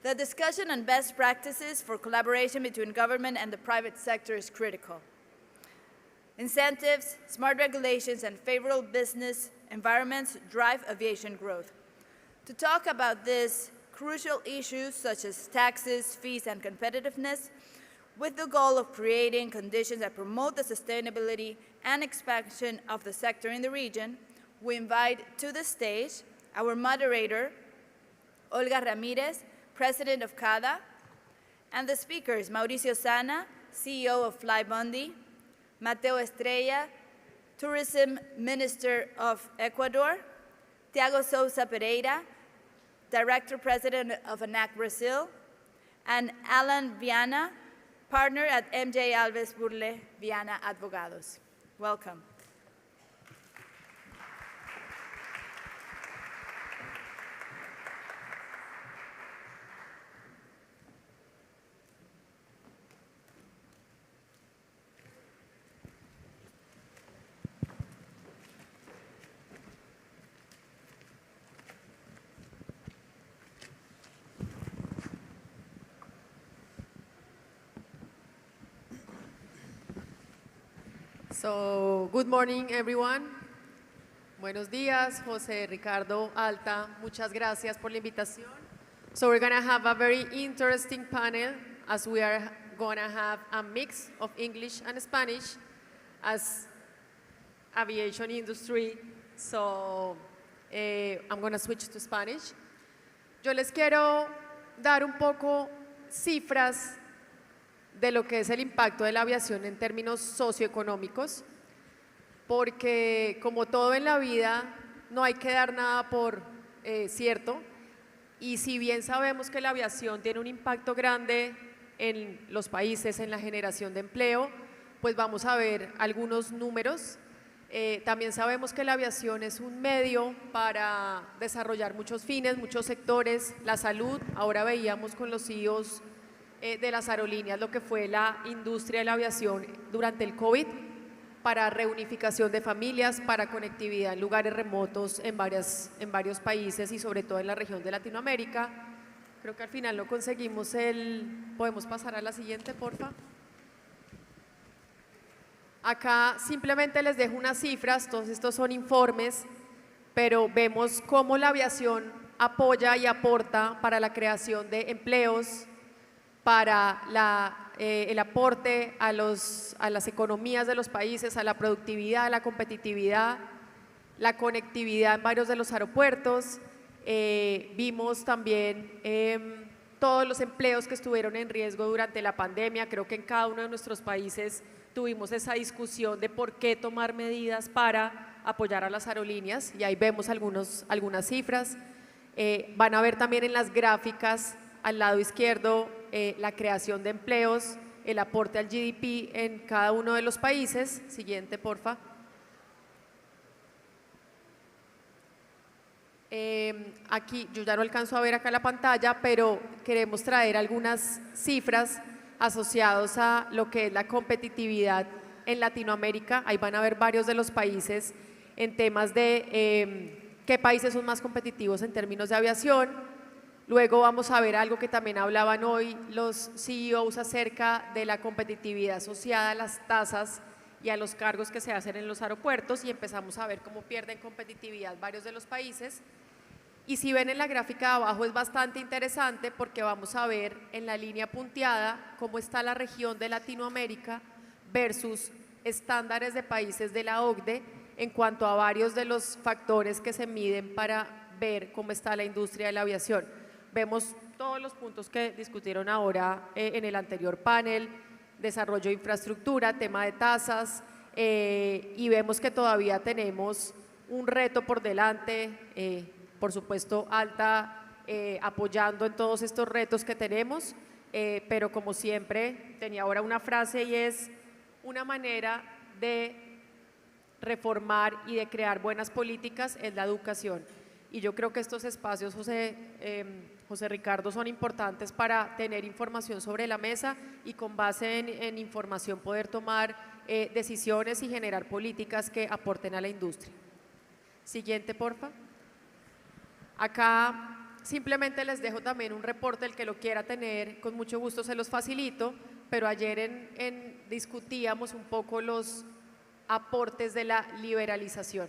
The discussion on best practices for collaboration between government and the private sector is critical. Incentives, smart regulations, and favorable business environments drive aviation growth. To talk about these crucial issues such as taxes, fees, and competitiveness, with the goal of creating conditions that promote the sustainability and expansion of the sector in the region, we invite to the stage our moderator, Olga Ramirez, President of CADA, and the speakers, Mauricio Sana, CEO of Flybondi, Mateo Estrella, Tourism Minister of Ecuador, Tiago Sousa Pereira, Director President of ANAC Brazil, and Alan Viana, partner at MJ Alves Burle Viana Advogados. Welcome. So, good morning, everyone. Buenos días, José Ricardo, ALTA. Muchas gracias por la invitación. So, we're going to have a very interesting panel as we are going to have a mix of English and Spanish as aviation industry. So, I'm going to switch to Spanish. Yo les quiero dar un poco cifras de lo que es el impacto de la aviación en términos socioeconómicos, porque como todo en la vida, no hay que dar nada por cierto, y si bien sabemos que la aviación tiene un impacto grande en los países, en la generación de empleo, pues vamos a ver algunos números. También sabemos que la aviación es un medio para desarrollar muchos fines, muchos sectores, la salud. Ahora veíamos con los CEOs de las aerolíneas lo que fue la industria de la aviación durante el COVID, para reunificación de familias, para conectividad en lugares remotos en varios países y sobre todo en la región de Latinoamérica. Creo que al final no conseguimos ¿podemos pasar a la siguiente, porfa? Acá simplemente les dejo unas cifras, todos estos son informes, pero vemos cómo la aviación apoya y aporta para la creación de empleos, para el aporte a las economías de los países, a la productividad, a la competitividad, la conectividad en varios de los aeropuertos. Vimos también todos los empleos que estuvieron en riesgo durante la pandemia. Creo que en cada uno de nuestros países tuvimos esa discusión de por qué tomar medidas para apoyar a las aerolíneas, y ahí vemos algunas cifras. Van a ver también en las gráficas al lado izquierdo la creación de empleos, el aporte al GDP en cada uno de los países. Siguiente, porfa. Aquí, yo ya no alcanzo a ver acá la pantalla, pero queremos traer algunas cifras asociadas a lo que es la competitividad en Latinoamérica. Ahí van a ver varios de los países en temas de qué países son más competitivos en términos de aviación. Luego vamos a ver algo que también hablaban hoy los CEOs acerca de la competitividad asociada a las tasas y a los cargos que se hacen en los aeropuertos, y empezamos a ver cómo pierden competitividad varios de los países. Y si ven en la gráfica de abajo es bastante interesante, porque vamos a ver en la línea punteada cómo está la región de Latinoamérica versus estándares de países de la OCDE en cuanto a varios de los factores que se miden para ver cómo está la industria de la aviación. Vemos todos los puntos que discutieron ahora en el anterior panel: desarrollo de infraestructura, tema de tasas, y vemos que todavía tenemos un reto por delante. Por supuesto, ALTA apoyando en todos estos retos que tenemos, pero como siempre tenía ahora una frase, y es una manera de reformar y de crear buenas políticas es la educación. Y yo creo que estos espacios, José Ricardo, son importantes para tener información sobre la mesa y con base en información poder tomar decisiones y generar políticas que aporten a la industria. Siguiente, porfa. Acá simplemente les dejo también un reporte, el que lo quiera tener, con mucho gusto se los facilito, pero ayer discutíamos un poco los aportes de la liberalización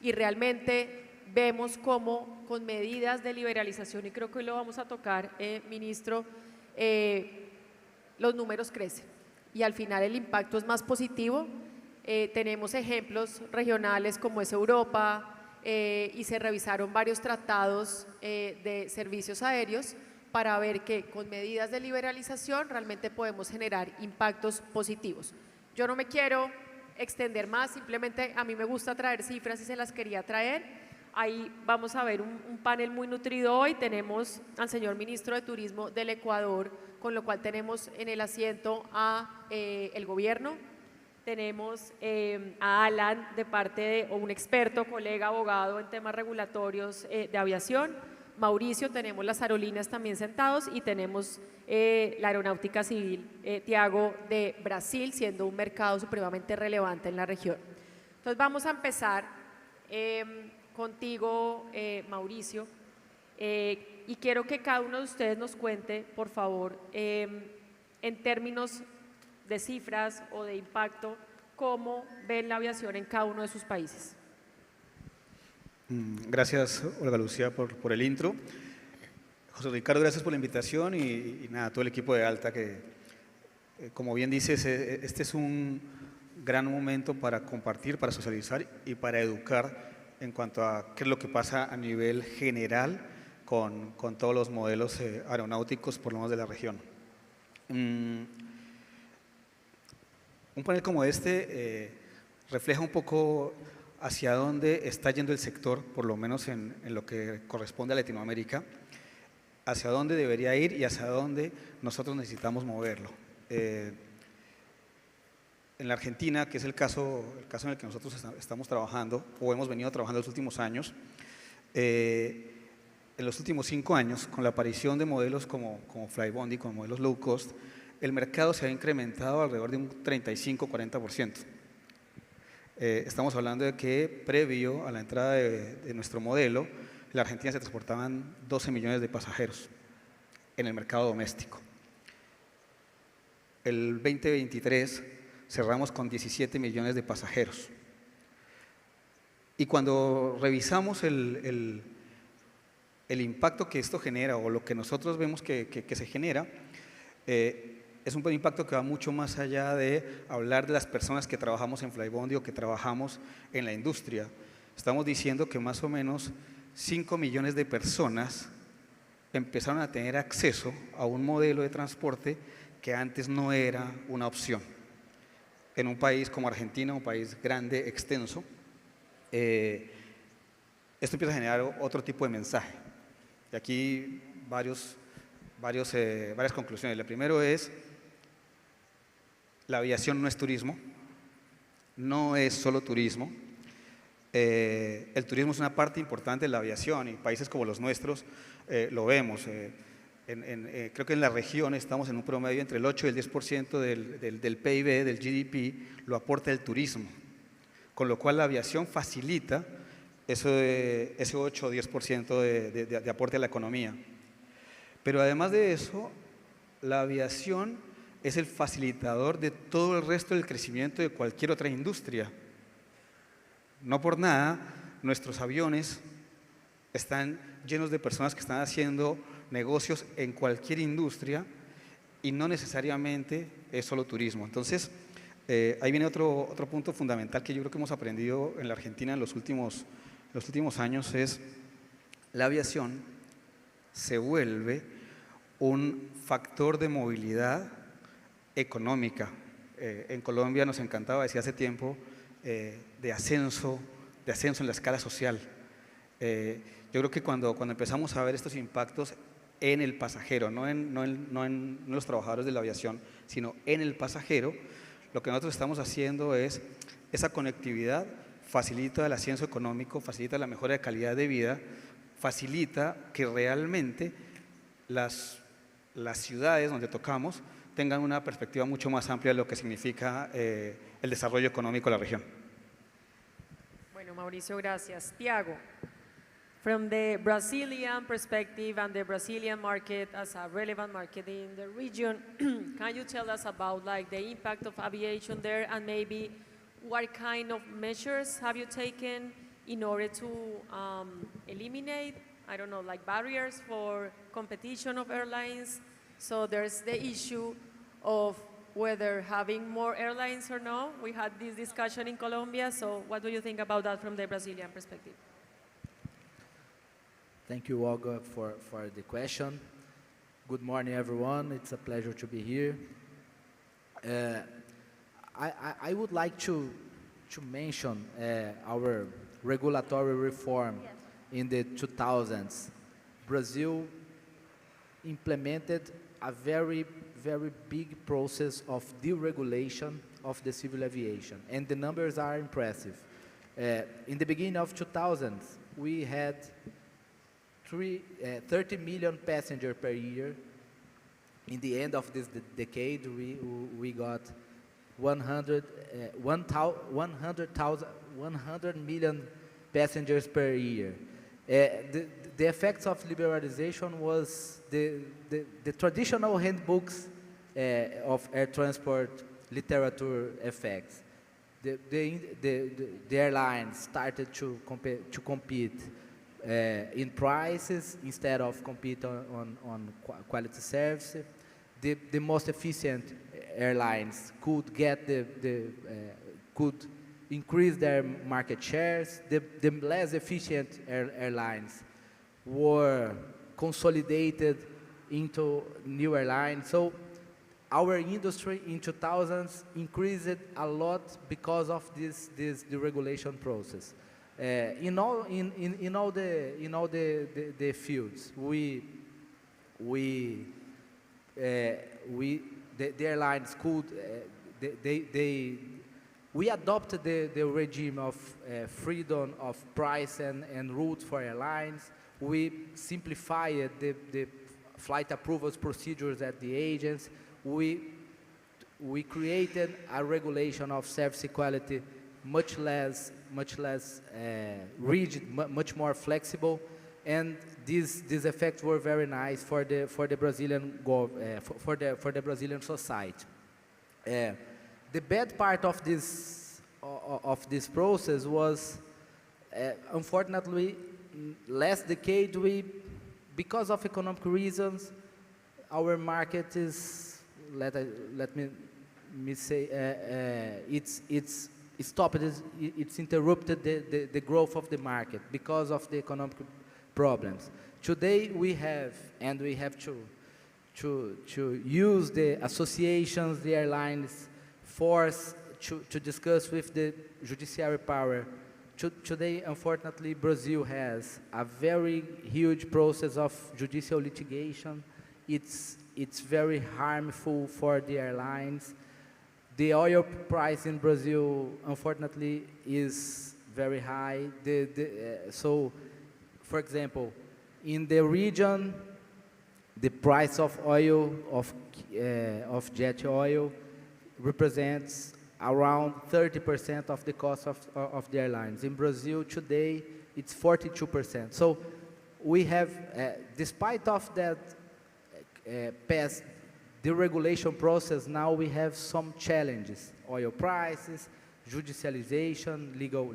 y realmente vemos cómo con medidas de liberalización, y creo que hoy lo vamos a tocar, ministro, los números crecen y al final el impacto es más positivo. Tenemos ejemplos regionales como es Europa, y se revisaron varios tratados de servicios aéreos para ver que con medidas de liberalización realmente podemos generar impactos positivos. Yo no me quiero extender más, simplemente a mí me gusta traer cifras y se las quería traer. Ahí vamos a ver un panel muy nutrido hoy. Tenemos al señor ministro de Turismo del Ecuador, con lo cual tenemos en el asiento a el gobierno. Tenemos a Alan de parte de un experto, colega, abogado en temas regulatorios de aviación. Mauricio, tenemos las aerolíneas también sentados y tenemos la aeronáutica civil, Tiago de Brasil, siendo un mercado supremamente relevante en la región. Entonces vamos a empezar contigo, Mauricio, y quiero que cada uno de ustedes nos cuente, por favor, en términos de cifras o de impacto, cómo ven la aviación en cada uno de sus países. Gracias, Olga Lucía, por el intro. José Ricardo, gracias por la invitación y nada, todo el equipo de ALTA que, como bien dices, este es un gran momento para compartir, para socializar y para educar en cuanto a qué es lo que pasa a nivel general con todos los modelos aeronáuticos, por lo menos de la región. Un panel como este refleja un poco hacia dónde está yendo el sector, por lo menos en lo que corresponde a Latinoamérica, hacia dónde debería ir y hacia dónde nosotros necesitamos moverlo. En la Argentina, que es el caso en el que nosotros estamos trabajando o hemos venido trabajando los últimos años, en los últimos 5 años, con la aparición de modelos como Flybondi, como modelos low cost, el mercado se ha incrementado alrededor de un 35-40%. Estamos hablando de que previo a la entrada de nuestro modelo, en la Argentina se transportaban 12 millones de pasajeros en el mercado doméstico. El 2023 cerramos con 17 millones de pasajeros. Y cuando revisamos el impacto que esto genera o lo que nosotros vemos que se genera, es un impacto que va mucho más allá de hablar de las personas que trabajamos en Flybondi o que trabajamos en la industria. Estamos diciendo que más o menos 5 millones de personas empezaron a tener acceso a un modelo de transporte que antes no era una opción. En un país como Argentina, un país grande, extenso, esto empieza a generar otro tipo de mensaje. Y aquí varias conclusiones. La primera es: la aviación no es turismo, no es solo turismo. El turismo es una parte importante de la aviación y países como los nuestros lo vemos. Creo que en la región estamos en un promedio entre el 8 y el 10% del PIB, del GDP, lo aporta el turismo, con lo cual la aviación facilita ese 8 o 10% de aporte a la economía. Pero además de eso, la aviación es el facilitador de todo el resto del crecimiento de cualquier otra industria. No por nada, nuestros aviones están llenos de personas que están haciendo negocios en cualquier industria y no necesariamente es solo turismo. Entonces, ahí viene otro punto fundamental que yo creo que hemos aprendido en la Argentina en los últimos años, es la aviación se vuelve un factor de movilidad económica. En Colombia nos encantaba decir hace tiempo de ascenso en la escala social. Yo creo que cuando empezamos a ver estos impactos en el pasajero, no en los trabajadores de la aviación, sino en el pasajero, lo que nosotros estamos haciendo es esa conectividad facilita el ascenso económico, facilita la mejora de calidad de vida, facilita que realmente las ciudades donde tocamos tengan una perspectiva mucho más amplia de lo que significa el desarrollo económico de la región. Bueno, Mauricio, gracias. Tiago, From the Brazilian perspective and the Brazilian market as a relevant market in the region, can you tell us about like the impact of aviation there and maybe what kind of measures have you taken in order to eliminate, I don't know, like barriers for competition of airlines? So there's the issue of whether having more airlines or no. We had this discussion in Colombia, so what do you think about that from the Brazilian perspective? Thank you, Olga, for the question. Good morning, everyone. It's a pleasure to be here. I would like to mention our regulatory reform in the 2000s. Brazil implemented a very big process of deregulation of the civil aviation, and the numbers are impressive. In the beginning of 2000s, we had 30 million passengers per year. In the end of this decade, we got 100 million passengers per year. The effects of liberalization was the traditional handbooks of air transport literature effects. The airlines started to compete in prices instead of compete on quality service. The most efficient airlines could get could increase their market shares. The less efficient airlines were consolidated into new airlines. So our industry in 2000s increased a lot because of this deregulation process. In all the fields, the airlines could we adopted the regime of freedom of price and routes for airlines. We simplified the flight approvals procedures at the agents. We created a regulation of service equality much less rigid, much more flexible, and these effects were very nice for the Brazilian for the Brazilian society. The bad part of this process was, unfortunately, last decade because of economic reasons, our market is let me say it's stopped. It's interrupted the growth of the market because of the economic problems. Today we have to use the associations, the airlines force to discuss with the judiciary power. Today, unfortunately, Brazil has a very huge process of judicial litigation. It's very harmful for the airlines. The oil price in Brazil, unfortunately, is very high. So, for example, in the region, the price of oil, of jet oil, represents around 30% of the cost of the airlines. In Brazil today, it's 42%. So we have, despite of that past deregulation process, now we have some challenges: oil prices, judicialization, legal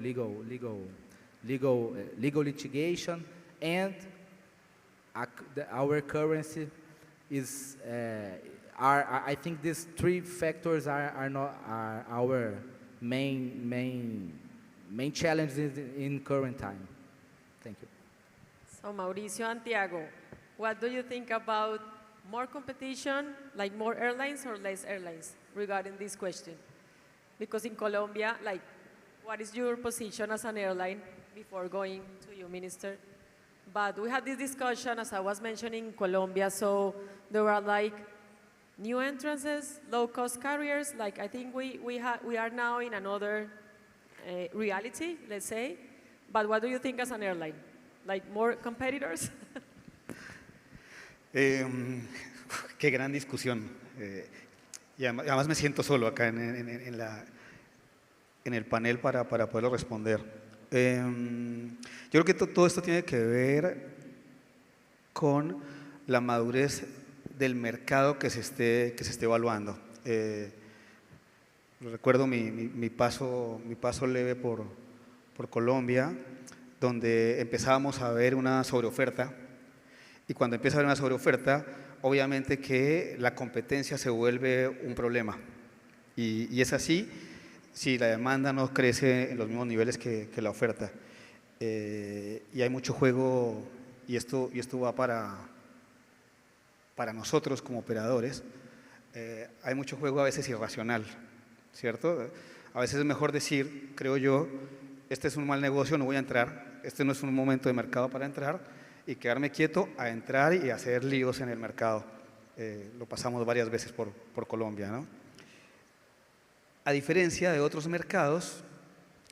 litigation, and our currency is. I think these three factors are our main challenges in current time. Thank you. So Mauricio and Tiago, what do you think about more competition, like more airlines or less airlines, regarding this question? Because in Colombia, like, what is your position as an airline before going to you, Minister? But we had this discussion, as I was mentioning, in Colombia, so there were like new entrances, low-cost carriers. Like, I think we are now in another reality, let's say. But what do you think as an airline? Like more competitors? Qué gran discusión. Y además me siento solo acá en el panel para poderlo responder. Yo creo que todo esto tiene que ver con la madurez del mercado que se esté evaluando. Recuerdo mi paso leve por Colombia, donde empezábamos a ver una sobreoferta, y cuando empieza a haber una sobreoferta, obviamente que la competencia se vuelve un problema, y es así si la demanda no crece en los mismos niveles que la oferta. Y hay mucho juego, y esto va para nosotros como operadores, hay mucho juego a veces irracional, ¿cierto? A veces es mejor decir, creo yo, este es un mal negocio, no voy a entrar, este no es un momento de mercado para entrar, y quedarme quieto a entrar y hacer líos en el mercado. Lo pasamos varias veces por Colombia, ¿no? A diferencia de otros mercados,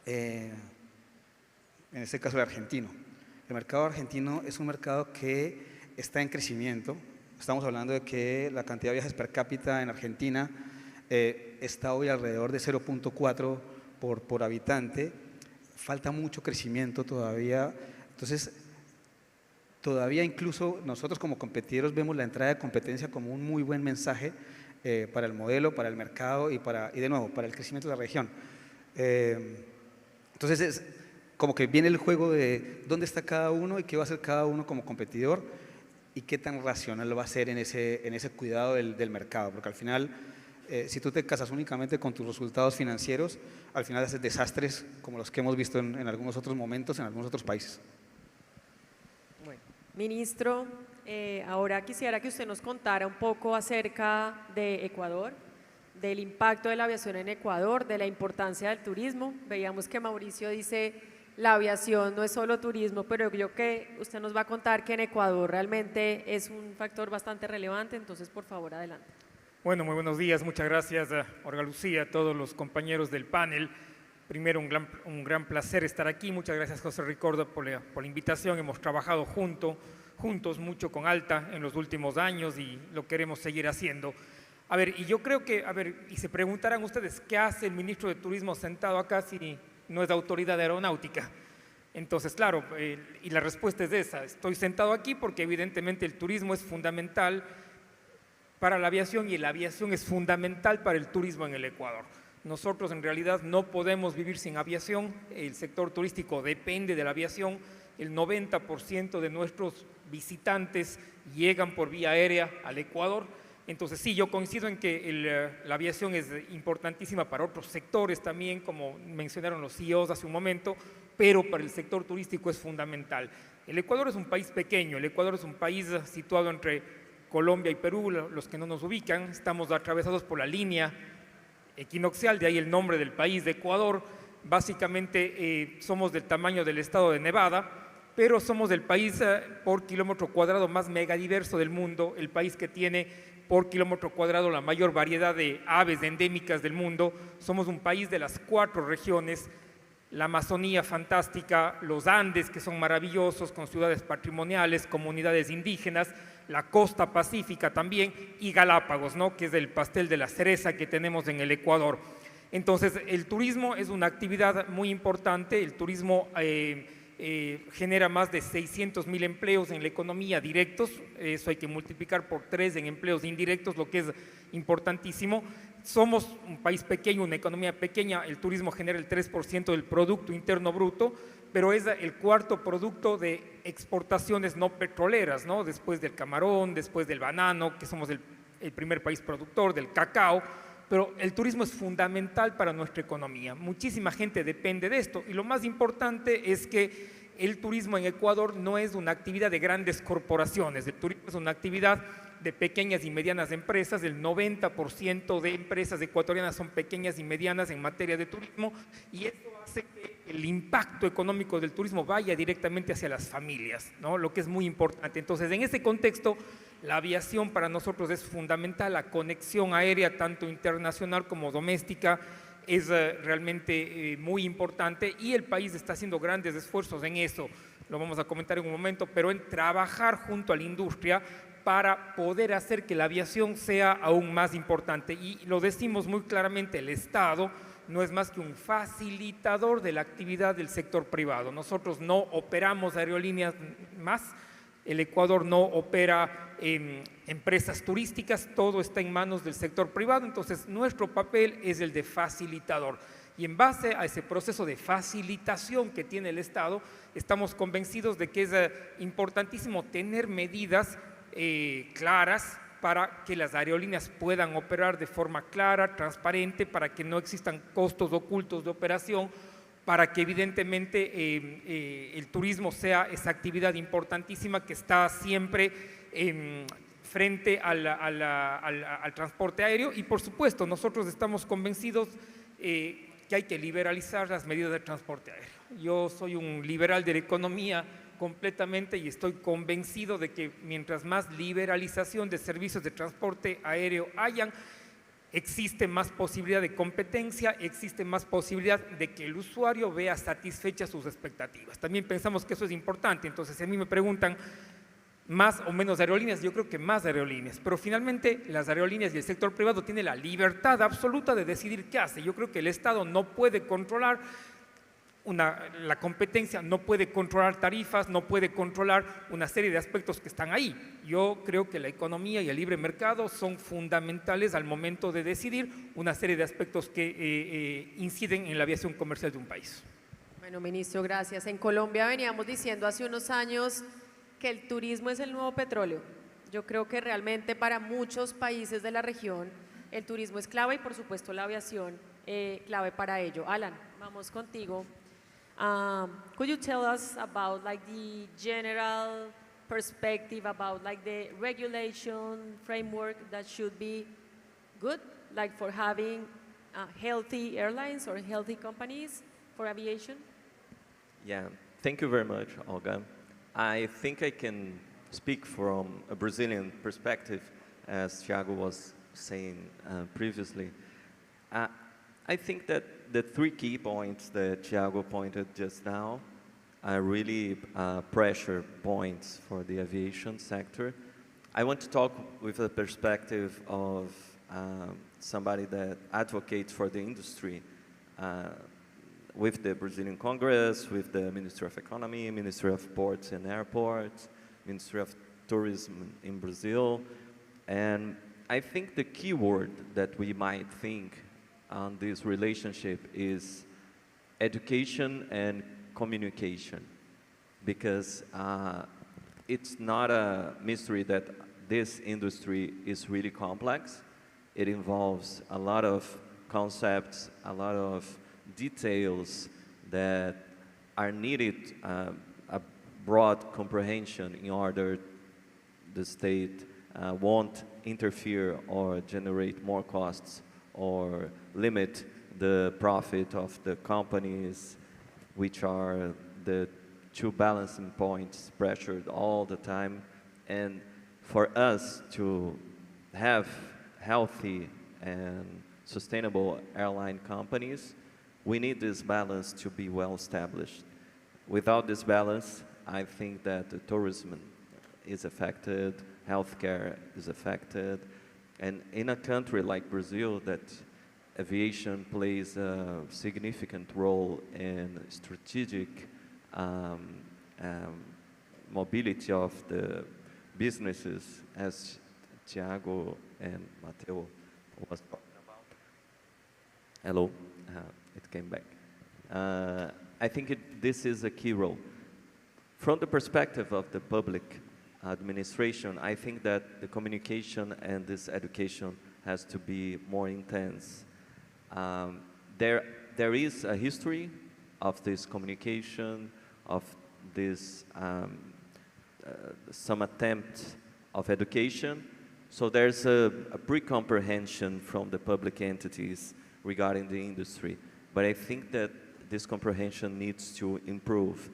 en este caso el argentino. El mercado argentino es un mercado que está en crecimiento. Estamos hablando de que la cantidad de viajes per cápita en Argentina está hoy alrededor de 0.4 por habitante. Falta mucho crecimiento todavía. Entonces, todavía incluso nosotros como competidores vemos la entrada de competencia como un muy buen mensaje para el modelo, para el mercado y de nuevo, para el crecimiento de la región. Entonces, es como que viene el juego de dónde está cada uno y qué va a hacer cada uno como competidor y qué tan racional va a ser en ese cuidado del mercado, porque al final, si tú te casas únicamente con tus resultados financieros, al final haces desastres como los que hemos visto en algunos otros momentos, en algunos otros países. Bueno, ministro, ahora quisiera que usted nos contara un poco acerca de Ecuador, del impacto de la aviación en Ecuador, de la importancia del turismo. Veíamos que Mauricio dice, la aviación no es solo turismo, pero yo creo que usted nos va a contar que en Ecuador realmente es un factor bastante relevante, entonces por favor adelante. Bueno, muy buenos días, muchas gracias Olga Lucía, a todos los compañeros del panel. Primero, un gran placer estar aquí, muchas gracias José Ricardo por la invitación. Hemos trabajado juntos mucho con ALTA en los últimos años y lo queremos seguir haciendo. A ver, y yo creo que, y se preguntarán ustedes, ¿qué hace el ministro de Turismo sentado acá si no es de autoridad aeronáutica? Entonces, claro, y la respuesta es esa, estoy sentado aquí porque evidentemente el turismo es fundamental para la aviación y la aviación es fundamental para el turismo en el Ecuador. Nosotros en realidad no podemos vivir sin aviación, el sector turístico depende de la aviación, el 90% de nuestros visitantes llegan por vía aérea al Ecuador. Entonces sí, yo coincido en que la aviación es importantísima para otros sectores también, como mencionaron los CEOs hace un momento, pero para el sector turístico es fundamental. El Ecuador es un país pequeño, el Ecuador es un país situado entre Colombia y Perú, los que no nos ubican, estamos atravesados por la línea equinoccial, de ahí el nombre del país de Ecuador. Básicamente somos del tamaño del estado de Nevada, pero somos el país por kilómetro cuadrado más megadiverso del mundo, el país que tiene por kilómetro cuadrado la mayor variedad de aves endémicas del mundo. Somos un país de las 4 regiones, la Amazonía fantástica, los Andes que son maravillosos con ciudades patrimoniales, comunidades indígenas, la costa pacífica también y Galápagos, ¿no? Que es el pastel de la cereza que tenemos en el Ecuador. Entonces el turismo es una actividad muy importante, el turismo genera más de 600.000 empleos en la economía directos, eso hay que multiplicar por 3 en empleos indirectos, lo que es importantísimo. Somos un país pequeño, una economía pequeña, el turismo genera el 3% del Producto Interno Bruto, pero es el 4º producto de exportaciones no petroleras, ¿no? Después del camarón, después del banano, que somos el primer país productor, del cacao, pero el turismo es fundamental para nuestra economía. Muchísima gente depende de esto y lo más importante es que el turismo en Ecuador no es una actividad de grandes corporaciones, el turismo es una actividad de pequeñas y medianas empresas, el 90% de empresas ecuatorianas son pequeñas y medianas en materia de turismo y esto hace que el impacto económico del turismo vaya directamente hacia las familias, ¿no? Lo que es muy importante. Entonces, en ese contexto, la aviación para nosotros es fundamental, la conexión aérea tanto internacional como doméstica es realmente muy importante y el país está haciendo grandes esfuerzos en eso, lo vamos a comentar en un momento, pero en trabajar junto a la industria para poder hacer que la aviación sea aún más importante y lo decimos muy claramente, el Estado no es más que un facilitador de la actividad del sector privado. Nosotros no operamos aerolíneas más, el Ecuador no opera empresas turísticas, todo está en manos del sector privado, entonces nuestro papel es el de facilitador. Y en base a ese proceso de facilitación que tiene el Estado, estamos convencidos de que es importantísimo tener medidas claras para que las aerolíneas puedan operar de forma clara, transparente, para que no existan costos ocultos de operación, para que evidentemente el turismo sea esa actividad importantísima que está siempre frente al transporte aéreo. Y por supuesto, nosotros estamos convencidos que hay que liberalizar las medidas de transporte aéreo. Yo soy un liberal de la economía completamente y estoy convencido de que mientras más liberalización de servicios de transporte aéreo hayan, existe más posibilidad de competencia, existe más posibilidad de que el usuario vea satisfechas sus expectativas. También pensamos que eso es importante, entonces si a mí me preguntan más o menos aerolíneas, yo creo que más aerolíneas, pero finalmente las aerolíneas y el sector privado tienen la libertad absoluta de decidir qué hace. Yo creo que el Estado no puede controlar la competencia, no puede controlar tarifas, no puede controlar una serie de aspectos que están ahí. Yo creo que la economía y el libre mercado son fundamentales al momento de decidir una serie de aspectos que inciden en la aviación comercial de un país. Bueno, ministro, gracias. En Colombia veníamos diciendo hace unos años que el turismo es el nuevo petróleo. Yo creo que realmente para muchos países de la región el turismo es clave y por supuesto la aviación clave para ello. Alan, vamos contigo. Could you tell us about like the general perspective about like the regulation framework that should be good, like for having healthy airlines or healthy companies for aviation? Yeah, thank you very much, Olga. I think I can speak from a Brazilian perspective, as Thiago was saying previously. I think that the three key points that Thiago pointed just now are really pressure points for the aviation sector. I want to talk with the perspective of somebody that advocates for the industry with the Brazilian Congress, with the Ministry of Economy, Ministry of Ports and Airports, Ministry of Tourism in Brazil. And I think the key word that we might think on this relationship is education and communication, because it's not a mystery that this industry is really complex. It involves a lot of concepts, a lot of details that are needed a broad comprehension in order the state won't interfere or generate more costs or limit the profit of the companies, which are the two balancing points pressured all the time. And for us to have healthy and sustainable airline companies, we need this balance to be well established. Without this balance, I think that the tourism is affected, healthcare is affected, and in a country like Brazil, that aviation plays a significant role in strategic mobility of the businesses, as Thiago and Mateo was talking about. Hello, it came back. I think this is a key role. From the perspective of the public administration, I think that the communication and this education has to be more intense. There is a history of this communication, of this some attempt of education. So there's a pre-comprehension from the public entities regarding the industry. But I think that this comprehension needs to improve.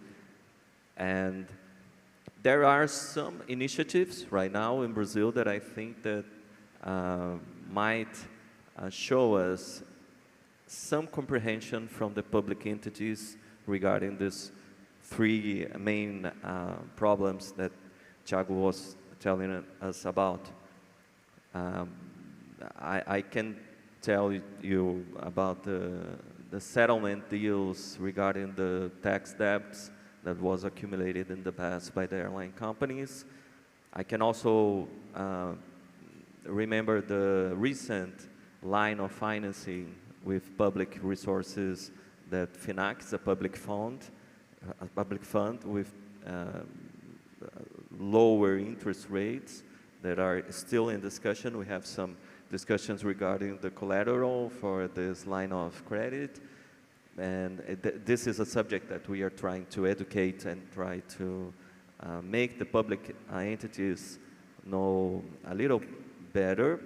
And there are some initiatives right now in Brazil that I think that might show us some comprehension from the public entities regarding these three main problems that Thiago was telling us about. I can tell you about the settlement deals regarding the tax debts that was accumulated in the past by the airline companies. I can also remember the recent line of financing with public resources that FINAC is a public fund with lower interest rates that are still in discussion. We have some discussions regarding the collateral for this line of credit. And this is a subject that we are trying to educate and try to make the public entities know a little better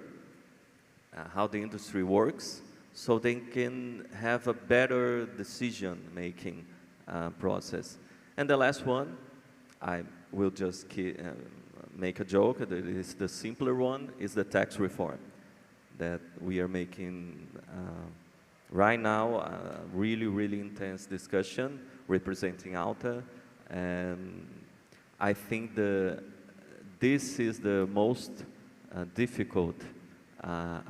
how the industry works, so they can have a better decision-making process. And the last one, I will just make a joke, that is the simpler one, is the tax reform that we are making right now, really, really intense discussion representing ALTA. And I think this is the most difficult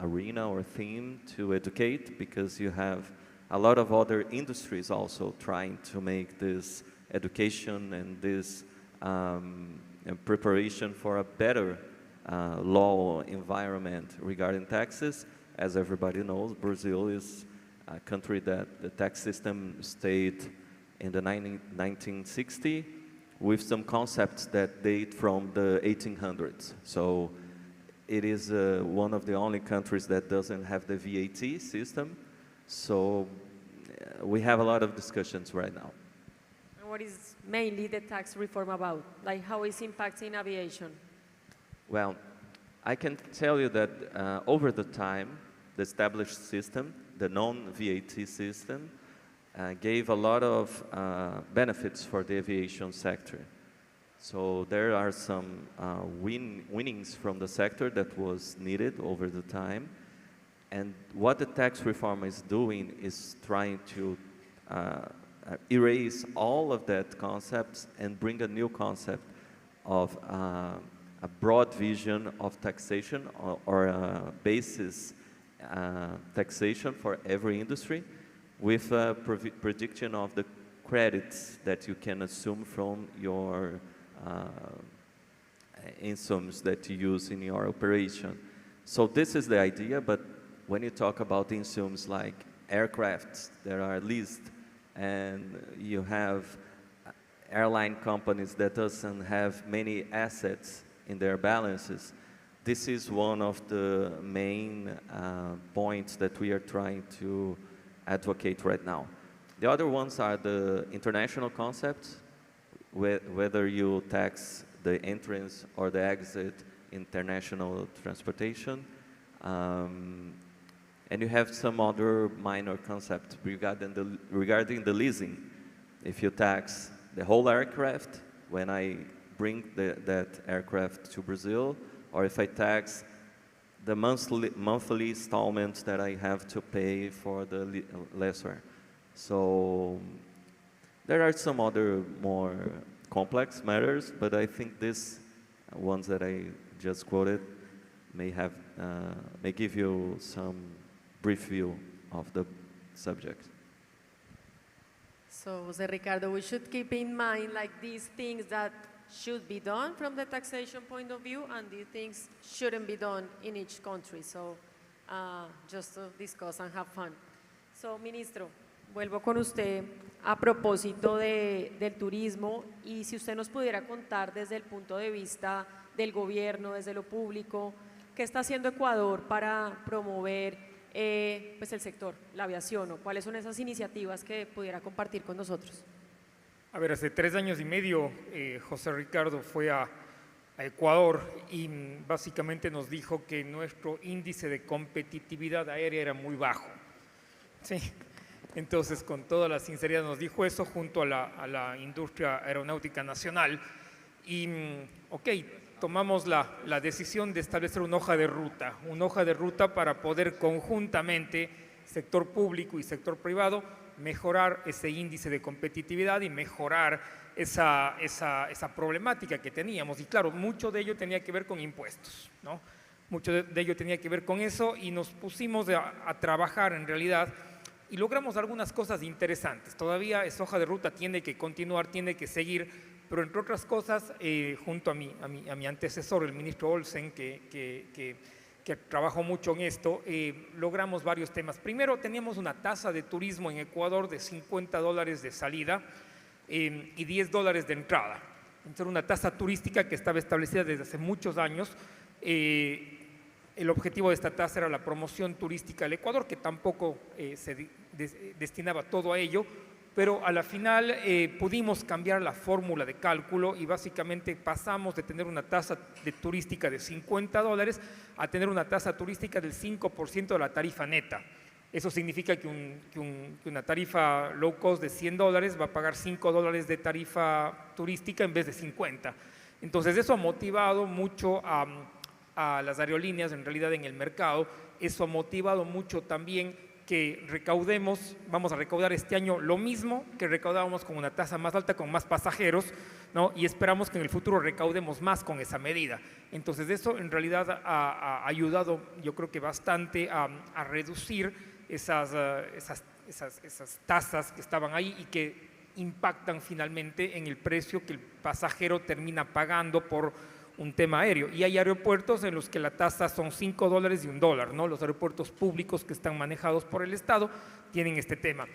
arena or theme to educate, because you have a lot of other industries also trying to make this education and this preparation for a better law environment regarding taxes. As everybody knows, Brazil is a country that the tax system stayed in the 1960 with some concepts that date from the 1800s. So it is one of the only countries that doesn't have the VAT system. So we have a lot of discussions right now. And what is mainly the tax reform about? Like, how is impacting aviation? Well, I can tell you that over the time, the established system, the non-VAT system, gave a lot of benefits for the aviation sector. So there are some winnings from the sector that was needed over the time. And what the tax reform is doing is trying to erase all of that concepts and bring a new concept of a broad vision of taxation or a basis taxation for every industry, with a prediction of the credits that you can assume from your incomes that you use in your operation. So this is the idea, but when you talk about incomes like aircrafts that are leased, and you have airline companies that doesn't have many assets in their balances, this is one of the main points that we are trying to advocate right now. The other ones are the international concepts, whether you tax the entrance or the exit international transportation. And you have some other minor concepts regarding the leasing. If you tax the whole aircraft when I bring that aircraft to Brazil, or if I tax the monthly installments that I have to pay for the lessor. So there are some other more complex matters, but I think these ones that I just quoted may give you some brief view of the subject. So, Jose Ricardo, we should keep in mind like these things that should be done from the taxation point of view, and these things shouldn't be done in each country. So, just to discuss and have fun. So, Ministro, vuelvo con usted a propósito del turismo, y si usted nos pudiera contar desde el punto de vista del gobierno, desde lo público, ¿qué está haciendo Ecuador para promover pues el sector, la aviación, o cuáles son esas iniciativas que pudiera compartir con nosotros? A ver, hace 3 años y medio José Ricardo fue a Ecuador y básicamente nos dijo que nuestro índice de competitividad aérea era muy bajo. Sí. Entonces, con toda la sinceridad nos dijo eso junto a la industria aeronáutica nacional. Y, ok, tomamos la decisión de establecer una hoja de ruta para poder conjuntamente, sector público y sector privado, mejorar ese índice de competitividad y mejorar esa problemática que teníamos. Y claro, mucho de ello tenía que ver con impuestos, ¿no? mucho de ello tenía que ver con eso y nos pusimos a trabajar en realidad y logramos algunas cosas interesantes. Todavía esa hoja de ruta tiene que continuar, tiene que seguir, pero entre otras cosas, junto a mi antecesor, el ministro Olsen, que trabajó mucho en esto, logramos varios temas. Primero, teníamos una tasa de turismo en Ecuador de $50 de salida y $10 de entrada. Entonces, era una tasa turística que estaba establecida desde hace muchos años. El objetivo de esta tasa era la promoción turística del Ecuador, que tampoco se destinaba todo a ello, pero a la final pudimos cambiar la fórmula de cálculo y básicamente pasamos de tener una tasa turística de $50 a tener una tasa turística del 5% de la tarifa neta. Eso significa que una tarifa low cost de $100 va a pagar $5 de tarifa turística en vez de 50. Entonces eso ha motivado mucho a las aerolíneas en realidad en el mercado. Eso ha motivado mucho también que vamos a recaudar este año lo mismo que recaudábamos con una tasa más alta, con más pasajeros, ¿no? Y esperamos que en el futuro recaudemos más con esa medida. Entonces eso en realidad ha ayudado, yo creo que bastante a reducir esas tasas que estaban ahí y que impactan finalmente en el precio que el pasajero termina pagando por un tema aéreo. Y hay aeropuertos en los que la tasa son $5 y $1, ¿no? Los aeropuertos públicos que están manejados por el Estado tienen este tema.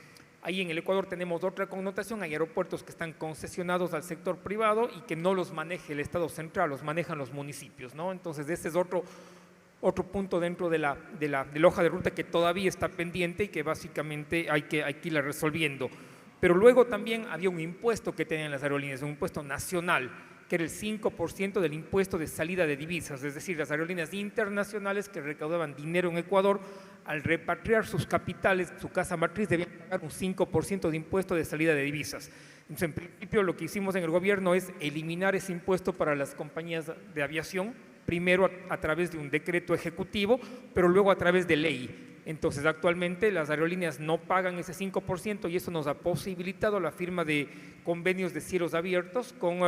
Ahí en el Ecuador tenemos otra connotación, hay aeropuertos que están concesionados al sector privado y que no los maneja el Estado central, los manejan los municipios, ¿no? Entonces ese es otro punto dentro de la hoja de ruta que todavía está pendiente y que básicamente hay que irla resolviendo. Pero luego también había un impuesto que tenían las aerolíneas, un impuesto nacional, que era el 5% del impuesto de salida de divisas, es decir, las aerolíneas internacionales que recaudaban dinero en Ecuador, al repatriar sus capitales, su casa matriz, debían pagar un 5% de impuesto de salida de divisas. Entonces, en principio, lo que hicimos en el gobierno es eliminar ese impuesto para las compañías de aviación, primero a través de un decreto ejecutivo, pero luego a través de ley. Entonces, actualmente las aerolíneas no pagan ese 5% y eso nos ha posibilitado la firma de convenios de cielos abiertos con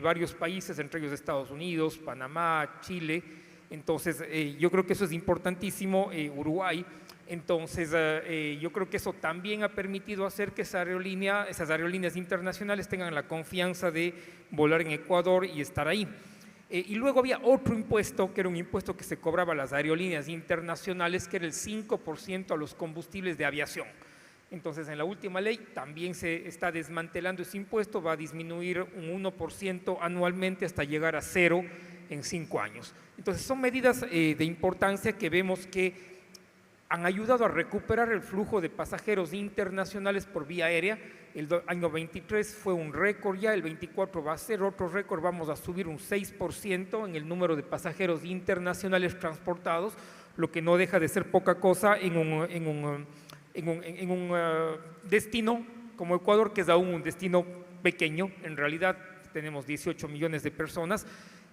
varios países, entre ellos Estados Unidos, Panamá, Chile. Entonces, yo creo que eso es importantísimo, Uruguay. Entonces, yo creo que eso también ha permitido hacer que esas aerolíneas internacionales tengan la confianza de volar en Ecuador y estar ahí. Y luego había otro impuesto, que era un impuesto que se cobraba a las aerolíneas internacionales, que era el 5% a los combustibles de aviación. Entonces, en la última ley también se está desmantelando ese impuesto, va a disminuir un 1% anualmente hasta llegar a 0 en 5 años. Entonces, son medidas de importancia que vemos que han ayudado a recuperar el flujo de pasajeros internacionales por vía aérea. El año 23 fue un récord ya, el 24 va a ser otro récord, vamos a subir un 6% en el número de pasajeros internacionales transportados, lo que no deja de ser poca cosa en un destino como Ecuador, que es aún un destino pequeño. En realidad tenemos 18 millones de personas.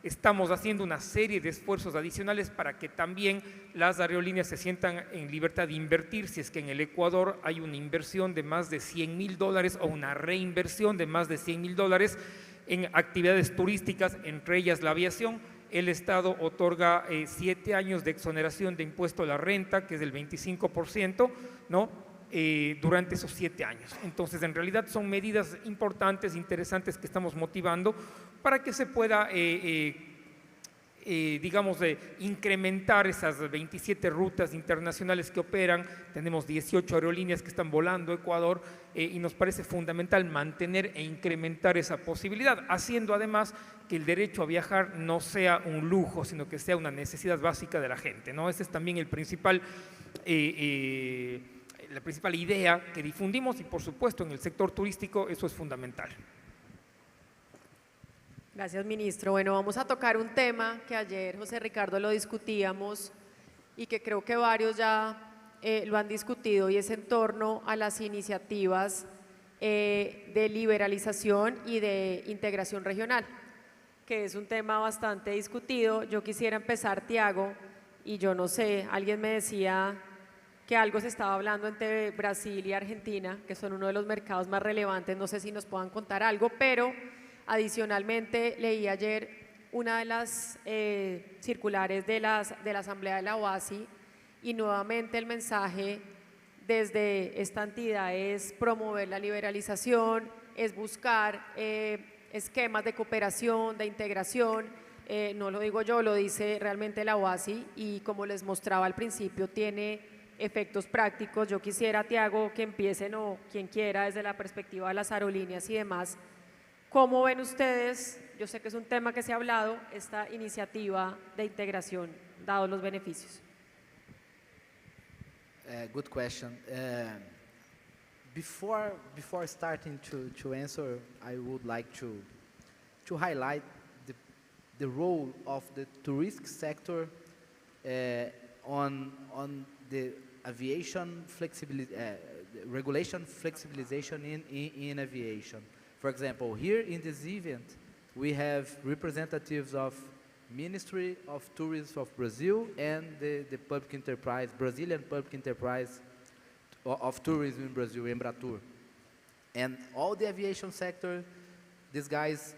Estamos haciendo una serie de esfuerzos adicionales para que también las aerolíneas se sientan en libertad de invertir, si es que en el Ecuador hay una inversión de más de $100.000 o una reinversión de más de $100.000 en actividades turísticas, entre ellas la aviación. El Estado otorga 7 años de exoneración de impuesto a la renta, que es del 25%, ¿no? Durante esos 7 años. Entonces, en realidad son medidas importantes, interesantes que estamos motivando para que se pueda, incrementar esas 27 rutas internacionales que operan. Tenemos 18 aerolíneas que están volando a Ecuador y nos parece fundamental mantener e incrementar esa posibilidad, haciendo además que el derecho a viajar no sea un lujo, sino que sea una necesidad básica de la gente, ¿no? Ese es también la principal idea que difundimos y, por supuesto, en el sector turístico eso es fundamental. Gracias, ministro. Bueno, vamos a tocar un tema que ayer, José Ricardo, lo discutíamos y que creo que varios ya lo han discutido, y es en torno a las iniciativas de liberalización y de integración regional, que es un tema bastante discutido. Yo quisiera empezar, Tiago, y yo no sé, alguien me decía que algo se estaba hablando entre Brasil y Argentina, que son uno de los mercados más relevantes, no sé si nos puedan contar algo, pero adicionalmente leí ayer una de las circulares de la Asamblea de la OASI y nuevamente el mensaje desde esta entidad es promover la liberalización, es buscar esquemas de cooperación, de integración. No lo digo yo, lo dice realmente la OASI y como les mostraba al principio tiene efectos prácticos. Yo quisiera, Tiago, que empiecen o quien quiera desde la perspectiva de las aerolíneas y demás. ¿Cómo ven ustedes, yo sé que es un tema que se ha hablado, esta iniciativa de integración, dados los beneficios? Good question. Before starting to answer, I would like to highlight the role of the touristic sector on the aviation regulation flexibilization in aviation. For example, here in this event, we have representatives of Ministry of Tourism of Brazil and the public enterprise, Brazilian public enterprise of tourism in Brazil, Embratur. And all the aviation sector, these guys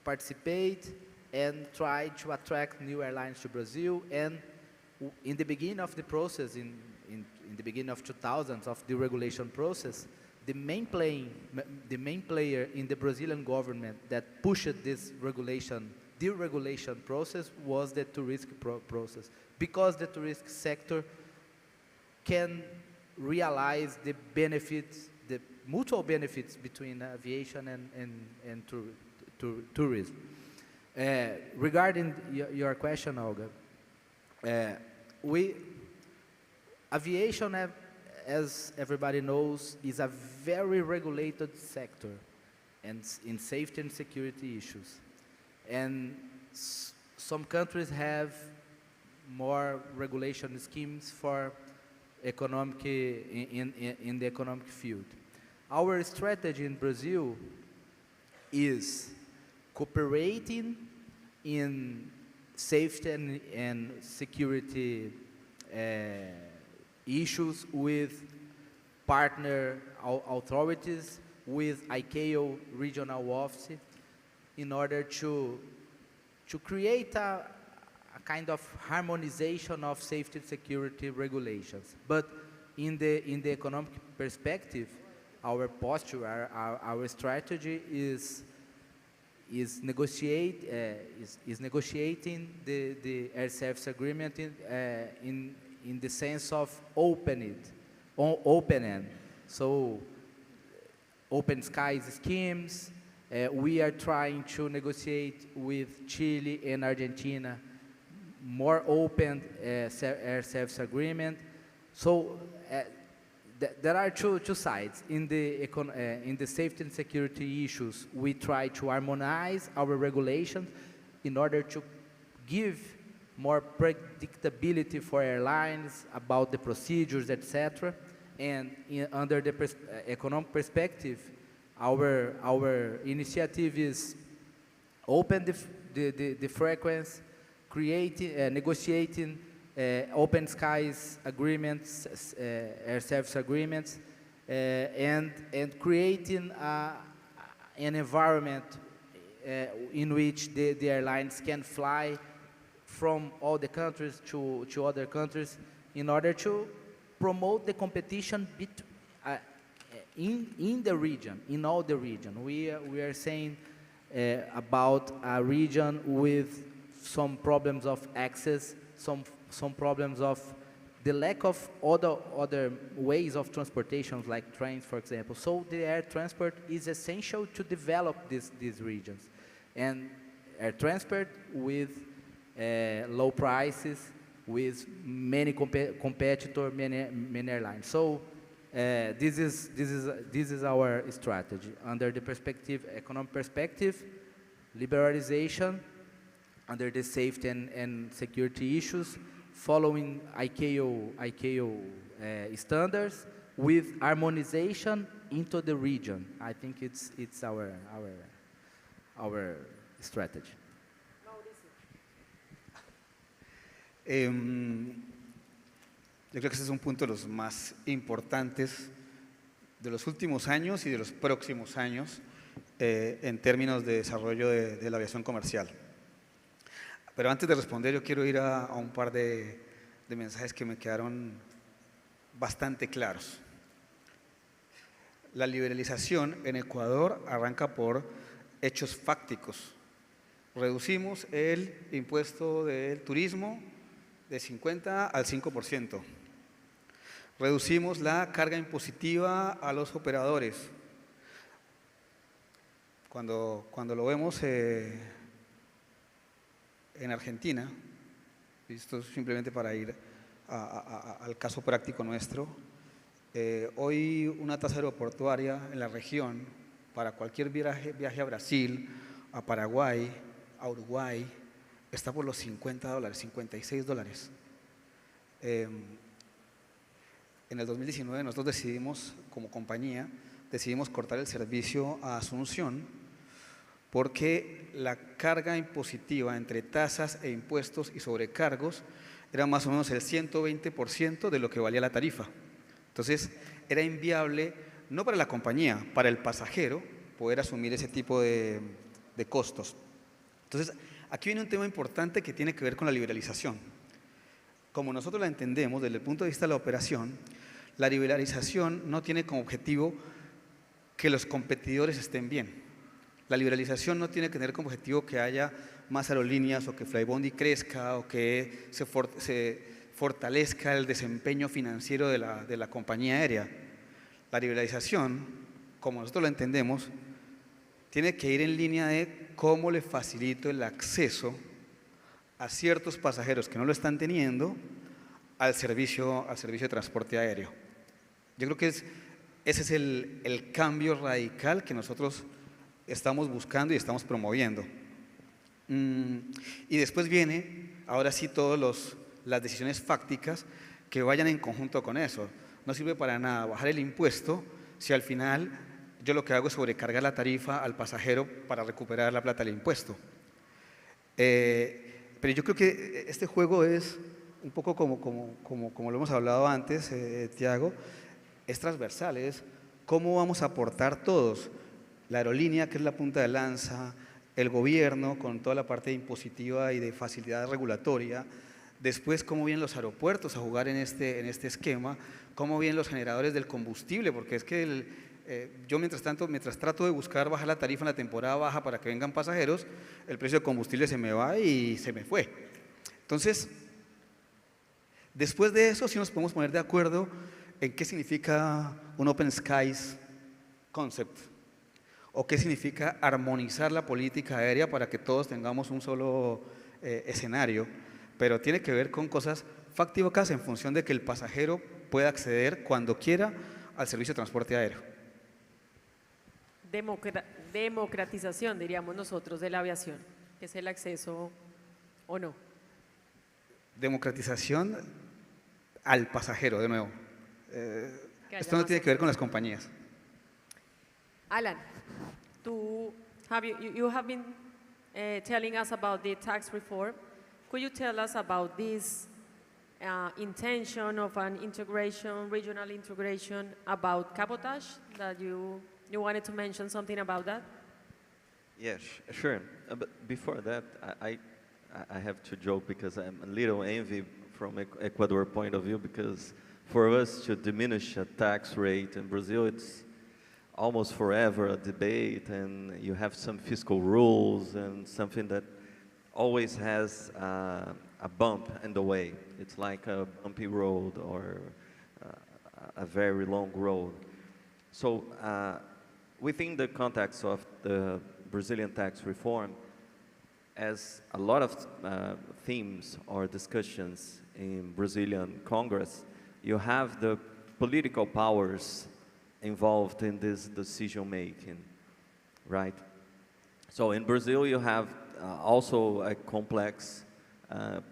participate and try to attract new airlines to Brazil. And in the beginning of the process, in the beginning of 2000s of the regulation process, the main player in the Brazilian government that pushed this deregulation process was the touristic process, because the touristic sector can realize the benefits, the mutual benefits between aviation and tourism. Regarding your question, Olga, aviation, as everybody knows, is a very regulated sector and in safety and security issues. And some countries have more regulation schemes for economic in the economic field. Our strategy in Brazil is cooperating in safety and security issues with partner authorities, with ICAO regional office, in order to create a kind of harmonization of safety and security regulations. But in the economic perspective, our posture, our strategy is negotiating the air service agreement in the sense of open end. So open skies schemes. We are trying to negotiate with Chile and Argentina more open air service agreement. So there are two sides. In the safety and security issues, we try to harmonize our regulations in order to give more predictability for airlines about the procedures, etc. And under the economic perspective, our initiative is open the frequency, negotiating open skies agreements, air service agreements, and creating an environment in which the airlines can fly from all the countries to other countries in order to promote the competition in the region, in all the region. We are saying about a region with some problems of access, some problems of the lack of other ways of transportation, like trains, for example. So the air transport is essential to develop these regions. And air transport with low prices, with many competitors, many airlines. So this is our strategy under the economic perspective, liberalization under the safety and security issues, following ICAO standards with harmonization into the region. I think it's our strategy. Yo creo que ese es un punto de los más importantes de los últimos años y de los próximos años en términos de desarrollo de la aviación comercial. Pero antes de responder, yo quiero ir a un par de mensajes que me quedaron bastante claros. La liberalización en Ecuador arranca por hechos fácticos. Reducimos el impuesto del turismo de 50 al 5%. Reducimos la carga impositiva a los operadores. Cuando lo vemos en Argentina, y esto es simplemente para ir al caso práctico nuestro, hoy una tasa aeroportuaria en la región para cualquier viaje a Brasil, a Paraguay, a Uruguay, está por los $50, $56. En el 2019 nosotros decidimos, como compañía, cortar el servicio a Asunción porque la carga impositiva entre tasas e impuestos y sobrecargos era más o menos el 120% de lo que valía la tarifa. Entonces, era inviable, no para la compañía, para el pasajero, poder asumir ese tipo de costos. Entonces, aquí viene un tema importante que tiene que ver con la liberalización. Como nosotros la entendemos desde el punto de vista de la operación, la liberalización no tiene como objetivo que los competidores estén bien. La liberalización no tiene que tener como objetivo que haya más aerolíneas o que Flybondi crezca o que se fortalezca el desempeño financiero de la compañía aérea. La liberalización, como nosotros lo entendemos, tiene que ir en línea de cómo le facilito el acceso a ciertos pasajeros que no lo están teniendo al servicio de transporte aéreo. Yo creo que ese es el cambio radical que nosotros estamos buscando y estamos promoviendo. Y después viene, ahora sí, todas las decisiones fácticas que vayan en conjunto con eso. No sirve para nada bajar el impuesto si al final yo lo que hago es sobrecargar la tarifa al pasajero para recuperar la plata del impuesto. Pero yo creo que este juego es un poco como lo hemos hablado antes, Tiago, es transversal, es cómo vamos a aportar todos. La aerolínea, que es la punta de lanza, el gobierno con toda la parte impositiva y de facilidad regulatoria, después cómo vienen los aeropuertos a jugar en este esquema, cómo vienen los generadores del combustible, porque es que yo mientras trato de buscar bajar la tarifa en la temporada baja para que vengan pasajeros, el precio de combustible se me va y se me fue. Entonces, después de eso sí nos podemos poner de acuerdo en qué significa un Open Skies concept o qué significa armonizar la política aérea para que todos tengamos un solo escenario, pero tiene que ver con cosas fácticas en función de que el pasajero pueda acceder cuando quiera al servicio de transporte aéreo. Democratización, diríamos nosotros, de la aviación, que es el acceso o no. Democratización al pasajero, de nuevo. Esto no tiene que ver con las compañías. Alan, you have been telling us about the tax reform. Could you tell us about this intention of an integration, regional integration, about cabotage, that you wanted to mention something about that? Yes, sure. But before that, I have to joke because I'm a little envy from Ecuador point of view, because for us to diminish a tax rate in Brazil, it's almost forever a debate, and you have some fiscal rules and something that always has a bump in the way. It's like a bumpy road or a very long road. So within the context of the Brazilian tax reform, as a lot of themes or discussions in Brazilian Congress, you have the political powers involved in this decision making, right? So in Brazil, you have also a complex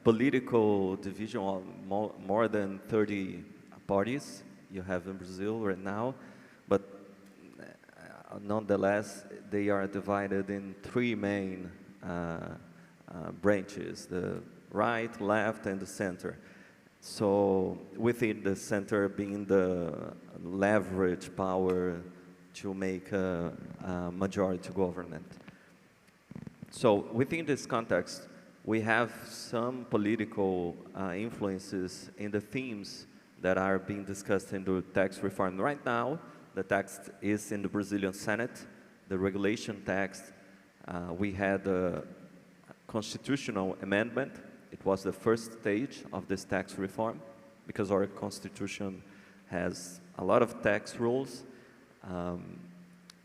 political division of more than 30 parties you have in Brazil right now, but nonetheless, they are divided in three main branches: the right, left, and the center. So within the center being the leverage power to make a majority government. So within this context, we have some political influences in the themes that are being discussed in the tax reform. Right now, the text is in the Brazilian Senate, the regulation text. We had a constitutional amendment. It was the first stage of this tax reform because our constitution has a lot of tax rules.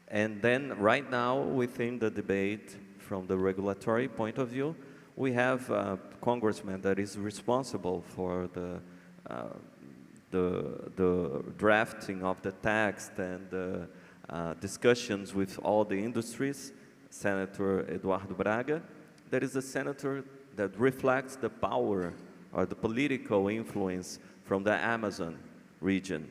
And then right now, within the debate from the regulatory point of view, we have a congressman that is responsible for the drafting of the text and the discussions with all the industries, Senator Eduardo Braga. That is a senator that reflects the power or the political influence from the Amazon region.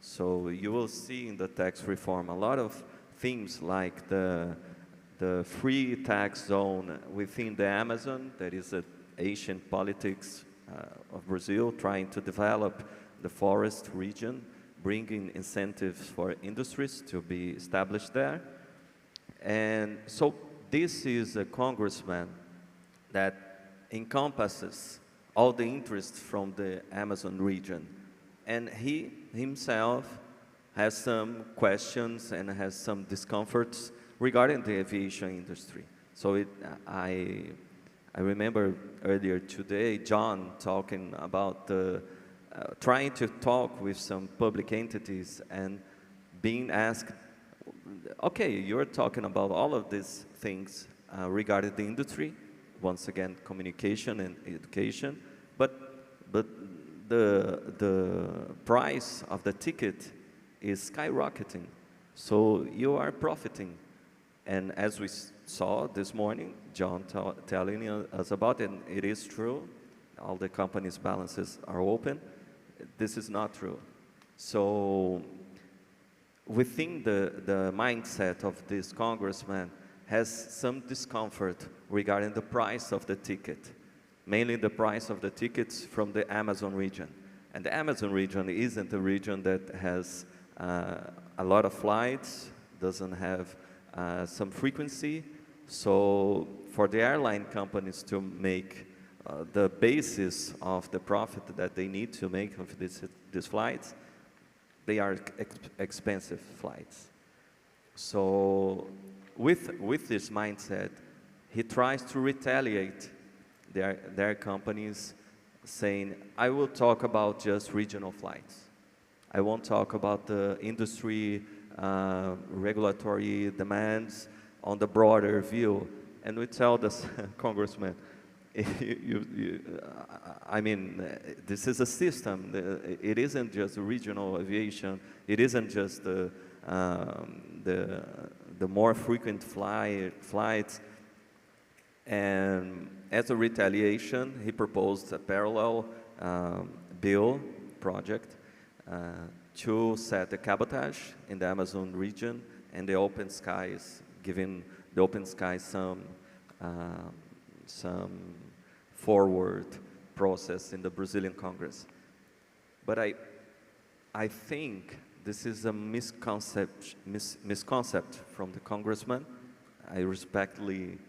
So you will see in the tax reform a lot of themes like the free tax zone within the Amazon, that is an Asian politics of Brazil, trying to develop the forest region, bringing incentives for industries to be established there. And so this is a congressman that encompasses all the interests from the Amazon region. And he himself has some questions and has some discomforts regarding the aviation industry. So I remember earlier today, John talking about trying to talk with some public entities and being asked, okay, you're talking about all of these things regarding the industry, once again, communication and education, but the price of the ticket is skyrocketing, so you are profiting. And as we saw this morning, John telling us about it, and it is true, all the companies' balances are open. This is not true. So within the mindset of this congressman has some discomfort regarding the price of the ticket, mainly the price of the tickets from the Amazon region. And the Amazon region isn't a region that has a lot of flights, doesn't have some frequency. So for the airline companies to make the basis of the profit that they need to make of these flights, they are expensive flights. So with this mindset, he tries to retaliate their companies, saying, I will talk about just regional flights. I won't talk about the industry regulatory demands on the broader view. And we tell this congressman, I mean, this is a system. It isn't just regional aviation. It isn't just the more frequent flights. And as a retaliation, he proposed a parallel bill project to set the cabotage in the Amazon region and the open skies, giving the open skies some forward process in the Brazilian Congress. But I think this is a misconcept from the congressman. I respectfully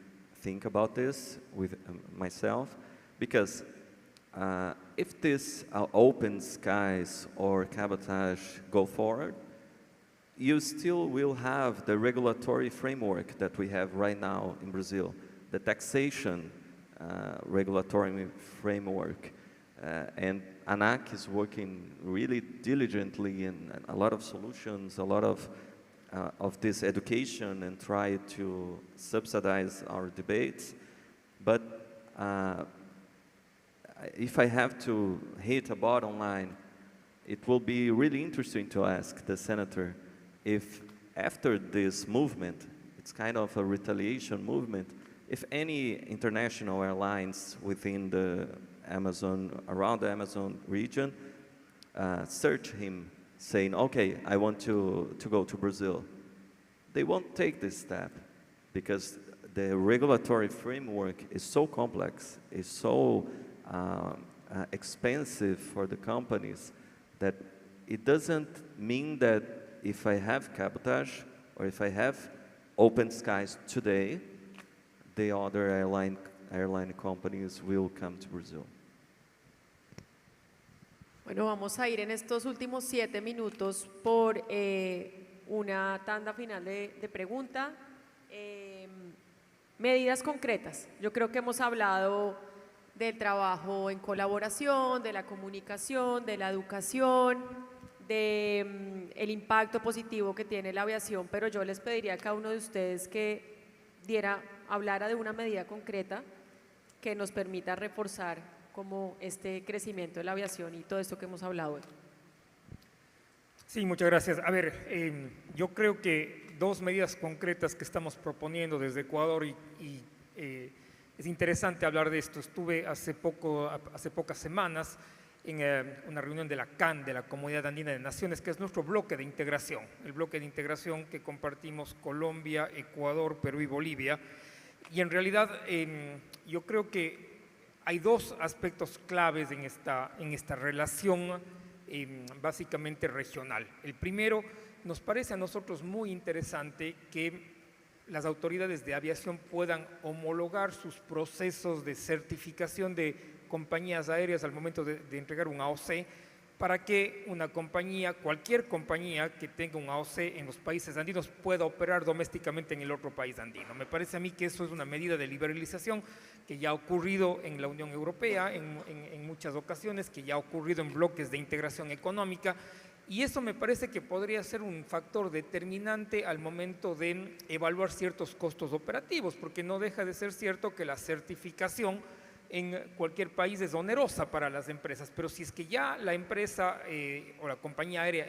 think about this with myself, because if this open skies or cabotage go forward, you still will have the regulatory framework that we have right now in Brazil, the taxation regulatory framework. And ANAC is working really diligently in a lot of solutions, a lot of this education, and try to subsidize our debates. But if I have to hit a bottom line, it will be really interesting to ask the senator if after this movement, it's kind of a retaliation movement, if any international airlines within the Amazon, around the Amazon region, search him saying, okay, I want to go to Brazil. They won't take this step because the regulatory framework is so complex, is so expensive for the companies, that it doesn't mean that if I have cabotage or if I have open skies today, the other airline airline companies will come to Brazil. Bueno, vamos a ir en estos últimos 7 minutos por una tanda final de pregunta. Medidas concretas. Yo creo que hemos hablado del trabajo en colaboración, de la comunicación, de la educación, de el impacto positivo que tiene la aviación, pero yo les pediría a cada uno de ustedes que hablara de una medida concreta que nos permita reforzar como este crecimiento de la aviación y todo esto que hemos hablado hoy. Sí, muchas gracias. A ver, yo creo que 2 medidas concretas que estamos proponiendo desde Ecuador y es interesante hablar de esto. Estuve hace pocas semanas en una reunión de la CAN, de la Comunidad Andina de Naciones, que es nuestro bloque de integración, el bloque de integración que compartimos Colombia, Ecuador, Perú y Bolivia. Y en realidad yo creo que hay 2 aspectos claves en esta relación básicamente regional. El primero, nos parece a nosotros muy interesante que las autoridades de aviación puedan homologar sus procesos de certificación de compañías aéreas al momento de entregar un AOC, para que una compañía, cualquier compañía que tenga un AOC en los países andinos pueda operar domésticamente en el otro país andino. Me parece a mí que eso es una medida de liberalización que ya ha ocurrido en la Unión Europea en muchas ocasiones, que ya ha ocurrido en bloques de integración económica, y eso me parece que podría ser un factor determinante al momento de evaluar ciertos costos operativos, porque no deja de ser cierto que la certificación en cualquier país es onerosa para las empresas, pero si es que ya la empresa o la compañía aérea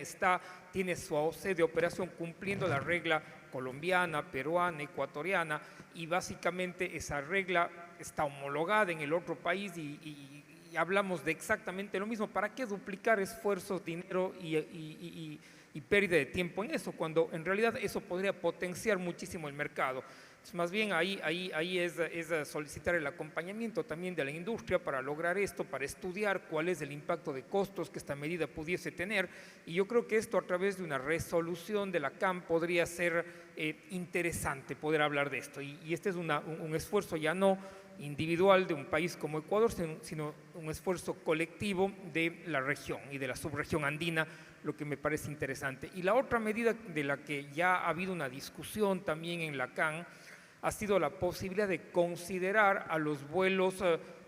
tiene su AOC de operación cumpliendo la regla colombiana, peruana, ecuatoriana, y básicamente esa regla está homologada en el otro país y hablamos de exactamente lo mismo, ¿para qué duplicar esfuerzos, dinero y pérdida de tiempo en eso, cuando en realidad eso podría potenciar muchísimo el mercado? Entonces, más bien ahí es solicitar el acompañamiento también de la industria para lograr esto, para estudiar cuál es el impacto de costos que esta medida pudiese tener, y yo creo que esto a través de una resolución de la CAM podría ser interesante poder hablar de esto, y este es un esfuerzo ya no individual de un país como Ecuador, sino un esfuerzo colectivo de la región y de la subregión andina, lo que me parece interesante. Y la otra medida de la que ya ha habido una discusión también en la CAN ha sido la posibilidad de considerar a los vuelos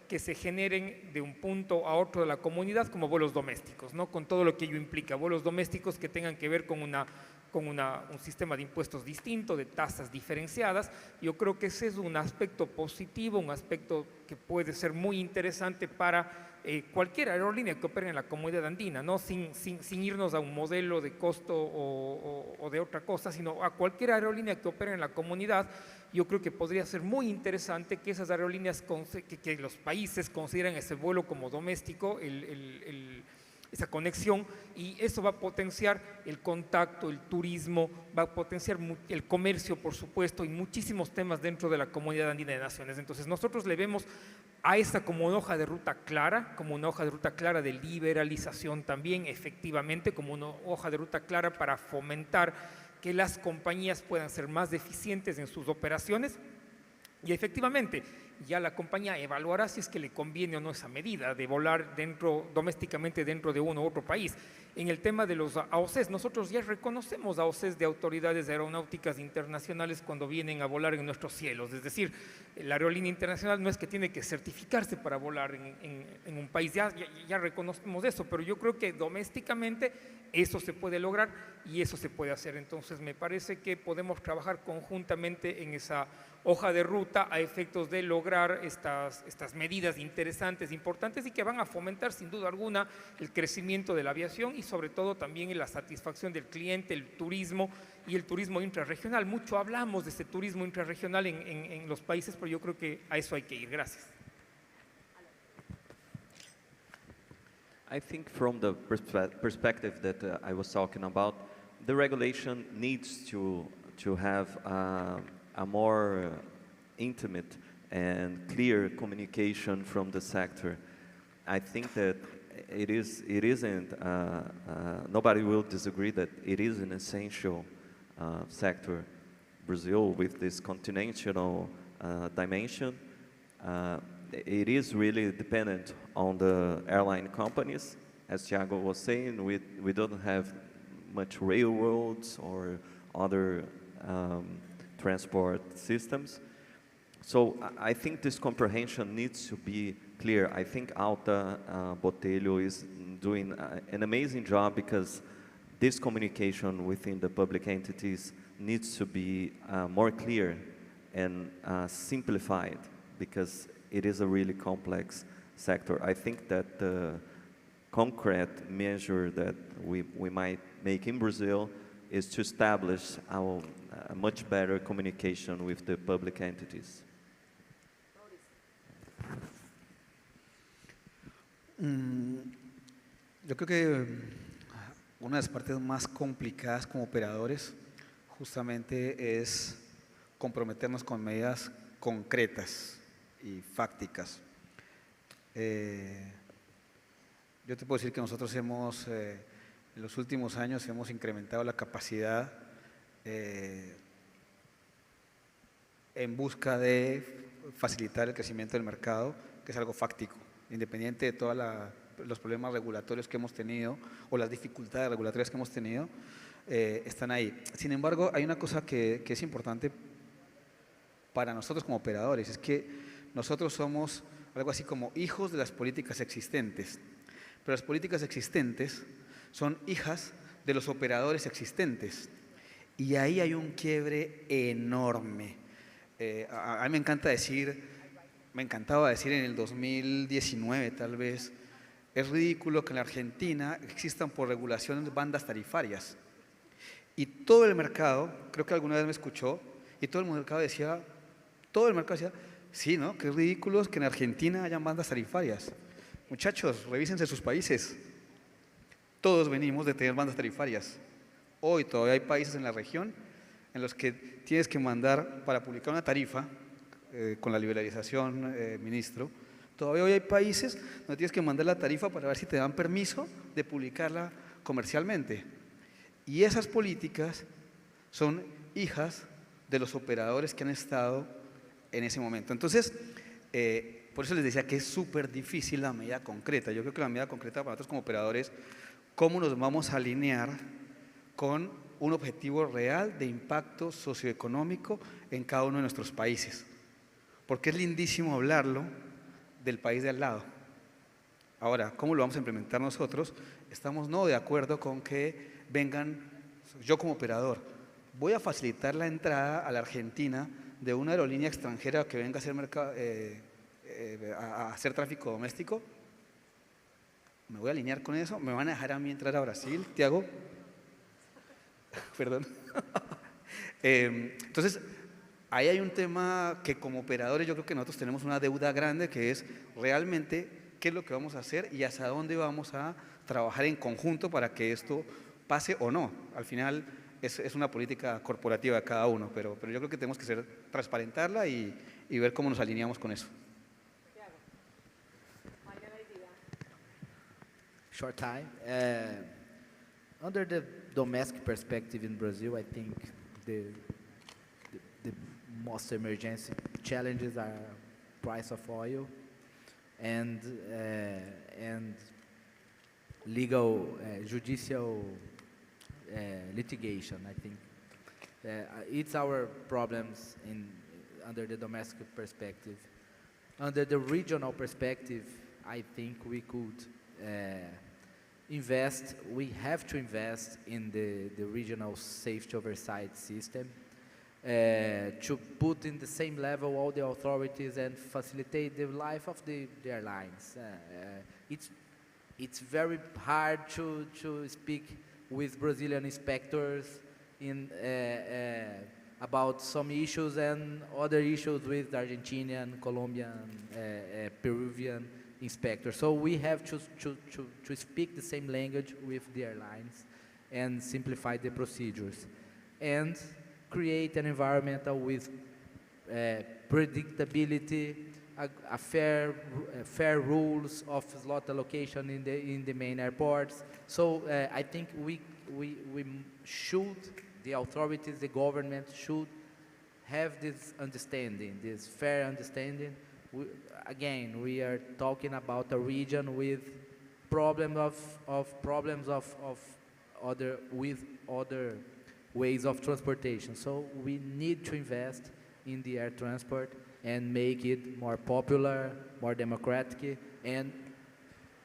que se generen de un punto a otro de la comunidad como vuelos domésticos, ¿no? Con todo lo que ello implica, vuelos domésticos que tengan que ver con un sistema de impuestos distinto, de tasas diferenciadas. Yo creo que ese es un aspecto positivo, un aspecto que puede ser muy interesante para cualquier aerolínea que opere en la comunidad andina, ¿no? sin irnos a un modelo de costo o de otra cosa, sino a cualquier aerolínea que opere en la comunidad. Yo creo que podría ser muy interesante que esas aerolíneas, que los países consideren ese vuelo como doméstico, esa conexión, y eso va a potenciar el contacto, el turismo, va a potenciar el comercio, por supuesto, y muchísimos temas dentro de la Comunidad Andina de Naciones. Entonces nosotros le vemos a esta como una hoja de ruta clara, de liberalización también, efectivamente, como una hoja de ruta clara para fomentar que las compañías puedan ser más eficientes en sus operaciones. Y efectivamente, ya la compañía evaluará si es que le conviene o no esa medida de volar domésticamente dentro de uno u otro país. En el tema de los AOCs, nosotros ya reconocemos AOCs de autoridades aeronáuticas internacionales cuando vienen a volar en nuestros cielos. Es decir, la aerolínea internacional no es que tiene que certificarse para volar en un país, ya reconocemos eso, pero yo creo que domésticamente eso se puede lograr y eso se puede hacer. Entonces me parece que podemos trabajar conjuntamente en esa hoja de ruta a efectos de lograr estas medidas interesantes, importantes, y que van a fomentar sin duda alguna el crecimiento de la aviación y sobre todo también la satisfacción del cliente, el turismo y el turismo intrarregional. Mucho hablamos de este turismo intrarregional en los países, pero yo creo que a eso hay que ir. Gracias. I think from the perspective that I was talking about, the regulation needs to have a more intimate and clear communication from the sector. I think that it isn't, nobody will disagree that it is an essential sector. Brazil, with this continental dimension, It is really dependent on the airline companies. As Thiago was saying, we don't have much railroads or other transport systems. So I think this comprehension needs to be clear. I think ALTA Botelho is doing an amazing job because this communication within the public entities needs to be more clear and simplified because it is a really complex sector. I think that the concrete measure that we might make in Brazil is to establish a much better communication with the public entities. Yo creo que una de las partes más complicadas como operadores justamente es comprometernos con medidas concretas y fácticas. Yo te puedo decir que nosotros en los últimos años hemos incrementado la capacidad en busca de facilitar el crecimiento del mercado, que es algo fáctico, independiente de todos los problemas regulatorios que hemos tenido o las dificultades regulatorias que hemos tenido, están ahí. Sin embargo, hay una cosa que es importante para nosotros como operadores, es que nosotros somos algo así como hijos de las políticas existentes, pero las políticas existentes son hijas de los operadores existentes y ahí hay un quiebre enorme. A mí me encantaba decir en el 2019 tal vez, es ridículo que en la Argentina existan por regulación bandas tarifarias. Y todo el mercado, creo que alguna vez me escuchó, y todo el mercado decía, sí, ¿no? Qué ridículo que en Argentina hayan bandas tarifarias. Muchachos, revísense sus países. Todos venimos de tener bandas tarifarias. Hoy todavía hay países en la región en los que tienes que mandar para publicar una tarifa, con la liberalización, ministro, todavía hoy hay países donde tienes que mandar la tarifa para ver si te dan permiso de publicarla comercialmente. Y esas políticas son hijas de los operadores que han estado en ese momento. Entonces, por eso les decía que es súper difícil la medida concreta. Yo creo que la medida concreta para nosotros como operadores, cómo nos vamos a alinear con un objetivo real de impacto socioeconómico en cada uno de nuestros países. Porque es lindísimo hablarlo del país de al lado. Ahora, ¿cómo lo vamos a implementar nosotros? Estamos no de acuerdo con que vengan, yo como operador, voy a facilitar la entrada a la Argentina de una aerolínea extranjera que venga a hacer, a hacer tráfico doméstico. ¿Me voy a alinear con eso? ¿Me van a dejar a mí entrar a Brasil, Tiago? Perdón. Entonces, ahí hay un tema que como operadores yo creo que nosotros tenemos una deuda grande, que es realmente qué es lo que vamos a hacer y hacia dónde vamos a trabajar en conjunto para que esto pase o no. Al final es una política corporativa de cada uno, pero yo creo que tenemos que transparentarla y ver cómo nos alineamos con eso. Short time. Under the domestic perspective in Brazil, I think the most emergency challenges are price of oil and legal, judicial litigation. I think it's our problems under the domestic perspective. Under the regional perspective, I think we could we have to invest in the regional safety oversight system to put in the same level all the authorities and facilitate the life of the airlines. It's very hard to speak with Brazilian inspectors about some issues and other issues with Argentinian, Colombian, Peruvian inspectors. So we have to speak the same language with the airlines and simplify the procedures and create an environment with predictability, a fair rules of slot allocation in the main airports. So I think we should, the authorities, the government should have this understanding, this fair understanding we, again, we are talking about a region with problems of other with other ways of transportation. So we need to invest in the air transport and make it more popular, more democratic, and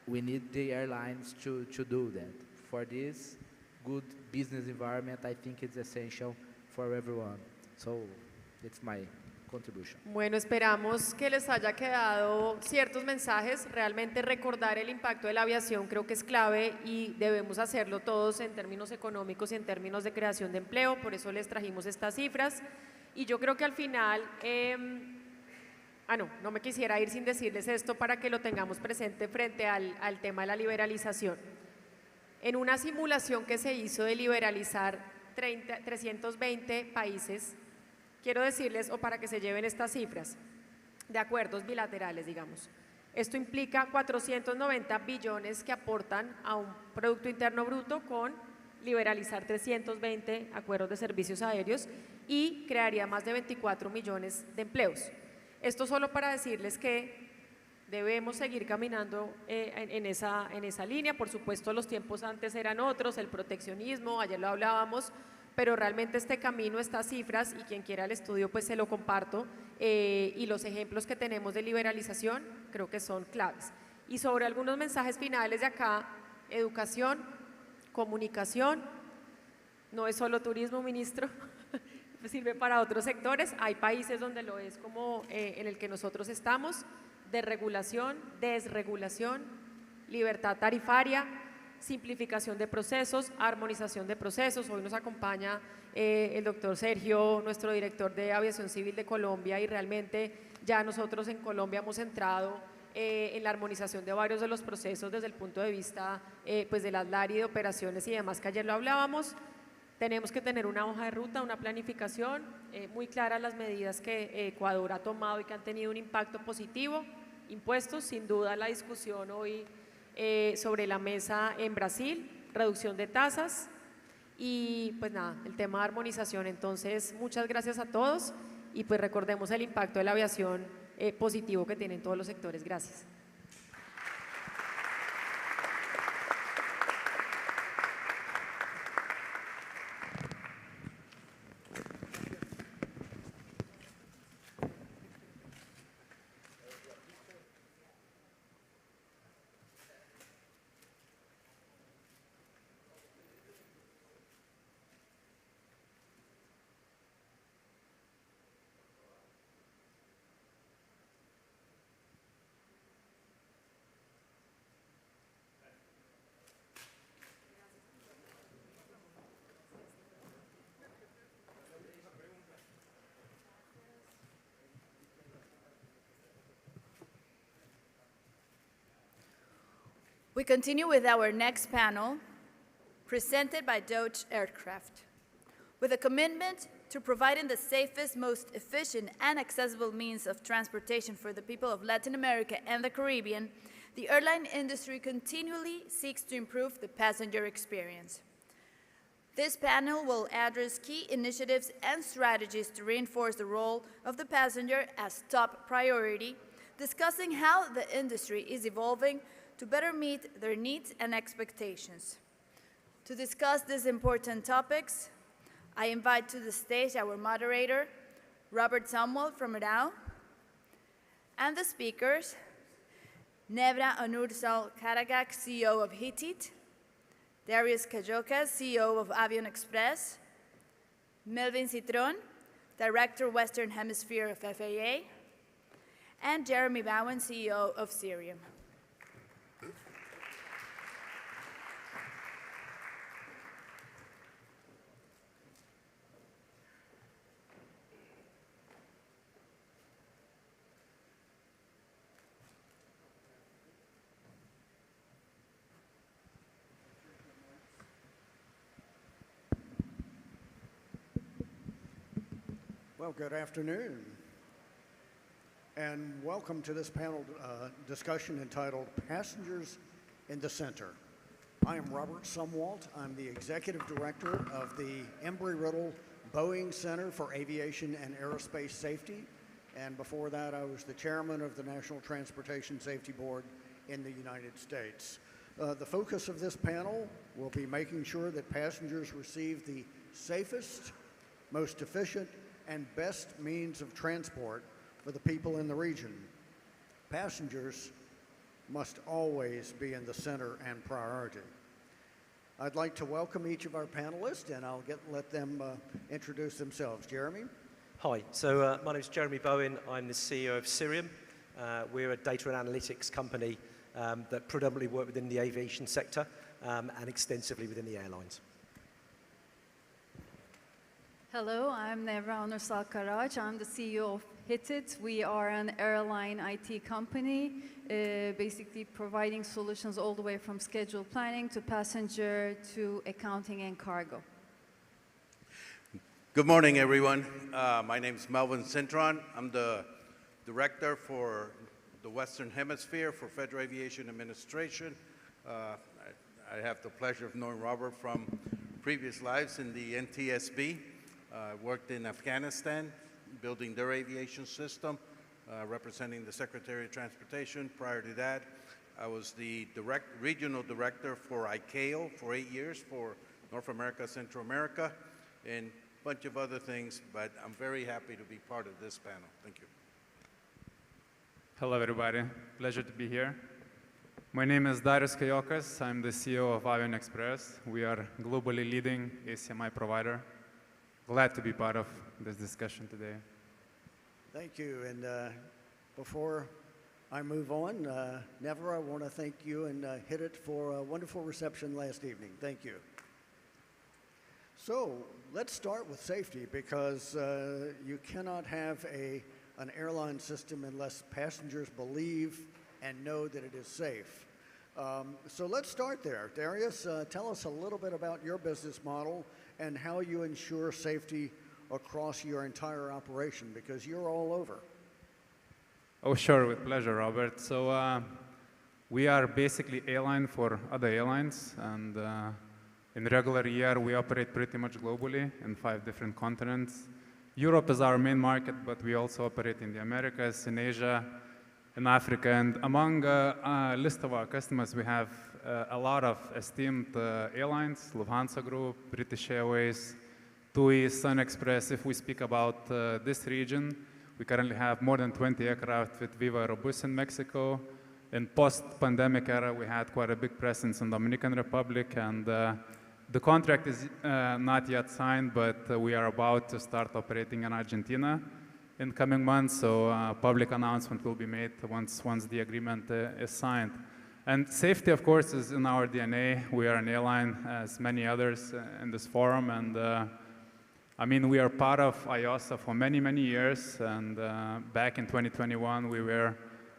we need the airlines to do that. For this good business environment, I think it's essential for everyone. So it's my contribution. Bueno, esperamos que les haya quedado ciertos mensajes. Realmente recordar el impacto de la aviación creo que es clave y debemos hacerlo todos en términos económicos y en términos de creación de empleo. Por eso les trajimos estas cifras. Y yo creo que al final, no me quisiera ir sin decirles esto para que lo tengamos presente frente al tema de la liberalización. En una simulación que se hizo de liberalizar 320 países, quiero decirles, o para que se lleven estas cifras, de acuerdos bilaterales, digamos. Esto implica 490 billones que aportan a un Producto Interno Bruto con liberalizar 320 acuerdos de servicios aéreos y crearía más de 24 millones de empleos. Esto solo para decirles que debemos seguir caminando en esa línea. Por supuesto, los tiempos antes eran otros, el proteccionismo, ayer lo hablábamos, pero realmente este camino, estas cifras, y quien quiera el estudio pues se lo comparto, y los ejemplos que tenemos de liberalización creo que son claves. Y sobre algunos mensajes finales de acá, educación, comunicación, no es solo turismo, ministro, sirve para otros sectores, hay países donde lo es como en el que nosotros estamos, de regulación, desregulación, libertad tarifaria, simplificación de procesos, armonización de procesos. Hoy nos acompaña el doctor Sergio, nuestro director de Aviación Civil de Colombia, y realmente ya nosotros en Colombia hemos entrado en la armonización de varios de los procesos desde el punto de vista pues de las LARI, de operaciones y demás, que ayer lo hablábamos. Tenemos que tener una hoja de ruta, una planificación, muy claras las medidas que Ecuador ha tomado y que han tenido un impacto positivo. Impuestos, sin duda la discusión hoy sobre la mesa en Brasil, reducción de tasas y pues nada, el tema de armonización. Entonces, muchas gracias a todos y pues recordemos el impacto de la aviación positivo que tienen todos los sectores. Gracias. We continue with our next panel, presented by Deutsche Aircraft. With a commitment to providing the safest, most efficient, and accessible means of transportation for the people of Latin America and the Caribbean, the airline industry continually seeks to improve the passenger experience. This panel will address key initiatives and strategies to reinforce the role of the passenger as top priority, discussing how the industry is evolving to better meet their needs and expectations. To discuss these important topics, I invite to the stage our moderator, Robert Samuel from Nassau, and the speakers, Nebra Onursal Karagak, CEO of Hitit, Darius Kajoka, CEO of Avion Express, Melvin Citron, Director Western Hemisphere of FAA, and Jeremy Bowen, CEO of Cirium. Well, good afternoon, and welcome to this panel discussion entitled Passengers in the Center. I am Robert Sumwalt. I'm the Executive Director of the Embry-Riddle Boeing Center for Aviation and Aerospace Safety, and before that I was the chairman of the National Transportation Safety Board in the United States. The focus of this panel will be making sure that passengers receive the safest, most efficient, and best means of transport for the people in the region. Passengers must always be in the center and priority. I'd like to welcome each of our panelists, and I'll let them introduce themselves. Jeremy? Hi, so my name is Jeremy Bowen. I'm the CEO of Cirium. We're a data and analytics company that predominantly work within the aviation sector and extensively within the airlines. Hello, I'm Nevra Onursal Karac. I'm the CEO of Hitit. We are an airline IT company, basically providing solutions all the way from schedule planning to passenger to accounting and cargo. Good morning, everyone. My name is Melvin Cintron. I'm the director for the Western Hemisphere for Federal Aviation Administration. I have the pleasure of knowing Robert from previous lives in the NTSB. Worked in Afghanistan, building their aviation system, representing the Secretary of Transportation. Prior to that, I was the regional director for ICAO for 8 years for North America, Central America, and a bunch of other things, but I'm very happy to be part of this panel. Thank you. Hello, everybody. Pleasure to be here. My name is Darius Kayokas. I'm the CEO of Avian Express. We are globally leading ACMI provider. Glad to be part of this discussion today. Thank you. And before I move on, Nevra, I want to thank you and Hitit for a wonderful reception last evening. Thank you. So let's start with safety, because you cannot have an airline system unless passengers believe and know that it is safe. So let's start there. Darius, tell us a little bit about your business model and how you ensure safety across your entire operation, because you're all over. Oh, sure, with pleasure, Robert. So we are basically airline for other airlines, and in a regular year, we operate pretty much globally in 5 different continents. Europe is our main market, but we also operate in the Americas, in Asia, in Africa, and among a list of our customers, we have a lot of esteemed airlines: Lufthansa Group, British Airways, TUI, Sun Express. If we speak about this region, we currently have more than 20 aircraft with Viva Aerobus in Mexico. In post-pandemic era, we had quite a big presence in Dominican Republic, and the contract is not yet signed, but we are about to start operating in Argentina in coming months, so public announcement will be made once the agreement is signed. And safety, of course, is in our DNA. We are an airline, as many others in this forum, and I mean, we are part of IOSA for many, many years, and back in 2021, we were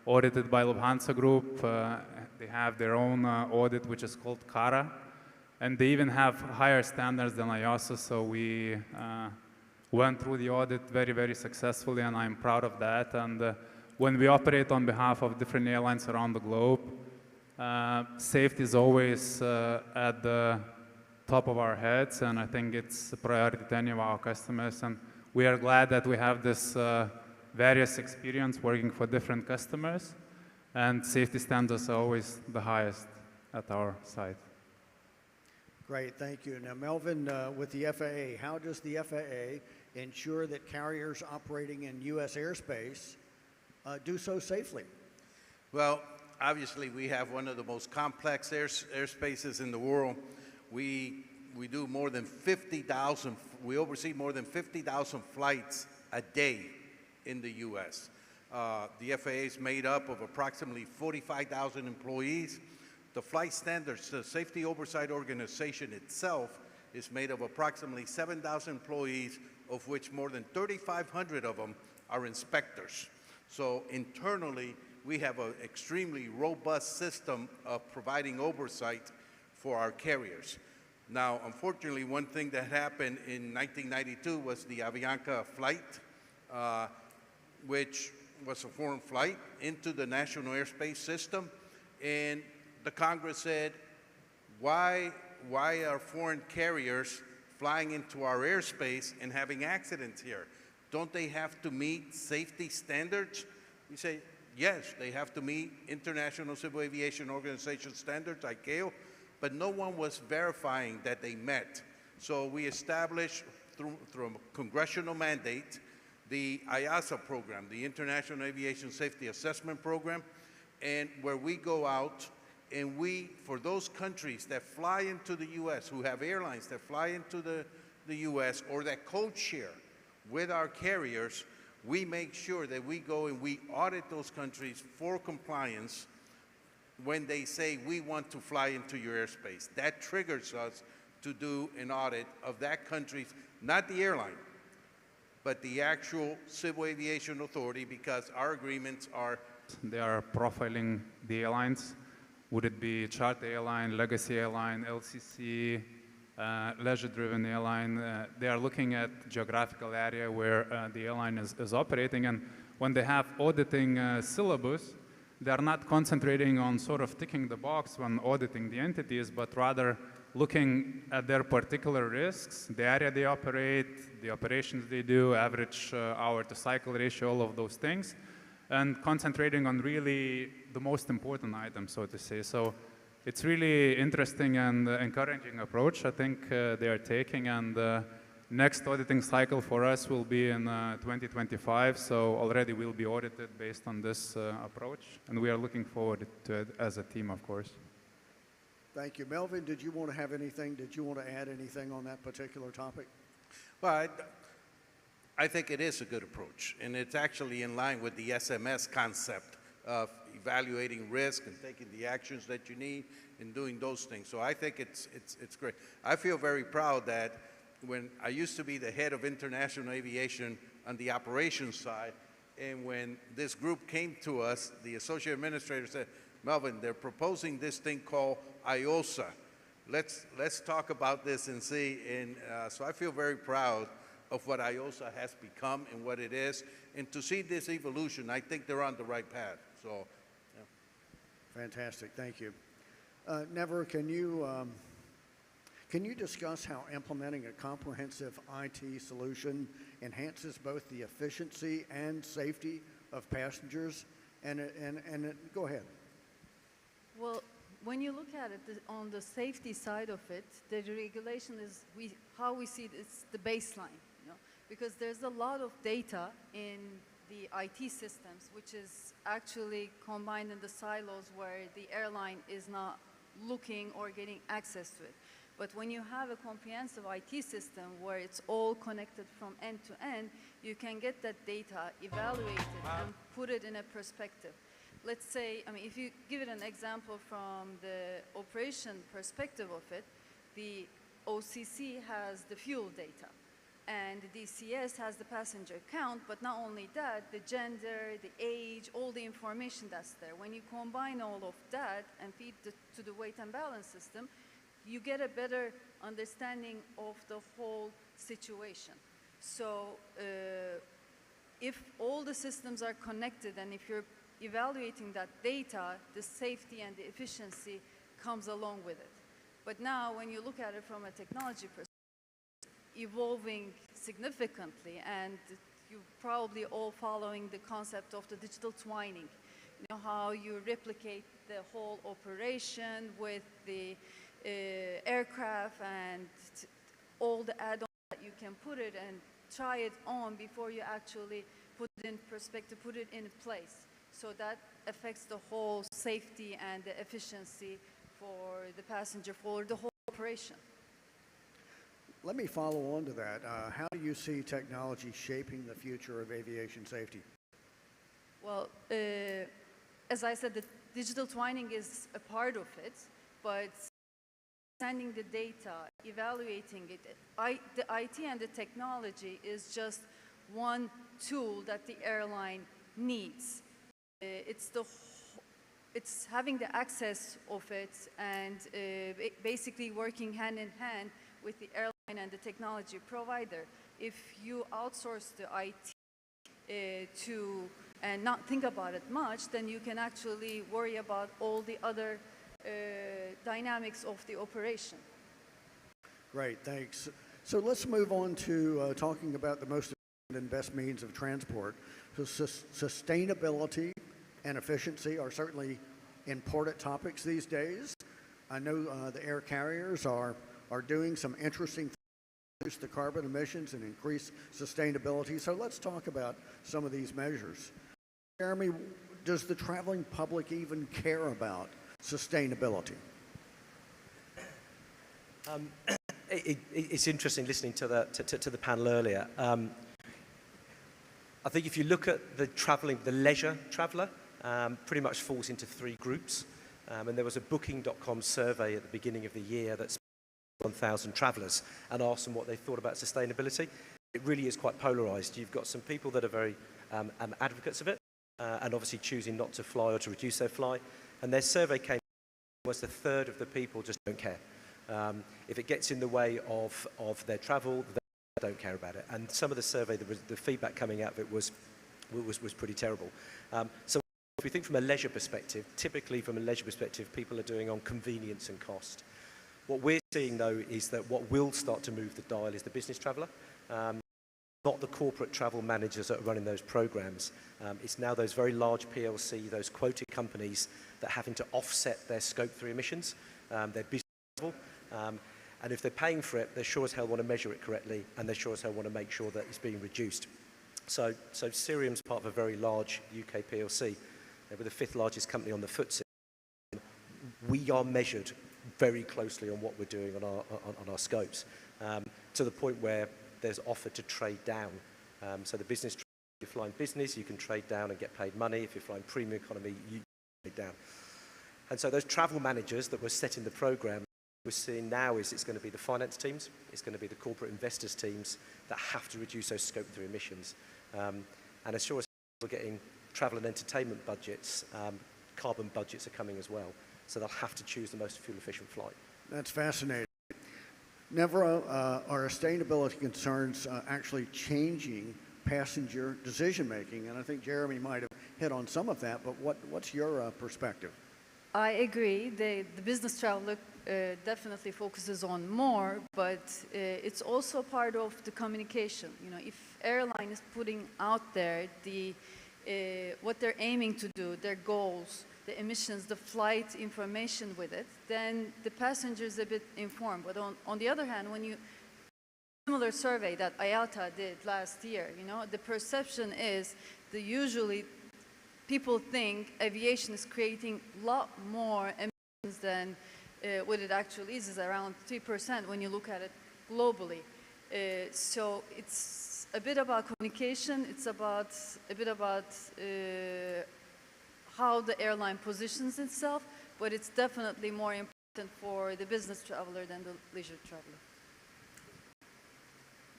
audited by Lufthansa Group. They have their own audit, which is called CARA, and they even have higher standards than IOSA, so we went through the audit very, very successfully, and I'm proud of that. And when we operate on behalf of different airlines around the globe, safety is always at the top of our heads, and I think it's a priority to any of our customers. And we are glad that we have this various experience working for different customers, and safety standards are always the highest at our site. Great, thank you. Now, Melvin, with the FAA, how does the FAA ensure that carriers operating in U.S. airspace do so safely? Well, obviously, we have one of the most complex airspaces in the world. We do more than 50,000, we oversee more than 50,000 flights a day in the U.S. The FAA is made up of approximately 45,000 employees. The Flight Standards, the Safety Oversight Organization itself, is made of approximately 7,000 employees, of which more than 3,500 of them are inspectors. So internally, we have an extremely robust system of providing oversight for our carriers. Now, unfortunately, one thing that happened in 1992 was the Avianca flight, which was a foreign flight into the national airspace system. And the Congress said, why are foreign carriers flying into our airspace and having accidents here? don't they have to meet safety standards? We say, yes, they have to meet International Civil Aviation Organization standards, ICAO, but no one was verifying that they met. So we established, through a congressional mandate, the IASA program, the International Aviation Safety Assessment Program, and where we go out and we, for those countries that fly into the U.S., who have airlines that fly into the U.S. or that code share with our carriers, we make sure that we go and we audit those countries for compliance when they say we want to fly into your airspace. That triggers us to do an audit of that country's, not the airline, but the actual Civil Aviation Authority, because our agreements are. They are profiling the airlines. Would it be charter airline, legacy airline, LCC, leisure-driven airline? They are looking at geographical area where the airline is operating, and when they have auditing syllabus, they are not concentrating on sort of ticking the box when auditing the entities, but rather looking at their particular risks, the area they operate, the operations they do, average hour-to-cycle ratio, all of those things, and concentrating on really the most important items, so to say. So it's really interesting and encouraging approach I think they are taking, and next auditing cycle for us will be in 2025, so already we'll be audited based on this approach, and we are looking forward to it as a team, of course. Thank you. Melvin, did you want to have anything? Did you want to add anything on that particular topic? Well, I think it is a good approach, and it's actually in line with the SMS concept of evaluating risk and taking the actions that you need and doing those things. So I think it's great. I feel very proud that when I used to be the head of international aviation on the operations side, and when this group came to us, the associate administrator said, Melvin, they're proposing this thing called IOSA. Let's talk about this and see. And so I feel very proud of what IOSA has become and what it is. And to see this evolution, I think they're on the right path. So, yeah. Fantastic. Thank you. Never, can you discuss how implementing a comprehensive IT solution enhances both the efficiency and safety of passengers? And go ahead. Well, when you look at it on the safety side of it, the regulation is how we see it, it's the baseline, you know, because there's a lot of data in the IT systems, which is actually combined in the silos where the airline is not looking or getting access to it. But when you have a comprehensive IT system where it's all connected from end to end, you can get that data, evaluate it, and put it in a perspective. Let's say, I mean, if you give it an example from the operation perspective of it, the OCC has the fuel data, and the DCS has the passenger count, but not only that, the gender, the age, all the information that's there. When you combine all of that and feed to the weight and balance system, you get a better understanding of the whole situation. So if all the systems are connected and if you're evaluating that data, the safety and the efficiency comes along with it. But now when you look at it from a technology perspective, evolving significantly, and you're probably all following the concept of the digital twining. You know, how you replicate the whole operation with the aircraft and all the add-ons that you can put it and try it on before you actually put it in perspective, put it in place. So that affects the whole safety and the efficiency for the passenger, for the whole operation. Let me follow on to that. How do you see technology shaping the future of aviation safety? Well, as I said, the digital twining is a part of it, but understanding the data, evaluating it, the IT and the technology is just one tool that the airline needs. It's having the access of it and basically working hand in hand with the airline and the technology provider. If you outsource the IT and not think about it much, then you can actually worry about all the other dynamics of the operation. Great, thanks. So let's move on to talking about the most and best means of transport. So sustainability and efficiency are certainly important topics these days. I know the air carriers are doing some interesting things to reduce the carbon emissions and increase sustainability. So let's talk about some of these measures. Jeremy, does the traveling public even care about sustainability? It's interesting listening to the panel earlier. I think if you look at the leisure traveller, pretty much falls into three groups. And there was a Booking.com survey at the beginning of the year that 1,000 travellers and asked them what they thought about sustainability. It really is quite polarised. You've got some people that are very advocates of it and obviously choosing not to fly or to reduce their flight. And their survey came almost a third of the people just don't care. If it gets in the way of their travel, they don't care about it. And some of the survey, the feedback coming out of it was pretty terrible. So if we think from a leisure perspective, typically from a leisure perspective, people are doing on convenience and cost. What we're seeing, though, is that what will start to move the dial is the business traveller, not the corporate travel managers that are running those programs. It's now those very large PLC, those quoted companies that are having to offset their Scope 3 emissions, their business travel. And if they're paying for it, they sure as hell want to measure it correctly, and they sure as hell want to make sure that it's being reduced. So Cirium's part of a very large UK PLC. We're the 5th largest company on the FTSE. We are measured very closely on what we're doing on our scopes, to the point where there's offer to trade down. So the business, if you're flying business, you can trade down and get paid money. If you're flying premium economy, you trade down. And so those travel managers that were setting the program, we're seeing now is it's going to be the finance teams, it's going to be the corporate investors teams that have to reduce those Scope 3 emissions. And as sure as we're getting travel and entertainment budgets, carbon budgets are coming as well. So they'll have to choose the most fuel-efficient flight. That's fascinating. Nevra, are sustainability concerns actually changing passenger decision-making? And I think Jeremy might have hit on some of that, but what's your perspective? I agree. The business traveler definitely focuses on more, but it's also part of the communication. You know, if airline is putting out there what they're aiming to do, their goals, the emissions, the flight information with it, then the passenger is a bit informed. But on the other hand, when you similar survey that ALTA did last year, you know, the perception is that usually people think aviation is creating a lot more emissions than what it actually is around 3% when you look at it globally. So it's a bit about communication, it's a bit about how the airline positions itself, but it's definitely more important for the business traveler than the leisure traveler.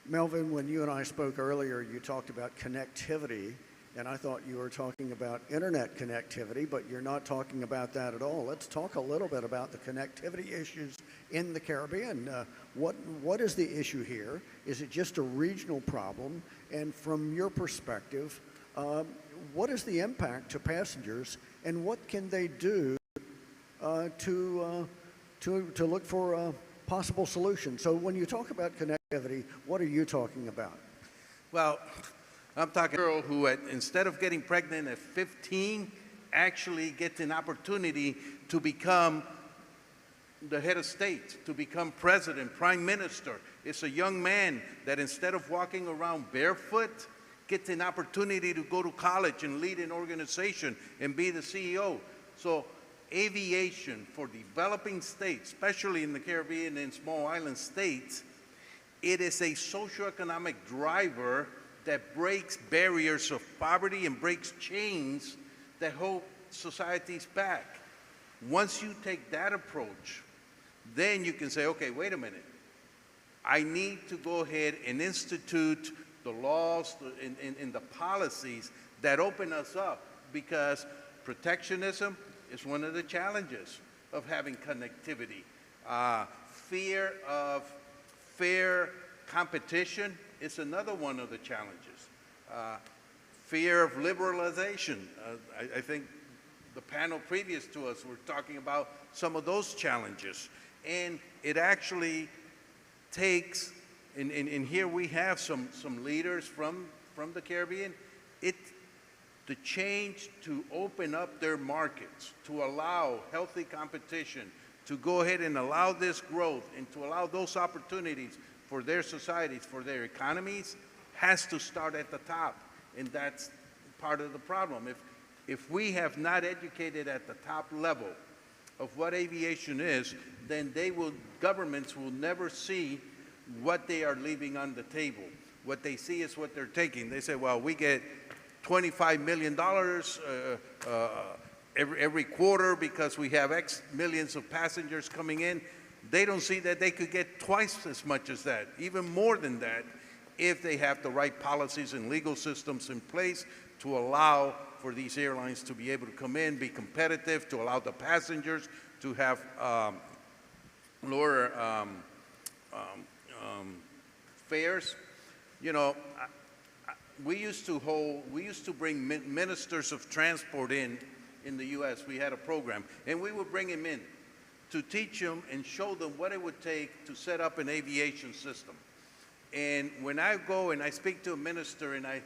Melvin, when you and I spoke earlier, you talked about connectivity, and I thought you were talking about internet connectivity, but you're not talking about that at all. Let's talk a little bit about the connectivity issues in the Caribbean. What is the issue here? Is it just a regional problem? And from your perspective, what is the impact to passengers, and what can they do to look for a possible solution? So when you talk about connectivity, what are you talking about? Well, I'm talking about a girl who, instead of getting pregnant at 15, actually gets an opportunity to become the head of state, to become president, prime minister. It's a young man that instead of walking around barefoot, gets an opportunity to go to college and lead an organization and be the CEO. So aviation for developing states, especially in the Caribbean and small island states, it is a socioeconomic driver that breaks barriers of poverty and breaks chains that hold societies back. Once you take that approach, then you can say, okay, wait a minute. I need to go ahead and institute the laws and the policies that open us up, because protectionism is one of the challenges of having connectivity. Fear of fair competition is another one of the challenges. Fear of liberalization. I think the panel previous to us were talking about some of those challenges. And it actually takes, and here we have some leaders from from the Caribbean, the change to open up their markets, to allow healthy competition, to go ahead and allow this growth and to allow those opportunities for their societies, for their economies, has to start at the top. And that's part of the problem. If we have not educated at the top level of what aviation is, then governments will never see what they are leaving on the table. What they see is what they're taking. They say, well, we get $25 million every quarter because we have X millions of passengers coming in. They don't see that they could get twice as much as that, even more than that, if they have the right policies and legal systems in place to allow for these airlines to be able to come in, be competitive, to allow the passengers to have lower fares. You know, we used to bring ministers of transport in the U.S. We had a program, and we would bring them in to teach them and show them what it would take to set up an aviation system. And when I go and I speak to a minister and I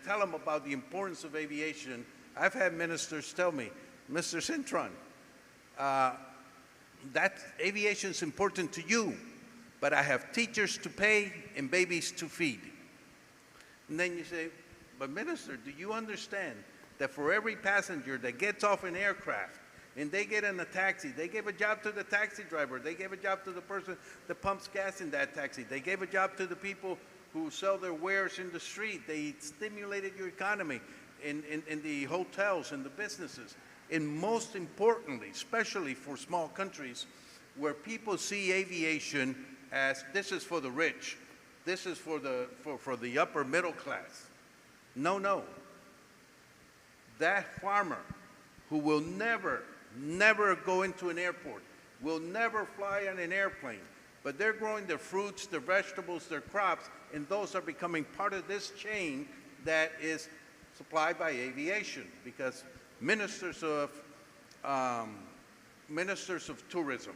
tell them about the importance of aviation, I've had ministers tell me, Mr. Cintron, that aviation is important to you, but I have teachers to pay and babies to feed. And then you say, but minister, do you understand that for every passenger that gets off an aircraft and they get in a taxi, they give a job to the taxi driver, they give a job to the person that pumps gas in that taxi, they gave a job to the people who sell their wares in the street, they stimulated your economy in the hotels and the businesses. And most importantly, especially for small countries, where people see aviation as this is for the rich, this is for the upper middle class. No. That farmer who will never go into an airport, will never fly on an airplane, but they're growing their fruits, their vegetables, their crops, and those are becoming part of this chain that is supplied by aviation, because ministers of tourism,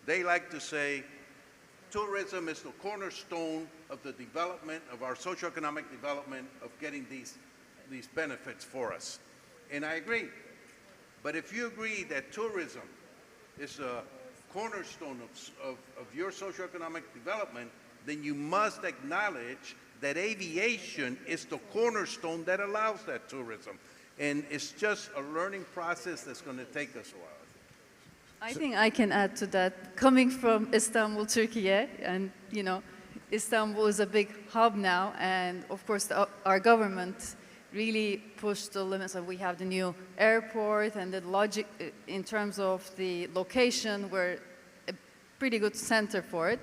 they like to say, tourism is the cornerstone of the development, of our socioeconomic development, of getting these benefits for us. And I agree. But if you agree that tourism is a cornerstone of your socioeconomic development, then you must acknowledge that aviation is the cornerstone that allows that tourism. And it's just a learning process that's going to take us a while. I think I can add to that. Coming from Istanbul, Turkey, and you know, Istanbul is a big hub now, and of course our government really pushed the limits. And we have the new airport, and the logic in terms of the location, we're a pretty good center for it.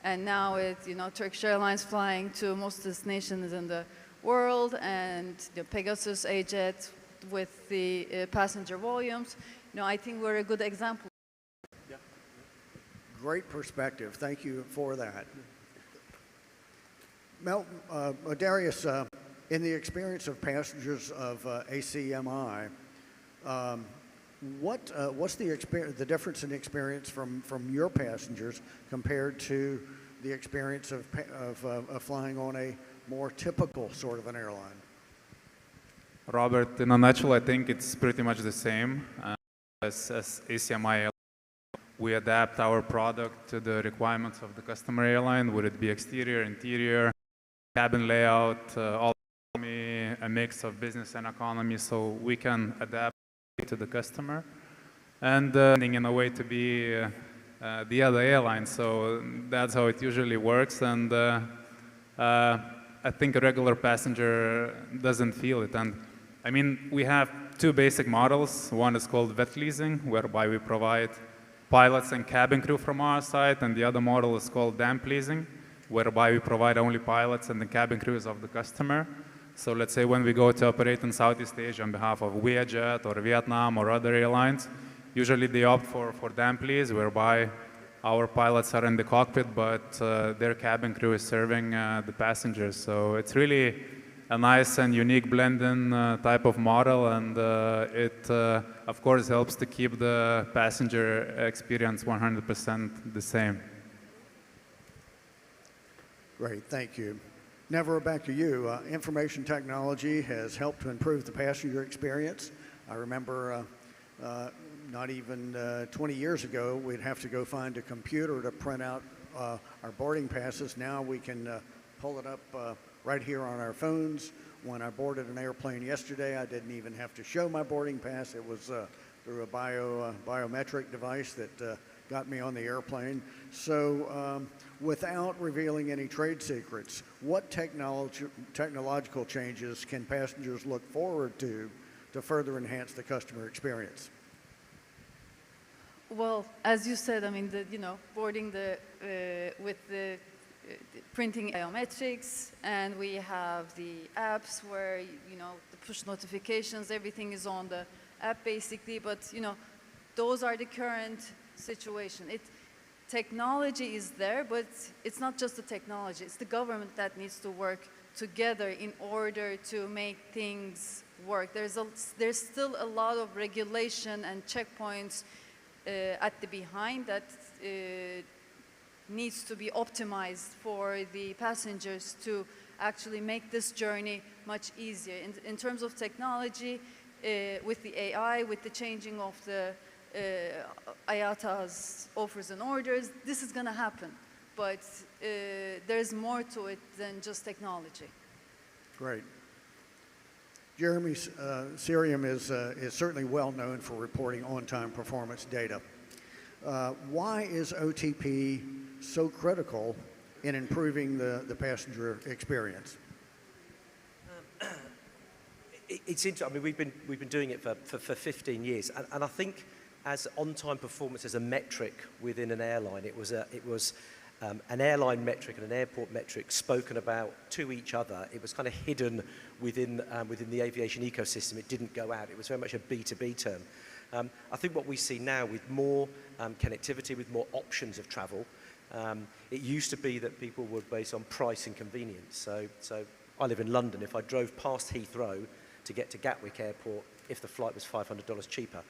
And now it's, you know, Turkish Airlines flying to most destinations in the world, and the Pegasus A-Jet with the passenger volumes. You know, I think we're a good example. Great perspective. Thank you for that. Darius, in the experience of passengers of ACMI, what's the difference in experience from your passengers compared to the experience of flying on a more typical sort of an airline? Robert, in a nutshell, I think it's pretty much the same as ACMI. We adapt our product to the requirements of the customer airline, would it be exterior, interior, cabin layout, all a mix of business and economy, so we can adapt to the customer. And in a way to be the other airline, so that's how it usually works. And I think a regular passenger doesn't feel it. And I mean, we have two basic models. One is called vet leasing, whereby we provide pilots and cabin crew from our side, and the other model is called damp leasing, whereby we provide only pilots and the cabin crews of the customer. So let's say when we go to operate in Southeast Asia on behalf of VietJet or Vietnam or other airlines, usually they opt for damp lease, whereby our pilots are in the cockpit, but their cabin crew is serving the passengers. So it's really a nice and unique blending type of model, and it of course helps to keep the passenger experience 100% the same. Great, thank you. Nevra, back to you. Information technology has helped to improve the passenger experience. I remember not even 20 years ago, we'd have to go find a computer to print out our boarding passes. Now we can pull it up right here on our phones. When I boarded an airplane yesterday, I didn't even have to show my boarding pass. It was through a biometric device that got me on the airplane. So without revealing any trade secrets, what technological changes can passengers look forward to further enhance the customer experience? Well, as you said, I mean, boarding with the printing biometrics, and we have the apps where, the push notifications, everything is on the app basically, but, those are the current situation. Technology is there, but it's not just the technology, it's the government that needs to work together in order to make things work. There's still a lot of regulation and checkpoints at the behind that needs to be optimized for the passengers to actually make this journey much easier. In terms of technology, with the AI, with the changing of the IATA's offers and orders, this is going to happen. But there's more to it than just technology. Great. Jeremy, Cerium is certainly well known for reporting on-time performance data. Why is OTP so critical in improving the passenger experience? It's interesting. I mean, we've been doing it for 15 years, and I think as on-time performance as a metric within an airline, it was an airline metric and an airport metric spoken about to each other. It was kind of hidden within the aviation ecosystem. It didn't go out. It was very much a B2B term. I think what we see now with more connectivity, with more options of travel, it used to be that people were based on price and convenience. So I live in London. If I drove past Heathrow to get to Gatwick Airport, if the flight was $500 cheaper.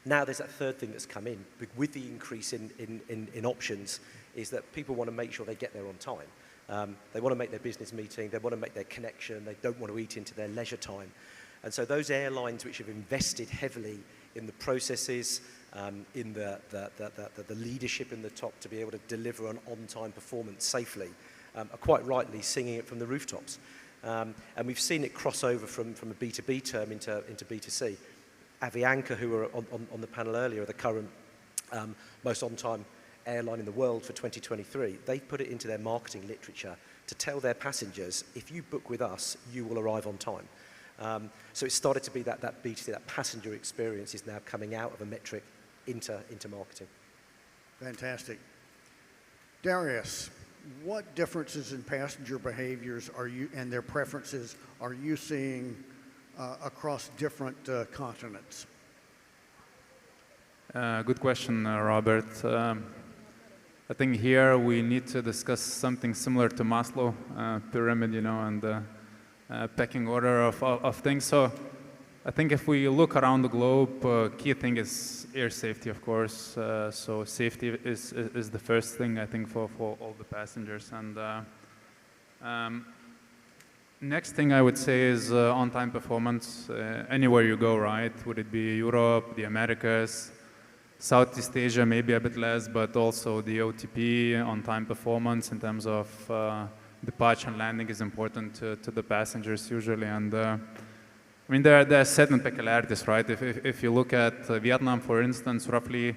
Now there's that third thing that's come in with the increase in options, is that people want to make sure they get there on time. They want to make their business meeting, they want to make their connection, they don't want to eat into their leisure time. And so those airlines which have invested heavily in the processes, in the leadership in the top to be able to deliver an on-time performance safely, are quite rightly singing it from the rooftops. And we've seen it cross over from a B2B term into B2C. Avianca, who were on the panel earlier, are the current most on-time airline in the world for 2023. They've put it into their marketing literature to tell their passengers, if you book with us, you will arrive on time. So it started to be that B2C, that passenger experience is now coming out of a metric into marketing. Fantastic. Darius, what differences in passenger behaviors and their preferences are you seeing across different continents? Good question, Robert. I think here we need to discuss something similar to Maslow pyramid, and the pecking order of things. So I think if we look around the globe, key thing is air safety, of course. So safety is the first thing, I think, for all the passengers. And next thing I would say is on-time performance. Anywhere you go, right? Would it be Europe, the Americas, Southeast Asia, maybe a bit less, but also the OTP on-time performance in terms of departure and landing is important to the passengers usually. And I mean, there are certain peculiarities, right? If you look at Vietnam, for instance, roughly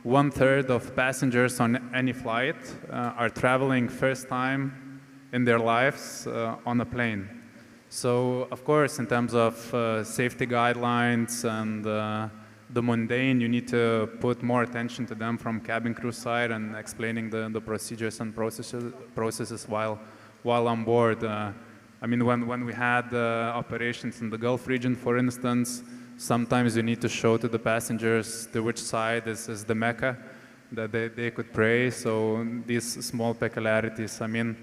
1/3 of passengers on any flight are traveling first time in their lives on a plane. So, of course, in terms of safety guidelines and the mundane, you need to put more attention to them from cabin crew side and explaining the procedures and processes while on board. I mean, when we had operations in the Gulf region, for instance, sometimes you need to show to the passengers to which side is the Mecca, that they could pray. So these small peculiarities. I mean,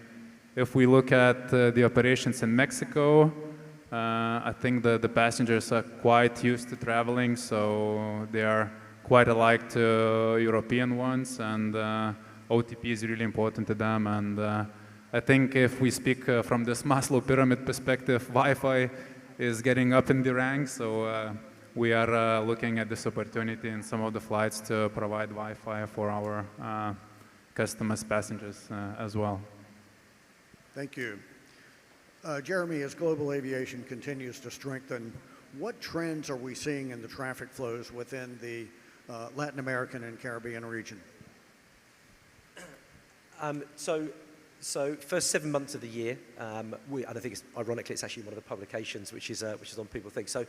if we look at the operations in Mexico, I think the passengers are quite used to traveling, so they are quite alike to European ones, and OTP is really important to them. And I think if we speak from this Maslow pyramid perspective, Wi-Fi is getting up in the ranks, so we are looking at this opportunity in some of the flights to provide Wi-Fi for our customers, passengers as well. Thank you. Jeremy, as global aviation continues to strengthen, what trends are we seeing in the traffic flows within the Latin American and Caribbean region? So first 7 months of the year, and I think it's, ironically, it's actually one of the publications which is on People Think. So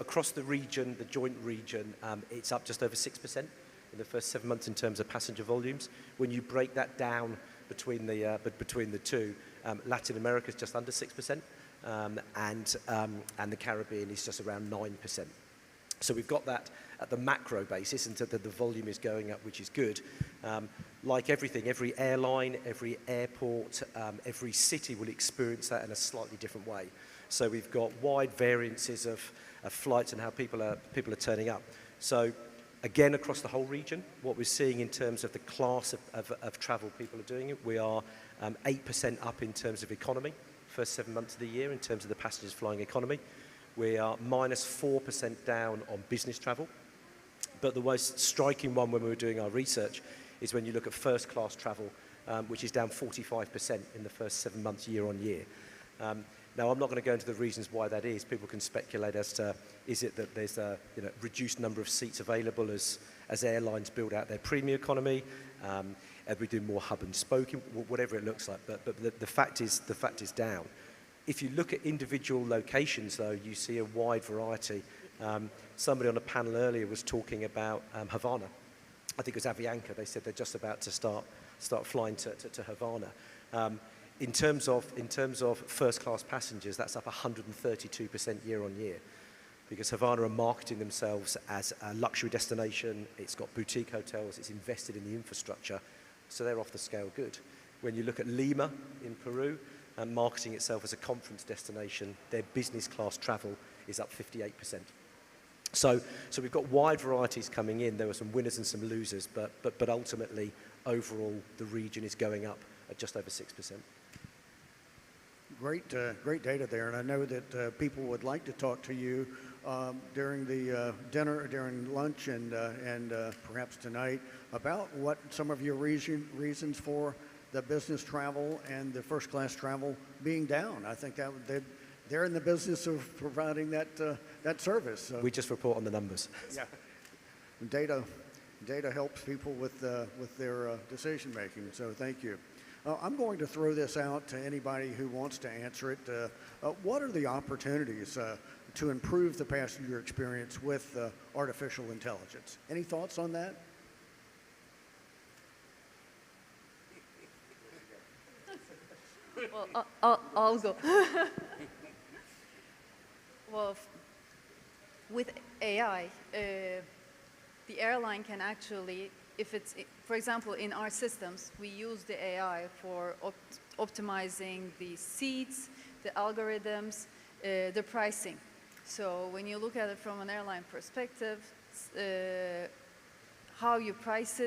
across the region, the joint region, it's up just over 6% in the first 7 months in terms of passenger volumes. When you break that down between the two, Latin America is just under 6%, and the Caribbean is just around 9%. So we've got that at the macro basis, and the volume is going up, which is good. Like everything, every airline, every airport, every city will experience that in a slightly different way. So we've got wide variances of flights and how people are turning up. So again, across the whole region, what we're seeing in terms of the class of travel people are doing, we are 8% up in terms of economy, first 7 months of the year in terms of the passengers flying economy. We are minus 4% down on business travel. But the most striking one when we were doing our research is when you look at first class travel, which is down 45% in the first 7 months year on year. Now, I'm not going to go into the reasons why that is. People can speculate as to, is it that there's a reduced number of seats available as airlines build out their premium economy, and we do more hub and spoke, whatever it looks like. But the fact is down. If you look at individual locations, though, you see a wide variety. Somebody on a panel earlier was talking about Havana. I think it was Avianca. They said they're just about to start flying to Havana. In terms of first-class passengers, that's up 132% year on year, because Havana are marketing themselves as a luxury destination. It's got boutique hotels. It's invested in the infrastructure, so they're off the scale good. When you look at Lima in Peru, and marketing itself as a conference destination, their business class travel is up 58%. So we've got wide varieties coming in. There were some winners and some losers, but ultimately, overall, the region is going up at just over 6%. Great data there, and I know that people would like to talk to you during the dinner, during lunch, and perhaps tonight about what some of your reasons for the business travel and the first class travel being down. I think that they're in the business of providing that service. So. We just report on the numbers. Yeah, data helps people with their decision making. So thank you. I'm going to throw this out to anybody who wants to answer it. What are the opportunities to improve the passenger experience with artificial intelligence? Any thoughts on that? Well, I'll go. Well, with AI, the airline can actually, if it's, for example, in our systems, we use the AI for optimizing the seats, the algorithms, the pricing. So when you look at it from an airline perspective, how you price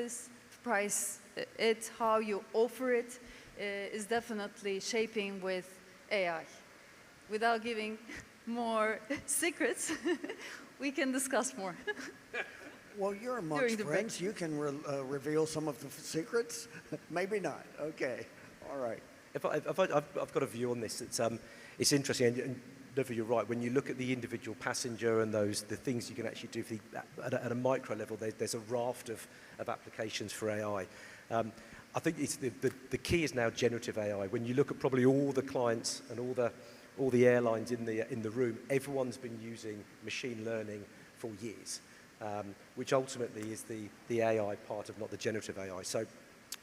it, how you offer it, is definitely shaping with AI. Without giving more secrets, we can discuss more. Well, you're amongst friends. You can reveal some of the secrets. Maybe not. Okay. All right. I've got a view on this. It's interesting, and Never, you're right. When you look at the individual passenger and the things you can actually do at a micro level, there's a raft of applications for AI. I think the key is now generative AI. When you look at probably all the clients and all the airlines in the room, everyone's been using machine learning for years, which ultimately is the AI part of not the generative AI. So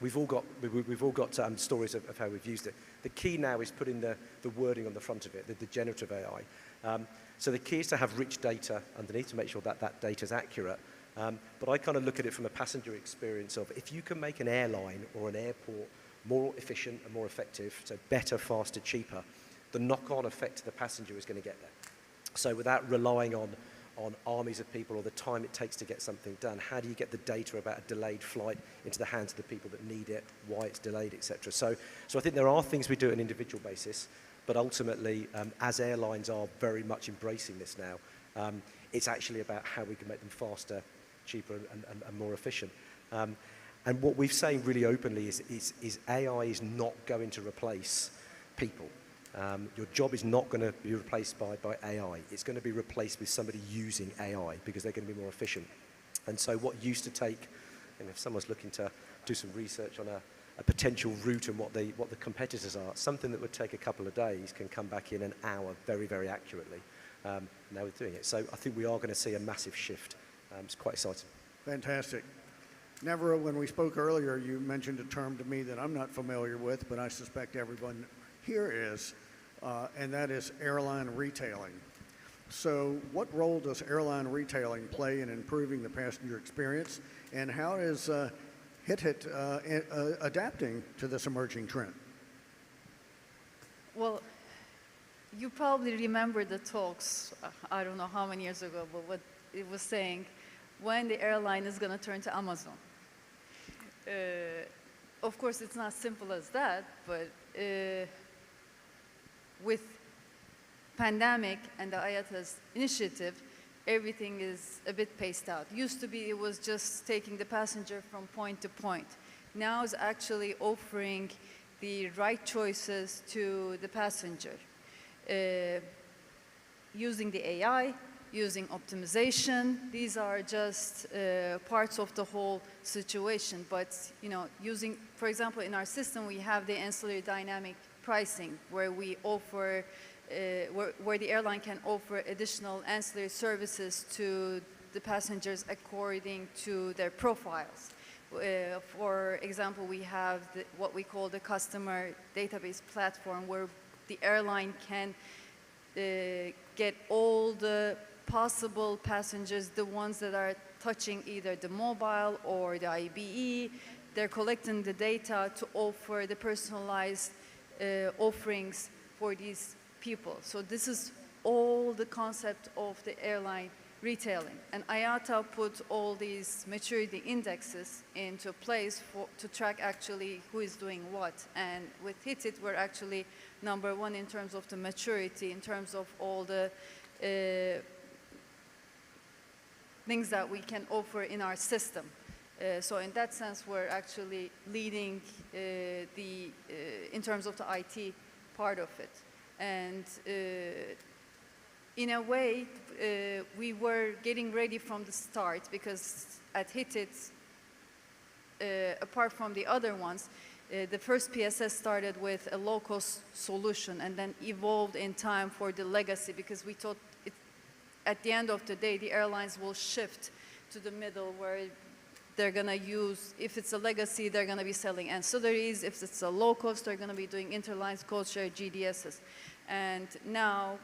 we've all got stories of how we've used it. The key now is putting the wording on the front of it, the generative AI. So the key is to have rich data underneath to make sure that data is accurate. But I kind of look at it from a passenger experience of if you can make an airline or an airport more efficient and more effective, so better, faster, cheaper, the knock-on effect to the passenger is going to get there. So without relying on on armies of people or the time it takes to get something done? How do you get the data about a delayed flight into the hands of the people that need it, why it's delayed, etc.? So I think there are things we do on an individual basis, but ultimately, as airlines are very much embracing this now, it's actually about how we can make them faster, cheaper, and more efficient. And what we've saying really openly is AI is not going to replace people. Your job is not going to be replaced by AI. It's going to be replaced with somebody using AI because they're going to be more efficient. And so what used to take, and if someone's looking to do some research on a potential route and what the competitors are, something that would take a couple of days can come back in an hour very, very accurately. Now we're doing it. So I think we are going to see a massive shift. It's quite exciting. Fantastic. Nevra, when we spoke earlier, you mentioned a term to me that I'm not familiar with, but I suspect everyone here is, and that is airline retailing. So what role does airline retailing play in improving the passenger experience, and how is HIT adapting to this emerging trend? Well, you probably remember the talks, I don't know how many years ago, but what it was saying, when the airline is going to turn to Amazon. Of course, it's not simple as that, but with pandemic and the IATA's initiative, everything is a bit paced out. Used to be it was just taking the passenger from point to point. Now it's actually offering the right choices to the passenger. Using the AI, using optimization, these are just parts of the whole situation. But using, for example, in our system, we have the ancillary dynamic pricing, where we offer, where the airline can offer additional ancillary services to the passengers according to their profiles. For example, we have what we call the customer database platform, where the airline can get all the possible passengers, the ones that are touching either the mobile or the IBE. They're collecting the data to offer the personalized offerings for these people. So this is all the concept of the airline retailing. And IATA put all these maturity indexes into place to track actually who is doing what. And with HIT, we're actually #1 in terms of the maturity, in terms of all the things that we can offer in our system. So in that sense, we're actually leading in terms of the IT part of it. And in a way, we were getting ready from the start, because at HIT, apart from the other ones, the first PSS started with a low-cost solution and then evolved in time for the legacy, because we thought at the end of the day, the airlines will shift to the middle, where they're going to use, if it's a legacy, they're going to be selling ancillaries. If it's a low cost, they're going to be doing interlines, code share, GDSs. And now,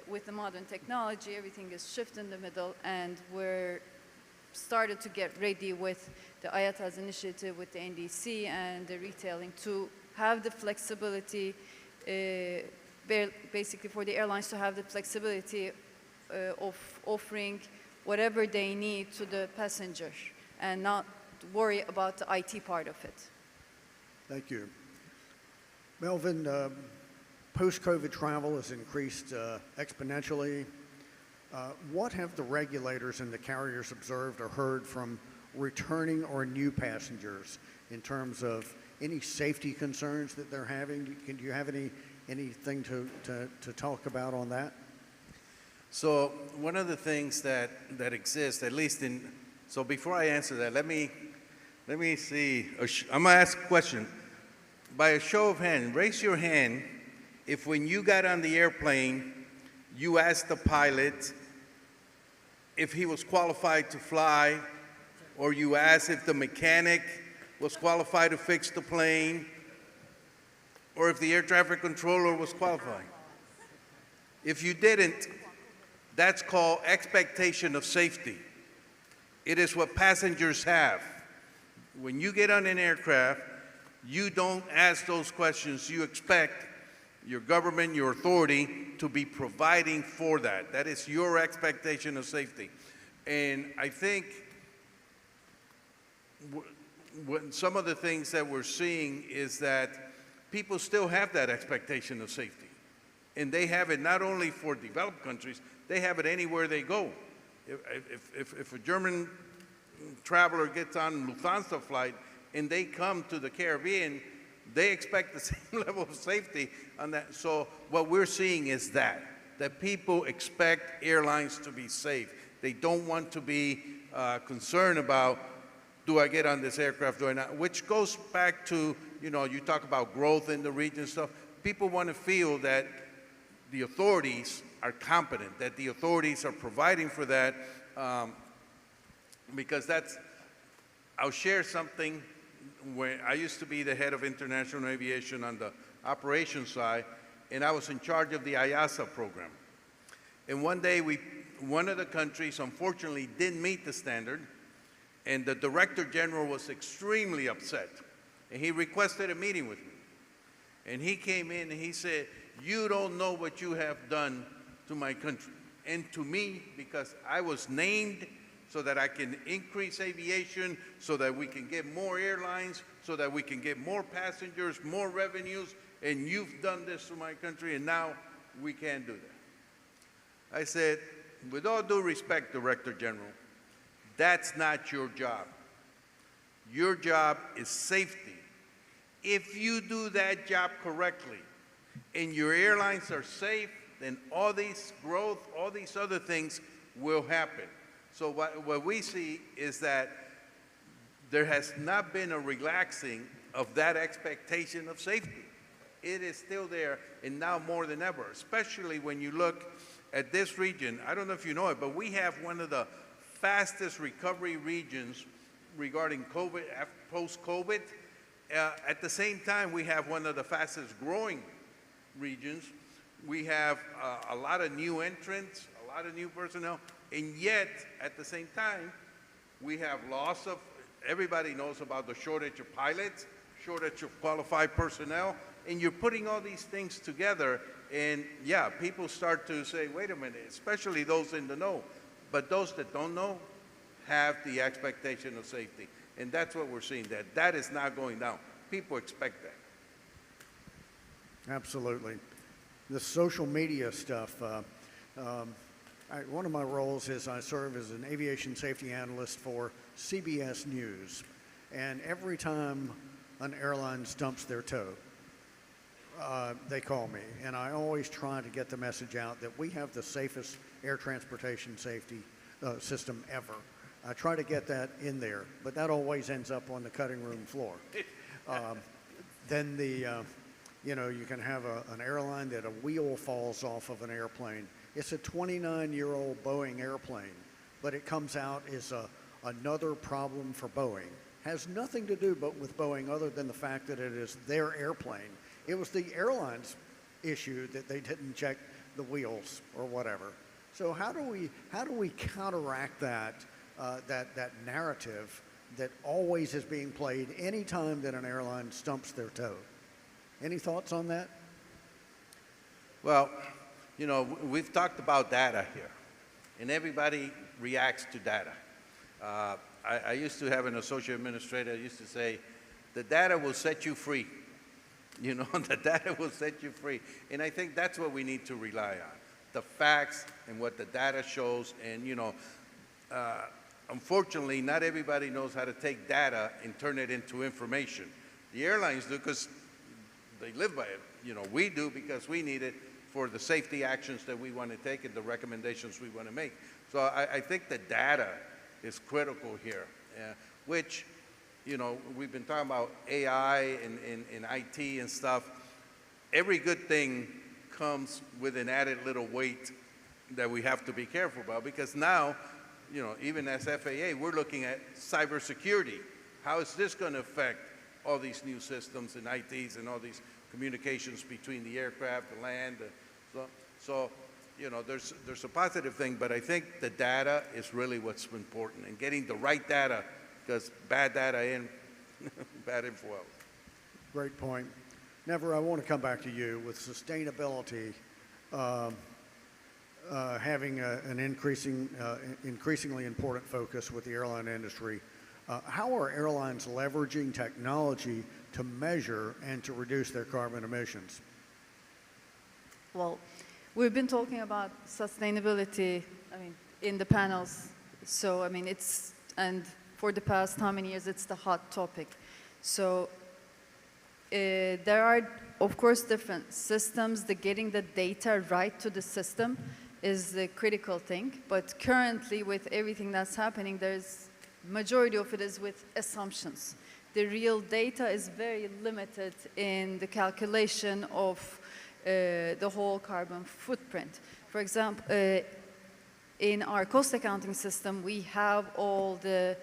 with the modern technology, everything is shifted in the middle, and we're started to get ready with the IATA's initiative, with the NDC and the retailing, to have the flexibility, basically for the airlines to have the flexibility of offering whatever they need to the passenger and not worry about the IT part of it. Thank you. Melvin, post-COVID travel has increased exponentially. What have the regulators and the carriers observed or heard from returning or new passengers in terms of any safety concerns that they're having? Do you have anything to talk about on that? So one of the things that exists, at least in, so before I answer that, let me see, I'm gonna ask a question. By a show of hands, raise your hand if when you got on the airplane, you asked the pilot if he was qualified to fly, or you asked if the mechanic was qualified to fix the plane, or if the air traffic controller was qualified. If you didn't, that's called expectation of safety. It is what passengers have. When you get on an aircraft, you don't ask those questions. You expect your government, your authority to be providing for that. That is your expectation of safety. And I think some of the things that we're seeing is that people still have that expectation of safety. And they have it not only for developed countries, they have it anywhere they go. If a German traveler gets on a Lufthansa flight and they come to the Caribbean, they expect the same level of safety on that. So what we're seeing is that people expect airlines to be safe. They don't want to be concerned about, do I get on this aircraft, do I not? Which goes back to, you know, you talk about growth in the region and stuff. People want to feel that the authorities are competent, that the authorities are providing for that, because that's, I'll share something. When I used to be the head of international aviation on the operations side, and I was in charge of the IASA program. And one day, one of the countries, unfortunately, didn't meet the standard, and the Director General was extremely upset. And he requested a meeting with me. And he came in and he said, "You don't know what you have done to my country and to me, because I was named so that I can increase aviation, so that we can get more airlines, so that we can get more passengers, more revenues, and you've done this to my country, and now we can't do that." I said, with all due respect, Director General, that's not your job. Your job is safety. If you do that job correctly and your airlines are safe, then all these growth, all these other things will happen. So what we see is that there has not been a relaxing of that expectation of safety. It is still there, and now more than ever, especially when you look at this region. I don't know if you know it, but we have one of the fastest recovery regions regarding COVID, post-COVID. At the same time, we have one of the fastest growing regions. We have a lot of new entrants, a lot of new personnel, and yet, at the same time, we have loss of, everybody knows about the shortage of pilots, shortage of qualified personnel, and you're putting all these things together, and yeah, people start to say, wait a minute, especially those in the know, but those that don't know have the expectation of safety. And that's what we're seeing, that is not going down. People expect that. Absolutely. The social media stuff, one of my roles is I serve as an aviation safety analyst for CBS News. And every time an airline stumps their toe, they call me. And I always try to get the message out that we have the safest air transportation safety system ever. I try to get that in there, but that always ends up on the cutting room floor. Then you know, you can have an airline that a wheel falls off of an airplane. It's a 29-year-old Boeing airplane, but it comes out as another problem for Boeing. Has nothing to do but with Boeing other than the fact that it is their airplane. It was the airline's issue that they didn't check the wheels or whatever. So how do we counteract that that narrative that always is being played anytime that an airline stumps their toe? Any thoughts on that? Well, you know, we've talked about data here, and everybody reacts to data. I used to have an associate administrator who used to say, the data will set you free. You know, the data will set you free. And I think that's what we need to rely on, the facts and what the data shows. And, you know, unfortunately, not everybody knows how to take data and turn it into information. The airlines do because they live by it. You know, we do because we need it for the safety actions that we want to take and the recommendations we want to make. So I think the data is critical here, which, you know, we've been talking about AI and IT and stuff. Every good thing comes with an added little weight that we have to be careful about, because now, you know, even as FAA, we're looking at cybersecurity. How is this going to affect all these new systems and ITs and all these communications between the aircraft, the land? So you know, there's a positive thing, but I think the data is really what's important, and getting the right data, because bad data in, bad info out. Great point. Never, I want to come back to you with sustainability having an increasingly important focus with the airline industry. How are airlines leveraging technology to measure and to reduce their carbon emissions? Well, we've been talking about sustainability, in the panels. So, and for the past how many years, it's the hot topic. So, there are, of course, different systems. Getting the data right to the system is the critical thing. But currently, with everything that's happening, majority of it is with assumptions. The real data is very limited in the calculation of the whole carbon footprint. For example, in our cost accounting system, we have all the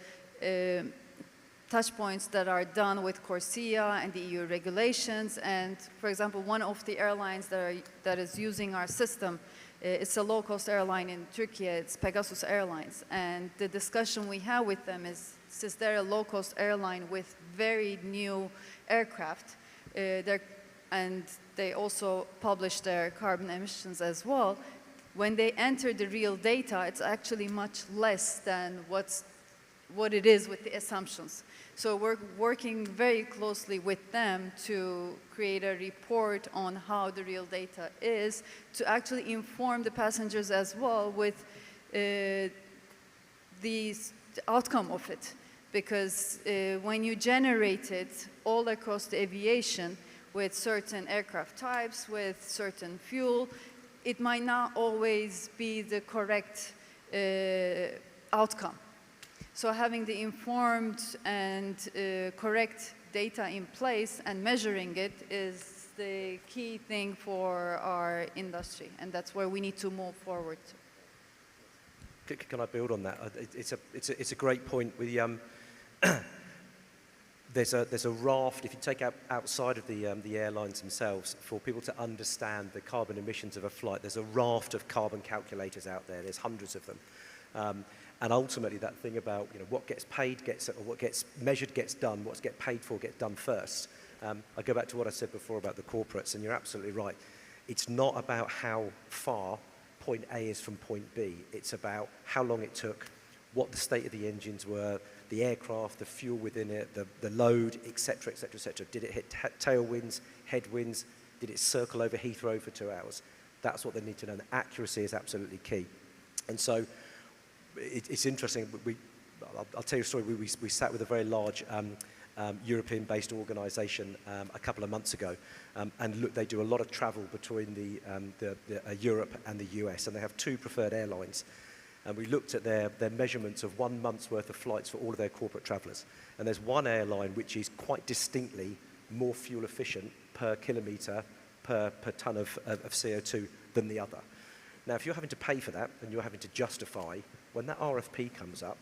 touch points that are done with CORSIA and the EU regulations. And for example, one of the airlines that is using our system, it's a low-cost airline in Turkey, it's Pegasus Airlines. And the discussion we have with them is, since they're a low-cost airline with very new aircraft, and they also publish their carbon emissions as well, when they enter the real data, it's actually much less than what it is with the assumptions. So we're working very closely with them to create a report on how the real data is, to actually inform the passengers as well with the outcome of it. Because when you generate it all across the aviation with certain aircraft types, with certain fuel, it might not always be the correct outcome. So having the informed and correct data in place and measuring it is the key thing for our industry, and that's where we need to move forward. Can I build on that? It's a great point. There's a raft, if you take outside of the airlines themselves, for people to understand the carbon emissions of a flight, there's a raft of carbon calculators out there. There's hundreds of them. And ultimately, that thing about what gets paid or what gets measured gets done, what's get paid for gets done first. I go back to what I said before about the corporates, and you're absolutely right. It's not about how far point A is from point B. It's about how long it took, what the state of the engines were, the aircraft, the fuel within it, the load, et cetera, et cetera, et cetera. Did it hit tailwinds, headwinds? Did it circle over Heathrow for 2 hours? That's what they need to know. And accuracy is absolutely key. And so it's interesting. I'll tell you a story. We sat with a very large European-based organisation a couple of months ago, and look, they do a lot of travel between Europe and the US, and they have 2 preferred airlines. And we looked at their measurements of 1 month's worth of flights for all of their corporate travellers. And there's one airline which is quite distinctly more fuel efficient per kilometre, per tonne of CO2 than the other. Now, if you're having to pay for that and you're having to justify, when that RFP comes up,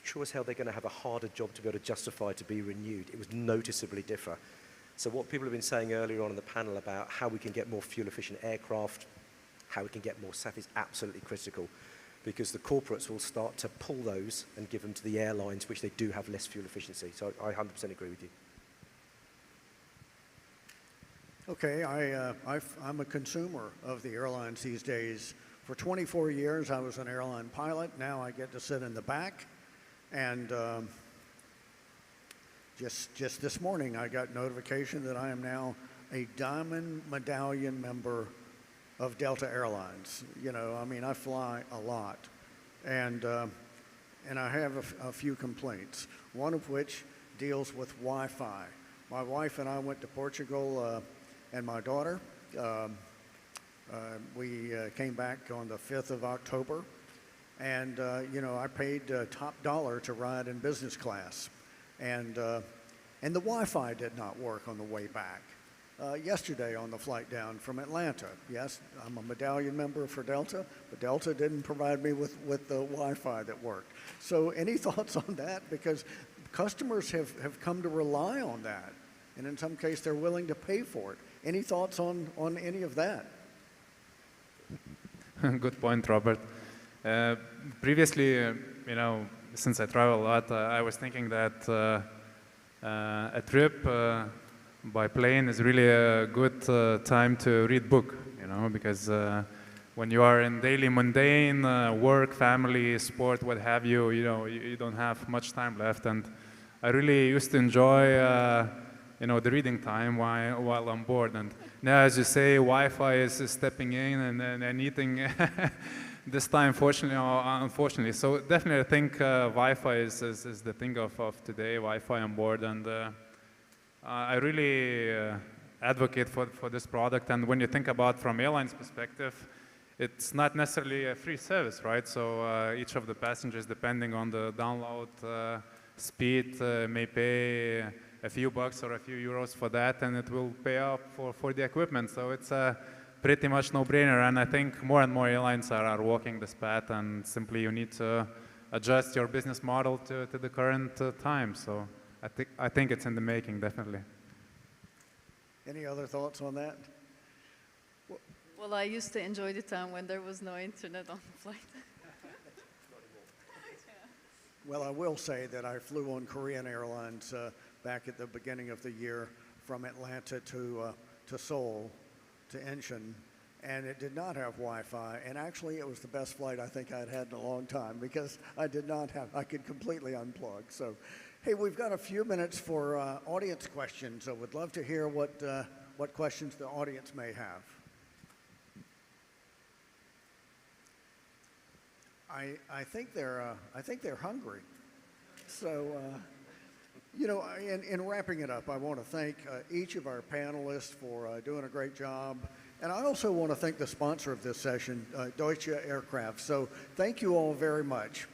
sure as hell they're going to have a harder job to be able to justify to be renewed. It was noticeably different. So what people have been saying earlier on in the panel about how we can get more fuel efficient aircraft, how we can get more SAF is absolutely critical, because the corporates will start to pull those and give them to the airlines, which they do have less fuel efficiency. So I 100% agree with you. Okay, I'm a consumer of the airlines these days. For 24 years, I was an airline pilot. Now I get to sit in the back. And just this morning, I got notification that I am now a Diamond Medallion member of Delta Airlines. I fly a lot. And I have a few complaints, one of which deals with Wi-Fi. My wife and I went to Portugal and my daughter. We came back on the 5th of October, and I paid top dollar to ride in business class, and the Wi-Fi did not work on the way back. Yesterday on the flight down from Atlanta, yes, I'm a medallion member for Delta, but Delta didn't provide me with the Wi-Fi that worked. So any thoughts on that? Because customers have come to rely on that, and in some case they're willing to pay for it. Any thoughts on any of that? Good point, Robert. Previously, since I travel a lot, I was thinking that a trip by plane is really a good time to read book, because when you are in daily mundane work, family, sport, what have you, you don't have much time left. And I really used to enjoy, the reading time while on board. And now, as you say, Wi-Fi is stepping in and eating this time, fortunately or unfortunately. So definitely, I think Wi-Fi is the thing of today, Wi-Fi on board. And I really advocate for this product. And when you think about from airlines perspective, it's not necessarily a free service, right? So each of the passengers, depending on the download speed, may pay a few bucks or a few euros for that, and it will pay off for the equipment. So it's a pretty much no-brainer, and I think more and more airlines are walking this path, and simply you need to adjust your business model to the current time. So I think it's in the making, definitely. Any other thoughts on that? Well, I used to enjoy the time when there was no internet on the flight. Well, I will say that I flew on Korean Airlines back at the beginning of the year from Atlanta to Seoul to Incheon, and it did not have Wi-Fi. And actually, it was the best flight I think I'd had in a long time because I could completely unplug. So, hey, we've got a few minutes for audience questions. So, we'd love to hear what questions the audience may have. I think they're hungry. So, in wrapping it up, I want to thank each of our panelists for doing a great job. And I also want to thank the sponsor of this session, Deutsche Aircraft. So thank you all very much.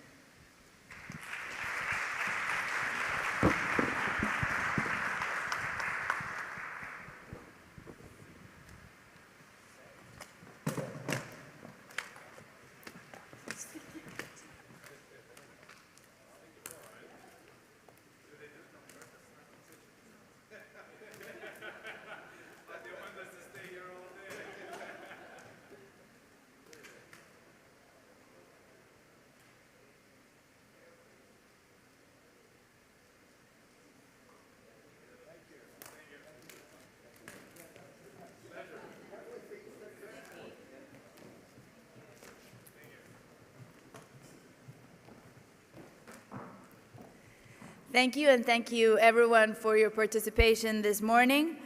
Thank you, and thank you everyone for your participation this morning.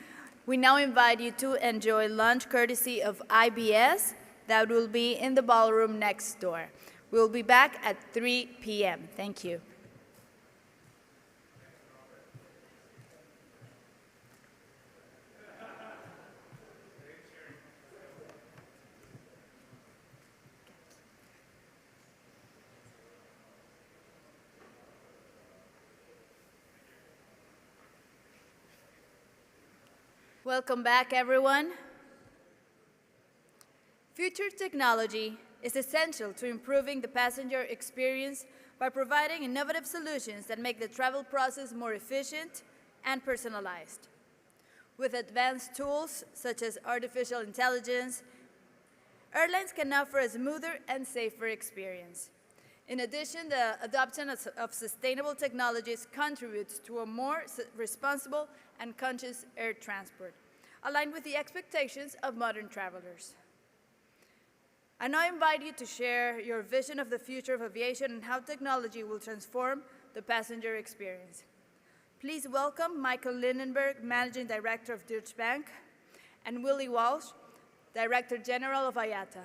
We now invite you to enjoy lunch courtesy of IBS that will be in the ballroom next door. We'll be back at 3 p.m. Thank you. Welcome back, everyone. Future technology is essential to improving the passenger experience by providing innovative solutions that make the travel process more efficient and personalized. With advanced tools such as artificial intelligence, airlines can offer a smoother and safer experience. In addition, the adoption of sustainable technologies contributes to a more responsible and conscious air transport, aligned with the expectations of modern travelers. I now invite you to share your vision of the future of aviation and how technology will transform the passenger experience. Please welcome Michael Lindenberg, Managing Director of Deutsche Bank, and Willie Walsh, Director General of IATA.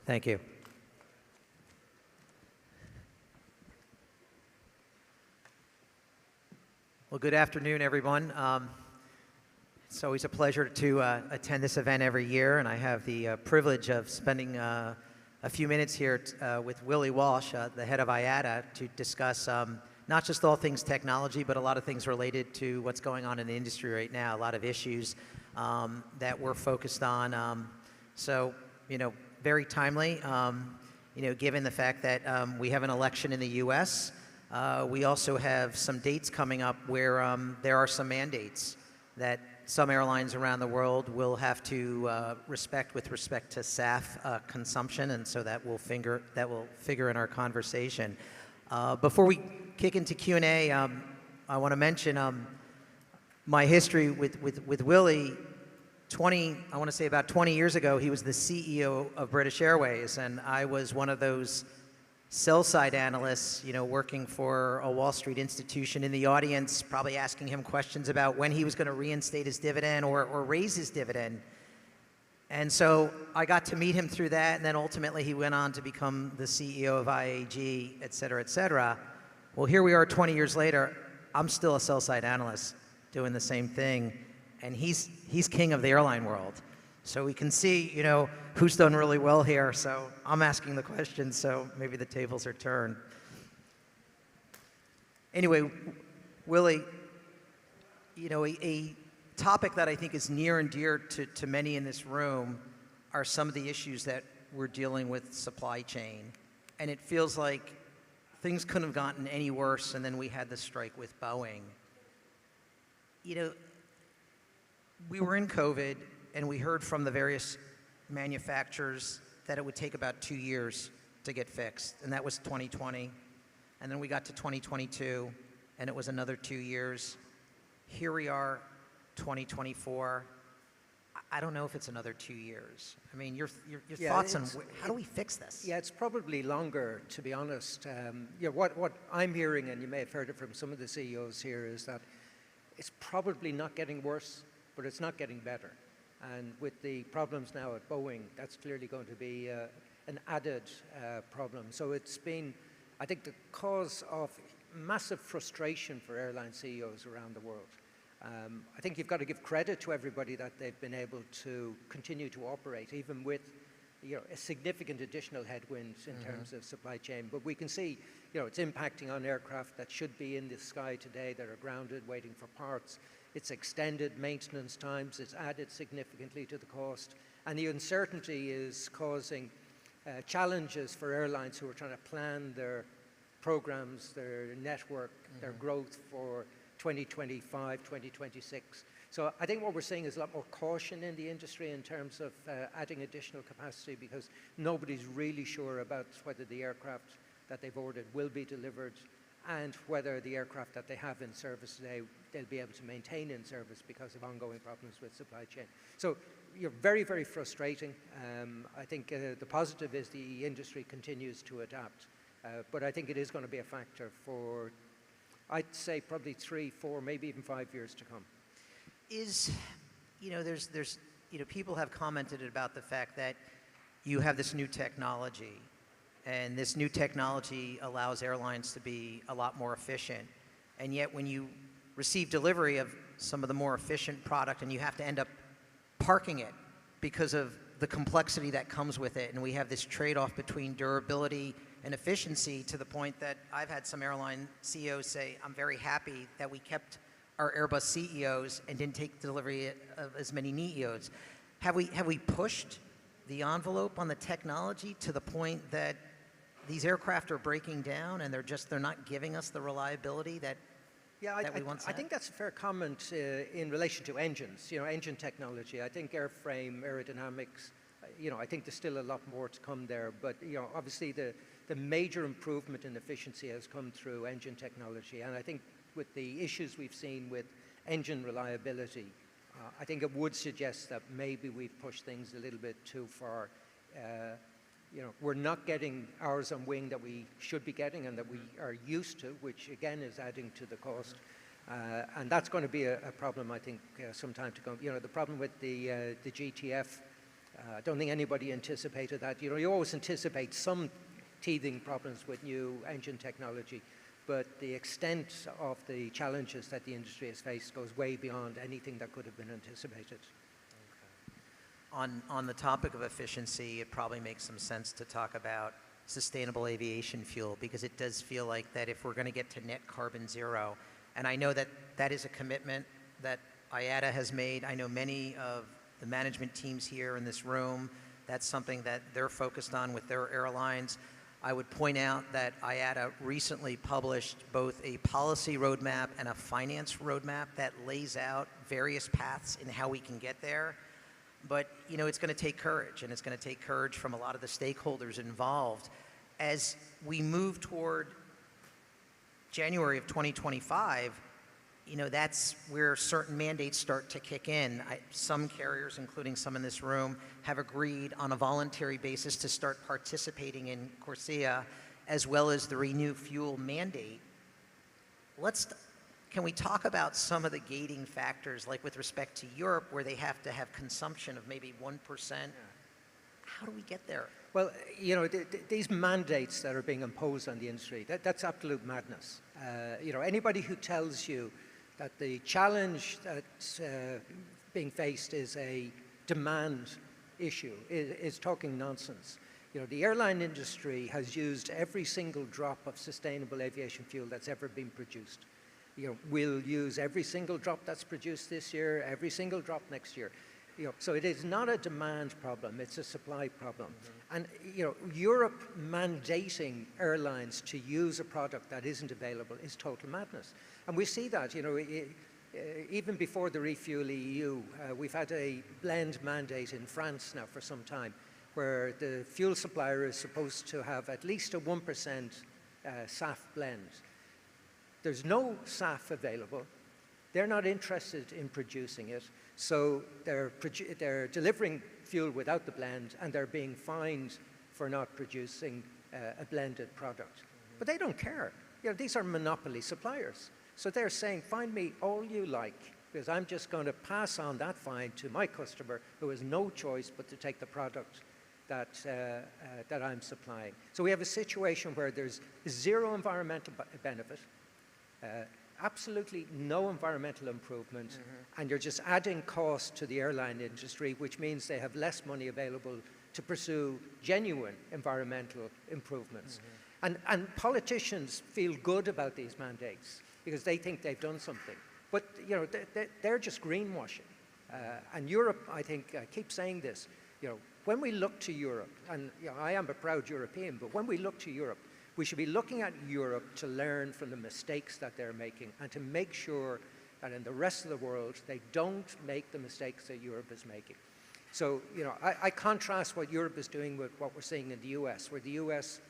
Thank you. Well, good afternoon, everyone. It's always a pleasure to attend this event every year, and I have the privilege of spending a few minutes here with Willie Walsh, the head of IATA, to discuss not just all things technology, but a lot of things related to what's going on in the industry right now, a lot of issues that we're focused on. So, you know, very timely, you know, given the fact that we have an election in the U.S., we also have some dates coming up where there are some mandates that some airlines around the world will have to respect with respect to SAF consumption, and so that will figure in our conversation. Before we kick into Q&A, I want to mention my history with Willie. I want to say about 20 years ago, he was the CEO of British Airways, and I was one of those sell-side analysts, you know, working for a Wall Street institution in the audience, probably asking him questions about when he was going to reinstate his dividend or raise his dividend. And so I got to meet him through that, and then ultimately he went on to become the CEO of IAG, et cetera, et cetera. Well, here we are 20 years later. I'm still a sell-side analyst doing the same thing, and he's king of the airline world. So we can see, you know, who's done really well here. So I'm asking the questions, so maybe the tables are turned. Anyway, Willie, you know, a topic that I think is near and dear to many in this room are some of the issues that we're dealing with supply chain. And it feels like things couldn't have gotten any worse, and then we had the strike with Boeing. You know, we were in COVID, and we heard from the various manufacturers that it would take about 2 years to get fixed, and that was 2020. And then we got to 2022, and it was another 2 years. Here we are, 2024. I don't know if it's another 2 years. I mean, your thoughts on how do we fix this? Yeah, it's probably longer, to be honest. You know, what I'm hearing, and you may have heard it from some of the CEOs here, is that it's probably not getting worse, but it's not getting better. And with the problems now at Boeing, that's clearly going to be an added problem. So it's been, I think, the cause of massive frustration for airline CEOs around the world. I think you've got to give credit to everybody that they've been able to continue to operate, even with, you know, a significant additional headwinds in terms of supply chain. But we can see, you know, it's impacting on aircraft that should be in the sky today that are grounded waiting for parts. It's extended maintenance times. It's added significantly to the cost. And the uncertainty is causing challenges for airlines who are trying to plan their programs, their network, their growth for 2025, 2026. So I think what we're seeing is a lot more caution in the industry in terms of adding additional capacity, because nobody's really sure about whether the aircraft that they've ordered will be delivered, and whether the aircraft that they have in service today, they'll be able to maintain in service because of ongoing problems with supply chain. So you're very, very frustrating. I think the positive is the industry continues to adapt. But I think it is going to be a factor for, I'd say, probably 3, 4, maybe even 5 years to come. You know, there's you know, people have commented about the fact that you have this new technology, and this new technology allows airlines to be a lot more efficient. And yet when you receive delivery of some of the more efficient product, and you have to end up parking it because of the complexity that comes with it, and we have this trade-off between durability and efficiency, to the point that I've had some airline CEOs say, I'm very happy that we kept our Airbus CEOs and didn't take delivery of as many NEOs. Have we pushed the envelope on the technology to the point that these aircraft are breaking down and they're not giving us the reliability that we once had? I think that's a fair comment in relation to engines, you know, engine technology. I think airframe, aerodynamics, you know, I think there's still a lot more to come there. But, you know, obviously the major improvement in efficiency has come through engine technology. And I think with the issues we've seen with engine reliability, I think it would suggest that maybe we've pushed things a little bit too far. You know, we're not getting hours on wing that we should be getting and that we are used to, which again is adding to the cost. And that's going to be a problem, I think, some time to come. You know, the problem with the GTF, I don't think anybody anticipated that. You know, you always anticipate some teething problems with new engine technology. but the extent of the challenges that the industry has faced goes way beyond anything that could have been anticipated. On the topic of efficiency, it probably makes some sense to talk about sustainable aviation fuel, because it does feel like that if we're going to get to net carbon zero, and I know that that is a commitment that IATA has made. I know many of the management teams here in this room, that's something that they're focused on with their airlines. I would point out that IATA recently published both a policy roadmap and a finance roadmap that lays out various paths in how we can get there. But, you know, it's going to take courage, and it's going to take courage from a lot of the stakeholders involved. As we move toward January of 2025, you know, that's where certain mandates start to kick in. Some carriers, including some in this room, have agreed on a voluntary basis to start participating in CORSIA, as well as the Renew Fuel mandate. Can we talk about some of the gating factors, like with respect to Europe, where they have to have consumption of maybe 1%? How do we get there? Well, you know, these mandates that are being imposed on the industry, that's absolute madness. You know, anybody who tells you that the challenge that's being faced is a demand issue is talking nonsense. You know, the airline industry has used every single drop of sustainable aviation fuel that's ever been produced. You know, we'll use every single drop that's produced this year, every single drop next year. You know, so it is not a demand problem, it's a supply problem. And, you know, Europe mandating airlines to use a product that isn't available is total madness. And we see that, you know, even before the Refuel EU, we've had a blend mandate in France now for some time, where the fuel supplier is supposed to have at least a 1% SAF blend. There's no SAF available. They're not interested in producing it. So they're delivering fuel without the blend, and they're being fined for not producing a blended product. But they don't care. You know, these are monopoly suppliers. So they're saying, find me all you like, because I'm just going to pass on that fine to my customer, who has no choice but to take the product that I'm supplying. So we have a situation where there's zero environmental benefit, absolutely no environmental improvement, and you're just adding cost to the airline industry, which means they have less money available to pursue genuine environmental improvements. And politicians feel good about these mandates because they think they've done something. But, you know, they're just greenwashing. And Europe, I think, I keep saying this, you know, when we look to Europe, and you know, I am a proud European, but when we look to Europe, we should be looking at Europe to learn from the mistakes that they're making and to make sure that in the rest of the world, they don't make the mistakes that Europe is making. So, you know, I contrast what Europe is doing with what we're seeing in the US, where the US,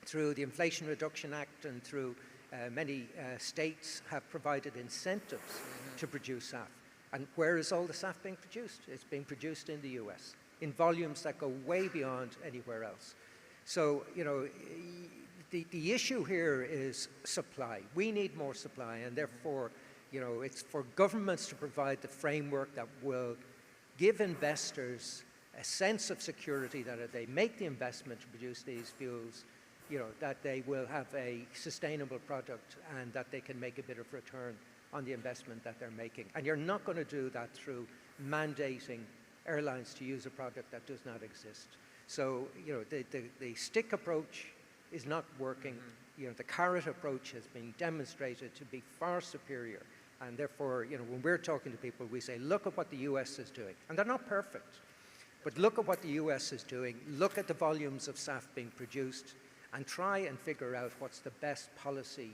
through the Inflation Reduction Act and through many states, have provided incentives to produce SAF. And where is all the SAF being produced? It's being produced in the US, in volumes that go way beyond anywhere else. So, you know, the issue here is supply. We need more supply, and therefore, you know, it's for governments to provide the framework that will give investors a sense of security that if they make the investment to produce these fuels, you know, that they will have a sustainable product and that they can make a bit of return on the investment that they're making. And you're not going to do that through mandating airlines to use a product that does not exist. So, you know, the stick approach is not working. You know, the carrot approach has been demonstrated to be far superior. And therefore, you know, when we're talking to people, we say, look at what the US is doing. And they're not perfect, but look at what the US is doing. Look at the volumes of SAF being produced and try and figure out what's the best policy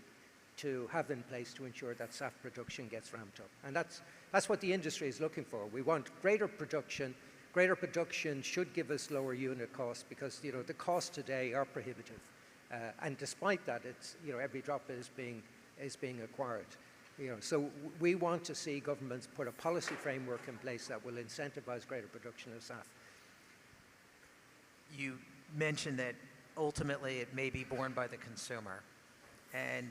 to have in place to ensure that SAF production gets ramped up. And that's what the industry is looking for. We want greater production. Greater production should give us lower unit costs because, you know, the costs today are prohibitive. And despite that, it's, you know, every drop is being acquired. You know, so we want to see governments put a policy framework in place that will incentivize greater production of SAF. You mentioned that ultimately it may be borne by the consumer. And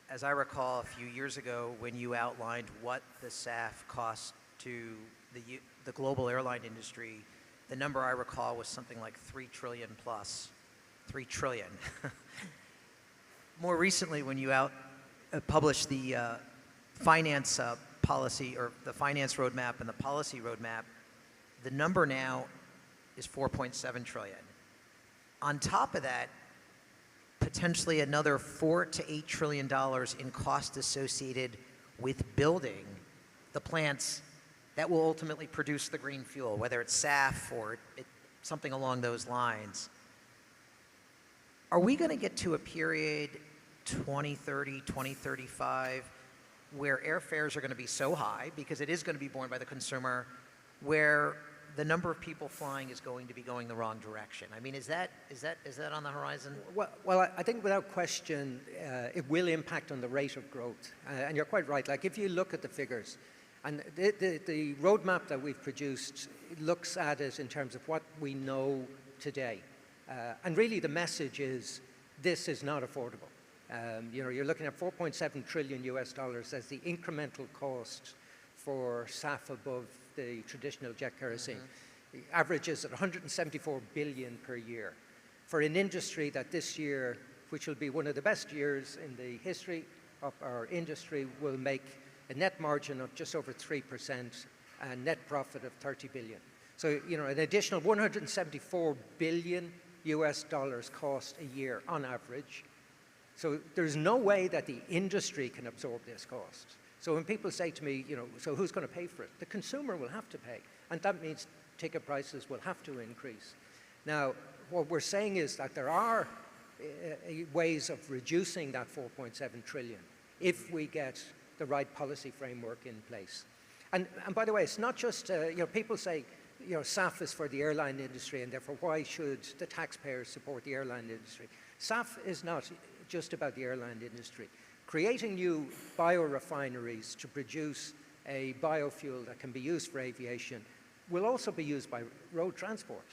as I recall a few years ago when you outlined what the SAF costs to the global airline industry, the number I recall was something like 3 trillion plus. 3 trillion. more recently, when you published the finance policy, or the finance roadmap and the policy roadmap, the number now is 4.7 trillion. On top of that, potentially another $4 to $8 trillion in cost associated with building the plants that will ultimately produce the green fuel, whether it's SAF or something along those lines. Are we going to get to a period 2030, 2035, where airfares are going to be so high, because it is going to be borne by the consumer, where the number of people flying is going to be going the wrong direction? I mean, is that on the horizon? Well, I think without question, it will impact on the rate of growth. And you're quite right. Like, if you look at the figures, and the roadmap that we've produced looks at it in terms of what we know today. And really the message is, this is not affordable. You're looking at 4.7 trillion US dollars as the incremental cost for SAF above the traditional jet kerosene. The average is at 174 billion per year. For an industry that this year, which will be one of the best years in the history of our industry, will make a net margin of just over 3% and net profit of 30 billion. So, an additional 174 billion US dollars cost a year on average. So there's no way that the industry can absorb this cost. So when people say to me, so who's going to pay for it? The consumer will have to pay. And that means ticket prices will have to increase. Now, what we're saying is that there are ways of reducing that 4.7 trillion if we get the right policy framework in place. And by the way, it's not just, people say, SAF is for the airline industry, and therefore why should the taxpayers support the airline industry? SAF is not just about the airline industry. Creating new biorefineries to produce a biofuel that can be used for aviation will also be used by road transport.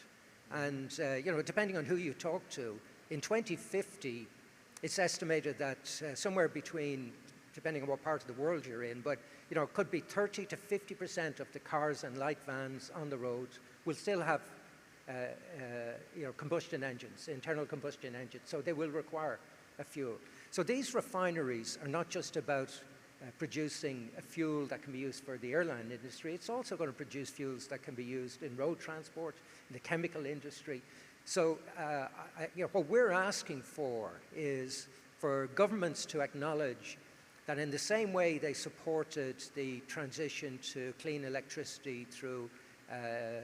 And, depending on who you talk to, in 2050, it's estimated that somewhere between, depending on what part of the world you're in, but it could be 30 to 50% of the cars and light vans on the road will still have combustion engines, internal combustion engines, so they will require a fuel. So these refineries are not just about producing a fuel that can be used for the airline industry, it's also going to produce fuels that can be used in road transport, in the chemical industry. So what we're asking for is for governments to acknowledge that in the same way they supported the transition to clean electricity through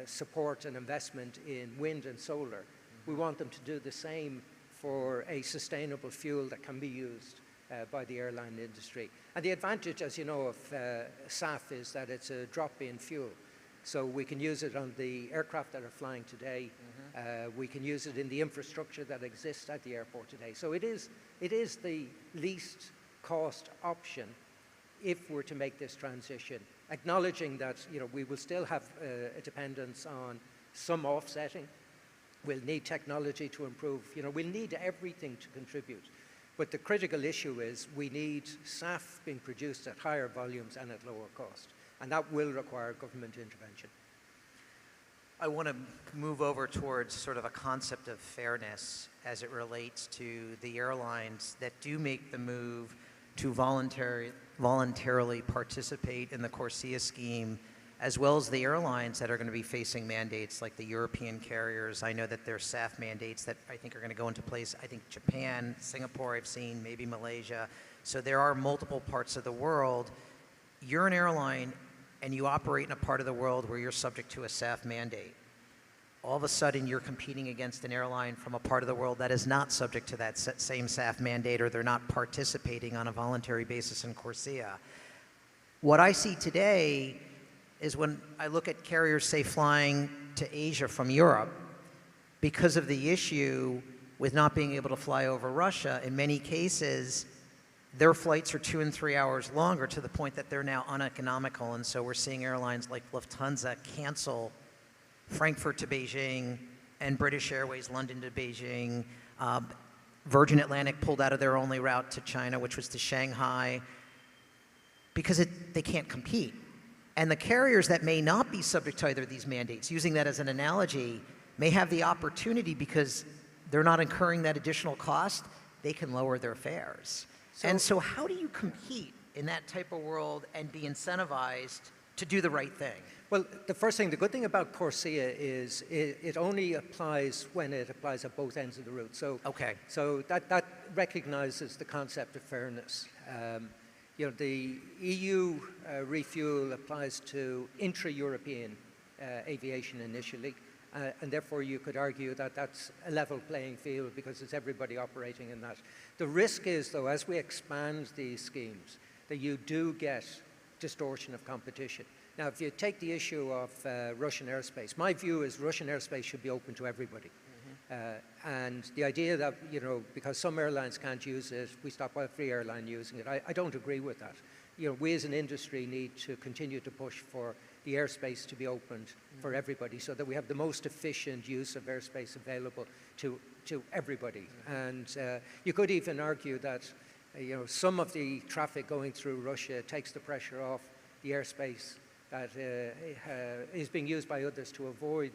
support and investment in wind and solar, we want them to do the same for a sustainable fuel that can be used by the airline industry. And the advantage, as you know, of SAF is that it's a drop-in fuel. So we can use it on the aircraft that are flying today. We can use it in the infrastructure that exists at the airport today. So it is the least cost option if we're to make this transition, acknowledging that we will still have a dependence on some offsetting. We'll need technology to improve. We'll need everything to contribute. But the critical issue is we need SAF being produced at higher volumes and at lower cost. And that will require government intervention. I want to move over towards sort of a concept of fairness as it relates to the airlines that do make the move to voluntarily participate in the CORSIA scheme, as well as the airlines that are going to be facing mandates like the European carriers. I know that there are SAF mandates that I think are going to go into place. I think Japan, Singapore I've seen, maybe Malaysia. So there are multiple parts of the world. You're an airline and you operate in a part of the world where you're subject to a SAF mandate. All of a sudden you're competing against an airline from a part of the world that is not subject to that same SAF mandate, or they're not participating on a voluntary basis in CORSIA. What I see today is when I look at carriers, say, flying to Asia from Europe, because of the issue with not being able to fly over Russia, in many cases, their flights are 2 and 3 hours longer, to the point that they're now uneconomical. And so we're seeing airlines like Lufthansa cancel Frankfurt to Beijing and British Airways London to Beijing. Virgin Atlantic pulled out of their only route to China, which was to Shanghai, because they can't compete. And the carriers that may not be subject to either of these mandates, using that as an analogy, may have the opportunity, because they're not incurring that additional cost, they can lower their fares. And so how do you compete in that type of world and be incentivized to do the right thing? Well, the first thing, the good thing about CORSIA is it only applies when it applies at both ends of the route. So, so that recognizes the concept of fairness. You know, the EU refuel applies to intra-European aviation initially, and therefore you could argue that that's a level playing field because it's everybody operating in that. The risk is, though, as we expand these schemes, that you do get distortion of competition. Now, if you take the issue of Russian airspace, my view is Russian airspace should be open to everybody. And the idea that, you know, because some airlines can't use it, we stop every airline using it, I don't agree with that. You know, we as an industry need to continue to push for the airspace to be opened for everybody so that we have the most efficient use of airspace available to everybody. And you could even argue that, you know, some of the traffic going through Russia takes the pressure off the airspace that is being used by others to avoid,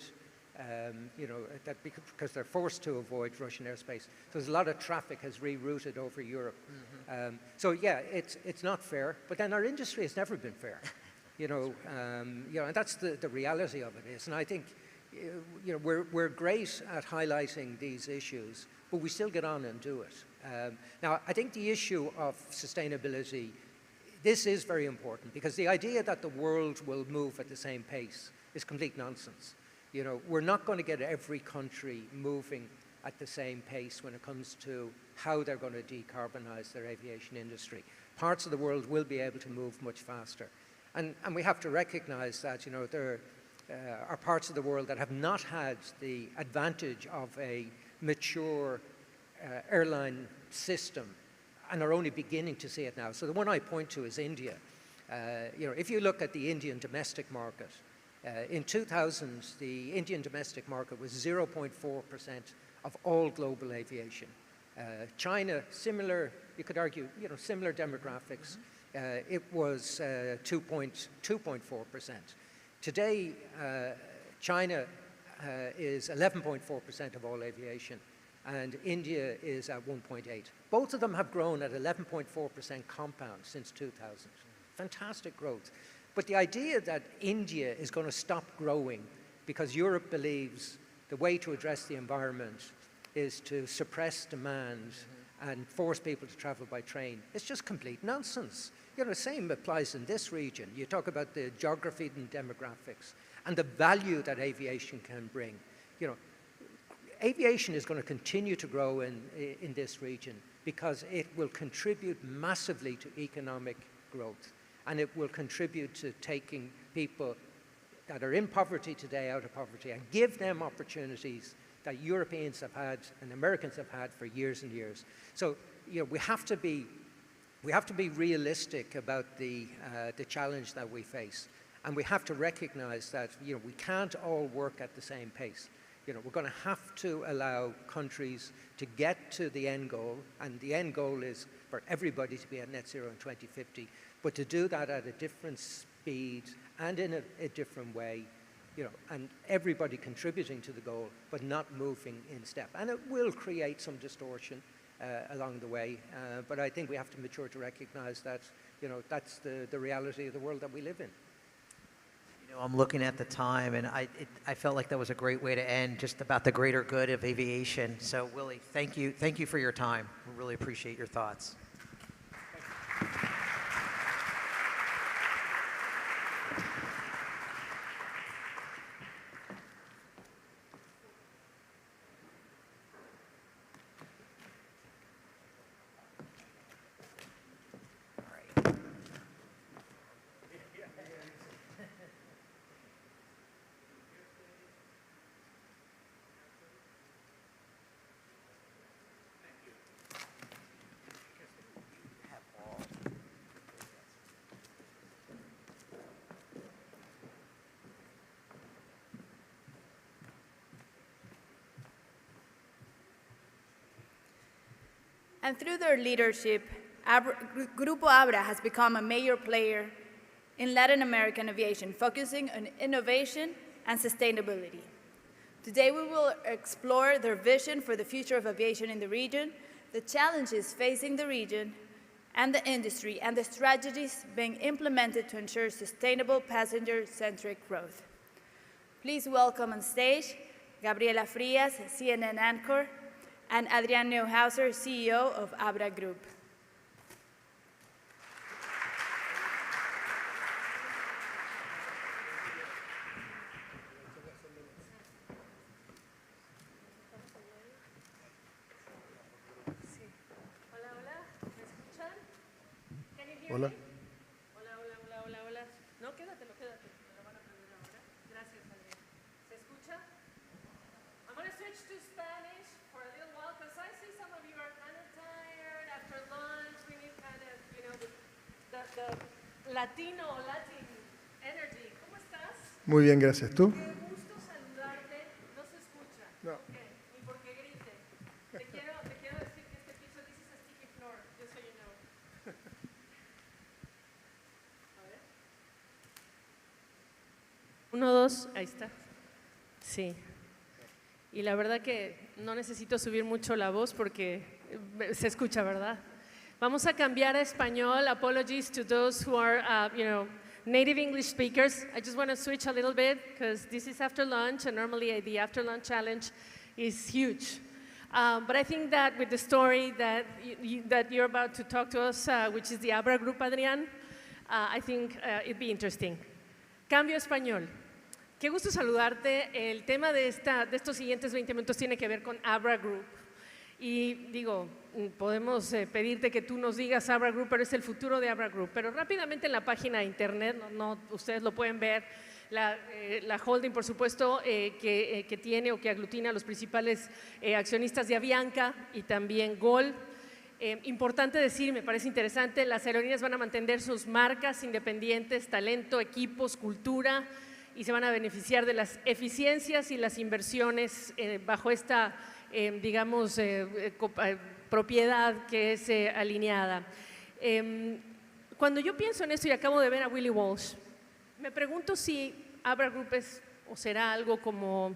you know, that because they're forced to avoid Russian airspace. So there's a lot of traffic has rerouted over Europe. So yeah, it's not fair, but then our industry has never been fair. You know, and that's the reality of it is. And I think, you know, we're great at highlighting these issues, but we still get on and do it. Now, I think the issue of sustainability, this is very important because the idea that the world will move at the same pace is complete nonsense. You know, we're not going to get every country moving at the same pace when it comes to how they're going to decarbonize their aviation industry. Parts of the world will be able to move much faster. And we have to recognize that, you know, there are parts of the world that have not had the advantage of a mature airline system and are only beginning to see it now. So the one I point to is India. You know, if you look at the Indian domestic market, in 2000, the Indian domestic market was 0.4% of all global aviation. China, similar, you could argue, you know, similar demographics. It was 2.4%. Today, China is 11.4% of all aviation, and India is at 1.8. Both of them have grown at 11.4% compound since 2000. Fantastic growth. But the idea that India is going to stop growing because Europe believes the way to address the environment is to suppress demand and force people to travel by train, it's just complete nonsense. You know, the same applies in this region. You talk about the geography and demographics and the value that aviation can bring. You know, aviation is going to continue to grow in this region because it will contribute massively to economic growth, and it will contribute to taking people that are in poverty today out of poverty and give them opportunities that Europeans have had and Americans have had for years and years. So, you know, we have to be realistic about the challenge that we face, and we have to recognize that, you know, we can't all work at the same pace. You know, we're going to have to allow countries to get to the end goal, and the end goal is for everybody to be at net zero in 2050, but to do that at a different speed and in a different way, you know, and everybody contributing to the goal, but not moving in step. And it will create some distortion along the way, but I think we have to mature to recognize that, you know, that's the reality of the world that we live in. You know, I'm looking at the time, and I felt like that was a great way to end, just about the greater good of aviation. So, Willie, thank you for your time. We really appreciate your thoughts. And through their leadership, Grupo Abra has become a major player in Latin American aviation, focusing on innovation and sustainability. Today, we will explore their vision for the future of aviation in the region, the challenges facing the region and the industry, and the strategies being implemented to ensure sustainable passenger-centric growth. Please welcome on stage Gabriela Frias, CNN anchor, and Adrian Neuhauser, CEO of Abra Group. Hola. Hola, hola, hola, hola, hola. No, quédatelo, quédate. Me lo van a aprender ahora. Gracias, Adrián. ¿Se escucha? I'm going to switch to Spanish for a little while because I see some of you are kind of tired after lunch. We need kind of, you know, the Latino, Latin energy. ¿Cómo estás? Muy bien, gracias. ¿Tú? Qué gusto saludarte. No se escucha. No. ¿Por qué? Ni porque grite. Te quiero decir que este piso, this is a sticky floor, just so you know. Uno, dos, ahí está. Sí. Y la verdad que no necesito subir mucho la voz porque se escucha, ¿verdad? Vamos a cambiar a español. Apologies to those who are, you know, native English speakers. I just want to switch a little bit because this is after lunch, and normally the after lunch challenge is huge. But I think that with the story that you're about to talk to us, which is the Abra Group, Adrián, I think it'd be interesting. Cambio a español. Qué gusto saludarte. El tema de estos siguientes 20 minutos tiene que ver con Abra Group. Y digo, podemos pedirte que tú nos digas Abra Group, pero es el futuro de Abra Group. Pero rápidamente en la página de internet, ustedes lo pueden ver, la holding, por supuesto, que tiene o que aglutina a los principales accionistas de Avianca y también Gol. Importante decir, me parece interesante, las aerolíneas van a mantener sus marcas independientes, talento, equipos, cultura, y se van a beneficiar de las eficiencias y las inversiones bajo esta, digamos, propiedad que es alineada. Cuando yo pienso en esto y acabo de ver a Willie Walsh, me pregunto si Abra Group es o será algo como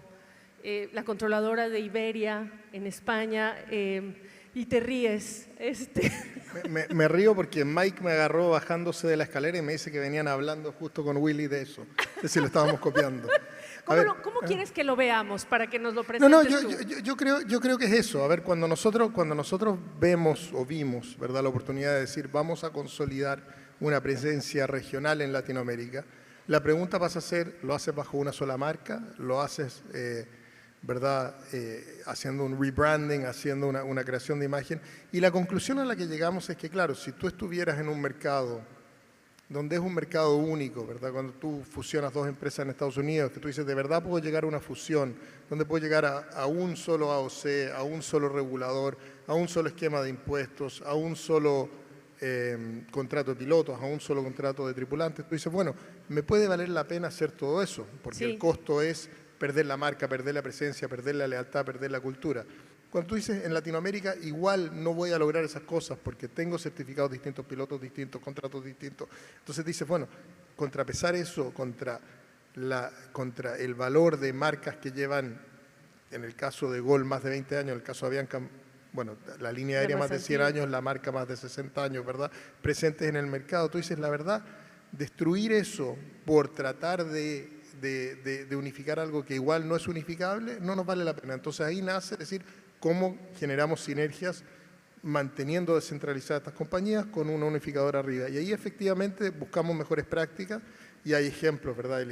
la controladora de Iberia en España, y te ríes. Me río porque Mike me agarró bajándose de la escalera y me dice que venían hablando justo con Willy de eso, de si lo estábamos copiando. ¿Cómo quieres que lo veamos para que nos lo presentes tú? Yo creo que es eso. A ver, cuando nosotros vemos o vimos, ¿verdad?, la oportunidad de decir vamos a consolidar una presencia regional en Latinoamérica, la pregunta pasa a ser, ¿lo haces bajo una sola marca? ¿Lo haces ¿verdad? Haciendo un rebranding, haciendo una creación de imagen? Y la conclusión a la que llegamos es que, claro, si tú estuvieras en un mercado donde es un mercado único, ¿verdad? Cuando tú fusionas dos empresas en Estados Unidos, que tú dices, de verdad puedo llegar a una fusión, donde puedo llegar a un solo AOC, a un solo regulador, a un solo esquema de impuestos, a un solo contrato de pilotos, a un solo contrato de tripulantes, tú dices, bueno, me puede valer la pena hacer todo eso, porque el costo es perder la marca, perder la presencia, perder la lealtad, perder la cultura. Cuando tú dices, en Latinoamérica igual no voy a lograr esas cosas porque tengo certificados distintos, pilotos distintos, contratos distintos. Entonces dices, bueno, contrapesar eso contra el valor de marcas que llevan, en el caso de Gol, más de 20 años, en el caso de Avianca, bueno, la línea aérea más de 100 años, la marca más de 60 años, ¿verdad?, presentes en el mercado. Tú dices, la verdad, destruir eso por tratar de unificar algo que igual no es unificable, no nos vale la pena. Entonces ahí nace, es decir, cómo generamos sinergias manteniendo descentralizadas estas compañías con una unificadora arriba. Y ahí efectivamente buscamos mejores prácticas y hay ejemplos, ¿verdad?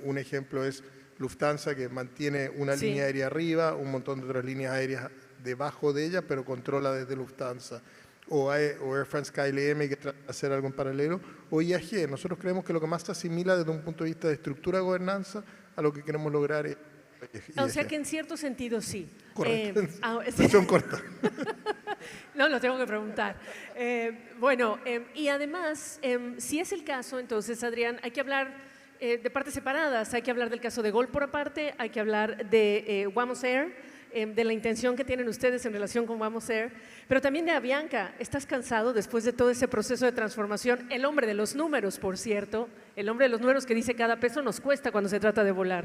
Un ejemplo es Lufthansa, que mantiene una línea aérea arriba, un montón de otras líneas aéreas debajo de ella, pero controla desde Lufthansa. O Air France KLM, que trata de hacer algo en paralelo, o IAG. Nosotros creemos que lo que más se asimila desde un punto de vista de estructura de gobernanza a lo que queremos lograr es IAG. O sea que en cierto sentido sí. Correcto. Versión corta. No, lo tengo que preguntar. Bueno, y además, si es el caso, entonces, Adrián, hay que hablar de partes separadas. Hay que hablar del caso de Gol por aparte, hay que hablar de Wamos Air, de la intención que tienen ustedes en relación con Wamos Air, pero también de Avianca. ¿Estás cansado después de todo ese proceso de transformación? El hombre de los números, por cierto, el hombre de los números que dice cada peso nos cuesta cuando se trata de volar.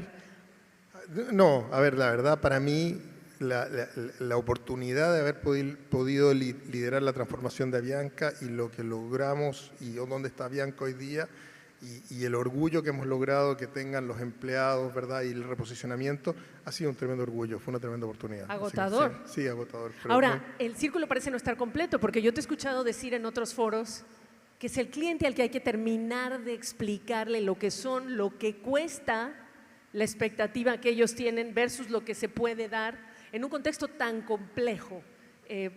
No, a ver, la verdad, para mí, la oportunidad de haber podido liderar la transformación de Avianca y lo que logramos y dónde está Avianca hoy día y el orgullo que hemos logrado que tengan los empleados, ¿verdad? Y el reposicionamiento ha sido un tremendo orgullo, fue una tremenda oportunidad. Agotador. Sí, agotador. Pero Ahora, el círculo parece no estar completo, porque yo te he escuchado decir en otros foros que es el cliente al que hay que terminar de explicarle lo que son, lo que cuesta la expectativa que ellos tienen versus lo que se puede dar en un contexto tan complejo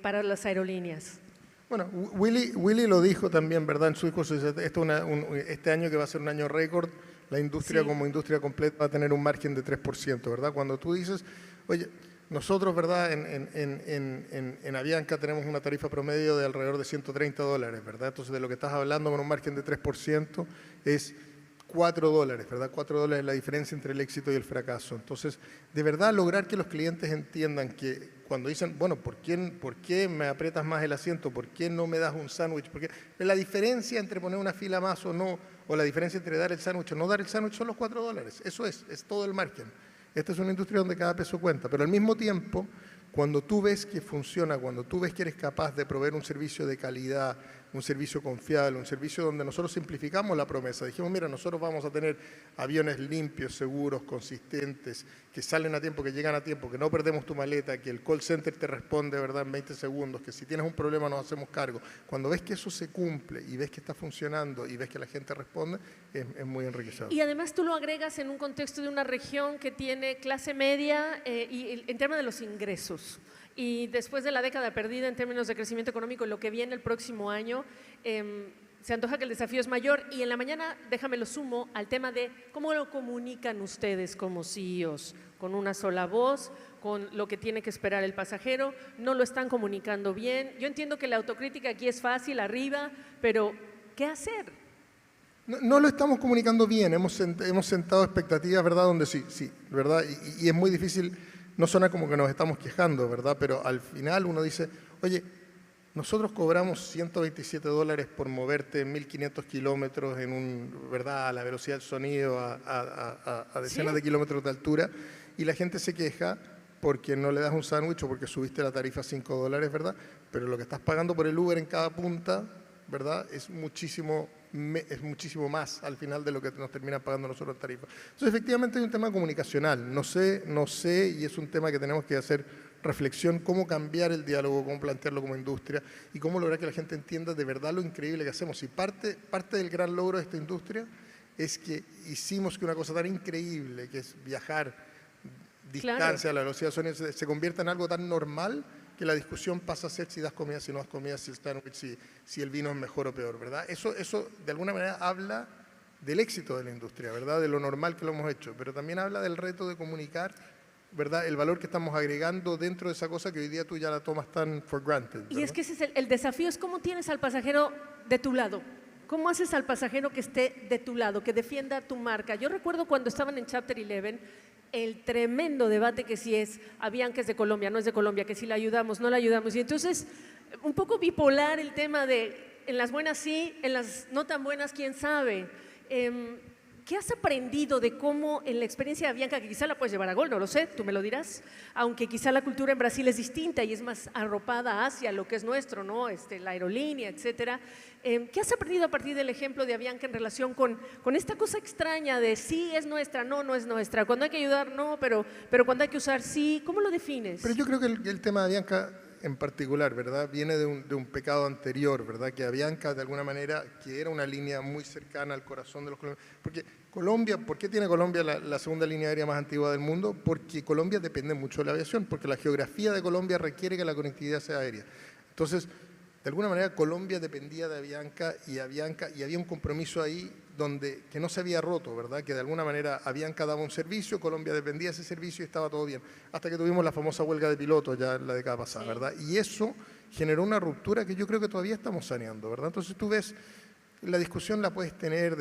para las aerolíneas. Bueno, Willy lo dijo también, ¿verdad? En su discurso, este año que va a ser un año récord, la industria como industria completa va a tener un margen de 3%, ¿verdad? Cuando tú dices, oye, nosotros, ¿verdad? En Avianca tenemos una tarifa promedio de alrededor de $130, ¿verdad? Entonces, de lo que estás hablando con un margen de 3% es $4, ¿verdad? $4 es la diferencia entre el éxito y el fracaso. Entonces, de verdad, lograr que los clientes entiendan que cuando dicen, bueno, ¿por qué me aprietas más el asiento? ¿Por qué no me das un sándwich? Porque la diferencia entre poner una fila más o no, o la diferencia entre dar el sándwich o no dar el sándwich son los $4. Eso es todo el margen. Esta es una industria donde cada peso cuenta, pero al mismo tiempo, cuando tú ves que funciona, cuando tú ves que eres capaz de proveer un servicio de calidad, un servicio confiable, un servicio donde nosotros simplificamos la promesa. Dijimos, mira, nosotros vamos a tener aviones limpios, seguros, consistentes, que salen a tiempo, que llegan a tiempo, que no perdemos tu maleta, que el call center te responde, ¿verdad?, en 20 segundos, que si tienes un problema nos hacemos cargo. Cuando ves que eso se cumple y ves que está funcionando y ves que la gente responde, es muy enriquecedor. Y además tú lo agregas en un contexto de una región que tiene clase media y en términos de los ingresos. Y después de la década perdida en términos de crecimiento económico, lo que viene el próximo año, se antoja que el desafío es mayor. Y en la mañana, déjame lo sumo al tema de cómo lo comunican ustedes como CEOs, con una sola voz, con lo que tiene que esperar el pasajero. No lo están comunicando bien. Yo entiendo que la autocrítica aquí es fácil, arriba, pero ¿qué hacer? No lo estamos comunicando bien. Hemos sentado expectativas, ¿verdad?, donde sí, ¿verdad? Y es muy difícil. No suena como que nos estamos quejando, ¿verdad? Pero al final uno dice, oye, nosotros cobramos $127 por moverte 1.500 kilómetros ¿verdad?, a la velocidad del sonido, a decenas de kilómetros de altura, y la gente se queja porque no le das un sándwich o porque subiste la tarifa a $5, ¿verdad? Pero lo que estás pagando por el Uber en cada punta, ¿verdad?, es muchísimo más al final de lo que nos termina pagando nosotros en tarifa. Entonces, efectivamente hay un tema comunicacional. No sé, y es un tema que tenemos que hacer reflexión, cómo cambiar el diálogo, cómo plantearlo como industria y cómo lograr que la gente entienda de verdad lo increíble que hacemos. Y parte del gran logro de esta industria es que hicimos que una cosa tan increíble, que es viajar distancia a la velocidad del sonido, se convierta en algo tan normal que la discusión pasa a ser si das comida, si no das comida, si el sándwich, si el vino es mejor o peor, ¿verdad? Eso de alguna manera habla del éxito de la industria, ¿verdad? De lo normal que lo hemos hecho, pero también habla del reto de comunicar, ¿verdad?, el valor que estamos agregando dentro de esa cosa que hoy día tú ya la tomas tan for granted, ¿verdad? Y es que ese es el desafío, es cómo tienes al pasajero de tu lado. ¿Cómo haces al pasajero que esté de tu lado, que defienda tu marca? Yo recuerdo cuando estaban en Chapter 11, el tremendo debate que si es Avianca es de Colombia, no es de Colombia, que si la ayudamos, no la ayudamos. Y entonces, un poco bipolar el tema de en las buenas sí, en las no tan buenas, quién sabe. ¿Qué has aprendido de cómo en la experiencia de Avianca, que quizá la puedes llevar a gol, no lo sé, tú me lo dirás, aunque quizá la cultura en Brasil es distinta y es más arropada hacia lo que es nuestro, ¿no? La aerolínea, etcétera. ¿Qué has aprendido a partir del ejemplo de Avianca en relación con esta cosa extraña de sí es nuestra, no es nuestra? Cuando hay que ayudar, no, pero cuando hay que usar, sí. ¿Cómo lo defines? Pero yo creo que el tema de Avianca en particular, ¿verdad?, viene de un pecado anterior, ¿verdad?, que Avianca de alguna manera, que era una línea muy cercana al corazón de los colombianos. Porque Colombia, ¿por qué tiene Colombia la segunda línea aérea más antigua del mundo? Porque Colombia depende mucho de la aviación, porque la geografía de Colombia requiere que la conectividad sea aérea. Entonces, de alguna manera Colombia dependía de Avianca y había un compromiso ahí que no se había roto, ¿verdad? Que de alguna manera Avianca daba un servicio, Colombia dependía de ese servicio y estaba todo bien. Hasta que tuvimos la famosa huelga de pilotos ya en la década pasada, ¿verdad? Y eso generó una ruptura que yo creo que todavía estamos saneando, ¿verdad? Entonces tú ves, la discusión la puedes tener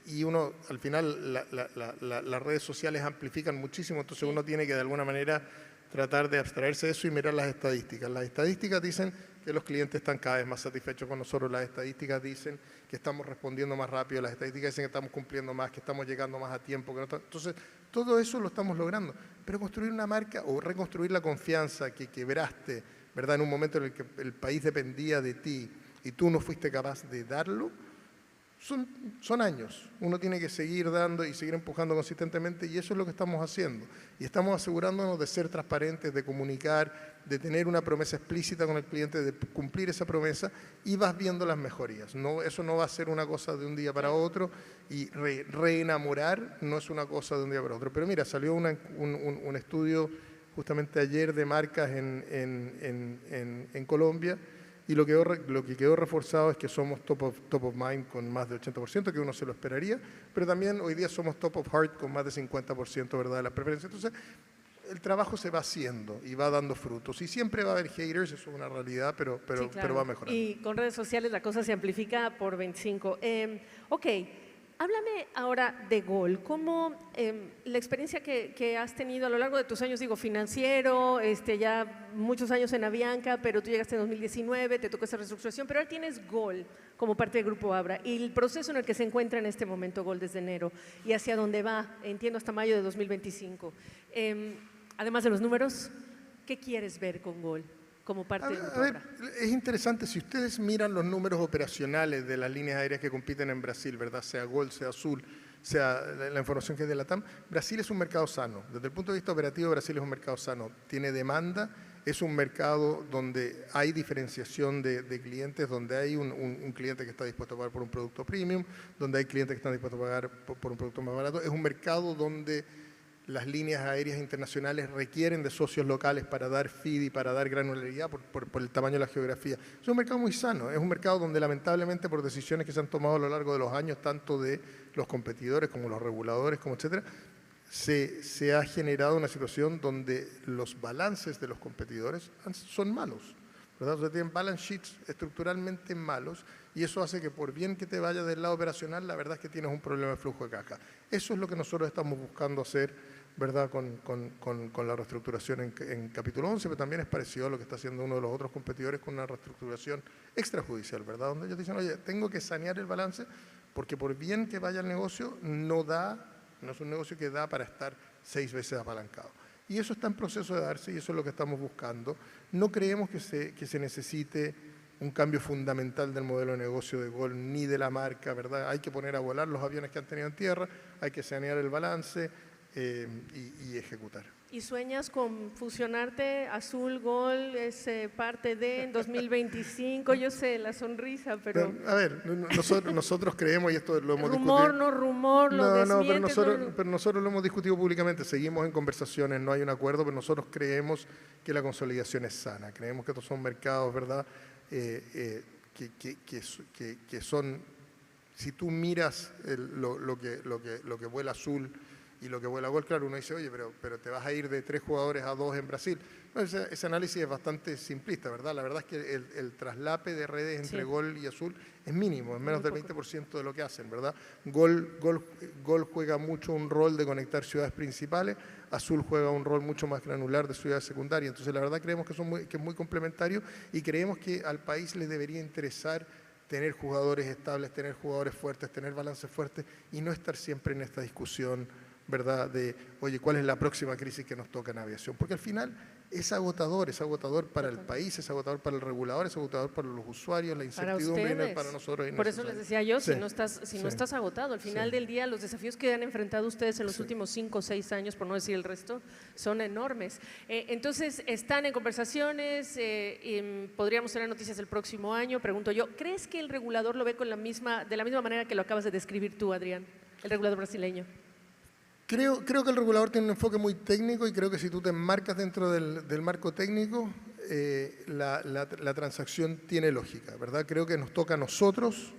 y uno, al final, las redes sociales amplifican muchísimo, entonces uno tiene que de alguna manera tratar de abstraerse de eso y mirar las estadísticas. Las estadísticas dicen que los clientes están cada vez más satisfechos con nosotros, las estadísticas dicen que estamos respondiendo más rápido, las estadísticas dicen que estamos cumpliendo más, que estamos llegando más a tiempo. Entonces, todo eso lo estamos logrando. Pero construir una marca o reconstruir la confianza que quebraste, ¿verdad?, en un momento en el que el país dependía de ti y tú no fuiste capaz de darlo, son años. Uno tiene que seguir dando y seguir empujando consistentemente, y eso es lo que estamos haciendo. Y estamos asegurándonos de ser transparentes, de comunicar, de tener una promesa explícita con el cliente, de cumplir esa promesa, y vas viendo las mejorías. No, eso no va a ser una cosa de un día para otro, y reenamorar no es una cosa de un día para otro. Pero mira, salió un estudio justamente ayer de marcas en Colombia, y lo que quedó reforzado es que somos top of mind con más del 80%, que uno se lo esperaría, pero también hoy día somos top of heart con más del 50%, ¿verdad?, de las preferencias. Entonces, el trabajo se va haciendo y va dando frutos. Y siempre va a haber haters, eso es una realidad, pero Sí, claro. va a mejorar. Y con redes sociales la cosa se amplifica por 25. Ok, háblame ahora de Gol. ¿Cómo la experiencia que has tenido a lo largo de tus años, digo, financiero, ya muchos años en Avianca, pero tú llegaste en 2019, te tocó esa reestructuración, pero ahora tienes Gol como parte del Grupo Abra y el proceso en el que se encuentra en este momento Gol desde enero y hacia dónde va, entiendo, hasta mayo de 2025. Además de los números, ¿qué quieres ver con Gol como parte del Grupo Abra? Es interesante, si ustedes miran los números operacionales de las líneas aéreas que compiten en Brasil, ¿verdad?, sea Gol, sea Azul, sea la información que es de la TAM, Brasil es un mercado sano. Desde el punto de vista operativo, Brasil es un mercado sano. Tiene demanda, es un mercado donde hay diferenciación de clientes, donde hay un cliente que está dispuesto a pagar por un producto premium, donde hay clientes que están dispuestos a pagar por un producto más barato. Es un mercado donde las líneas aéreas internacionales requieren de socios locales para dar feed y para dar granularidad por el tamaño de la geografía. Es un mercado muy sano, es un mercado donde lamentablemente por decisiones que se han tomado a lo largo de los años, tanto de los competidores como los reguladores, como etcétera, se ha generado una situación donde los balances de los competidores son malos, ¿verdad? O sea, tienen balance sheets estructuralmente malos, y eso hace que por bien que te vaya del lado operacional, la verdad es que tienes un problema de flujo de caja. Eso es lo que nosotros estamos buscando hacer, ¿verdad?, con la reestructuración en capítulo 11, pero también es parecido a lo que está haciendo uno de los otros competidores con una reestructuración extrajudicial, ¿verdad?, donde ellos dicen, oye, tengo que sanear el balance porque por bien que vaya el negocio, no es un negocio que da para estar 6 veces apalancado. Y eso está en proceso de darse y eso es lo que estamos buscando. No creemos que se necesite un cambio fundamental del modelo de negocio de Gol ni de la marca, ¿verdad? Hay que poner a volar los aviones que han tenido en tierra, hay que sanear el balance y ejecutar. ¿Y sueñas con fusionarte Azul, Gol, parte de en 2025? Yo sé, la sonrisa, pero... A ver, nosotros creemos, y esto lo hemos rumor, discutido... no rumor, lo desmientes, pero nosotros lo hemos discutido públicamente, seguimos en conversaciones, no hay un acuerdo, pero nosotros creemos que la consolidación es sana, creemos que estos son mercados, ¿verdad?, que son, si tú miras lo que vuela Azul y lo que vuela Gol, claro, uno dice, oye, pero te vas a ir de 3 jugadores a 2 en Brasil. No, ese análisis es bastante simplista, ¿verdad? La verdad es que el traslape de redes entre Gol y Azul es mínimo, es menos del 20% de lo que hacen, ¿verdad? Gol juega mucho un rol de conectar ciudades principales, Azul juega un rol mucho más granular de ciudades secundarias. Entonces, la verdad creemos que es muy complementario y creemos que al país le debería interesar tener jugadores estables, tener jugadores fuertes, tener balances fuertes y no estar siempre en esta discusión, ¿verdad?, de, oye, ¿cuál es la próxima crisis que nos toca en aviación? Porque al final es agotador para el país, es agotador para el regulador, es agotador para los usuarios, la incertidumbre para nosotros. Por eso les decía yo, si no estás agotado, al final del día los desafíos que han enfrentado ustedes en los últimos 5 o 6 años, por no decir el resto, son enormes. Entonces, están en conversaciones, podríamos tener noticias el próximo año, pregunto yo, ¿crees que el regulador lo ve de la misma manera que lo acabas de describir tú, Adrián, el regulador brasileño? Creo que el regulador tiene un enfoque muy técnico y creo que si tú te enmarcas dentro del marco técnico, la transacción tiene lógica, ¿verdad? Creo que nos toca a nosotros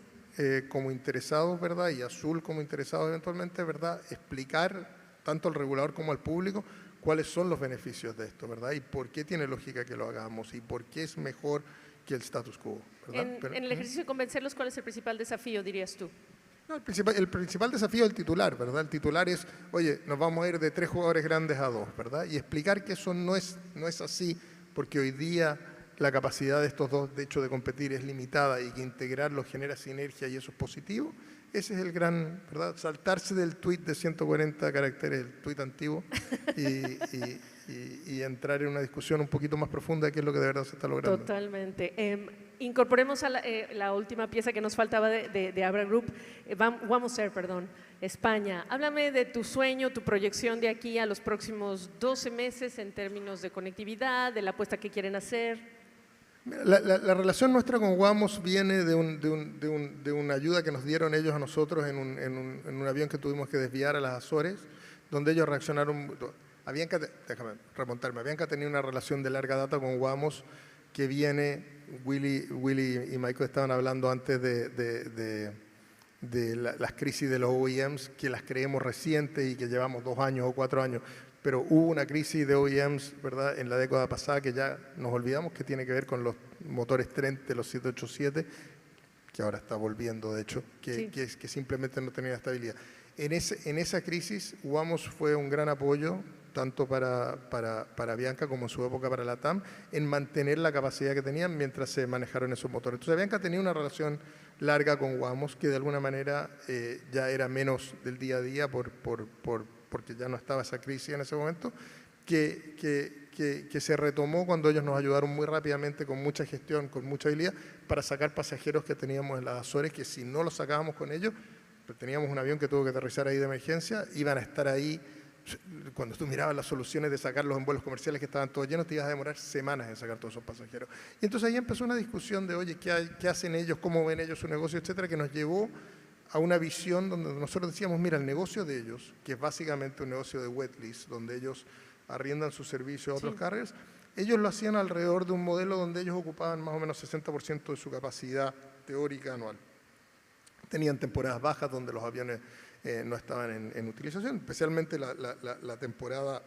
como interesados, ¿verdad?, y Azul como interesados eventualmente, ¿verdad?, explicar tanto al regulador como al público cuáles son los beneficios de esto, ¿verdad?, y por qué tiene lógica que lo hagamos y por qué es mejor que el status quo, ¿verdad? En el ejercicio de convencerlos, ¿cuál es el principal desafío, dirías tú? No, el principal desafío es el titular, ¿verdad? El titular es, oye, nos vamos a ir de 3 jugadores grandes a 2, ¿verdad? Y explicar que eso no es así, porque hoy día la capacidad de estos dos, de hecho, de competir es limitada y que integrarlos genera sinergia y eso es positivo. Ese es el gran, ¿verdad? Saltarse del tuit de 140 caracteres, el tuit antiguo, y entrar en una discusión un poquito más profunda de qué es lo que de verdad se está logrando. Totalmente. Incorporemos a la última pieza que nos faltaba de Abra Group, vamos a ser, perdón, España. Háblame de tu sueño, tu proyección de aquí a los próximos 12 meses en términos de conectividad, de la apuesta que quieren hacer. La relación nuestra con Wamos viene de una ayuda que nos dieron ellos a nosotros en un avión que tuvimos que desviar a las Azores, donde ellos reaccionaron. Déjame remontarme. Avianca tenía una relación de larga data con Wamos que viene, Willy y Michael estaban hablando antes de las crisis de los OEMs, que las creemos recientes y que llevamos 2 años o 4 años. Pero hubo una crisis de OEMs, ¿verdad?, en la década pasada que ya nos olvidamos, que tiene que ver con los motores Trent de los 787, que ahora está volviendo, de hecho, que simplemente no tenía estabilidad. En esa crisis, Wamos fue un gran apoyo, tanto para Avianca como en su época para la TAM, en mantener la capacidad que tenían mientras se manejaron esos motores. Entonces, Avianca tenía una relación larga con Wamos, que de alguna manera ya era menos del día a día porque ya no estaba esa crisis en ese momento, que se retomó cuando ellos nos ayudaron muy rápidamente, con mucha gestión, con mucha habilidad, para sacar pasajeros que teníamos en las Azores, que si no los sacábamos con ellos, pues teníamos un avión que tuvo que aterrizar ahí de emergencia, iban a estar ahí. Cuando tú mirabas las soluciones de sacarlos en vuelos comerciales que estaban todos llenos, te ibas a demorar semanas en sacar todos esos pasajeros. Y entonces ahí empezó una discusión de, oye, ¿qué hacen ellos? ¿Cómo ven ellos su negocio? Etcétera, que nos llevó a una visión donde nosotros decíamos, mira, el negocio de ellos, que es básicamente un negocio de wet lease, donde ellos arriendan su servicio a otros carriers, ellos lo hacían alrededor de un modelo donde ellos ocupaban más o menos 60% de su capacidad teórica anual. Tenían temporadas bajas donde los aviones no estaban en utilización, especialmente la temporada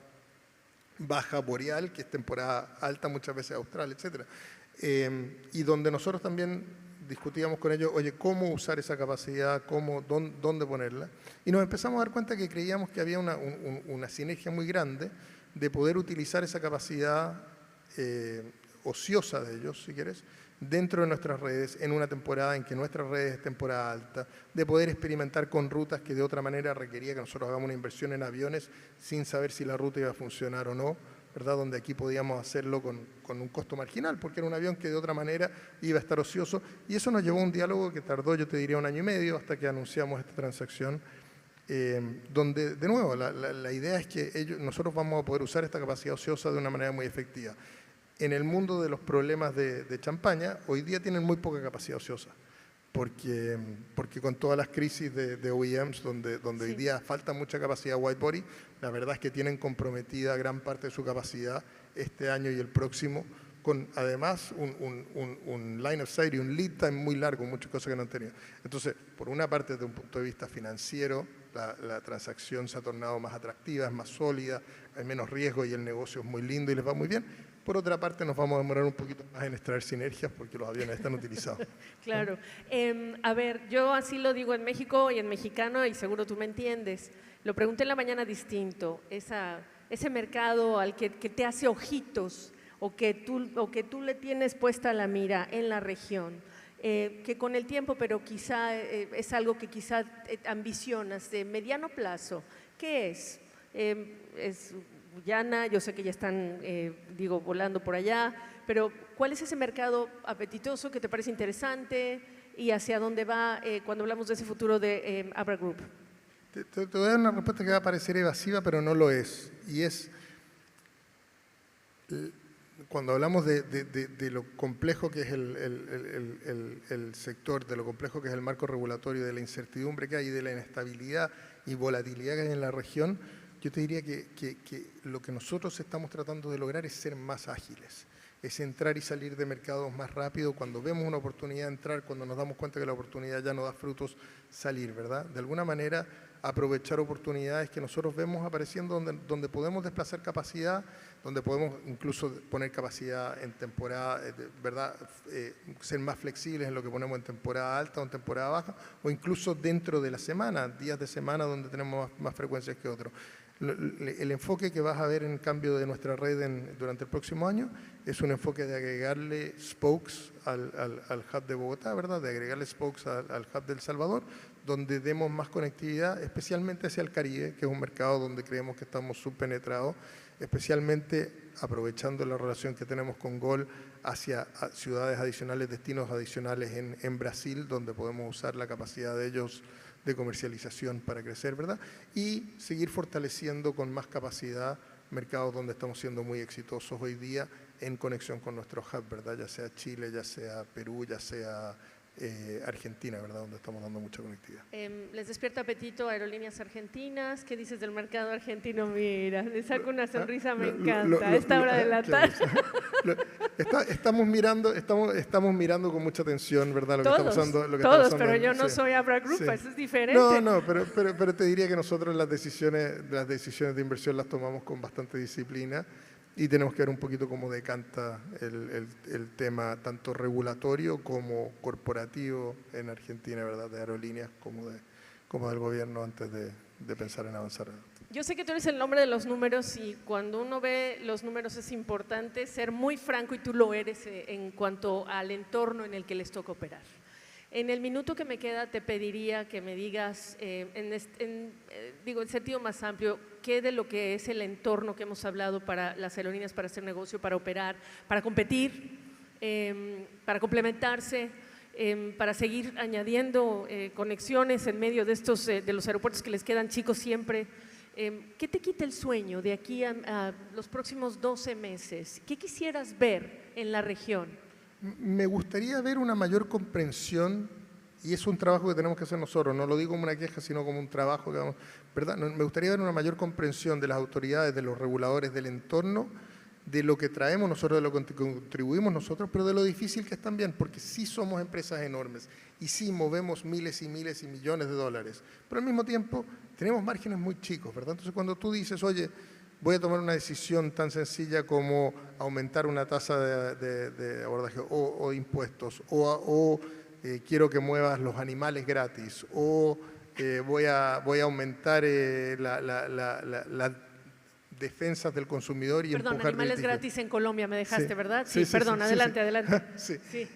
baja boreal, que es temporada alta muchas veces austral, etc. Y donde nosotros también discutíamos con ellos, oye, ¿cómo usar esa capacidad? ¿Dónde ponerla? Y nos empezamos a dar cuenta que creíamos que había una sinergia muy grande de poder utilizar esa capacidad ociosa de ellos, si quieres, dentro de nuestras redes, en una temporada en que nuestras redes es temporada alta, de poder experimentar con rutas que de otra manera requería que nosotros hagamos una inversión en aviones sin saber si la ruta iba a funcionar o no, ¿verdad? Donde aquí podíamos hacerlo con un costo marginal, porque era un avión que de otra manera iba a estar ocioso, y eso nos llevó a un diálogo que tardó, yo te diría, 1 año y medio, hasta que anunciamos esta transacción, donde, de nuevo, la idea es que nosotros vamos a poder usar esta capacidad ociosa de una manera muy efectiva. En el mundo de los problemas de champaña, hoy día tienen muy poca capacidad ociosa, porque con todas las crisis de OEMs, donde hoy día falta mucha capacidad white body, la verdad es que tienen comprometida gran parte de su capacidad este año y el próximo, con además un line of sight y un lead time muy largo, muchas cosas que no han tenido. Entonces, por una parte, desde un punto de vista financiero, la transacción se ha tornado más atractiva, es más sólida, hay menos riesgo y el negocio es muy lindo y les va muy bien. Por otra parte, nos vamos a demorar un poquito más en extraer sinergias porque los aviones están utilizados. Claro. A ver, yo así lo digo en México y en mexicano y seguro tú me entiendes. Lo pregunté en la mañana distinto, ese mercado al que te hace ojitos o que tú le tienes puesta la mira en la región, que con el tiempo, pero quizá es algo que quizá ambicionas de mediano plazo. ¿Qué es? Es Guyana, yo sé que ya están, volando por allá, pero ¿cuál es ese mercado apetitoso que te parece interesante y hacia dónde va cuando hablamos de ese futuro de Abra Group? Te voy a dar una respuesta que va a parecer evasiva, pero no lo es. Y es, cuando hablamos de lo complejo que es el sector, de lo complejo que es el marco regulatorio, de la incertidumbre que hay, de la inestabilidad y volatilidad que hay en la región, yo te diría que lo que nosotros estamos tratando de lograr es ser más ágiles, es entrar y salir de mercados más rápido, cuando vemos una oportunidad entrar, cuando nos damos cuenta que la oportunidad ya no da frutos, salir, ¿verdad? De alguna manera aprovechar oportunidades que nosotros vemos apareciendo donde podemos desplazar capacidad, donde podemos incluso poner capacidad en temporada, ¿verdad? Ser más flexibles en lo que ponemos en temporada alta o en temporada baja, o incluso dentro de la semana, días de semana donde tenemos más frecuencias que otros. El enfoque que vas a ver en cambio de nuestra red durante el próximo año es un enfoque de agregarle spokes al hub de Bogotá, ¿verdad? De agregarle spokes al hub de El Salvador, donde demos más conectividad, especialmente hacia el Caribe, que es un mercado donde creemos que estamos subpenetrados, especialmente aprovechando la relación que tenemos con GOL hacia ciudades adicionales, destinos adicionales en Brasil, donde podemos usar la capacidad de ellos de comercialización para crecer, ¿verdad? Y seguir fortaleciendo con más capacidad mercados donde estamos siendo muy exitosos hoy día en conexión con nuestro hub, ¿verdad? Ya sea Chile, ya sea Perú, ya sea Argentina, ¿verdad? Donde estamos dando mucha conectividad. ¿Les despierta apetito Aerolíneas Argentinas? ¿Qué dices del mercado argentino? Mira, le saco una sonrisa, me encanta, a esta hora de la tarde. Estamos mirando con mucha atención, ¿verdad? Lo todos, que está pasando, todos, pero yo no soy Abra Group, eso es diferente. No, pero te diría que nosotros las decisiones de inversión las tomamos con bastante disciplina y tenemos que ver un poquito cómo decanta el tema tanto regulatorio como corporativo en Argentina, ¿verdad? De aerolíneas como del gobierno antes de pensar en avanzar. Yo sé que tú eres el hombre de los números y cuando uno ve los números es importante ser muy franco y tú lo eres en cuanto al entorno en el que les toca operar. En el minuto que me queda te pediría que me digas, en sentido más amplio, qué de lo que es el entorno que hemos hablado para las aerolíneas, para hacer negocio, para operar, para competir, para complementarse, para seguir añadiendo conexiones en medio de estos de los aeropuertos que les quedan chicos siempre. ¿Qué te quita el sueño de aquí a los próximos 12 meses? ¿Qué quisieras ver en la región? Me gustaría ver una mayor comprensión, y es un trabajo que tenemos que hacer nosotros, no lo digo como una queja, sino como un trabajo, ¿verdad? Me gustaría ver una mayor comprensión de las autoridades, de los reguladores del entorno, de lo que traemos nosotros, de lo que contribuimos nosotros, pero de lo difícil que es también, porque sí somos empresas enormes y sí movemos miles y miles y millones de dólares, pero al mismo tiempo tenemos márgenes muy chicos, ¿verdad? Entonces cuando tú dices, oye, voy a tomar una decisión tan sencilla como aumentar una tasa de abordaje o impuestos, o quiero que muevas los animales gratis, o voy a aumentar las defensas del consumidor y Perdón, empujar animales litigios. gratis en Colombia me dejaste, Sí, ¿verdad? sí, Perdón, sí, adelante, sí. adelante. Sí. Sí.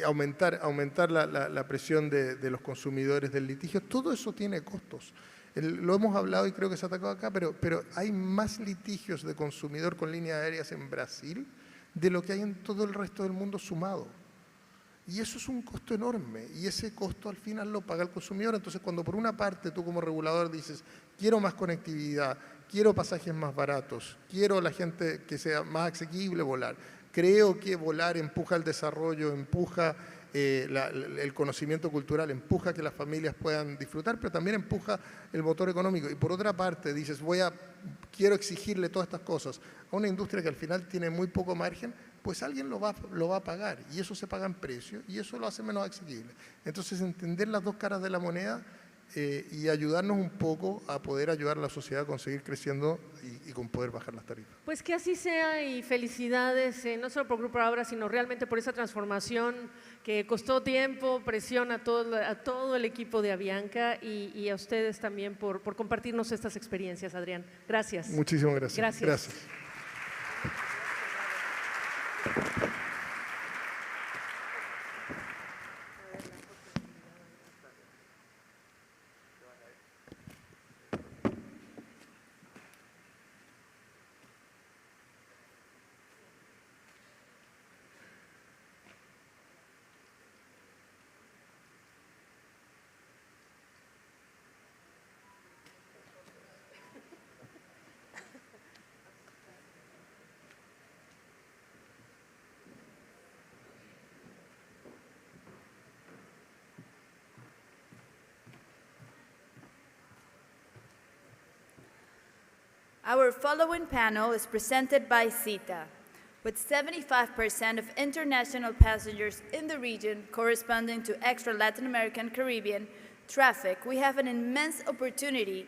Aumentar la presión de los consumidores del litigio, todo eso tiene costos. Lo hemos hablado y creo que se ha atacado acá, pero hay más litigios de consumidor con líneas aéreas en Brasil de lo que hay en todo el resto del mundo sumado. Y eso es un costo enorme, y ese costo al final lo paga el consumidor. Entonces, cuando por una parte tú como regulador dices, quiero más conectividad, quiero pasajes más baratos, quiero a la gente que sea más asequible volar, creo que volar empuja el desarrollo, empuja el conocimiento cultural, empuja que las familias puedan disfrutar, pero también empuja el motor económico. Y por otra parte dices, quiero exigirle todas estas cosas a una industria que al final tiene muy poco margen, pues alguien lo va a pagar, y eso se paga en precio, y eso lo hace menos asequible. Entonces, entender las dos caras de la moneda y ayudarnos un poco a poder ayudar a la sociedad a seguir creciendo y con poder bajar las tarifas. Pues que así sea y felicidades, no solo por Grupo Abra, sino realmente por esa transformación que costó tiempo, presión a todo el equipo de Avianca y a ustedes también por compartirnos estas experiencias, Adrián. Gracias. Muchísimas gracias. Gracias. Our following panel is presented by CETA, with 75% of international passengers in the region corresponding to extra Latin American, Caribbean, traffic, we have an immense opportunity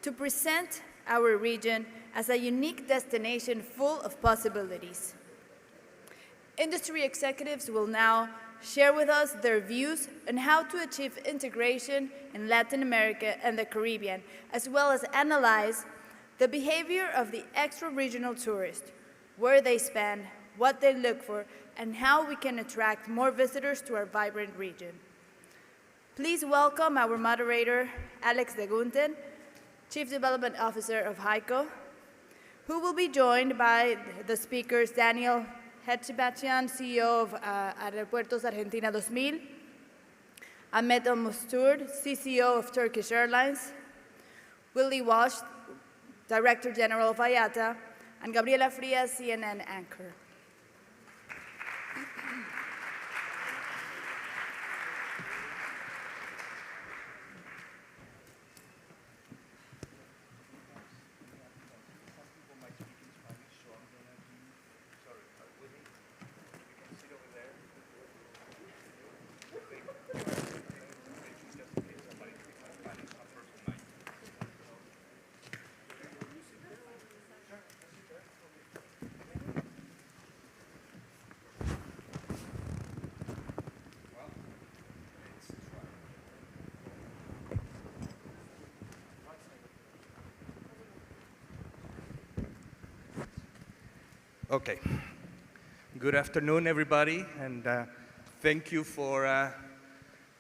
to present our region as a unique destination full of possibilities. Industry executives will now share with us their views on how to achieve integration in Latin America and the Caribbean, as well as analyze the behavior of the extra-regional tourist, where they spend, what they look for, and how we can attract more visitors to our vibrant region. Please welcome our moderator, Alex de Gunten, Chief Development Officer of HICO, who will be joined by the speakers Daniel Hetchibachian, CEO of Aeropuertos Argentina 2000, Ahmet Almustur, CCO of Turkish Airlines, Willie Walsh, Director General of IATA, and Gabriela Frias, CNN anchor. Okay. Good afternoon, everybody, and thank you for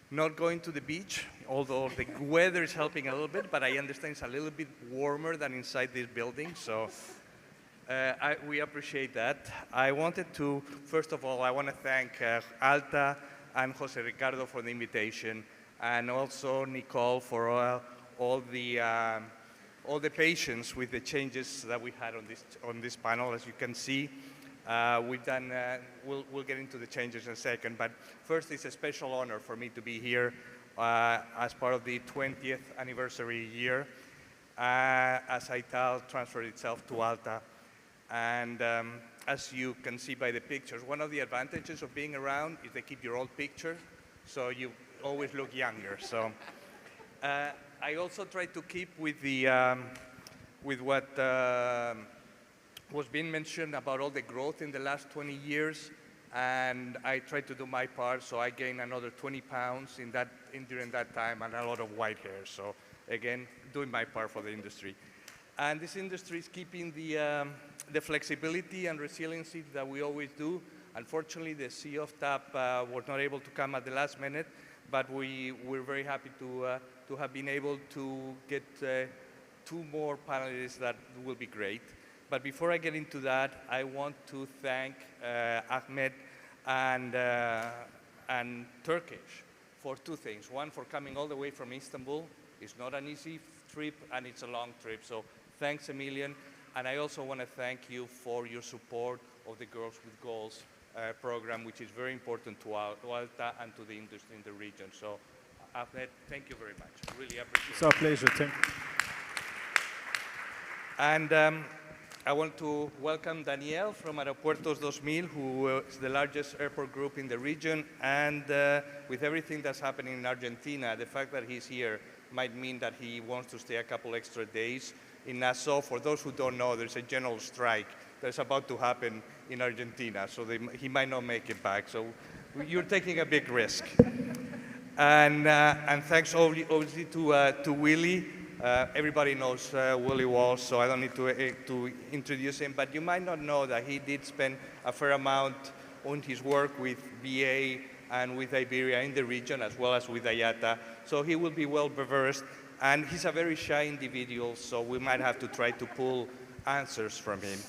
not going to the beach, although the weather is helping a little bit, but I understand it's a little bit warmer than inside this building, so we appreciate that. I wanted to, first of all, I want to thank ALTA and Jose Ricardo for the invitation, and also Nicole for all the patience with the changes that we had on this panel. As you can see, we've done, we'll get into the changes in a second, but first it's a special honor for me to be here as part of the 20th anniversary year as ITAL transferred itself to ALTA. And as you can see by the pictures, one of the advantages of being around is they keep your old picture, so you always look younger. So I also try to keep with what was being mentioned about all the growth in the last 20 years, and I try to do my part, so I gained another 20 pounds during that time and a lot of white hair. So again, doing my part for the industry. And this industry is keeping the flexibility and resiliency that we always do. Unfortunately, the CEO of TAP was not able to come at the last minute, but we're very happy to have been able to get 2 more panelists that will be great. But before I get into that, I want to thank Ahmed and Turkish for 2 things. One, for coming all the way from Istanbul. It's not an easy trip, and it's a long trip. So thanks a million. And I also want to thank you for your support of the Girls with Goals program, which is very important to ALTA and to the industry in the region. So Ahmed, thank you very much. Really appreciate it. It's our pleasure, Tim. And I want to welcome Daniel from Aeropuertos 2000, who is the largest airport group in the region. And with everything that's happening in Argentina, the fact that he's here might mean that he wants to stay a couple extra days in Nassau. For those who don't know, there's a general strike that's about to happen in Argentina, so he might not make it back. So you're taking a big risk. And thanks obviously to Willie. Everybody knows Willie Walsh, so I don't need to introduce him, but you might not know that he did spend a fair amount on his work with BA and with Iberia in the region, as well as with IATA, so he will be well versed. And he's a very shy individual, so we might have to try to pull answers from him.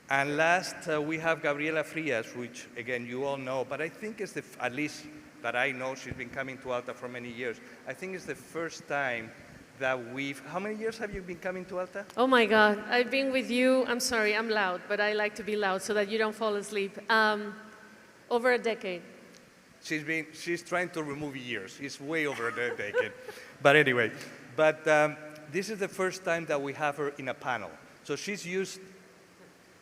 And last, we have Gabriela Frias, which, again, you all know, but I think it's at least that I know, she's been coming to ALTA for many years. I think it's the first time that how many years have you been coming to ALTA? Oh my God, I've been with you, I'm sorry, I'm loud, but I like to be loud so that you don't fall asleep. Over a decade. She's trying to remove years. It's way over a decade. But anyway, this is the first time that we have her in a panel. So she's used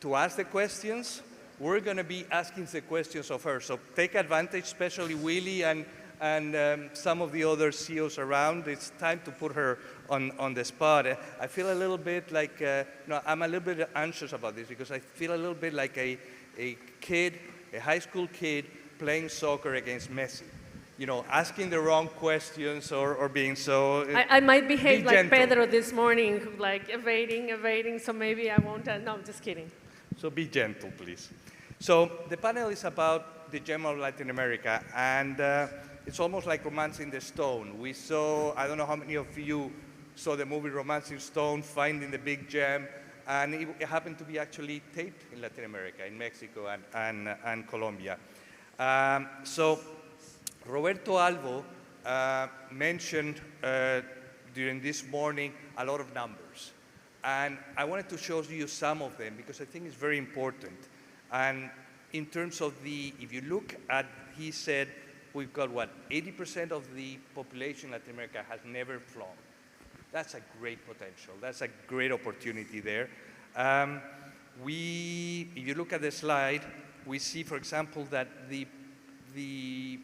to ask the questions. We're going to be asking the questions of her. So take advantage, especially Willie and and some of the other CEOs around. It's time to put her on the spot. I feel a little bit like, no, I'm a little bit anxious about this because I feel a little bit like a kid, a high school kid playing soccer against Messi. You know, asking the wrong questions or being so. I might behave be like gentle. Pedro this morning, like evading, so maybe I won't. No, I'm just kidding. So be gentle, please. So the panel is about the gem of Latin America, and it's almost like Romancing the Stone. We saw, I don't know how many of you saw the movie Romancing Stone, Finding the Big Gem, and it happened to be actually taped in Latin America, in Mexico and Colombia. So Roberto Alvo mentioned during this morning a lot of numbers. And I wanted to show you some of them because I think it's very important. And in terms of if you look at, he said, we've got what, 80% of the population in Latin America has never flown. That's a great potential. That's a great opportunity there. If you look at the slide, we see, for example, that the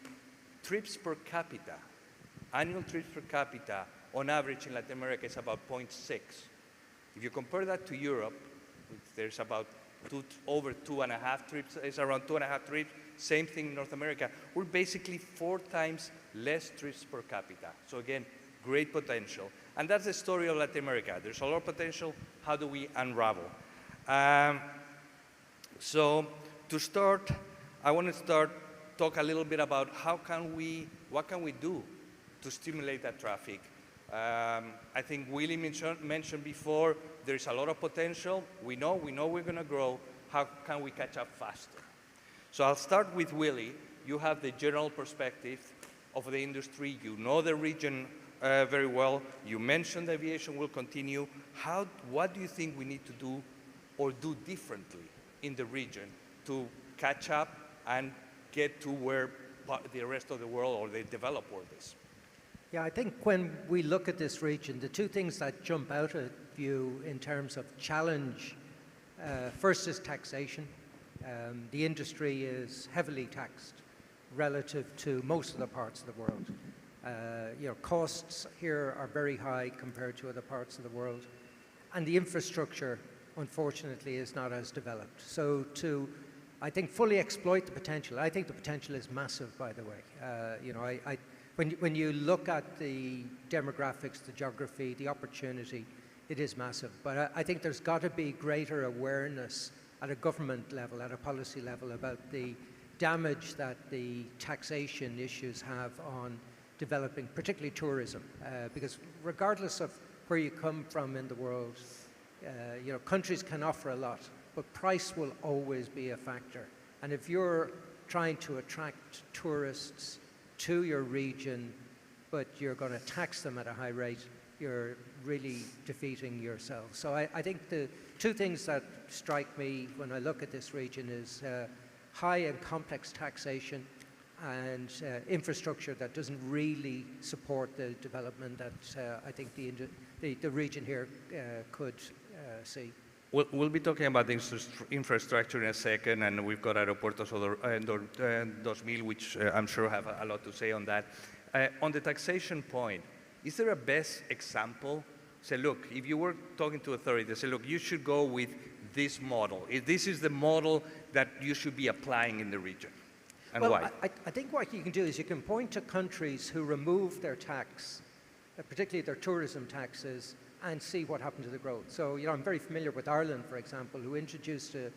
trips per capita, annual trips per capita, on average in Latin America is about 0.6. If you compare that to Europe, there's about over 2.5 trips, it's around 2.5 trips, same thing in North America. We're basically 4 times less trips per capita. So again, great potential. And that's the story of Latin America. There's a lot of potential. How do we unravel? So to start, I want to talk a little bit about what can we do to stimulate that traffic. I think Willie mentioned before, there's a lot of potential. We know we're going to grow. How can we catch up faster? So I'll start with Willie. You have the general perspective of the industry. You know the region very well. You mentioned aviation will continue. What do you think we need to do or do differently in the region to catch up and get to where the rest of the world or the developed world is? Yeah, I think when we look at this region, the two things that jump out at you in terms of challenge, first is taxation. The industry is heavily taxed relative to most of the parts of the world. Costs here are very high compared to other parts of the world. And the infrastructure, unfortunately, is not as developed. So to, I think, fully exploit the potential, I think the potential is massive, by the way. When you look at the demographics, the geography, the opportunity, it is massive. But I think there's got to be greater awareness at a government level, at a policy level, about the damage that the taxation issues have on developing, particularly tourism. Because regardless of where you come from in the world, countries can offer a lot, but price will always be a factor. And if you're trying to attract tourists to your region, but you're going to tax them at a high rate, you're really defeating yourself. So I think the two things that strike me when I look at this region is high and complex taxation and infrastructure that doesn't really support the development that I think the region here could see. We'll be talking about the infrastructure in a second, and we've got Aeropuertos 2000, which I'm sure have a lot to say on that. On the taxation point, is there a best example? Say, look, if you were talking to authorities, say, look, you should go with this model. This is the model that you should be applying in the region, and why? I think what you can do is you can point to countries who remove their tax, particularly their tourism taxes, and see what happened to the growth. So, I'm very familiar with Ireland, for example, who introduced a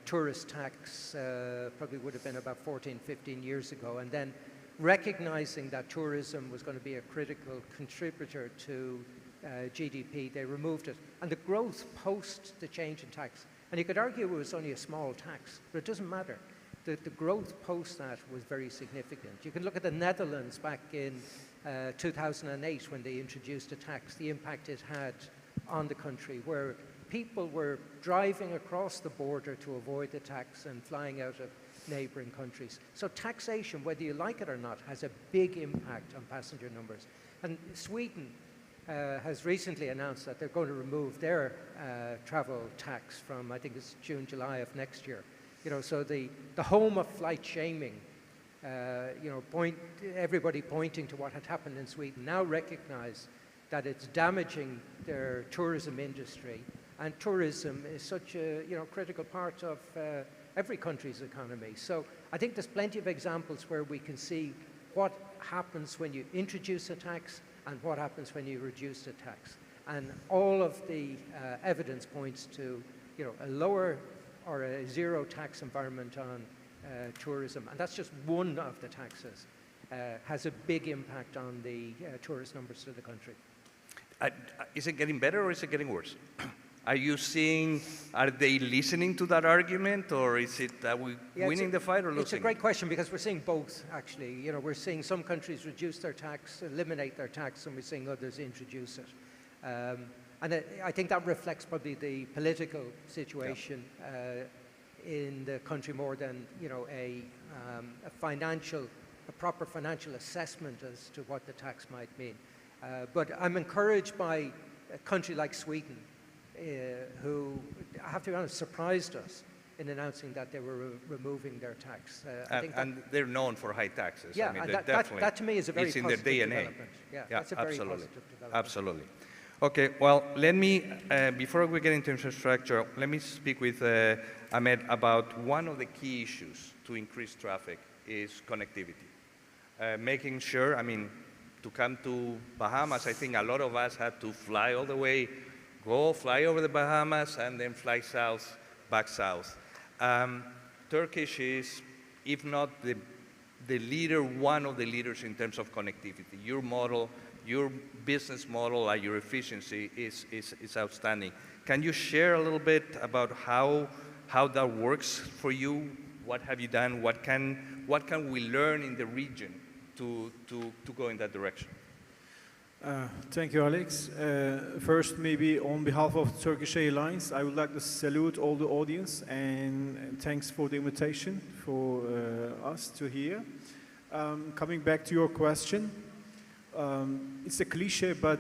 tourist tax, probably would have been about 14, 15 years ago, and then recognizing that tourism was going to be a critical contributor to GDP, they removed it. And the growth post the change in tax, and you could argue it was only a small tax, but it doesn't matter. The growth post that was very significant. You can look at the Netherlands back in 2008 when they introduced a tax, the impact it had on the country, where people were driving across the border to avoid the tax and flying out of neighboring countries. So taxation, whether you like it or not, has a big impact on passenger numbers. And Sweden has recently announced that they're going to remove their travel tax from, I think it's June, July of next year. So the home of flight shaming everybody pointing to what had happened in Sweden now recognize that it's damaging their tourism industry. And tourism is such a critical part of every country's economy. So I think there's plenty of examples where we can see what happens when you introduce a tax and what happens when you reduce a tax. And all of the evidence points to a lower or a zero tax environment on tourism. And that's just one of the taxes. Has a big impact on the tourist numbers to the country. Is it getting better or is it getting worse? Are you seeing, are they listening to that argument, or is it winning the fight or losing? It's a great question, because we're seeing both, actually. We're seeing some countries reduce their tax, eliminate their tax, and we're seeing others introduce it. And I think that reflects probably the political situation in the country more than a proper financial assessment as to what the tax might mean. But I'm encouraged by a country like Sweden, who, I have to be honest, surprised us in announcing that they were removing their tax. And they're known for high taxes. Yeah, I mean, and that to me is a very positive positive development. Yeah, that's a very absolutely. positive development. Absolutely. Okay, well, let me, before we get into infrastructure, let me speak with Ahmed about one of the key issues to increase traffic is connectivity. Making sure, I mean, to come to Bahamas, I think a lot of us had to fly all the way, fly over the Bahamas, and then fly south, back south. Turkish is, if not the leader, one of the leaders in terms of connectivity. Your model, your business model, your efficiency is outstanding. Can you share a little bit about how that works for you? What have you done? What can we learn in the region to go in that direction? Thank you, Alex. First, maybe on behalf of Turkish Airlines, I would like to salute all the audience and thanks for the invitation for us to hear. Coming back to your question, it's a cliche, but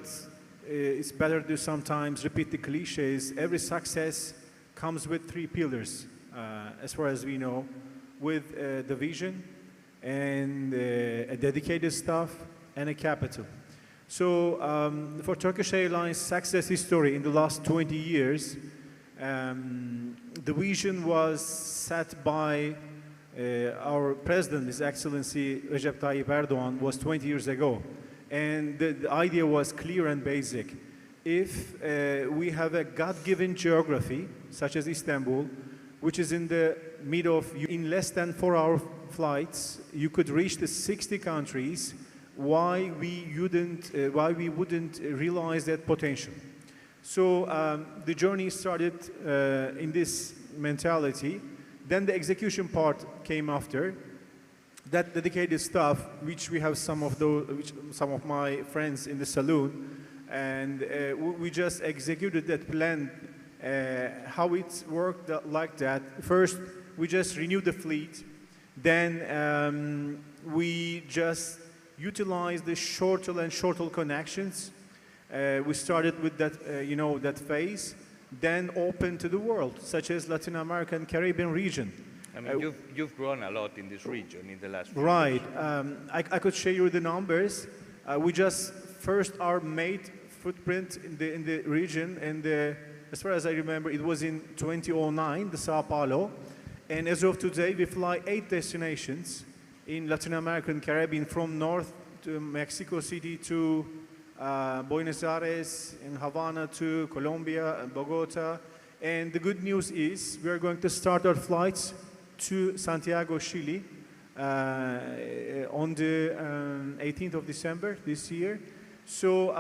it's better to sometimes repeat the cliches. Every success comes with three pillars, as far as we know, with the vision and a dedicated staff and a capital. So for Turkish Airlines' success history in the last 20 years, the vision was set by our president, His Excellency Recep Tayyip Erdogan, was 20 years ago. And the idea was clear and basic. If we have a God-given geography, such as Istanbul, which is in the middle of, in less than 4-hour flights, you could reach the 60 countries, why we wouldn't realize that potential. So the journey started in this mentality. Then the execution part came after. That dedicated staff, which we have some of my friends in the saloon, and we just executed that plan. How it worked like that. First, we just renewed the fleet. Then we just utilized the short-haul and short-haul connections. We started with that, that phase. Then open to the world, such as Latin America and Caribbean region. I mean, you've grown a lot in this region in the last few right. years. I could share you the numbers. We just first our made footprint in the region, and as far as I remember, it was in 2009, the Sao Paulo. And as of today, we fly 8 destinations in Latin America and Caribbean, from north to Mexico City to Buenos Aires, in Havana to Colombia and Bogota. And the good news is we are going to start our flights to Santiago, Chile on the 18th of December this year. So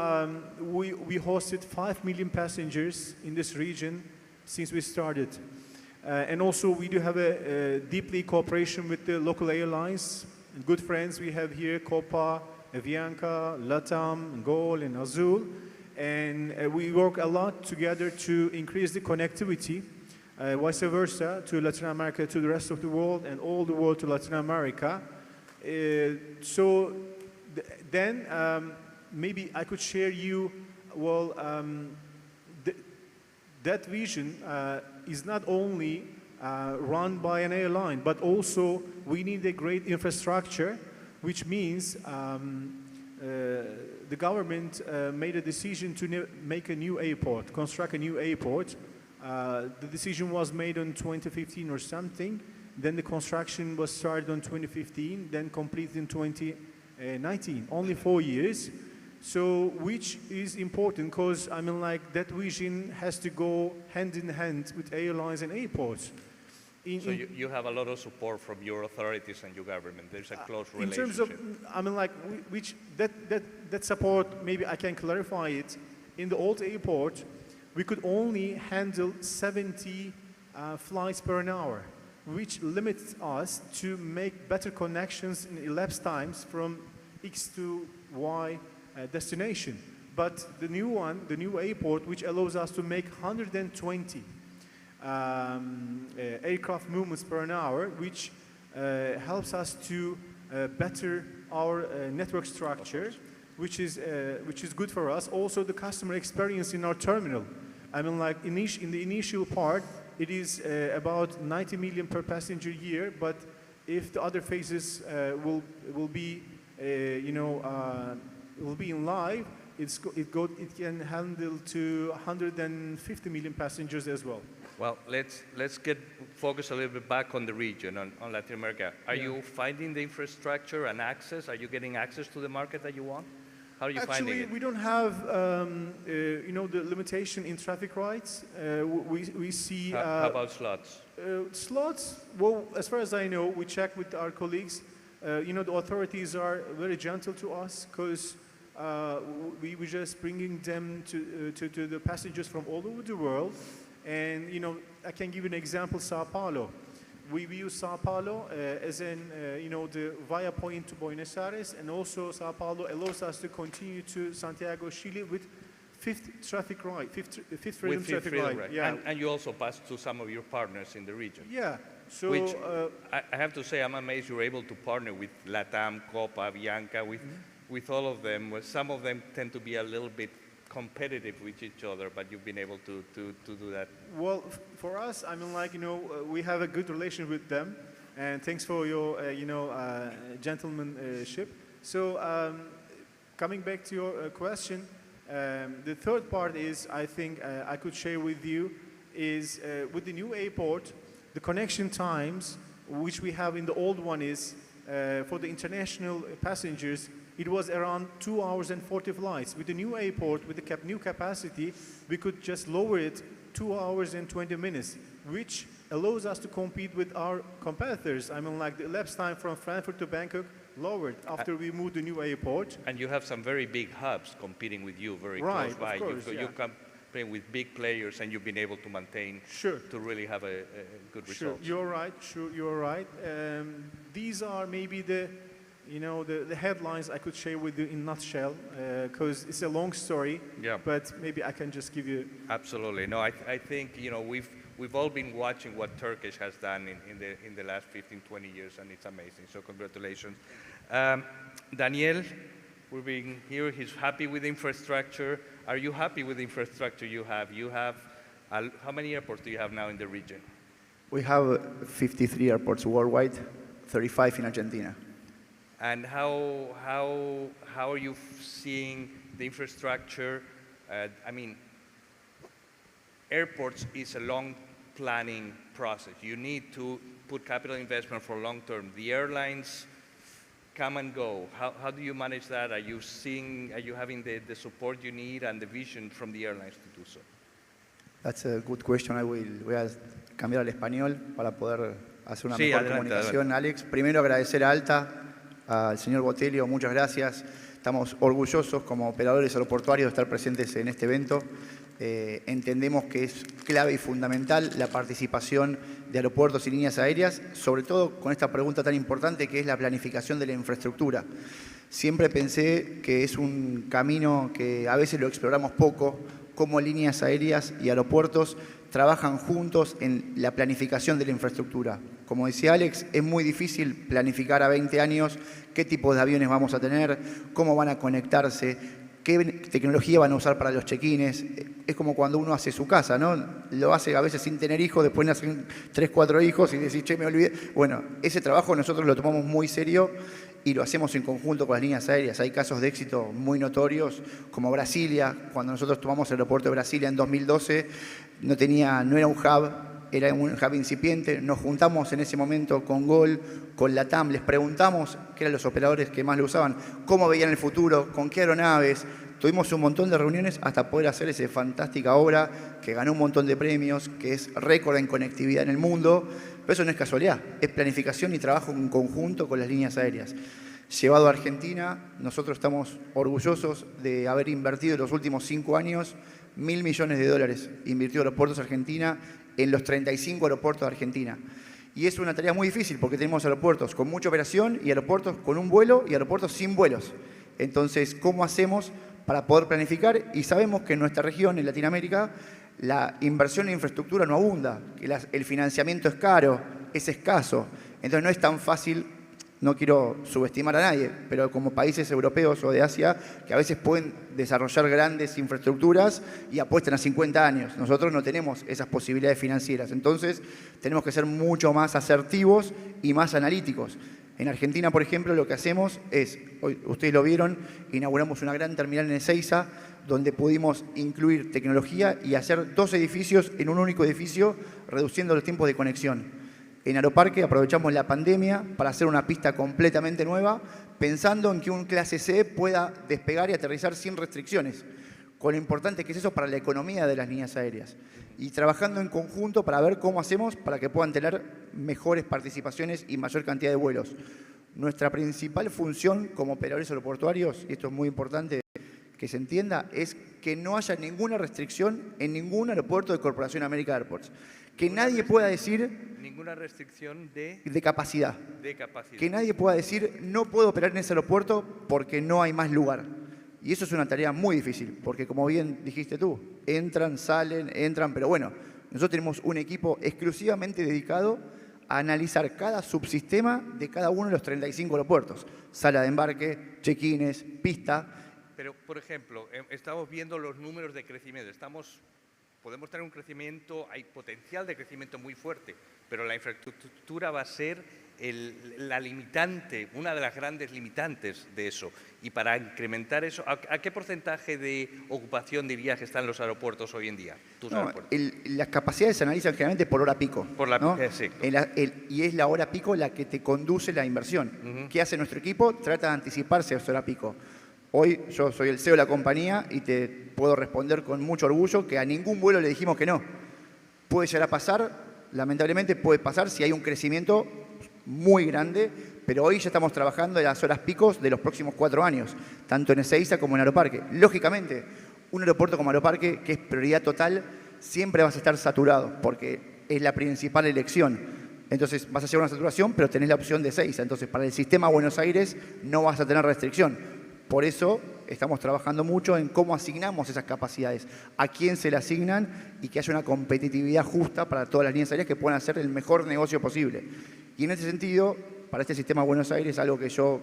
we hosted 5 million passengers in this region since we started. And also we do have a deeply cooperation with the local airlines, good friends we have here, Copa, Avianca, LATAM, GOL, and Azul. And we work a lot together to increase the connectivity, vice versa, to Latin America, to the rest of the world, and all the world to Latin America. Then maybe I could share you, well, that vision is not only run by an airline, but also we need a great infrastructure, which means the government made a decision to make a new airport, construct a new airport. The decision was made in 2015 or something. Then the construction was started in 2015, then completed in 2019, only 4 years. So, which is important because, I mean, like, that vision has to go hand in hand with airlines and airports. So you have a lot of support from your authorities and your government. There's a close In relationship. terms of, I mean, like, that support, maybe I can clarify it. In the old airport, we could only handle 70 flights per hour, which limits us to make better connections in elapsed times from X to Y destination. But the new one, the new airport, which allows us to make 120 aircraft movements per hour, which helps us to better our network structure, which is good for us. Also, the customer experience in our terminal. I mean, like, in the initial part, it is about 90 million per passenger year. But if the other phases will be, will be in live, it can handle to 150 million passengers as well. Well, let's get focused a little bit back on the region, on Latin America. Are you finding the infrastructure and access? Are you getting access to the market that you want? How are you finding it? Actually, we don't have, the limitation in traffic rights. We see. How about slots? Slots, well, as far as I know, we check with our colleagues. The authorities are very gentle to us because we're just bringing them to the passengers from all over the world. And, I can give you an example, Sao Paulo. We use Sao Paulo as the via point to Buenos Aires, and also Sao Paulo allows us to continue to Santiago, Chile with fifth freedom traffic light. Yeah. And you also pass to some of your partners in the region. Yeah. So, which I have to say, I'm amazed you're able to partner with LATAM, Copa, Bianca, with all of them. Well, some of them tend to be a little bit competitive with each other, but you've been able to do that. Well, for us, I mean, like, we have a good relation with them, and thanks for your, gentlemanship. So, coming back to your question, the third part is, I think I could share with you, is with the new airport, the connection times, which we have in the old one is, for the international passengers, it was around 2 hours and 40 flights. With the new airport, with the new capacity, we could just lower it 2 hours and 20 minutes, which allows us to compete with our competitors. I mean, like, the elapsed time from Frankfurt to Bangkok lowered after we moved the new airport. And you have some very big hubs competing with you very right, close by. Of course, you compete with big players, and you've been able to maintain to really have a good result. You're right. You're right. These are maybe the headlines I could share with you in a nutshell, because it's a long story. Yeah. But maybe I can just give you. Absolutely. No, I think we've all been watching what Turkish has done in the last 15, 20 years, and it's amazing. So congratulations, Daniel. We've been here. He's happy with infrastructure. Are you happy with the infrastructure you have? How many airports do you have now in the region? We have 53 airports worldwide, 35 in Argentina. And how are you seeing the infrastructure? I mean, airports is a long planning process. You need to put capital investment for long term. The airlines come and go. How do you manage that? Are you having the support you need and the vision from the airlines to do so? That's a good question. Voy a cambiar al español para poder hacer una mejor comunicación. Adelante. Alex, primero agradecer a ALTA, al señor Botelho, muchas gracias. Estamos orgullosos como operadores aeroportuarios de estar presentes en este evento. Entendemos que es clave y fundamental la participación de aeropuertos y líneas aéreas, sobre todo con esta pregunta tan importante que es la planificación de la infraestructura. Siempre pensé que es un camino que a veces lo exploramos poco, cómo líneas aéreas y aeropuertos trabajan juntos en la planificación de la infraestructura. Como decía Alex, es muy difícil planificar a 20 años qué tipos de aviones vamos a tener, cómo van a conectarse, qué tecnología van a usar para los check-ins. Es como cuando uno hace su casa, ¿no? Lo hace a veces sin tener hijos, después nacen 3, 4 hijos y decís, che, me olvidé. Bueno, ese trabajo nosotros lo tomamos muy serio y lo hacemos en conjunto con las líneas aéreas. Hay casos de éxito muy notorios, como Brasilia. Cuando nosotros tomamos el aeropuerto de Brasilia en 2012, no era un hub, era un hub incipiente. Nos juntamos en ese momento con Gol, con LATAM, les preguntamos qué eran los operadores que más lo usaban, cómo veían el futuro, con qué aeronaves. Tuvimos un montón de reuniones hasta poder hacer esa fantástica obra que ganó un montón de premios, que es récord en conectividad en el mundo. Pero eso no es casualidad, es planificación y trabajo en conjunto con las líneas aéreas. Llevado a Argentina, nosotros estamos orgullosos de haber invertido en los últimos 5 años $1.000 millones, invirtió Aeropuertos Argentina en los 35 aeropuertos de Argentina. Y es una tarea muy difícil porque tenemos aeropuertos con mucha operación y aeropuertos con un vuelo y aeropuertos sin vuelos. Entonces, ¿cómo hacemos para poder planificar? Y sabemos que en nuestra región, en Latinoamérica, la inversión en infraestructura no abunda, que el financiamiento es caro, es escaso. Entonces no es tan fácil, no quiero subestimar a nadie, pero como países europeos o de Asia, que a veces pueden desarrollar grandes infraestructuras y apuestan a 50 años. Nosotros no tenemos esas posibilidades financieras. Entonces tenemos que ser mucho más asertivos y más analíticos. En Argentina, por ejemplo, lo que hacemos es, hoy ustedes lo vieron, inauguramos una gran terminal en Ezeiza, donde pudimos incluir tecnología y hacer 2 edificios en un único edificio, reduciendo los tiempos de conexión. En Aeroparque aprovechamos la pandemia para hacer una pista completamente nueva, pensando en que un clase C pueda despegar y aterrizar sin restricciones, con lo importante que es eso para la economía de las líneas aéreas. Y trabajando en conjunto para ver cómo hacemos para que puedan tener mejores participaciones y mayor cantidad de vuelos. Nuestra principal función como operadores aeroportuarios, y esto es muy importante que se entienda, es que no haya ninguna restricción en ningún aeropuerto de Corporación American Airports. Que nadie pueda decir... Ninguna restricción de capacidad. De capacidad. Que nadie pueda decir, no puedo operar en ese aeropuerto porque no hay más lugar. Y eso es una tarea muy difícil, porque como bien dijiste tú, entran, pero bueno, nosotros tenemos un equipo exclusivamente dedicado a analizar cada subsistema de cada uno de los 35 aeropuertos. Sala de embarque, check-ins, pista. Pero, por ejemplo, estamos viendo los números de crecimiento. Podemos tener un crecimiento, hay potencial de crecimiento muy fuerte, pero la infraestructura va a ser la limitante, una de las grandes limitantes de eso. Y para incrementar eso, ¿a qué porcentaje de ocupación dirías que están los aeropuertos hoy en día? Las capacidades se analizan generalmente por hora pico. Por la ¿no? exacto. Y es la hora pico la que te conduce la inversión. ¿Qué hace nuestro equipo? Trata de anticiparse a esa hora pico. Hoy yo soy el CEO de la compañía y te puedo responder con mucho orgullo que a ningún vuelo le dijimos que no. Puede llegar a pasar, lamentablemente puede pasar si hay un crecimiento muy grande, pero hoy ya estamos trabajando en las horas picos de los próximos 4 años, tanto en Ezeiza como en Aeroparque. Lógicamente, un aeropuerto como Aeroparque, que es prioridad total, siempre vas a estar saturado, porque es la principal elección. Entonces vas a llevar una saturación, pero tenés la opción de Ezeiza. Entonces, para el sistema Buenos Aires no vas a tener restricción. Por eso estamos trabajando mucho en cómo asignamos esas capacidades, a quién se le asignan y que haya una competitividad justa para todas las líneas aéreas que puedan hacer el mejor negocio posible. Y en ese sentido, para este sistema Buenos Aires, algo que yo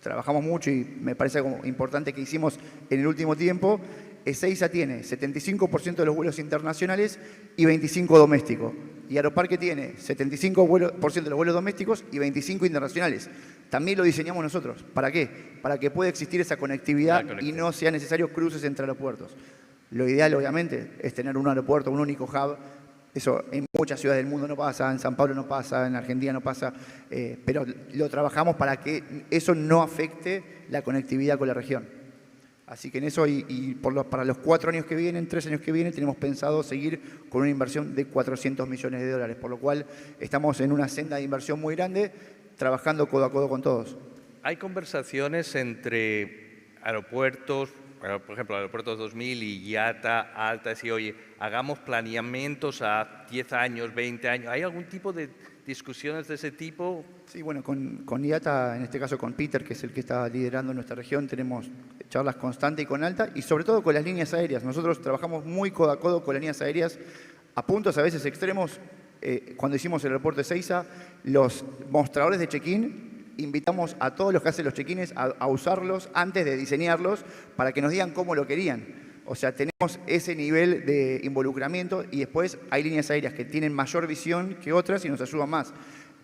trabajamos mucho y me parece algo importante que hicimos en el último tiempo, Ezeiza tiene 75% de los vuelos internacionales y 25% domésticos. Y Aeroparque tiene 75% de los vuelos domésticos y 25% internacionales. También lo diseñamos nosotros. ¿Para qué? Para que pueda existir esa conectividad y no sea necesario cruces entre aeropuertos. Lo ideal, obviamente, es tener un aeropuerto, un único hub. Eso en muchas ciudades del mundo no pasa, en San Pablo no pasa, en Argentina no pasa, pero lo trabajamos para que eso no afecte la conectividad con la región. Así que en eso para los 4 años que vienen, 3 años que vienen, tenemos pensado seguir con una inversión de $400 millones, por lo cual estamos en una senda de inversión muy grande, trabajando codo a codo con todos. Hay conversaciones entre aeropuertos, por ejemplo, Aeropuertos 2000 y IATA, ALTA, decir, oye, hagamos planeamientos a 10 años, 20 años. ¿Hay algún tipo de discusiones de ese tipo? Sí, bueno, con IATA, en este caso con Peter, que es el que está liderando nuestra región, tenemos charlas constantes y con ALTA, y sobre todo con las líneas aéreas. Nosotros trabajamos muy codo a codo con las líneas aéreas, a puntos a veces extremos. Cuando hicimos el aeropuerto de Ezeiza, los mostradores de check-in invitamos a todos los que hacen los check-ins a usarlos antes de diseñarlos para que nos digan cómo lo querían. O sea, tenemos ese nivel de involucramiento y después hay líneas aéreas que tienen mayor visión que otras y nos ayudan más.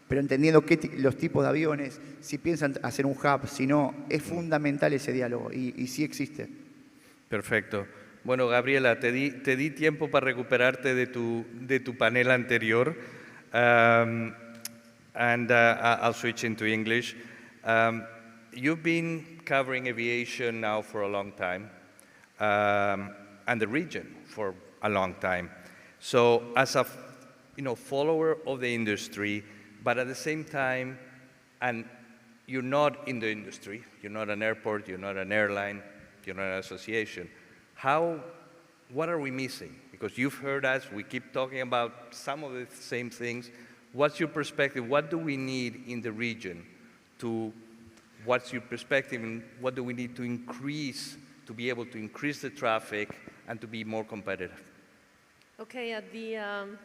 Pero entendiendo los tipos de aviones, si piensan hacer un hub, si no, es fundamental ese diálogo y sí existe. Perfecto. Bueno, Gabriela, te di tiempo para recuperarte de tu panel anterior. I'll switch into English. You've been covering aviation now for a long time, and the region for a long time. So as a follower of the industry, but at the same time, and you're not in the industry, you're not an airport, you're not an airline, you're not an association. What are we missing? Because you've heard us, we keep talking about some of the same things. What's your perspective? What do we need in the region what's your perspective, and what do we need to increase to be able to increase the traffic and to be more competitive? Okay, at the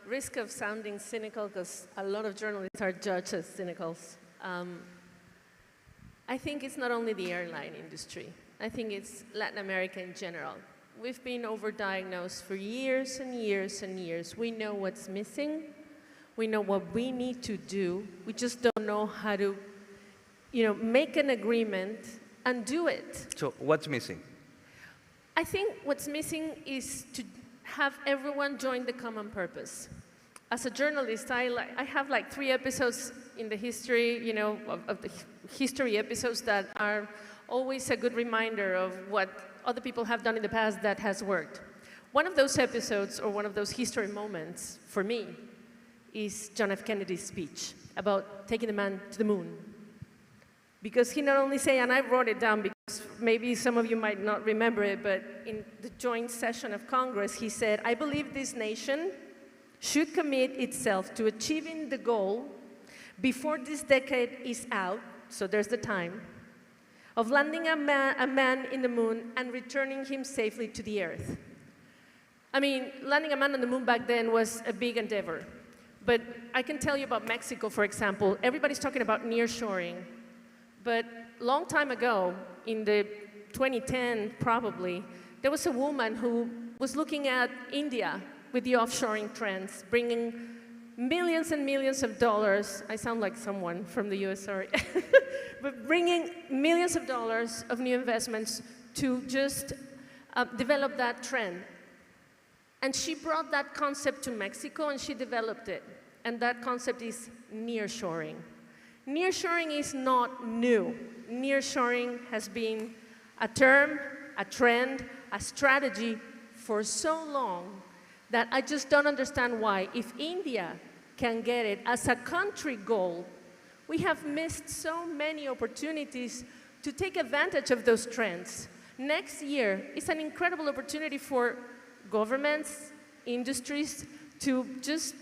risk of sounding cynical, because a lot of journalists are judged as cynicals, I think it's not only the airline industry. I think it's Latin America in general. We've been overdiagnosed for years and years and years. We know what's missing. We know what we need to do. We just don't know how to, make an agreement and do it. So what's missing? I think what's missing is to have everyone join the common purpose. As a journalist, I have like 3 episodes in the history, of the history episodes that are always a good reminder of what other people have done in the past that has worked. One of those episodes, or one of those history moments for me, is John F. Kennedy's speech about taking the man to the moon. Because he not only said, and I wrote it down because maybe some of you might not remember it, but in the joint session of Congress, he said, I believe this nation should commit itself to achieving the goal before this decade is out, so there's the time, of landing a man in the moon and returning him safely to the Earth. I mean, landing a man on the moon back then was a big endeavor. But I can tell you about Mexico, for example. Everybody's talking about nearshoring. But long time ago, in the 2010 probably, there was a woman who was looking at India with the offshoring trends, bringing millions and millions of dollars. I sound like someone from the US, sorry. But bringing millions of dollars of new investments to just develop that trend. And she brought that concept to Mexico and she developed it. And that concept is nearshoring. Nearshoring is not new. Nearshoring has been a term, a trend, a strategy for so long that I just don't understand why. If India can get it as a country goal, we have missed so many opportunities to take advantage of those trends. Next year is an incredible opportunity for governments, industries, to just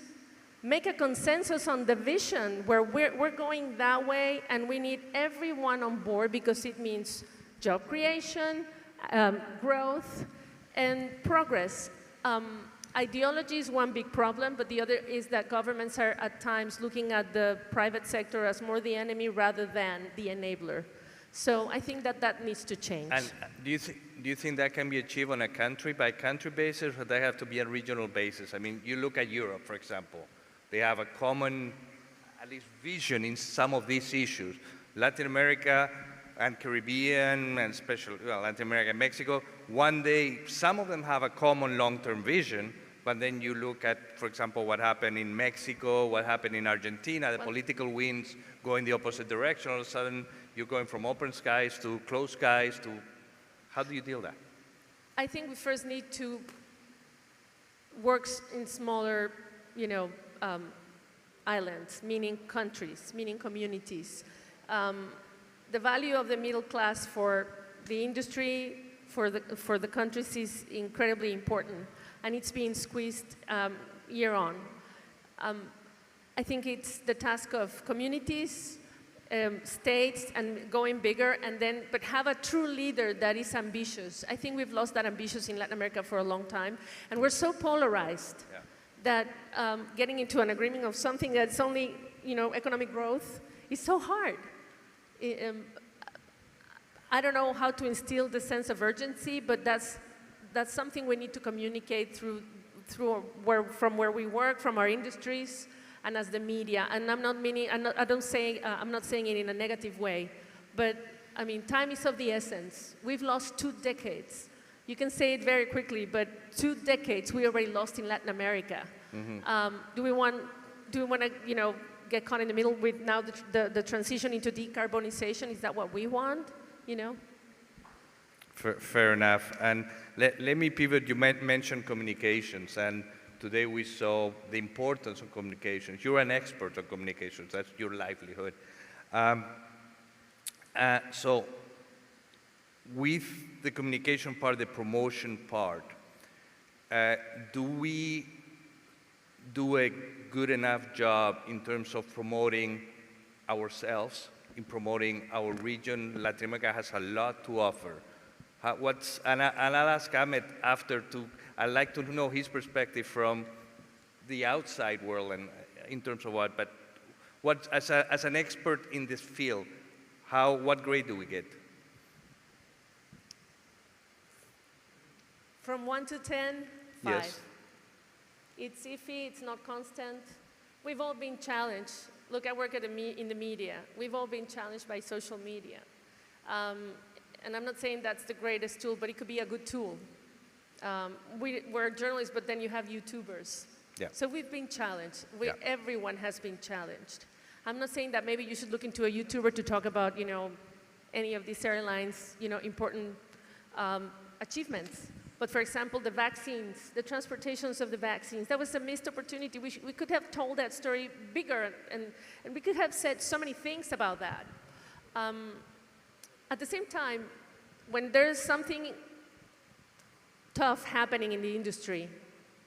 make a consensus on the vision where we're going that way, and we need everyone on board because it means job creation, growth, and progress. Ideology is one big problem, but the other is that governments are at times looking at the private sector as more the enemy rather than the enabler. So I think that needs to change. And do you think that can be achieved on a country-by-country basis, or they have to be a regional basis? I mean, you look at Europe, for example. They have a common, at least, vision in some of these issues. Latin America and Caribbean, and especially Latin America and Mexico, one day, some of them have a common long-term vision, but then you look at, for example, what happened in Mexico, what happened in Argentina, the political winds go in the opposite direction. All of a sudden, you're going from open skies to closed skies to, how do you deal with that? I think we first need to work in smaller, islands, meaning countries, meaning communities. The value of the middle class for the industry, for the countries is incredibly important, and it's being squeezed year on. I think it's the task of communities, states, and going bigger, but have a true leader that is ambitious. I think we've lost that ambition in Latin America for a long time, and we're so polarized that getting into an agreement of something that's only, economic growth is so hard. I don't know how to instill the sense of urgency, but that's something we need to communicate from where we work, from our industries, and as the media. And I'm not saying it in a negative way, but I mean, time is of the essence. We've lost 2 decades. You can say it very quickly, but 2 decades we already lost in Latin America. Do we want to, get caught in the middle with now the transition into decarbonization? Is that what we want? Fair enough. And let me pivot. You mentioned communications, and today we saw the importance of communications. You're an expert on communications. That's your livelihood. So with the communication part, the promotion part, do we do a good enough job in terms of promoting ourselves, in promoting our region? Latin America has a lot to offer. And I'll ask Ahmed after I'd like to know his perspective from the outside world and in terms of but as an expert in this field, what grade do we get? From 1 to 10, 5. Yes. It's iffy, it's not constant. We've all been challenged. Look, I work in the media. We've all been challenged by social media. And I'm not saying that's the greatest tool, but it could be a good tool. We're journalists, but then you have YouTubers. Yeah. So we've been challenged. Everyone has been challenged. I'm not saying that maybe you should look into a YouTuber to talk about, any of these airlines, important achievements. But for example, the vaccines, the transportations of the vaccines, that was a missed opportunity. We could have told that story bigger, and we could have said so many things about that. At the same time, when there's something tough happening in the industry,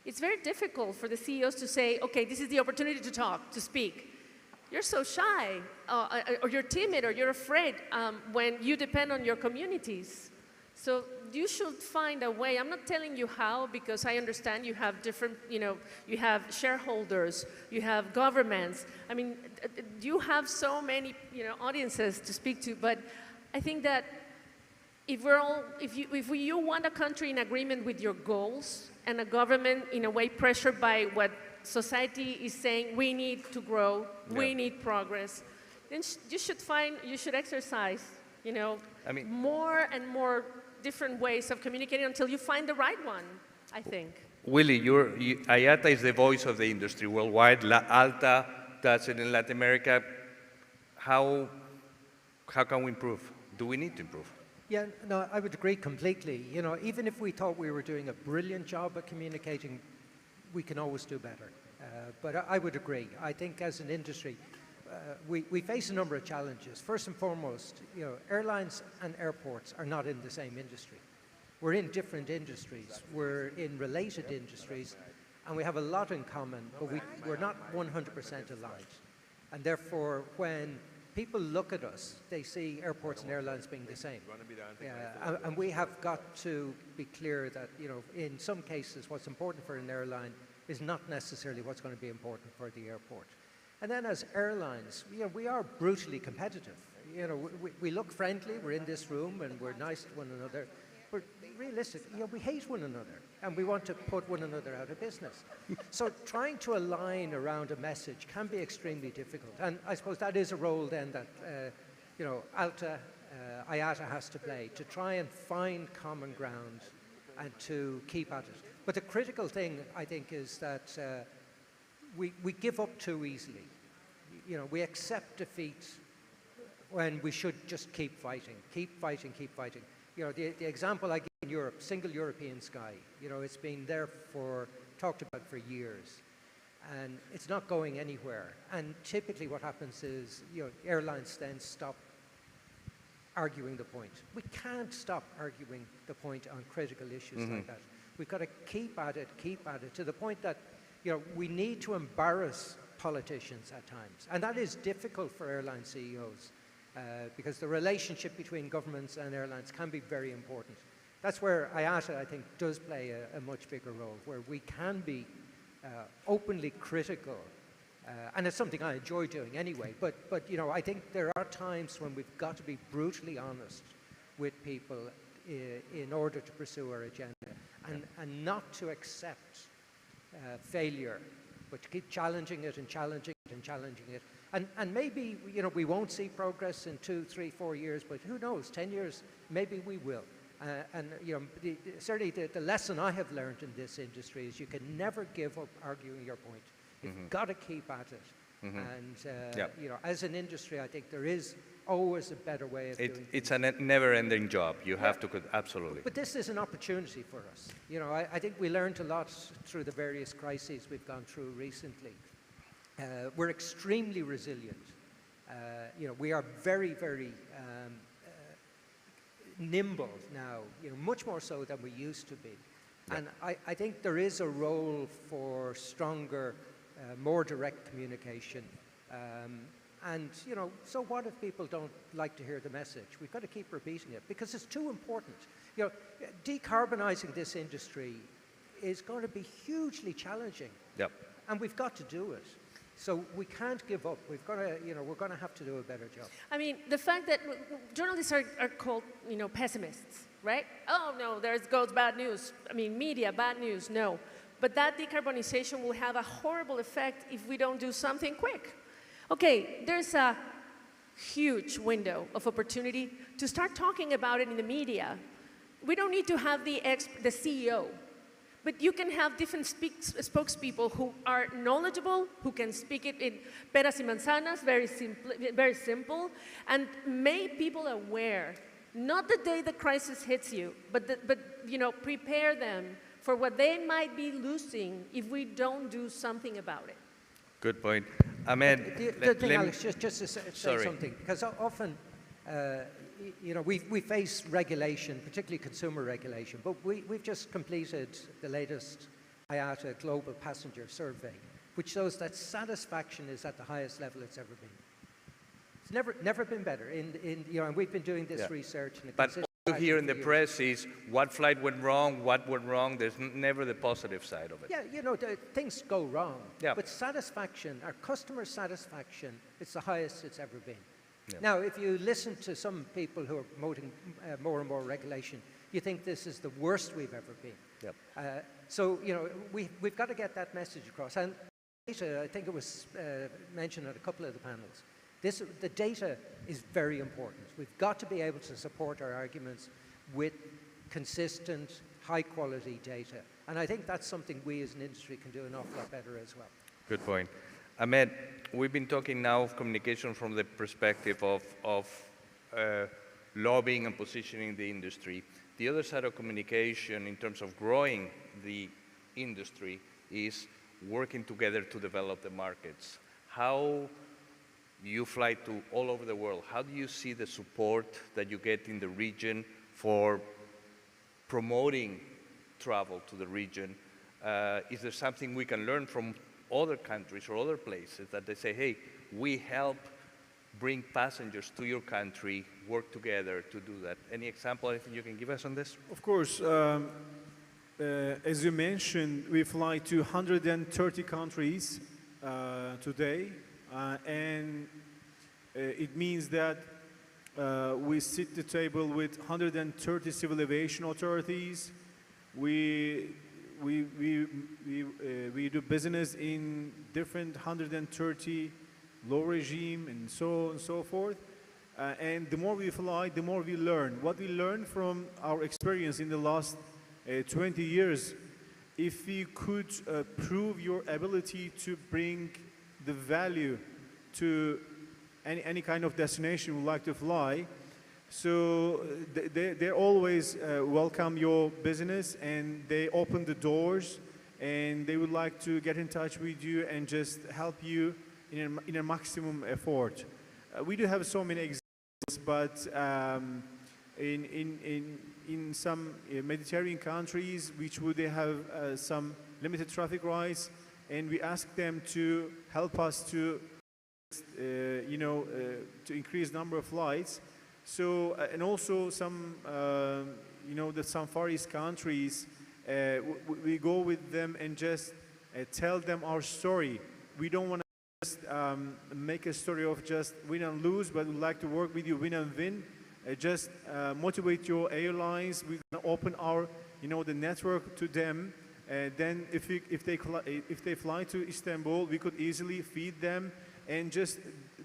it's very difficult for the CEOs to say, okay, this is the opportunity to talk, to speak. You're so shy, or you're timid, or you're afraid when you depend on your communities. So you should find a way. I'm not telling you how, because I understand you have different, you have shareholders, you have governments. I mean, you have so many, audiences to speak to, but I think that if you want a country in agreement with your goals, and a government in a way pressured by what society is saying, we need to grow, we need progress, then you should exercise, more and more different ways of communicating until you find the right one, I think. Willie, IATA is the voice of the industry worldwide. ALTA does it in Latin America. How can we improve? Do we need to improve? Yeah, no, I would agree completely. Even if we thought we were doing a brilliant job at communicating, we can always do better. But I would agree. I think as an industry, we face a number of challenges. First and foremost, airlines and airports are not in the same industry. We're in different industries. We're in related industries, and we have a lot in common, but we're not 100% aligned. And therefore, when people look at us, they see airports and airlines being the same. And we have got to be clear that, in some cases, what's important for an airline is not necessarily what's going to be important for the airport. And then as airlines, we are brutally competitive. We look friendly, we're in this room and we're nice to one another, but realistically, we hate one another and we want to put one another out of business. So trying to align around a message can be extremely difficult. And I suppose that is a role then that, ALTA, IATA has to play, to try and find common ground and to keep at it. But the critical thing, I think, is that we give up too easily. We accept defeat when we should just keep fighting, keep fighting, keep fighting. The example I give in Europe, single European sky, it's been there talked about for years, and it's not going anywhere. And typically what happens is, airlines then stop arguing the point. We can't stop arguing the point on critical issues like that. We've got to keep at it, to the point that, we need to embarrass politicians at times. And that is difficult for airline CEOs because the relationship between governments and airlines can be very important. That's where IATA, I think, does play a much bigger role, where we can be openly critical And it's something I enjoy doing anyway. But you know, I think there are times when we've got to be brutally honest with people in order to pursue our agenda, and not to accept failure, but to keep challenging it and challenging it and challenging it. And maybe, you know, we won't see progress in 2, 3, 4 years, but who knows, 10 years, maybe we will. And you know, certainly the lesson I have learned in this industry is you can never give up arguing your point. You've got to keep at it. And you know, as an industry, I think there is always a better way of doing it. It's a never-ending job. You have to, absolutely. But this is an opportunity for us. You know, I think we learned a lot through the various crises we've gone through recently. We're extremely resilient. You know, we are very, very nimble now, you know, much more so than we used to be. Yeah. And I think there is a role for stronger, more direct communication. And, you know, so what if people don't like to hear the message? We've got to keep repeating it because it's too important. You know, decarbonizing this industry is going to be hugely challenging. Yep. And we've got to do it. So we can't give up. We've got to, you know, we're going to have to do a better job. I mean, the fact that journalists are called, you know, pessimists, right? Oh, no, there goes bad news. I mean, media, bad news, no. But that decarbonization will have a horrible effect if we don't do something quick. Okay, there's a huge window of opportunity to start talking about it in the media. We don't need to have the CEO. But you can have different spokespeople who are knowledgeable, who can speak it in peras y manzanas, very simple, and make people aware, not the day the crisis hits you, but you know, prepare them for what they might be losing if we don't do something about it. Good point. Ahmed, Alex, just to say something, because often, you know, we face regulation, particularly consumer regulation, but we've just completed the latest IATA Global Passenger Survey, which shows that satisfaction is at the highest level it's ever been. It's never been better. You know, and we've been doing this research. But all you hear in the press is what flight went wrong, what went wrong. There's never the positive side of it. Yeah, you know, things go wrong. Yeah. But satisfaction, our customer satisfaction, it's the highest it's ever been. Yep. Now, if you listen to some people who are promoting more and more regulation, you think this is the worst we've ever been. Yep. So, you know, we've got to get that message across. And data, I think it was mentioned at a couple of the panels, the data is very important. We've got to be able to support our arguments with consistent, high-quality data. And I think that's something we as an industry can do an awful lot better as well. Good point. Ahmed, we've been talking now of communication from the perspective of lobbying and positioning the industry. The other side of communication in terms of growing the industry is working together to develop the markets. How you fly to all over the world, how do you see the support that you get in the region for promoting travel to the region? Is there something we can learn from other countries or other places that they say, hey, we help bring passengers to your country, work together to do that? Any example, anything you can give us on this? Of course. As you mentioned, we fly to 130 countries today, and it means that we sit at the table with 130 civil aviation authorities. We do business in different 130 law regime and so on and so forth. And the more we fly, the more we learn. What we learn from our experience in the last 20 years, if we could prove your ability to bring the value to any kind of destination you would like to fly, so they always welcome your business, and they open the doors, and they would like to get in touch with you and just help you in a maximum effort. We do have so many examples, but in some Mediterranean countries, which would they have some limited traffic rights, and we ask them to help us to, to increase number of flights. So, and also some, the some Far East countries, we go with them and just tell them our story. We don't want to make a story of just win and lose, but we'd like to work with you win and win. Just motivate your airlines. We're going to open our, the network to them. Then if they fly to Istanbul, we could easily feed them. And just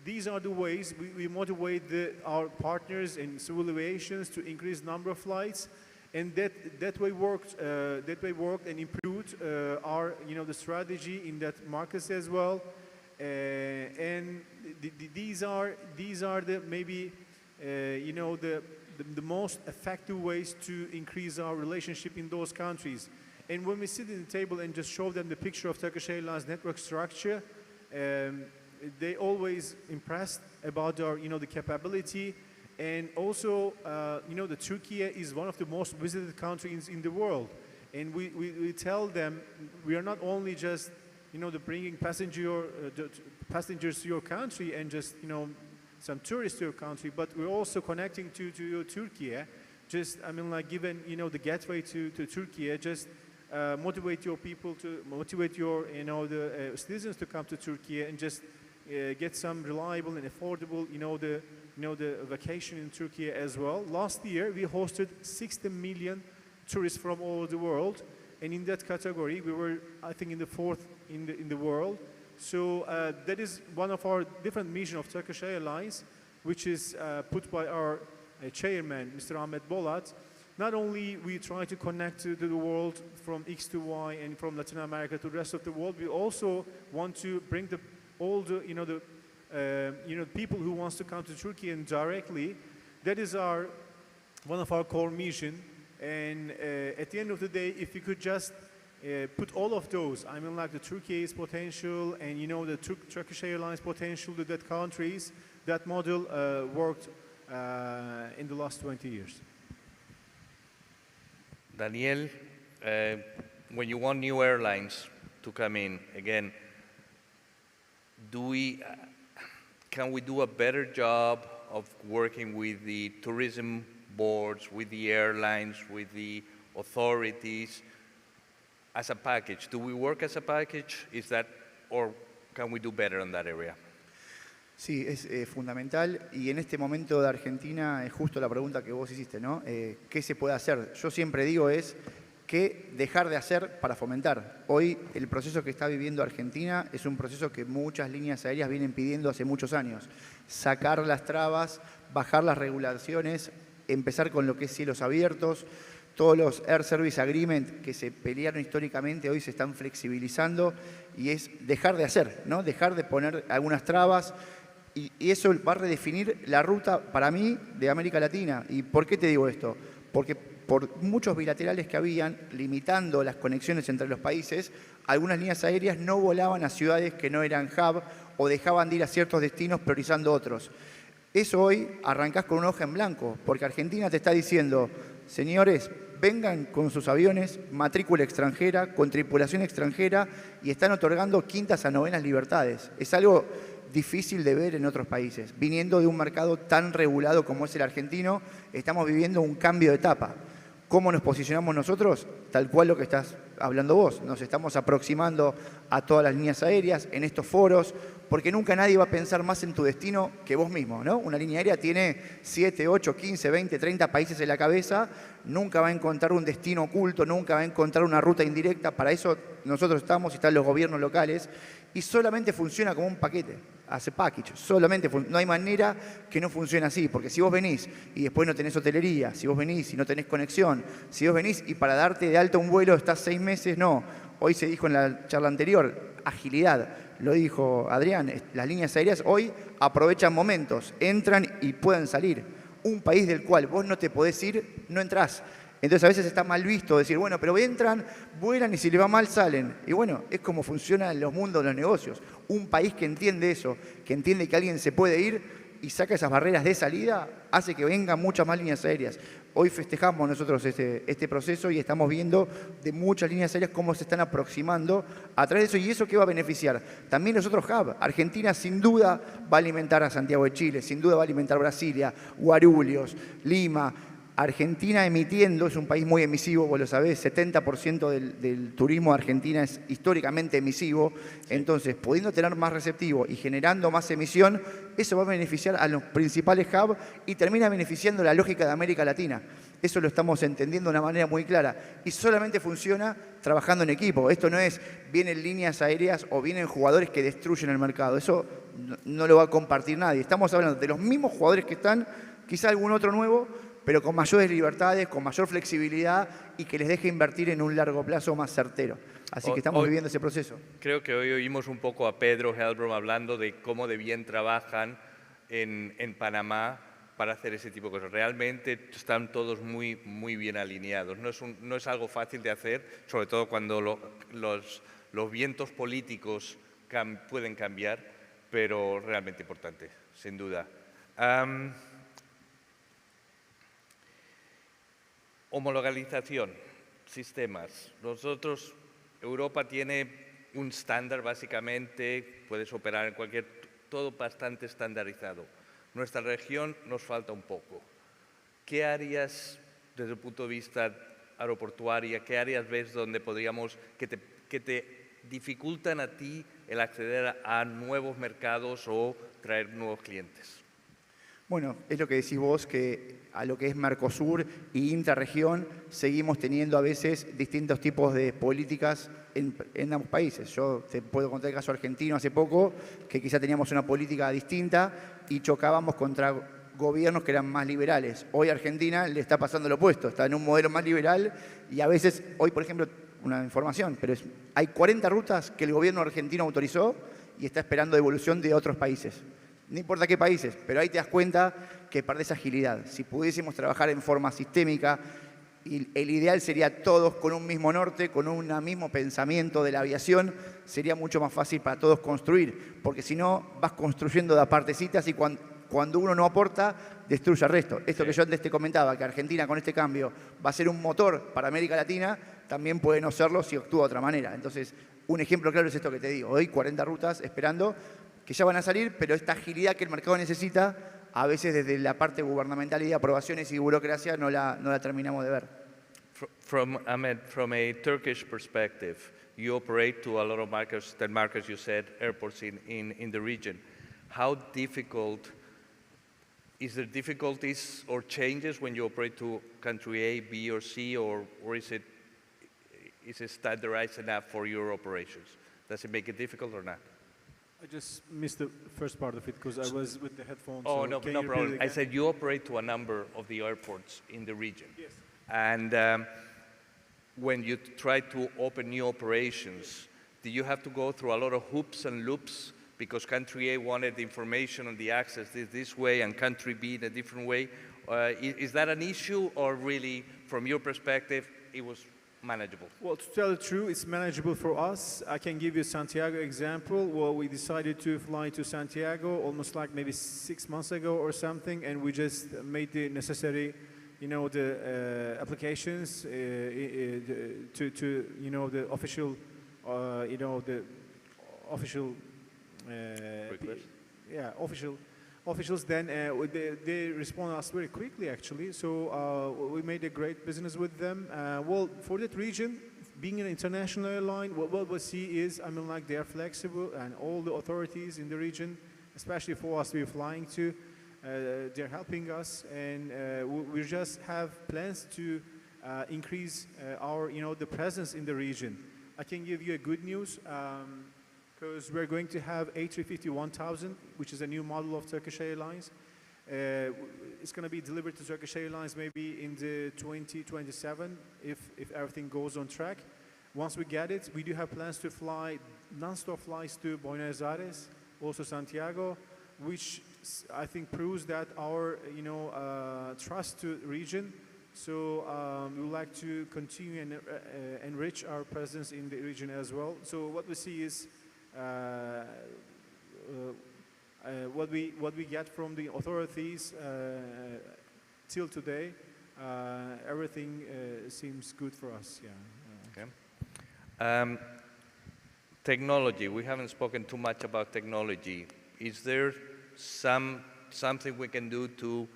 these are the ways we motivate our partners in civil aviation to increase number of flights. And that way worked and improved our the strategy in that markets as well. And these are the maybe the most effective ways to increase our relationship in those countries. And when we sit at the table and just show them the picture of Turkish Airlines network structure, they always impressed about our the capability. And also, the Turkey is one of the most visited countries in the world. And we tell them we are not only just, bringing passengers to your country and just, some tourists to your country, but we're also connecting to your Turkey. Just, given, the gateway to Turkey, just motivate your people motivate your, the citizens to come to Turkey and just get some reliable and affordable, the vacation in Turkey as well. Last year, we hosted 60 million tourists from all over the world, and in that category, we were, I think, in the 4th in the world. So that is one of our different missions of Turkish Airlines, which is put by our chairman, Mr. Ahmet Bolat. Not only we try to connect to the world from X to Y and from Latin America to the rest of the world, we also want to bring all the people who wants to come to Turkey and directly. That is one of our core mission. And at the end of the day, if you could just put all of those, like the Turkey's potential and the Turkish Airlines potential to that countries, that model worked in the last 20 years. Daniel, when you want new airlines to come in, again, can we do a better job of working with the tourism boards, with the airlines, with the authorities as a package? Do we work as a package? Or can we do better in that area? Sí, es fundamental y en este momento de Argentina es justo la pregunta que vos hiciste, ¿no? ¿Qué se puede hacer? Yo siempre digo qué dejar de hacer para fomentar. Hoy el proceso que está viviendo Argentina es un proceso que muchas líneas aéreas vienen pidiendo hace muchos años. Sacar las trabas, bajar las regulaciones, empezar con lo que es cielos abiertos. Todos los Air Service Agreement que se pelearon históricamente hoy se están flexibilizando y es dejar de hacer, ¿no? Dejar de poner algunas trabas. Y eso va a redefinir la ruta, para mí, de América Latina. ¿Y por qué te digo esto? Porque por muchos bilaterales que habían, limitando las conexiones entre los países, algunas líneas aéreas no volaban a ciudades que no eran hub o dejaban de ir a ciertos destinos priorizando otros. Eso hoy arrancás con un hoja en blanco, porque Argentina te está diciendo, señores, vengan con sus aviones, matrícula extranjera, con tripulación extranjera, y están otorgando quintas a novenas libertades. Es algo difícil de ver en otros países. Viniendo de un mercado tan regulado como es el argentino, estamos viviendo un cambio de etapa. ¿Cómo nos posicionamos nosotros? Tal cual lo que estás hablando vos. Nos estamos aproximando a todas las líneas aéreas en estos foros, porque nunca nadie va a pensar más en tu destino que vos mismo, ¿no? Una línea aérea tiene 7, 8, 15, 20, 30 países en la cabeza, nunca va a encontrar un destino oculto, nunca va a encontrar una ruta indirecta. Para eso nosotros estamos y están los gobiernos locales, y solamente funciona como un paquete, hace package, no hay manera que no funcione así, porque si vos venís y después no tenés hotelería, si vos venís y no tenés conexión, si vos venís y para darte de alta un vuelo estás 6 meses, no. Hoy se dijo en la charla anterior, agilidad, lo dijo Adrián, las líneas aéreas hoy aprovechan momentos, entran y pueden salir. Un país del cual vos no te podés ir, no entrás. Entonces a veces está mal visto decir, bueno, pero entran, vuelan y si les va mal salen. Y bueno, es como funcionan los mundos de los negocios. Un país que entiende eso, que entiende que alguien se puede ir y saca esas barreras de salida, hace que vengan muchas más líneas aéreas. Hoy festejamos nosotros este proceso y estamos viendo de muchas líneas aéreas cómo se están aproximando a través de eso. ¿Y eso qué va a beneficiar? También los otros hubs. Argentina sin duda va a alimentar a Santiago de Chile, sin duda va a alimentar Brasilia, Guarulhos, Lima. Argentina emitiendo, es un país muy emisivo, vos lo sabés, 70% del turismo de Argentina es históricamente emisivo, entonces pudiendo tener más receptivo y generando más emisión, eso va a beneficiar a los principales hubs y termina beneficiando la lógica de América Latina. Eso lo estamos entendiendo de una manera muy clara y solamente funciona trabajando en equipo. Esto no es vienen líneas aéreas o vienen jugadores que destruyen el mercado, eso no lo va a compartir nadie. Estamos hablando de los mismos jugadores que están, quizá algún otro nuevo, pero con mayores libertades, con mayor flexibilidad y que les deje invertir en un largo plazo más certero. Así que estamos viviendo ese proceso. Creo que hoy oímos un poco a Pedro Helbrom hablando de cómo de bien trabajan en Panamá para hacer ese tipo de cosas. Realmente están todos muy bien alineados. No es algo fácil de hacer, sobre todo cuando los vientos políticos pueden cambiar, pero realmente importante, sin duda. Homologalización, sistemas. Europa tiene un estándar básicamente, puedes operar en todo bastante estandarizado. Nuestra región nos falta un poco. ¿Qué áreas, desde el punto de vista aeroportuario, qué áreas ves donde podríamos, que te dificultan a ti el acceder a nuevos mercados o traer nuevos clientes? Bueno, es lo que decís vos, que a lo que es Mercosur y intrarregión seguimos teniendo a veces distintos tipos de políticas en ambos países. Yo te puedo contar el caso argentino hace poco, que quizá teníamos una política distinta y chocábamos contra gobiernos que eran más liberales. Hoy Argentina le está pasando lo opuesto, está en un modelo más liberal y a veces, hoy por ejemplo, una información, pero hay 40 rutas que el gobierno argentino autorizó y está esperando devolución de otros países. No importa qué países, pero ahí te das cuenta que perdés agilidad. Si pudiésemos trabajar en forma sistémica, el ideal sería todos con un mismo norte, con un mismo pensamiento de la aviación, sería mucho más fácil para todos construir, porque si no vas construyendo de a partecitas y cuando uno no aporta, destruye el resto. Esto que yo antes te comentaba, que Argentina con este cambio va a ser un motor para América Latina, también puede no serlo si actúa de otra manera. Entonces, un ejemplo claro es esto que te digo. Hoy 40 rutas esperando, que ya van a salir, pero esta agilidad que el mercado necesita, a veces desde la parte gubernamental y de aprobaciones y burocracia no la terminamos de ver. Ahmed, from a Turkish perspective, you operate to a lot of markets, 10 markets you said, airports in the region. How difficult, is there difficulties or changes when you operate to country A, B or C, or is it standardized enough for your operations? Does it make it difficult or not? I just missed the first part of it because I was with the headphones. Oh, so no can you repeat it problem. I again? said you operate to a number of the airports in the region. Yes. And when you try to open new operations, do you have to go through a lot of hoops and loops because country A wanted the information on the access this way and country B in a different way? Is that an issue, or really, from your perspective, it was manageable? Well, to tell the truth, it's manageable for us. I can give you a Santiago example. Well, we decided to fly to Santiago almost like maybe 6 months ago or something, and we just made the necessary, the applications to the official, the official, officials. Then they respond us very quickly, actually. So we made a great business with them. Well, for that region, being an international airline, what we see is, like they are flexible, and all the authorities in the region, especially for us we're flying to, they're helping us, and we just have plans to increase our, the presence in the region. I can give you a good news. Because we're going to have A350-1000, which is a new model of Turkish Airlines. It's going to be delivered to Turkish Airlines maybe in the 2027 if everything goes on track. Once we get it, we do have plans to fly non-stop flights to Buenos Aires, also Santiago, which I think proves that our trust to the region. So we would like to continue and enrich our presence in the region as well. So what we see is what we get from the authorities till today, everything seems good for us. Yeah. Okay. Technology. We haven't spoken too much about technology. Is there something we can do to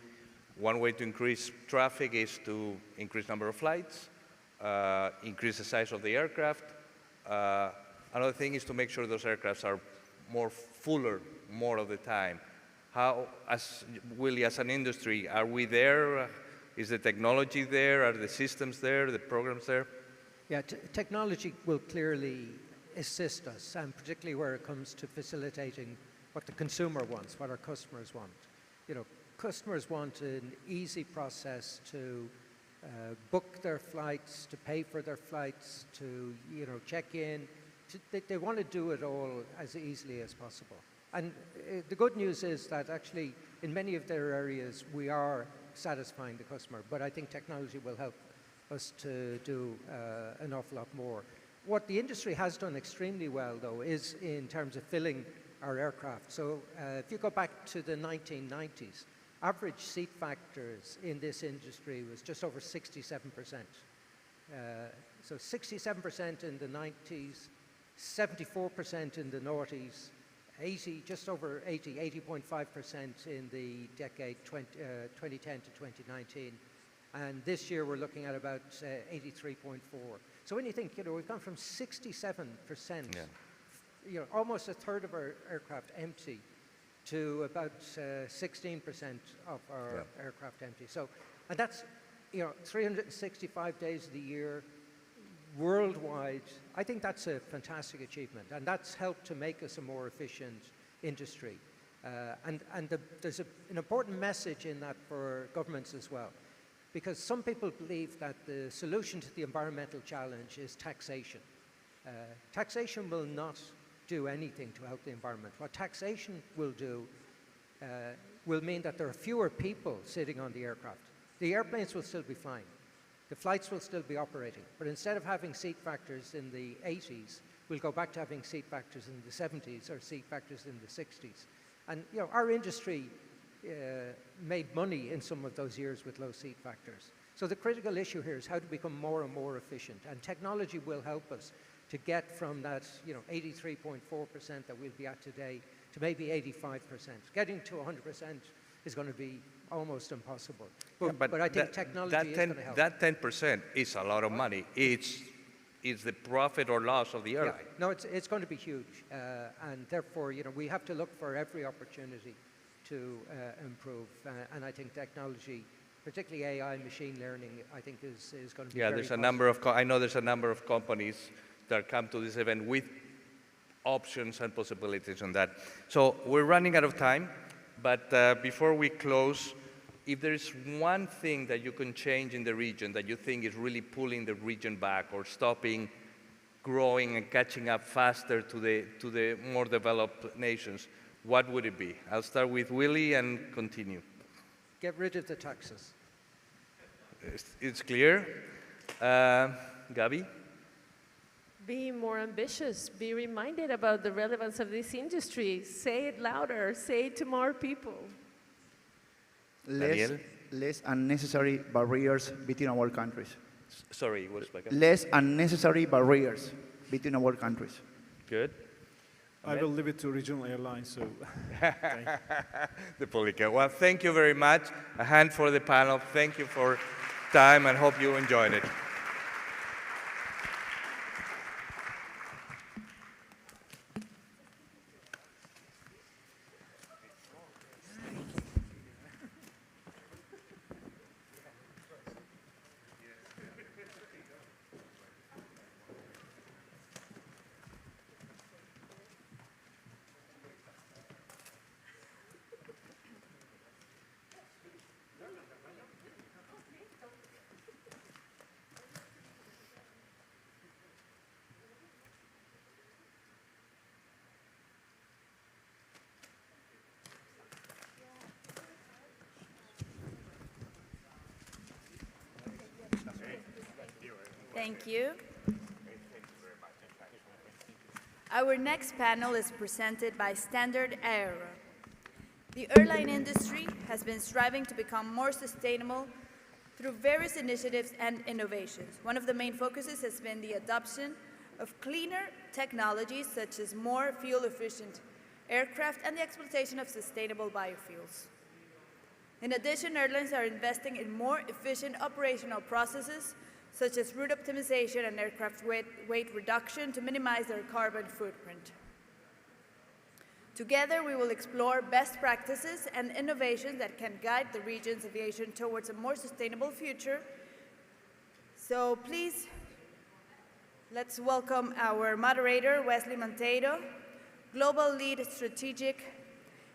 One way to increase traffic is to increase number of flights, increase the size of the aircraft. Another thing is to make sure those aircrafts are more fuller more of the time. How, as Willie, as an industry, are we there? Is the technology there? Are the systems there? The programs there? Yeah, technology will clearly assist us, and particularly where it comes to facilitating what the consumer wants, what our customers want. You know, customers want an easy process to book their flights, to pay for their flights, to check in. They want to do it all as easily as possible. And the good news is that actually in many of their areas we are satisfying the customer, but I think technology will help us to do an awful lot more. What the industry has done extremely well, though, is in terms of filling our aircraft. So if you go back to the 1990s, average seat factors in this industry was just over 67%. So 67% in the 90s, 74% in the noughties, 80, just over 80, 80.5% in the decade 2010 to 2019. And this year we're looking at about 83.4. So when you think, we've gone from 67%, almost a third of our aircraft empty, to about 16% of our aircraft empty. So, and that's 365 days of the year, worldwide. I think that's a fantastic achievement, and that's helped to make us a more efficient industry. There's an important message in that for governments as well, because some people believe that the solution to the environmental challenge is taxation. Taxation will not do anything to help the environment. What taxation will do will mean that there are fewer people sitting on the aircraft. The airplanes will still be flying. The flights will still be operating. But instead of having seat factors in the 80s, we'll go back to having seat factors in the 70s or seat factors in the 60s. And our industry made money in some of those years with low seat factors. So the critical issue here is how to become more and more efficient. And technology will help us to get from that 83.4% that we'll be at today to maybe 85%. Getting to 100% is going to be almost impossible. But I think technology is going to help. That 10% is a lot of money. It's the profit or loss of the airline. Yeah. No, it's going to be huge. And therefore, we have to look for every opportunity to improve. And I think technology, particularly AI, machine learning, I think is going to be very there's a positive. number of, I know there's a number of companies that come to this event with options and possibilities on that. So we're running out of time, but before we close, if there is one thing that you can change in the region that you think is really pulling the region back or stopping growing and catching up faster to the more developed nations, what would it be? I'll start with Willie and continue. Get rid of the taxes. It's clear. Gabi? Be more ambitious. Be reminded about the relevance of this industry. Say it louder. Say it to more people. Less unnecessary barriers between our countries. Sorry, what is back up? Less unnecessary barriers between our countries. Good. I will leave it to regional airlines. So, the Polica. Well, thank you very much. A hand for the panel. Thank you for time, and hope you enjoyed it. Thank you. Our next panel is presented by Standard Aero. The airline industry has been striving to become more sustainable through various initiatives and innovations. One of the main focuses has been the adoption of cleaner technologies such as more fuel-efficient aircraft and the exploitation of sustainable biofuels. In addition, airlines are investing in more efficient operational processes, such as route optimization and aircraft weight reduction to minimize their carbon footprint. Together, we will explore best practices and innovations that can guide the region's aviation towards a more sustainable future. So please, let's welcome our moderator, Wesley Monteiro, Global Lead Strategic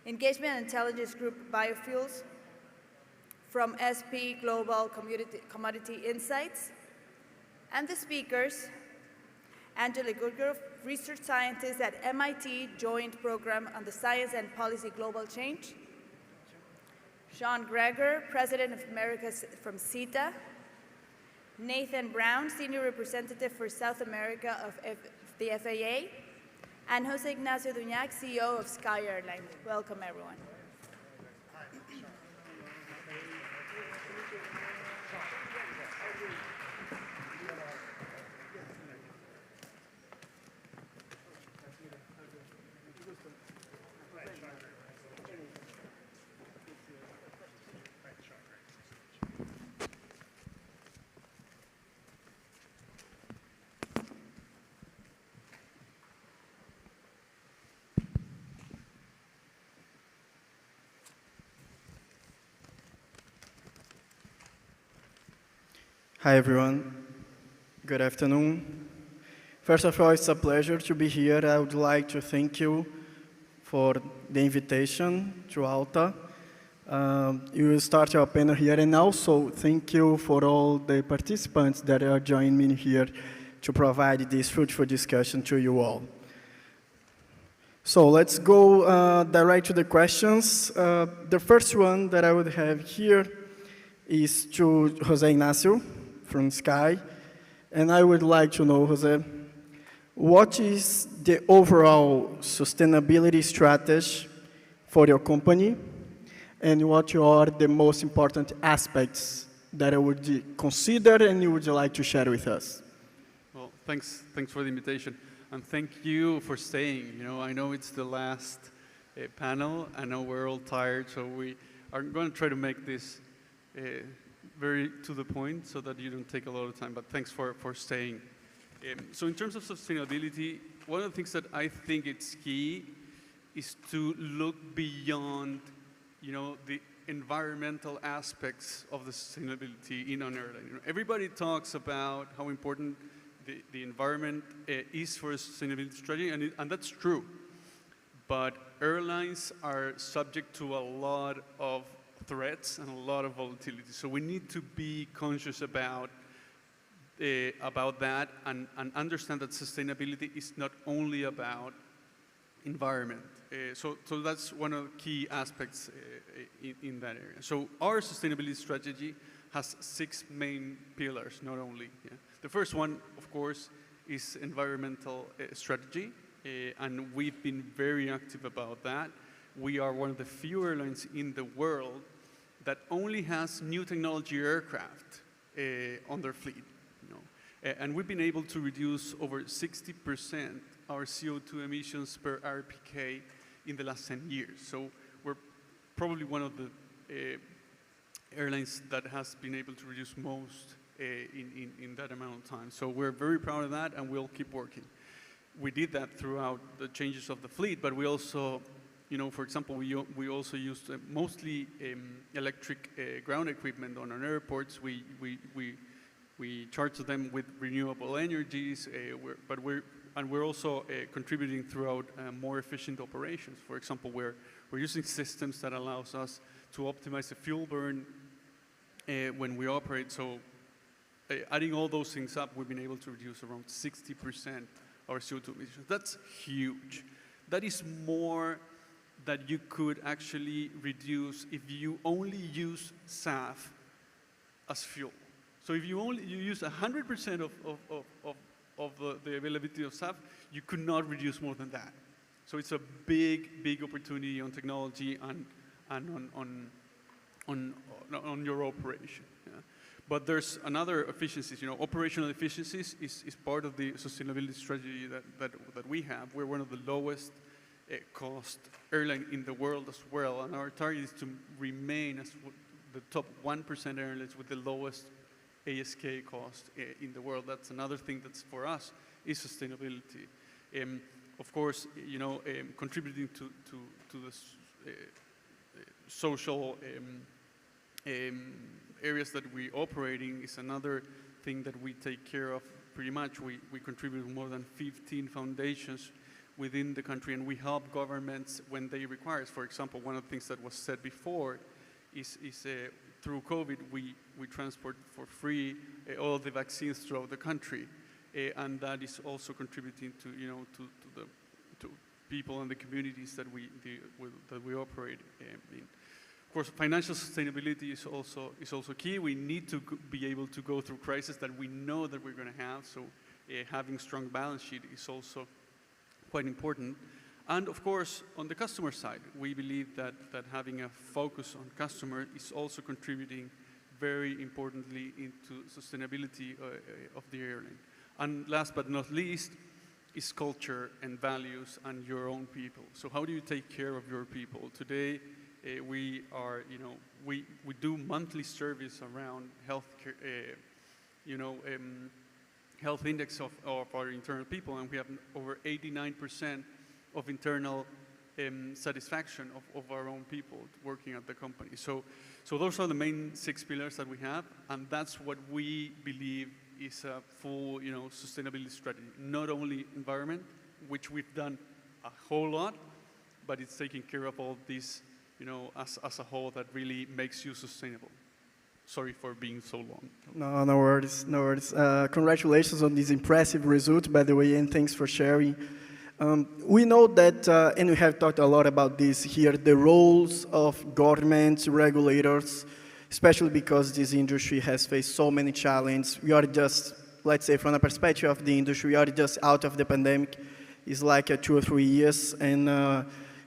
Engagement and Intelligence Group Biofuels from SP Global Commodity Insights, and the speakers, Angela Goodgrove, research scientist at MIT Joint Program on the Science and Policy Global Change, Sean Greger, President of Americas from CETA, Nathan Brown, Senior Representative for South America of the FAA, and Jose Ignacio Duñac, CEO of Sky Airline. Welcome, everyone. Hi, everyone. Good afternoon. First of all, it's a pleasure to be here. I would like to thank you for the invitation to ALTA. You will start your panel here, and also thank you for all the participants that are joining me here to provide this fruitful discussion to you all. So let's go direct to the questions. The first one that I would have here is to Jose Ignacio from Sky, and I would like to know, Jose, what is the overall sustainability strategy for your company, and what are the most important aspects that I would consider and you would like to share with us? Well, thanks for the invitation, and thank you for staying. You know, I know it's the last panel. I know we're all tired, so we are going to try to make this very to the point so that you don't take a lot of time, but thanks for staying. So in terms of sustainability, one of the things that I think it's key is to look beyond, you know, the environmental aspects of the sustainability in an airline. You know, everybody talks about how important the environment is for a sustainability strategy, and that's true. But airlines are subject to a lot of threats and a lot of volatility. So we need to be conscious about that and understand that sustainability is not only about environment. So that's one of the key aspects in that area. So our sustainability strategy has 6 main pillars, not only. Yeah. The first one, of course, is environmental strategy, and we've been very active about that. We are one of the few airlines in the world that only has new technology aircraft on their fleet. You know. And we've been able to reduce over 60% our CO2 emissions per RPK in the last 10 years. So we're probably one of the airlines that has been able to reduce most in that amount of time. So we're very proud of that, and we'll keep working. We did that throughout the changes of the fleet, but we also, you know, for example, we also used mostly electric ground equipment on our airports. We charge them with renewable energies, but we're also contributing throughout more efficient operations. For example, we're using systems that allows us to optimize the fuel burn when we operate. So adding all those things up, we've been able to reduce around 60% our CO2 emissions. That's huge. That is more that you could actually reduce if you only use SAF as fuel. So if you use 100% of the availability of SAF, you could not reduce more than that. So it's a big opportunity on technology and on your operation. Yeah. But there's another efficiencies. You know, operational efficiencies is part of the sustainability strategy that we have. We're one of the lowest cost airline in the world as well, and our target is to remain as the top 1% airlines with the lowest ASK cost in the world. That's another thing that's for us is sustainability. Of course, contributing to the social areas that we operate in is another thing that we take care of pretty much. We contribute more than 15 foundations within the country, and we help governments when they require. For example, one of the things that was said before is through COVID, we transport for free all the vaccines throughout the country, and that is also contributing to to people and the communities that we operate in. Of course, financial sustainability is also key. We need to be able to go through crises that we know that we're going to have. So having strong balance sheet is also quite important. And of course, on the customer side, we believe that having a focus on customer is also contributing very importantly into sustainability of the airline. And last but not least is culture and values and your own people. So how do you take care of your people? Today, we are, we do monthly surveys around healthcare, health index of our internal people, and we have over 89% of internal satisfaction of our own people working at the company. So those are the main 6 pillars that we have, and that's what we believe is a full, sustainability strategy. Not only environment, which we've done a whole lot, but it's taking care of all these, as a whole that really makes you sustainable. Sorry for being so long. No worries, no worries. Congratulations on this impressive result, by the way, and thanks for sharing. We know that, and we have talked a lot about this here, the roles of governments, regulators, especially because this industry has faced so many challenges. We are just, let's say, from the perspective of the industry, we are just out of the pandemic. It's like 2 or 3 years, and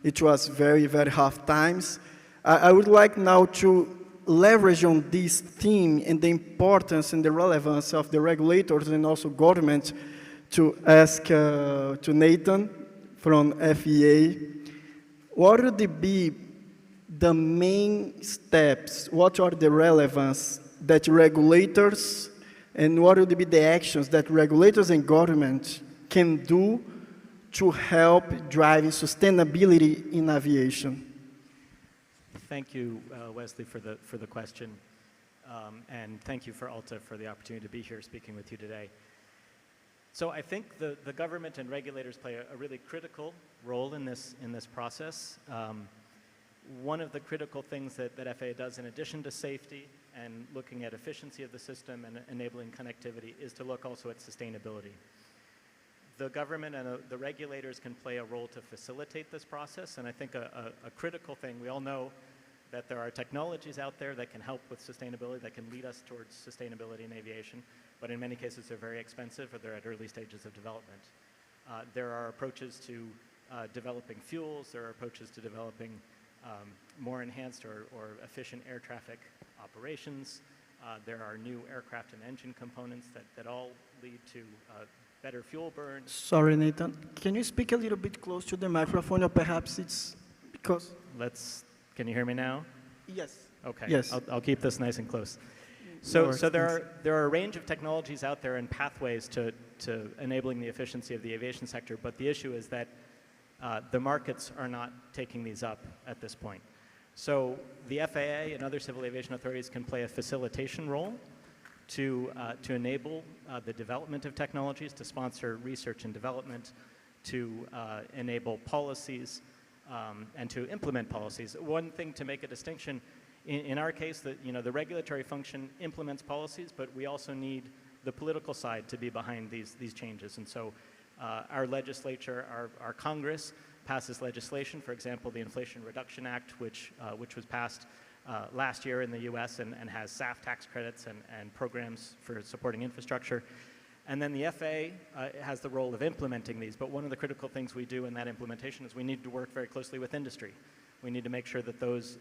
it was very, very hard times. I would like now to leverage on this theme and the importance and the relevance of the regulators and also government to ask to Nathan from FEA, what would be the main steps, what are the relevance that regulators, and what would be the actions that regulators and government can do to help driving sustainability in aviation? Thank you, Wesley, for the question, and thank you for ALTA for the opportunity to be here speaking with you today. So I think the government and regulators play a really critical role in this process. One of the critical things that FAA does, in addition to safety and looking at efficiency of the system and enabling connectivity, is to look also at sustainability. The government and the regulators can play a role to facilitate this process, and I think a critical thing, we all know that there are technologies out there that can help with sustainability, that can lead us towards sustainability in aviation, but in many cases they're very expensive or they're at early stages of development. There are approaches to developing fuels, there are approaches to developing more enhanced or efficient air traffic operations. There are new aircraft and engine components that all lead to better fuel burn. Sorry, Nathan. Can you speak a little bit close to the microphone, or perhaps it's because... Can you hear me now? Yes. Okay. Yes. I'll keep this nice and close. No So worries, there are a range of technologies out there and pathways to enabling the efficiency of the aviation sector, but the issue is that the markets are not taking these up at this point. So the FAA and other civil aviation authorities can play a facilitation role to enable the development of technologies, to sponsor research and development, to enable policies, and to implement policies. One thing to make a distinction, in our case, the regulatory function implements policies, but we also need the political side to be behind these changes. And so our legislature, our Congress, passes legislation, for example, the Inflation Reduction Act, which was passed last year in the US and has SAF tax credits and programs for supporting infrastructure. And then the FAA has the role of implementing these, but one of the critical things we do in that implementation is we need to work very closely with industry. We need to make sure that those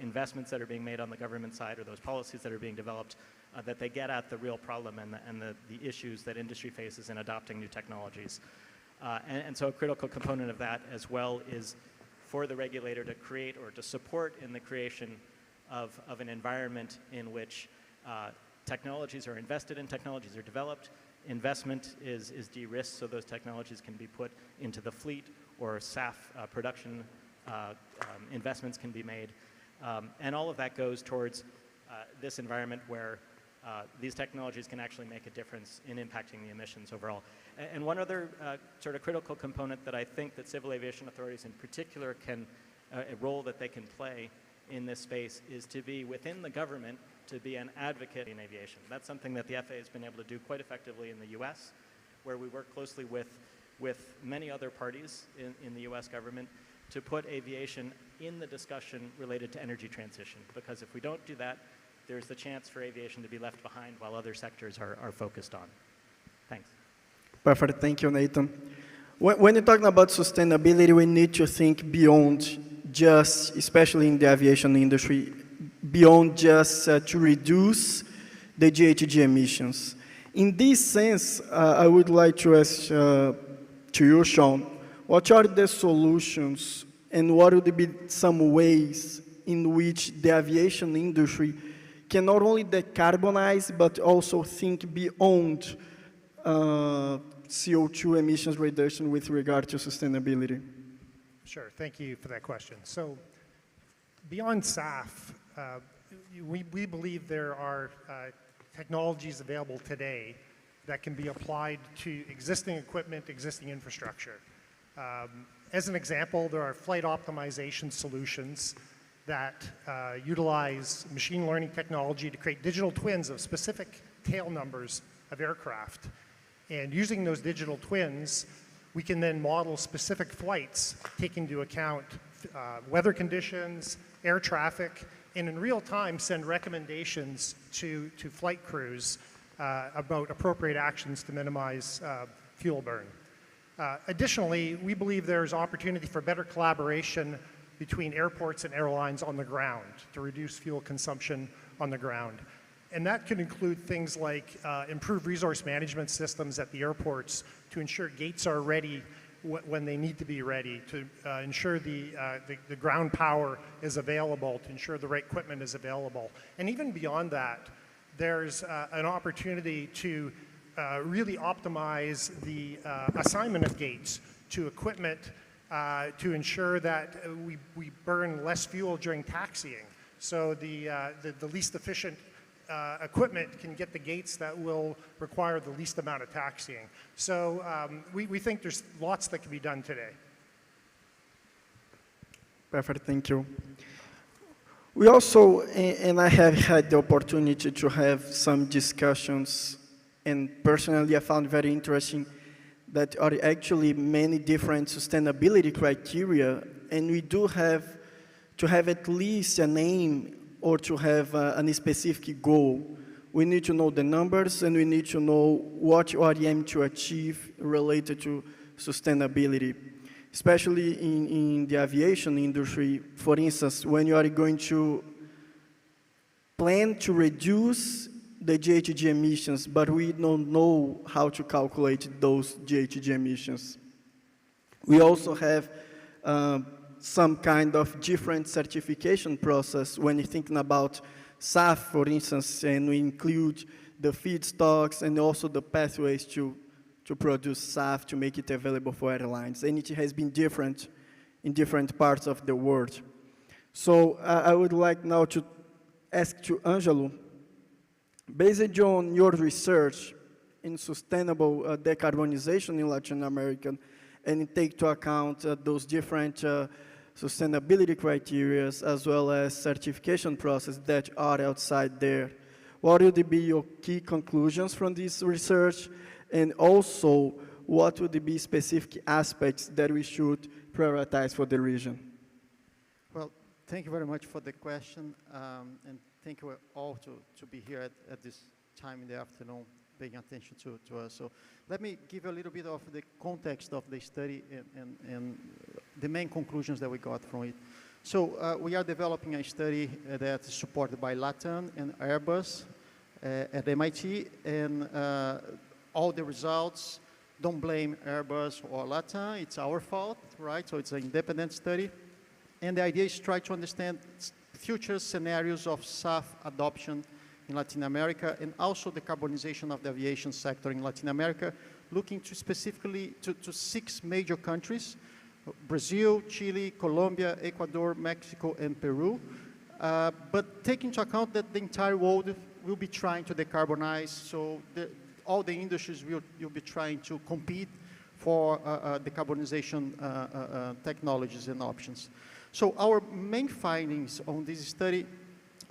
investments that are being made on the government side or those policies that are being developed, that they get at the real problem and the issues that industry faces in adopting new technologies. And so a critical component of that as well is for the regulator to create or to support in the creation of an environment in which technologies are invested in, technologies are developed, investment is de-risked so those technologies can be put into the fleet or SAF production investments can be made. And all of that goes towards this environment where these technologies can actually make a difference in impacting the emissions overall. And one other sort of critical component that I think that civil aviation authorities in particular can, a role that they can play in this space is to be within the government, to be an advocate in aviation. That's something that the FAA has been able to do quite effectively in the US, where we work closely with many other parties in the US government to put aviation in the discussion related to energy transition. Because if we don't do that, there's the chance for aviation to be left behind while other sectors are focused on. Thanks. Perfect. Thank you, Nathan. When you're talking about sustainability, we need to think beyond just, especially in the aviation industry, beyond just to reduce the GHG emissions. In this sense, I would like to ask to you, Sean, what are the solutions and what would be some ways in which the aviation industry can not only decarbonize but also think beyond CO2 emissions reduction with regard to sustainability? Sure, thank you for that question. So beyond SAF, we believe there are technologies available today that can be applied to existing equipment, existing infrastructure. As an example, there are flight optimization solutions that utilize machine learning technology to create digital twins of specific tail numbers of aircraft. And using those digital twins, we can then model specific flights, taking into account weather conditions, air traffic, and in real time send recommendations to flight crews about appropriate actions to minimize fuel burn. Additionally, we believe there's opportunity for better collaboration between airports and airlines on the ground to reduce fuel consumption on the ground. And that could include things like improved resource management systems at the airports to ensure gates are ready when they need to be ready, to ensure the ground power is available, to ensure the right equipment is available. And even beyond that, there's an opportunity to really optimize the assignment of gates to equipment to ensure that we burn less fuel during taxiing. So the least efficient equipment can get the gates that will require the least amount of taxiing. So we think there's lots that can be done today. Perfect, thank you. We also, and I have had the opportunity to have some discussions, and personally I found very interesting that are actually many different sustainability criteria, and we do have to have at least an aim or to have a specific goal. We need to know the numbers and we need to know what you are aiming to achieve related to sustainability. Especially in the aviation industry, for instance, when you are going to plan to reduce the GHG emissions, but we don't know how to calculate those GHG emissions. We also have some kind of different certification process when you're thinking about SAF, for instance, and we include the feedstocks and also the pathways to produce SAF to make it available for airlines. And it has been different in different parts of the world. So I would like now to ask to Angelo, based on your research in sustainable decarbonization in Latin America, and take into account those different sustainability criteria as well as certification process that are outside there, what would be your key conclusions from this research? And also, what would be specific aspects that we should prioritize for the region? Well, thank you very much for the question, and thank you all to be here at this time in the afternoon, paying attention to us. So let me give you a little bit of the context of the study and the main conclusions that we got from it. So we are developing a study that is supported by LATAM and Airbus at MIT, and all the results don't blame Airbus or ALTA, it's our fault, right? So it's an independent study. And the idea is to try to understand future scenarios of SAF adoption in Latin America and also the decarbonization of the aviation sector in Latin America, looking to specifically to 6 major countries: Brazil, Chile, Colombia, Ecuador, Mexico, and Peru. But take into account that the entire world will be trying to decarbonize, so all the industries will be trying to compete for decarbonization technologies and options. So our main findings on this study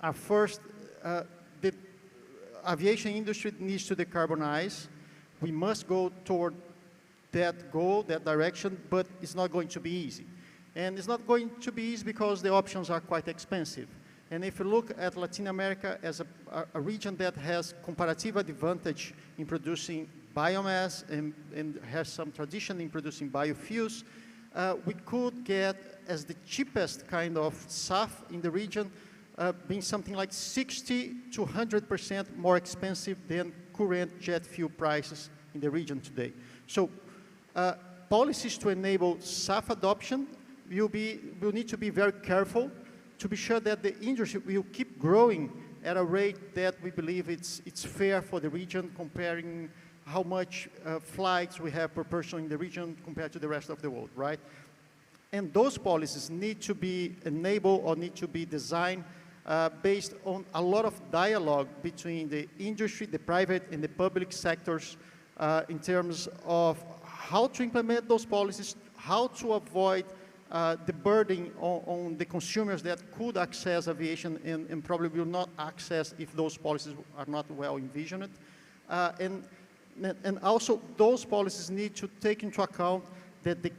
are, first, the aviation industry needs to decarbonize. We must go toward that goal, that direction, but it's not going to be easy. And it's not going to be easy because the options are quite expensive. And if you look at Latin America as a region that has comparative advantage in producing biomass and has some tradition in producing biofuels, we could get as the cheapest kind of SAF in the region being something like 60 to 100% more expensive than current jet fuel prices in the region today. So policies to enable SAF adoption will need to be very careful to be sure that the industry will keep growing at a rate that we believe it's fair for the region, comparing how much flights we have per person in the region compared to the rest of the world, right? And those policies need to be enabled or need to be designed based on a lot of dialogue between the industry, the private and the public sectors in terms of how to implement those policies, how to avoid the burden on the consumers that could access aviation and probably will not access if those policies are not well envisioned. And also those policies need to take into account that the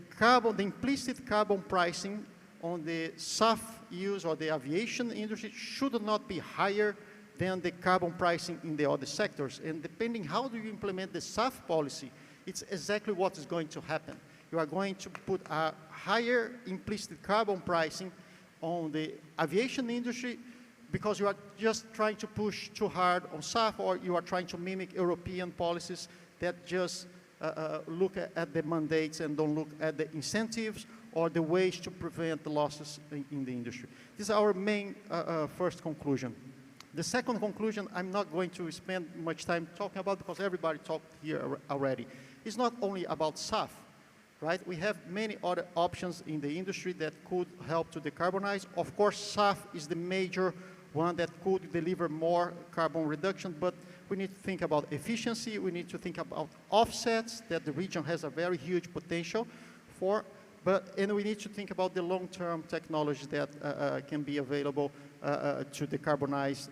implicit carbon pricing on the SAF use or the aviation industry should not be higher than the carbon pricing in the other sectors. And depending how do you implement the SAF policy, it's exactly what is going to happen. You are going to put a higher implicit carbon pricing on the aviation industry because you are just trying to push too hard on SAF, or you are trying to mimic European policies that just look at the mandates and don't look at the incentives or the ways to prevent the losses in the industry. This is our main first conclusion. The second conclusion, I'm not going to spend much time talking about because everybody talked here already. It's not only about SAF, right? We have many other options in the industry that could help to decarbonize. Of course, SAF is the major one that could deliver more carbon reduction, but we need to think about efficiency. We need to think about offsets that the region has a very huge potential for, and we need to think about the long-term technologies that can be available to decarbonize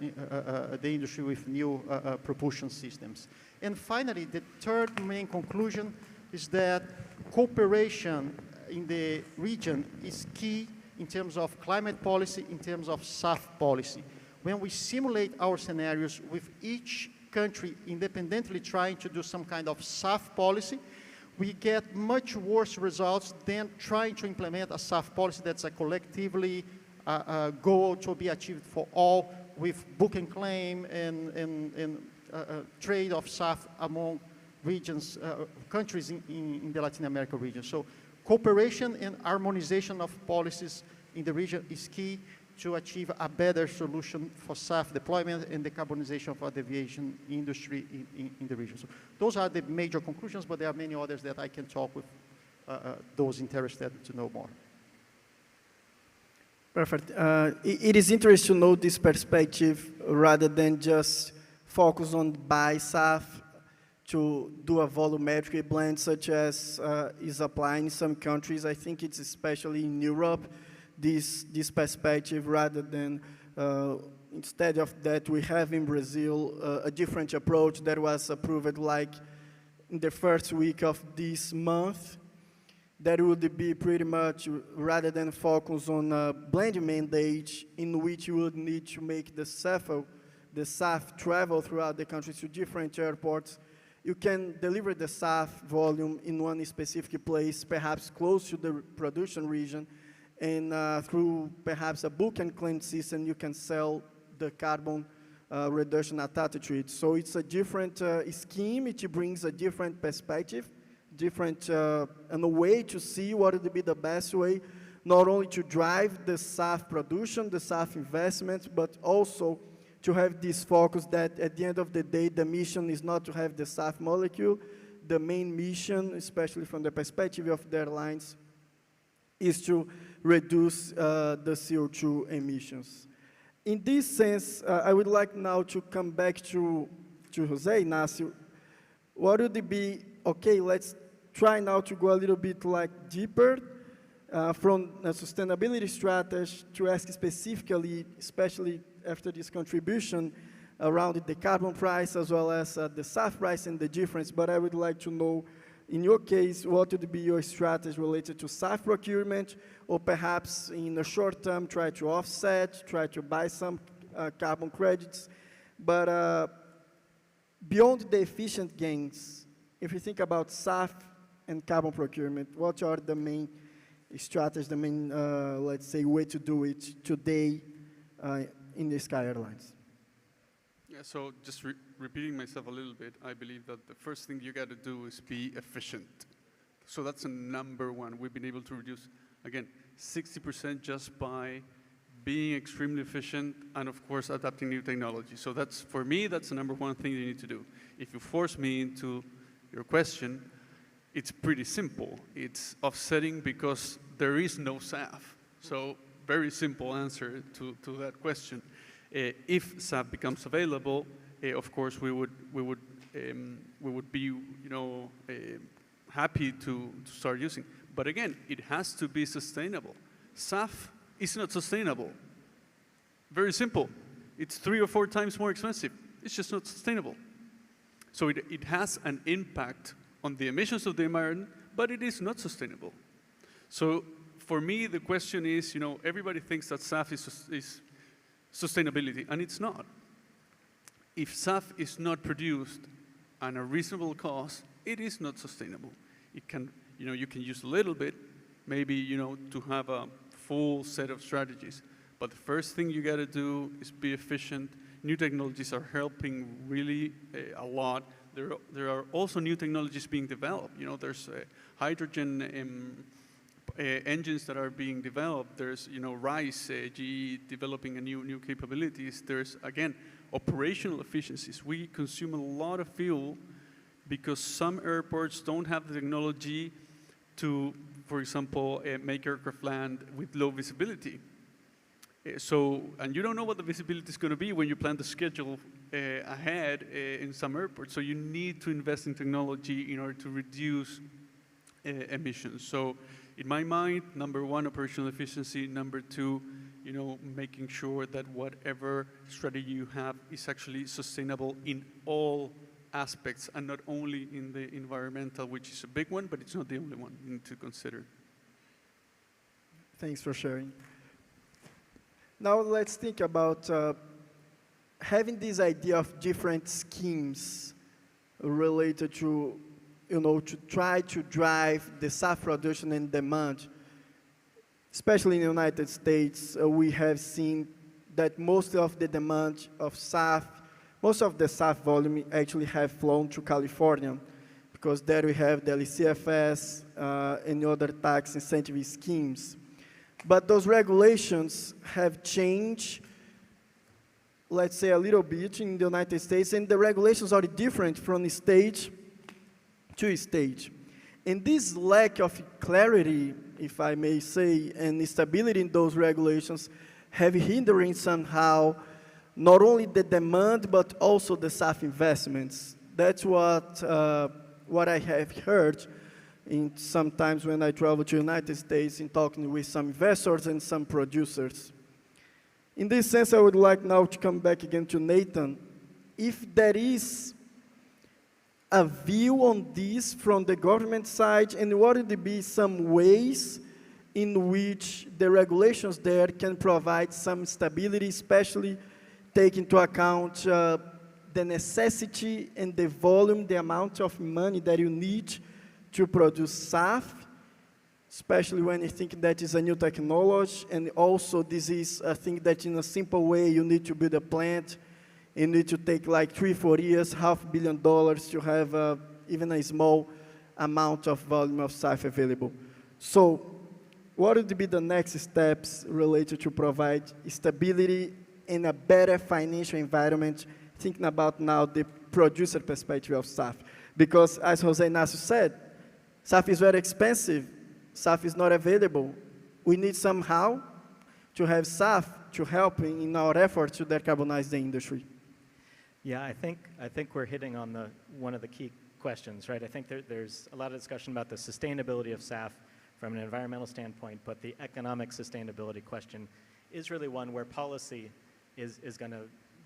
the industry with new propulsion systems. And finally, the third main conclusion is that cooperation in the region is key in terms of climate policy, in terms of SAF policy. When we simulate our scenarios with each country independently trying to do some kind of SAF policy, we get much worse results than trying to implement a SAF policy that's a collectively goal to be achieved for all with book and claim and trade of SAF among regions, countries in the Latin America region. So cooperation and harmonization of policies in the region is key to achieve a better solution for SAF deployment and decarbonization for the aviation industry in the region. So those are the major conclusions, but there are many others that I can talk with those interested to know more. Perfect. It is interesting to know this perspective rather than just focus on buy SAF to do a volumetric blend such as is applying in some countries. I think it's especially in Europe, this perspective rather than instead of that we have in Brazil a different approach that was approved like in the first week of this month. That would be pretty much rather than focus on a blend mandate in which you would need to make the SAF travel throughout the country to different airports. You can deliver the SAF volume in one specific place, perhaps close to the production region, and through perhaps a book and claim system, you can sell the carbon reduction attached to it. So it's a different scheme. It brings a different perspective different and a way to see what would be the best way, not only to drive the SAF production, the SAF investments, but also to have this focus that at the end of the day, the mission is not to have the SAF molecule. The main mission, especially from the perspective of the airlines, is to reduce the CO2 emissions. In this sense, I would like now to come back to Jose Ignacio. What would it be, okay, let's try now to go a little bit like deeper from a sustainability strategy to ask specifically, especially after this contribution around the carbon price as well as the SAF price and the difference, but I would like to know, in your case, what would be your strategy related to SAF procurement, or perhaps in the short term, try to offset, try to buy some carbon credits. But beyond the efficient gains, if you think about SAF and carbon procurement, what are the main strategies, the main, let's say, way to do it today in the Sky Airlines? Yeah, so just repeating myself a little bit, I believe that the first thing you got to do is be efficient. So that's a number one. We've been able to reduce, again, 60% just by being extremely efficient and, of course, adapting new technology. So that's, for me, that's the number one thing you need to do. If you force me into your question, it's pretty simple. It's offsetting because there is no SAF. So very simple answer to that question. If SAF becomes available, of course, we would be, happy to start using. But again, it has to be sustainable. SAF is not sustainable. Very simple. It's 3 or 4 times more expensive. It's just not sustainable. So it has an impact on the emissions of the environment, but it is not sustainable. So for me, the question is, everybody thinks that SAF is sustainability, and it's not. If SAF is not produced at a reasonable cost, it is not sustainable. It can, you can use a little bit, maybe, to have a full set of strategies. But the first thing you got to do is be efficient. New technologies are helping really a lot. There are also new technologies being developed. There's hydrogen engines that are being developed. There's, RISE, GE developing new capabilities. There's, again, operational efficiencies. We consume a lot of fuel because some airports don't have the technology to, for example, make aircraft land with low visibility. And you don't know what the visibility is going to be when you plan the schedule ahead in some airports. So you need to invest in technology in order to reduce emissions. So in my mind, number one, operational efficiency. Number two, making sure that whatever strategy you have is actually sustainable in all aspects and not only in the environmental, which is a big one, but it's not the only one you need to consider. Thanks for sharing. Now let's think about having this idea of different schemes related to, to try to drive the SAF production and demand. Especially in the United States, we have seen that most of the demand of SAF, most of the SAF volume actually have flown to California, because there we have the LCFS and other tax incentive schemes. But those regulations have changed, let's say, a little bit in the United States, and the regulations are different from state to state. And this lack of clarity, if I may say, and stability in those regulations have hindering somehow not only the demand, but also the SAF investments. That's what I have heard sometimes when I travel to the United States in talking with some investors and some producers. In this sense, I would like now to come back again to Nathan. If there is a view on this from the government side, and what would be some ways in which the regulations there can provide some stability, especially take into account the necessity and the volume, the amount of money that you need to produce SAF, especially when you think that is a new technology, and also this is a thing that in a simple way you need to build a plant, you need to take like 3-4 years, $500 million to have even a small amount of volume of SAF available. So what would be the next steps related to provide stability and a better financial environment, thinking about now the producer perspective of SAF? Because as Jose Ignacio said, SAF is very expensive, SAF is not available. We need somehow to have SAF to help in our effort to decarbonize the industry. Yeah, I think we're hitting on one of the key questions, right? I think there's a lot of discussion about the sustainability of SAF from an environmental standpoint, but the economic sustainability question is really one where policy is going to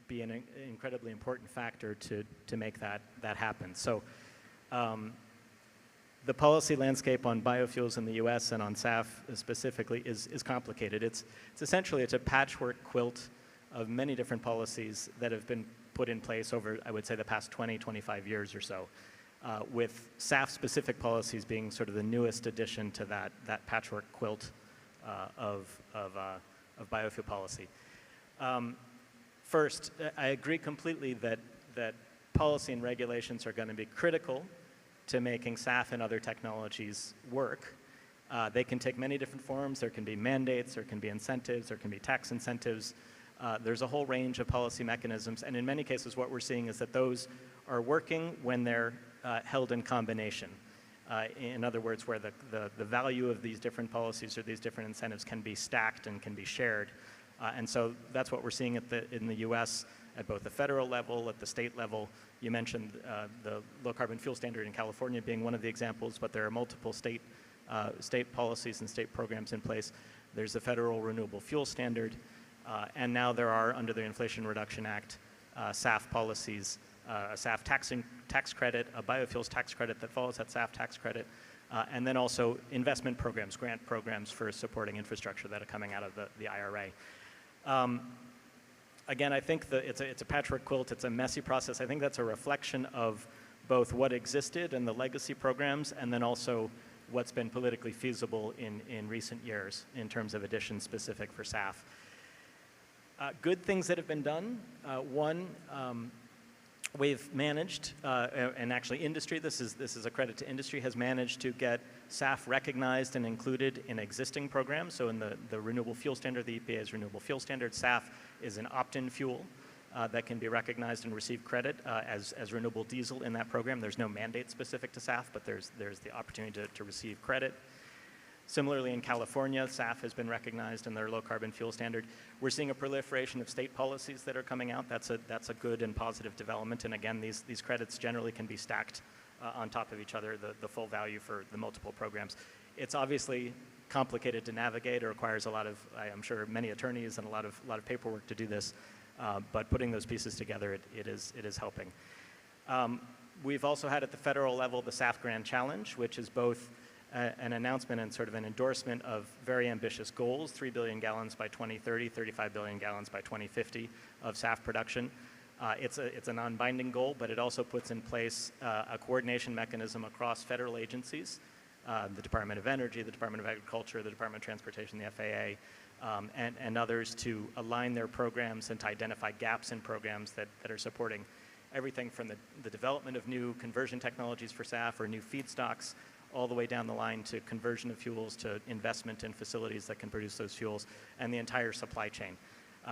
be an incredibly important factor to make that happen. So the policy landscape on biofuels in the US and on SAF specifically is complicated. It's essentially a patchwork quilt of many different policies that have been put in place over, I would say, the past 20, 25 years or so, with SAF-specific policies being sort of the newest addition to that patchwork quilt of biofuel policy. First, I agree completely that policy and regulations are going to be critical to making SAF and other technologies work. They can take many different forms. There can be mandates, there can be incentives, there can be tax incentives. There's a whole range of policy mechanisms, and in many cases what we're seeing is that those are working when they're held in combination. In other words, where the value of these different policies or these different incentives can be stacked and can be shared. And so that's what we're seeing in the US at both the federal level, at the state level. You mentioned the low carbon fuel standard in California being one of the examples, but there are multiple state policies and state programs in place. There's the federal renewable fuel standard, and now there are, under the Inflation Reduction Act, SAF policies, a SAF tax credit, a biofuels tax credit that follows that SAF tax credit, and then also investment programs, grant programs for supporting infrastructure that are coming out of the IRA. Again, I think it's a patchwork quilt. It's a messy process. I think that's a reflection of both what existed and the legacy programs, and then also what's been politically feasible in recent years in terms of additions specific for SAF. Good things that have been done. One, we've managed, and actually industry, this is a credit to industry, has managed to get SAF recognized and included in existing programs. So in the renewable fuel standard, the EPA's renewable fuel standard, SAF is an opt-in fuel that can be recognized and receive credit as renewable diesel in that program. There's no mandate specific to SAF, but there's the opportunity to receive credit. Similarly, in California, SAF has been recognized in their low carbon fuel standard. We're seeing a proliferation of state policies that are coming out. That's a good and positive development. And again, these credits generally can be stacked on top of each other, the full value for the multiple programs. It's obviously complicated to navigate. It requires a lot of, I'm sure, many attorneys and a lot of paperwork to do this. But putting those pieces together, it is helping. We've also had at the federal level the SAF Grand Challenge, which is both an announcement and sort of an endorsement of very ambitious goals, 3 billion gallons by 2030, 35 billion gallons by 2050 of SAF production. It's a non-binding goal, but it also puts in place a coordination mechanism across federal agencies, the Department of Energy, the Department of Agriculture, the Department of Transportation, the FAA, and others to align their programs and to identify gaps in programs that are supporting everything from the development of new conversion technologies for SAF or new feedstocks, all the way down the line to conversion of fuels, to investment in facilities that can produce those fuels, and the entire supply chain.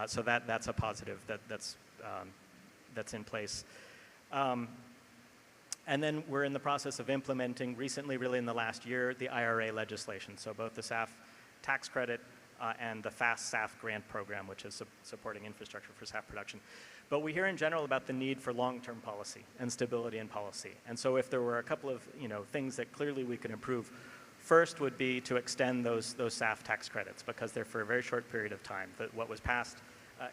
So that's a positive that's in place. And then we're in the process of implementing recently, really in the last year, the IRA legislation. So both the SAF tax credit and the Fast SAF grant program, which is supporting infrastructure for SAF production. But we hear in general about the need for long-term policy and stability in policy. And so if there were a couple of things that clearly we could improve, first would be to extend those SAF tax credits, because they're for a very short period of time. What was passed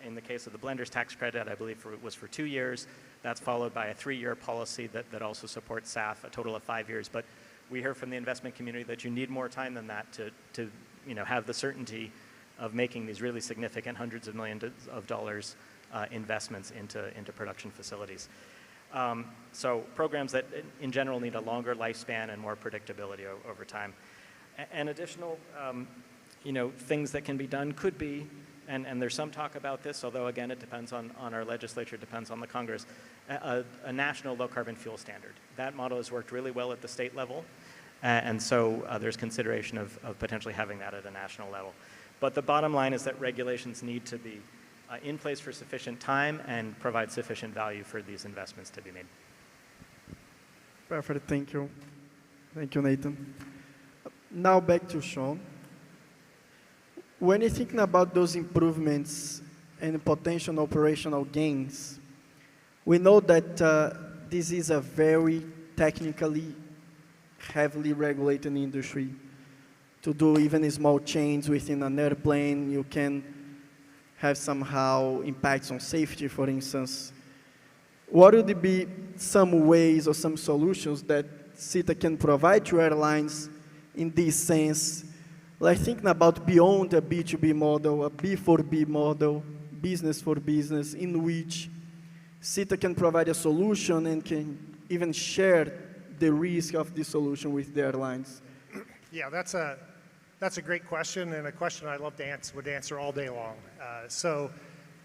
in the case of the blender's tax credit, I believe was for 2 years. That's followed by a 3-year policy that also supports SAF, a total of 5 years. But we hear from the investment community that you need more time than that to have the certainty of making these really significant hundreds of millions of dollars investments into production facilities. So programs that in general need a longer lifespan and more predictability over time. And additional things that can be done could be and there's some talk about this, although again it depends on our legislature, depends on the Congress, a national low carbon fuel standard. That model has worked really well at the state level, and so there's consideration of potentially having that at a national level. But the bottom line is that regulations need to be in place for sufficient time and provide sufficient value for these investments to be made. Perfect, thank you. Thank you, Nathan. Now back to Sean. When you're thinking about those improvements and potential operational gains, we know that this is a very technically heavily regulated industry. To do even small change within an airplane, you can have somehow impacts on safety, for instance. What would be some ways or some solutions that CETA can provide to airlines in this sense, like thinking about beyond a B2B model, a B4B model, business for business, in which CETA can provide a solution and can even share the risk of the solution with the airlines? Yeah, that's a great question, and a question I'd love to would answer all day long. So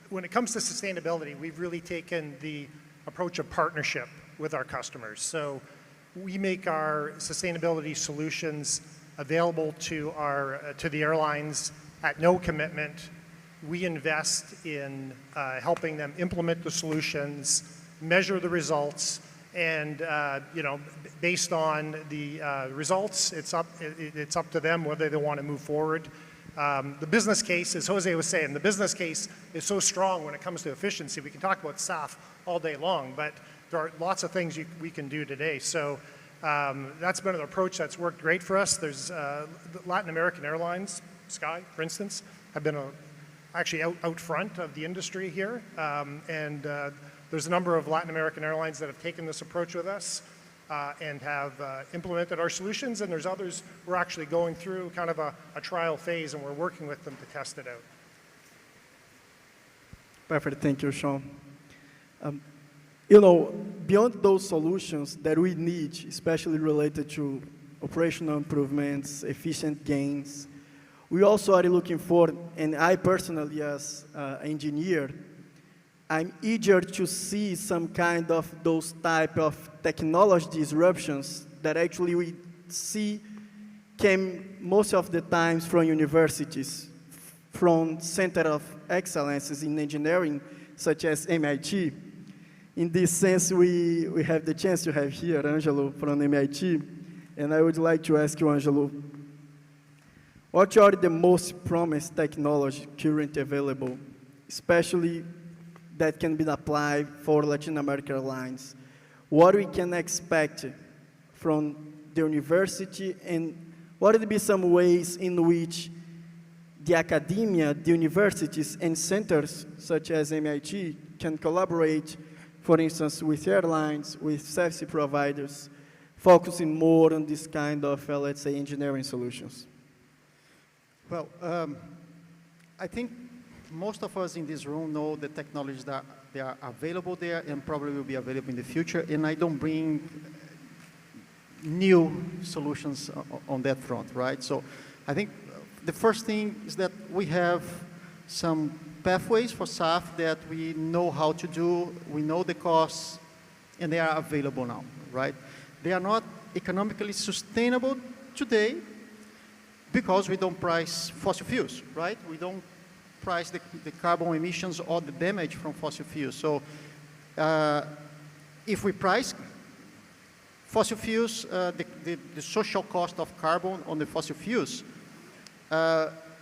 when it comes to sustainability, we've really taken the approach of partnership with our customers. So we make our sustainability solutions available to the airlines at no commitment. We invest in helping them implement the solutions, measure the results, and based on the results, it's up to them whether they want to move forward. The business case, as Jose was saying, the business case is so strong when it comes to efficiency. We can talk about SAF all day long, but there are lots of things we can do today. So that's been an approach that's worked great for us. There's Latin American airlines, Sky, for instance, have been actually out front of the industry here, and there's a number of Latin American airlines that have taken this approach with us and have implemented our solutions, and there's others we're actually going through kind of a trial phase, and we're working with them to test it out. Perfect, thank you, Sean. Beyond those solutions that we need, especially related to operational improvements, efficient gains, we also are looking for, and I personally as an engineer, I'm eager to see some kind of those type of technology disruptions that actually we see came most of the times from universities, from center of excellences in engineering, such as MIT. In this sense, we have the chance to have here Angelo from MIT, and I would like to ask you, Angelo, what are the most promised technology currently available, especially that can be applied for Latin American airlines? What we can expect from the university, and what would be some ways in which the academia, the universities, and centers such as MIT can collaborate, for instance, with airlines, with safety providers, focusing more on this kind of, let's say, engineering solutions? Well, I think most of us in this room know the technologies that they are available there and probably will be available in the future, and I don't bring new solutions on that front, right? So I think the first thing is that we have some pathways for SAF that we know how to do, we know the costs, and they are available now, right? They are not economically sustainable today because we don't price fossil fuels, right? We don't price the carbon emissions or the damage from fossil fuels. So if we price fossil fuels, the social cost of carbon on the fossil fuels,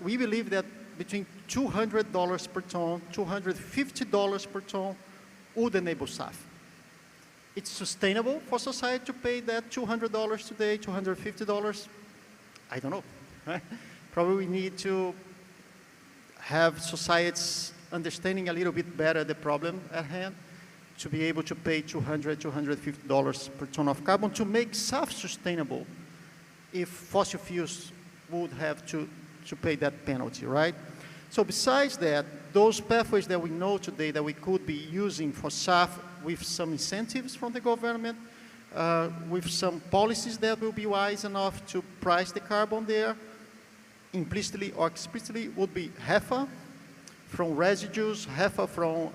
we believe that between $200 per ton, $250 per ton would enable SAF. It's sustainable for society to pay that $200 today, $250? I don't know. Right? Probably we need to have societies understanding a little bit better the problem at hand to be able to pay $200, $250 per ton of carbon to make SAF sustainable if fossil fuels would have to pay that penalty, right? So besides that, those pathways that we know today that we could be using for SAF with some incentives from the government, with some policies that will be wise enough to price the carbon there, implicitly or explicitly, would be HEFA, from residues, half are from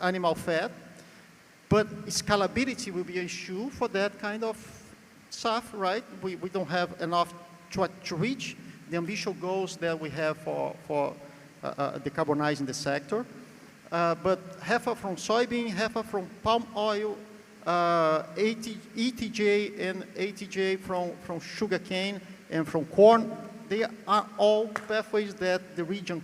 animal fat. But scalability will be an issue for that kind of stuff, right? We don't have enough to reach the ambitious goals that we have for decarbonizing the sector. But half are from soybean, half are from palm oil, ETJ and ATJ from sugarcane and from corn. They are all pathways that the region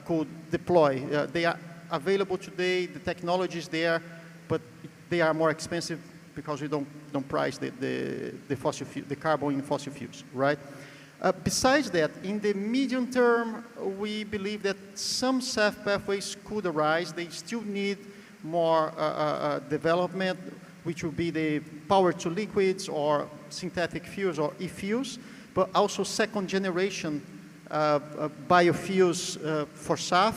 could deploy. They are available today, the technology is there, but they are more expensive because we don't price the fossil fuel, the carbon in fossil fuels, right? Besides that, in the medium term, we believe that some SAF pathways could arise. They still need more development, which will be the power to liquids or synthetic fuels or e-fuels, but also second generation biofuels for SAF,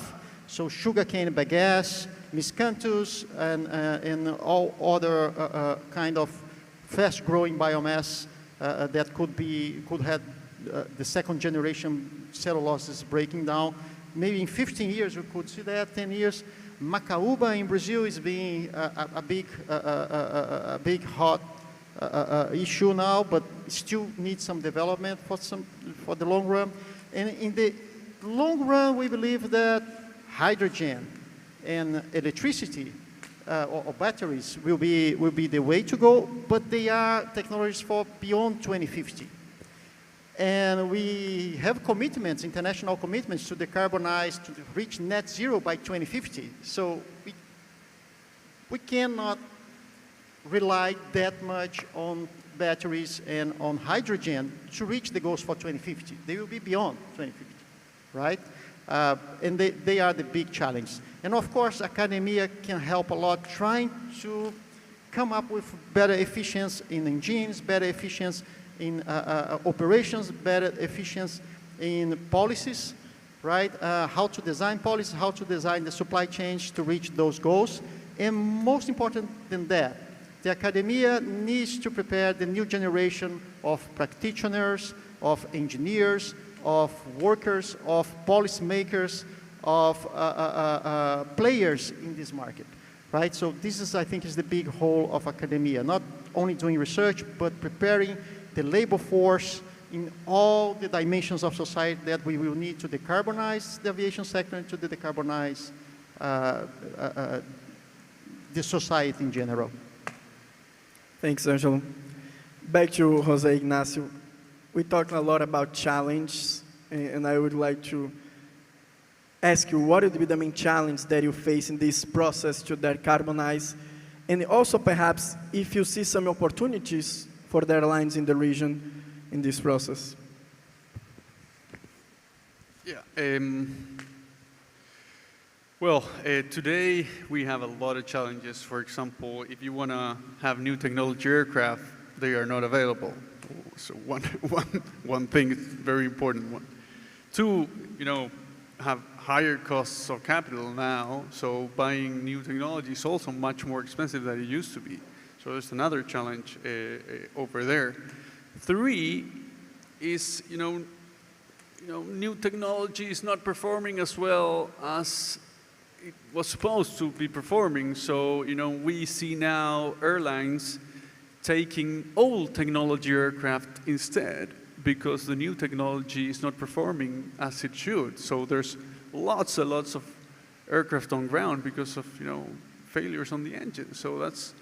so sugarcane bagasse, miscanthus, and all other kind of fast-growing biomass that could have the second generation cellulose is breaking down. Maybe in 15 years we could see that, 10 years. Macaúba in Brazil is being a big hot issue now, but still needs some development for the long run. And in the long run, we believe that hydrogen and electricity or batteries will be the way to go, but they are technologies for beyond 2050. And we have commitments, international commitments to decarbonize, to reach net zero by 2050. So we cannot rely that much on batteries and on hydrogen to reach the goals for 2050. They will be beyond 2050, right? And they are the big challenge. And of course, academia can help a lot trying to come up with better efficiency in engines, better efficiency in operations, better efficiency in policies, right? How to design policies, how to design the supply chains to reach those goals. And most important than that, the academia needs to prepare the new generation of practitioners, of engineers, of workers, of policymakers, of players in this market, right? So this is, I think, is the big role of academia, not only doing research, but preparing the labor force in all the dimensions of society that we will need to decarbonize the aviation sector and to decarbonize the society in general. Thanks, Angelo. Back to Jose Ignacio. We talked a lot about challenges, and I would like to ask you, what would be the main challenge that you face in this process to decarbonize? And also, perhaps, if you see some opportunities for the airlines in the region in this process. Yeah. Well, today we have a lot of challenges. For example, if you want to have new technology aircraft, they are not available. So one thing is very important. One. Two, have higher costs of capital now, so buying new technology is also much more expensive than it used to be. So there's another challenge over there. Three is, new technology is not performing as well as it was supposed to be performing. So, we see now airlines taking old technology aircraft instead because the new technology is not performing as it should. So there's lots and lots of aircraft on ground because of, failures on the engine. So there's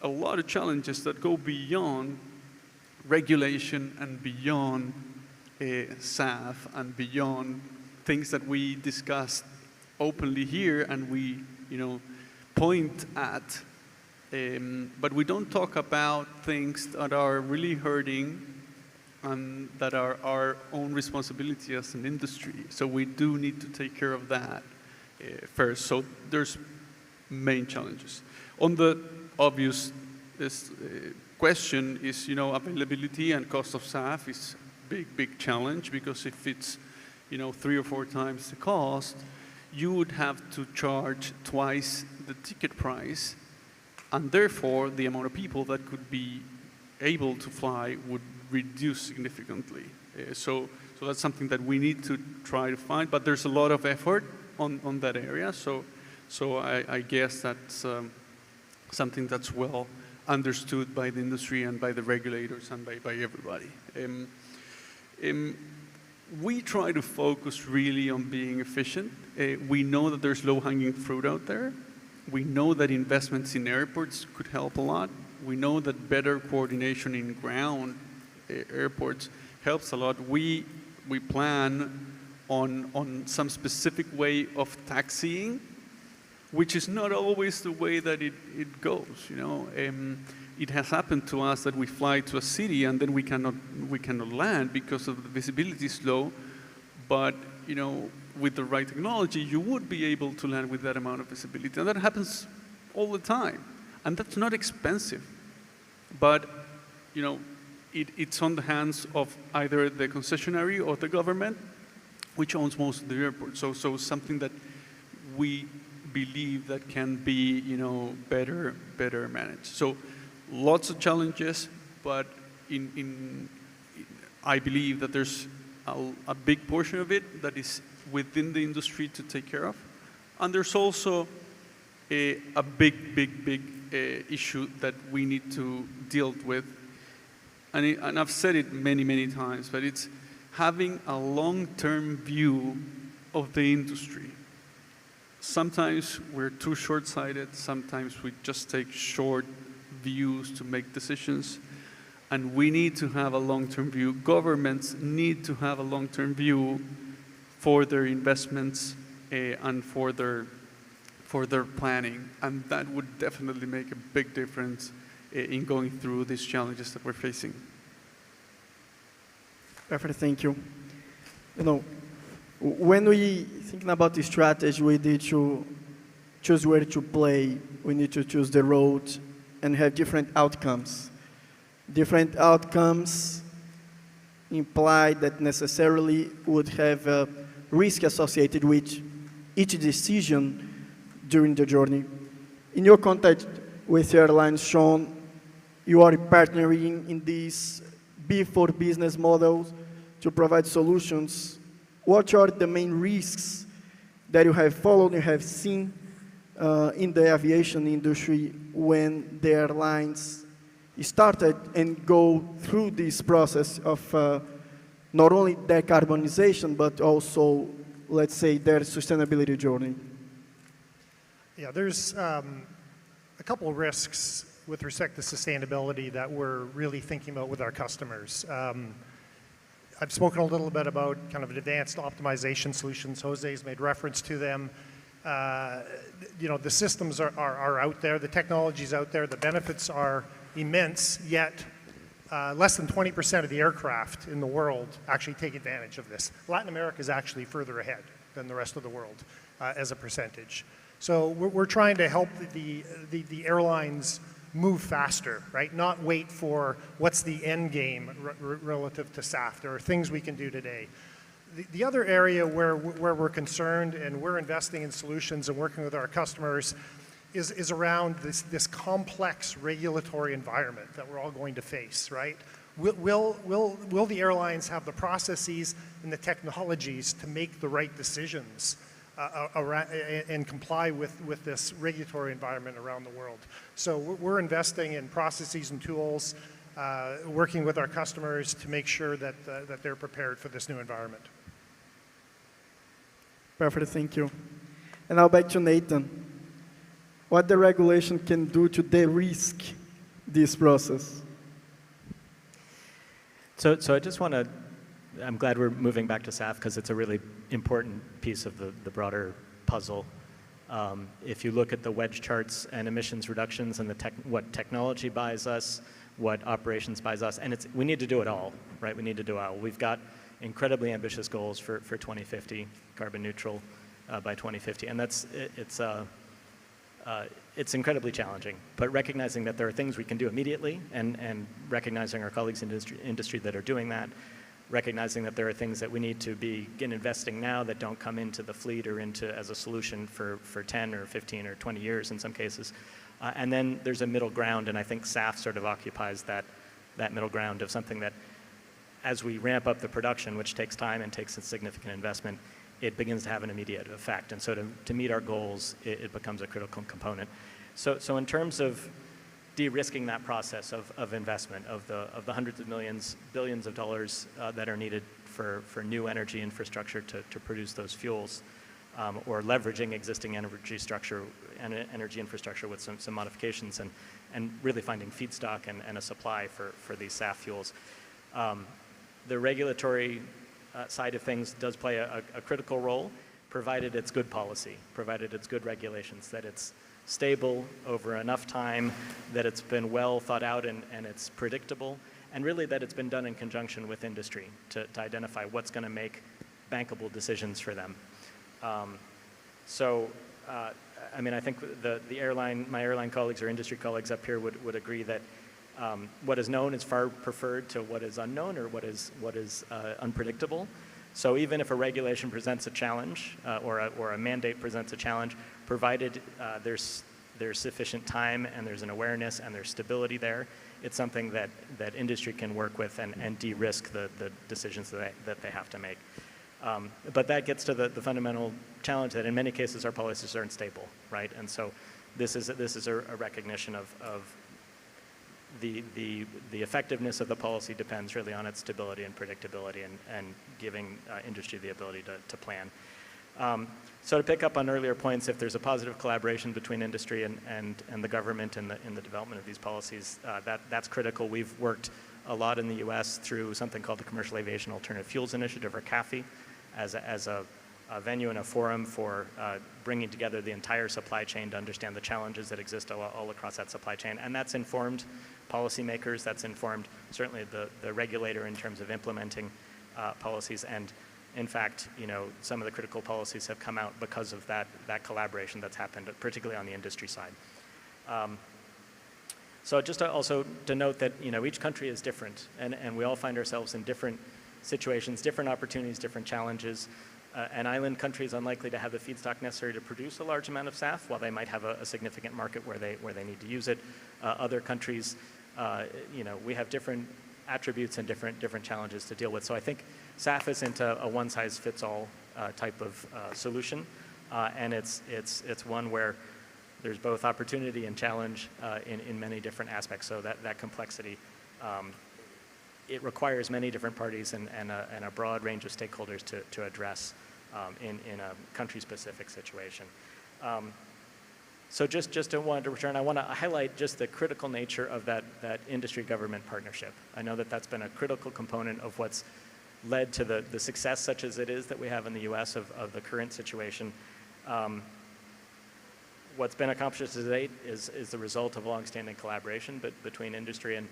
a lot of challenges that go beyond regulation and beyond SAF and beyond things that we discussed openly here and we, point at. But we don't talk about things that are really hurting and that are our own responsibility as an industry. So we do need to take care of that first. So there's main challenges. On the obvious question is, availability and cost of SAF is a big challenge because if it's, 3 or 4 times the cost, you would have to charge twice the ticket price, and therefore the amount of people that could be able to fly would reduce significantly. So so that's something that we need to try to find, but there's a lot of effort on that area. So I guess that's something that's well understood by the industry and by the regulators and by everybody. We try to focus really on being efficient. We know that there's low-hanging fruit out there. We know that investments in airports could help a lot. We know that better coordination in ground airports helps a lot. We plan on some specific way of taxiing, which is not always the way that it goes. You know, it has happened to us that we fly to a city and then we cannot land because of the visibility is low. But you know, with the right technology, you would be able to land with that amount of visibility, and that happens all the time. And that's not expensive, but you know, it's on the hands of either the concessionary or the government, which owns most of the airport. So something that we believe that can be, you know, better managed. So lots of challenges, but I believe that there's a big portion of it that is within the industry to take care of. And there's also a big issue that we need to deal with. And I've said it many times, but it's having a long-term view of the industry. Sometimes we're too short-sighted, sometimes we just take short views to make decisions, and we need to have a long-term view. Governments need to have a long-term view for their investments and for their planning, and that would definitely make a big difference in going through these challenges that we're facing. Perfect, thank you. You know, when we thinking about the strategy, we need to choose where to play. We need to choose the road and have different outcomes. Different outcomes imply that necessarily would have a risk associated with each decision during the journey. In your contact with airlines, Sean, you are partnering in these B4 business models to provide solutions. What are the main risks that you have followed, you have seen in the aviation industry when the airlines started and go through this process of not only decarbonization, but also, let's say, their sustainability journey? Yeah, there's a couple of risks with respect to sustainability that we're really thinking about with our customers. I've spoken a little bit about kind of advanced optimization solutions. Jose's made reference to them. You know, the systems are out there, the technology's out there, the benefits are immense, yet less than 20% of the aircraft in the world actually take advantage of this. Latin America is actually further ahead than the rest of the world as a percentage. So we're trying to help the airlines move faster, right? Not wait for what's the end game relative to SAF. There are things we can do today. The other area where we're concerned and we're investing in solutions and working with our customers is around this complex regulatory environment that we're all going to face, right? Will the airlines have the processes and the technologies to make the right decisions and comply with this regulatory environment around the world? So we're investing in processes and tools, working with our customers to make sure that they're prepared for this new environment. Perfect, thank you. And now back to Nathan. What the regulation can do to de-risk this process? So I just want to, I'm glad we're moving back to SAF because it's a really important piece of the broader puzzle. If you look at the wedge charts and emissions reductions and what technology buys us, what operations buys us, and we need to do it all, right? We need to do it all. We've got incredibly ambitious goals for 2050, carbon neutral by 2050, and it's incredibly challenging. But recognizing that there are things we can do immediately, and recognizing our colleagues in industry that are doing that, recognizing that there are things that we need to begin investing now that don't come into the fleet or into as a solution for 10 or 15 or 20 years in some cases. And then there's a middle ground, and I think SAF sort of occupies that middle ground of something that as we ramp up the production, which takes time and takes a significant investment, it begins to have an immediate effect. And so to meet our goals, it becomes a critical component. So in terms of de-risking that process of investment, of the hundreds of millions, billions of dollars that are needed for new energy infrastructure to produce those fuels, or leveraging existing energy infrastructure with some modifications, and really finding feedstock and a supply for these SAF fuels. The regulatory side of things does play a critical role, provided it's good policy, provided it's good regulations, that it's stable over enough time, that it's been well thought out and it's predictable, and really that it's been done in conjunction with industry to identify what's going to make bankable decisions for them. I mean, I think my airline colleagues or industry colleagues up here would agree that what is known is far preferred to what is unknown or what is unpredictable. So even if a regulation presents a challenge or a mandate presents a challenge, provided there's sufficient time and there's an awareness and there's stability there, it's something that industry can work with and de-risk the decisions that they have to make. But that gets to the fundamental challenge that in many cases our policies aren't stable, right? And so this is a recognition of the effectiveness of the policy depends really on its stability and predictability and giving industry the ability to plan. So to pick up on earlier points, if there's a positive collaboration between industry and the government in the development of these policies, that's critical. We've worked a lot in the US through something called the Commercial Aviation Alternative Fuels Initiative, or CAFI, as a venue and a forum for bringing together the entire supply chain to understand the challenges that exist all across that supply chain. And that's informed policymakers, that's informed certainly the regulator in terms of implementing policies. And in fact, some of the critical policies have come out because of that collaboration that's happened, particularly on the industry side. So just also to note that each country is different, and we all find ourselves in different situations, different opportunities, different challenges. An island country is unlikely to have the feedstock necessary to produce a large amount of SAF, while they might have a significant market where they need to use it. Other countries, we have different attributes and different challenges to deal with. So I think SAF isn't a one-size-fits-all type of solution, and it's one where there's both opportunity and challenge in many different aspects. So that complexity, it requires many different parties and a broad range of stakeholders to address in a country-specific situation. So just want to return, I want to highlight just the critical nature of that industry-government partnership. I know that that's been a critical component of what's led to the success such as it is that we have in the US of the current situation. What's been accomplished to date is the result of longstanding collaboration between industry and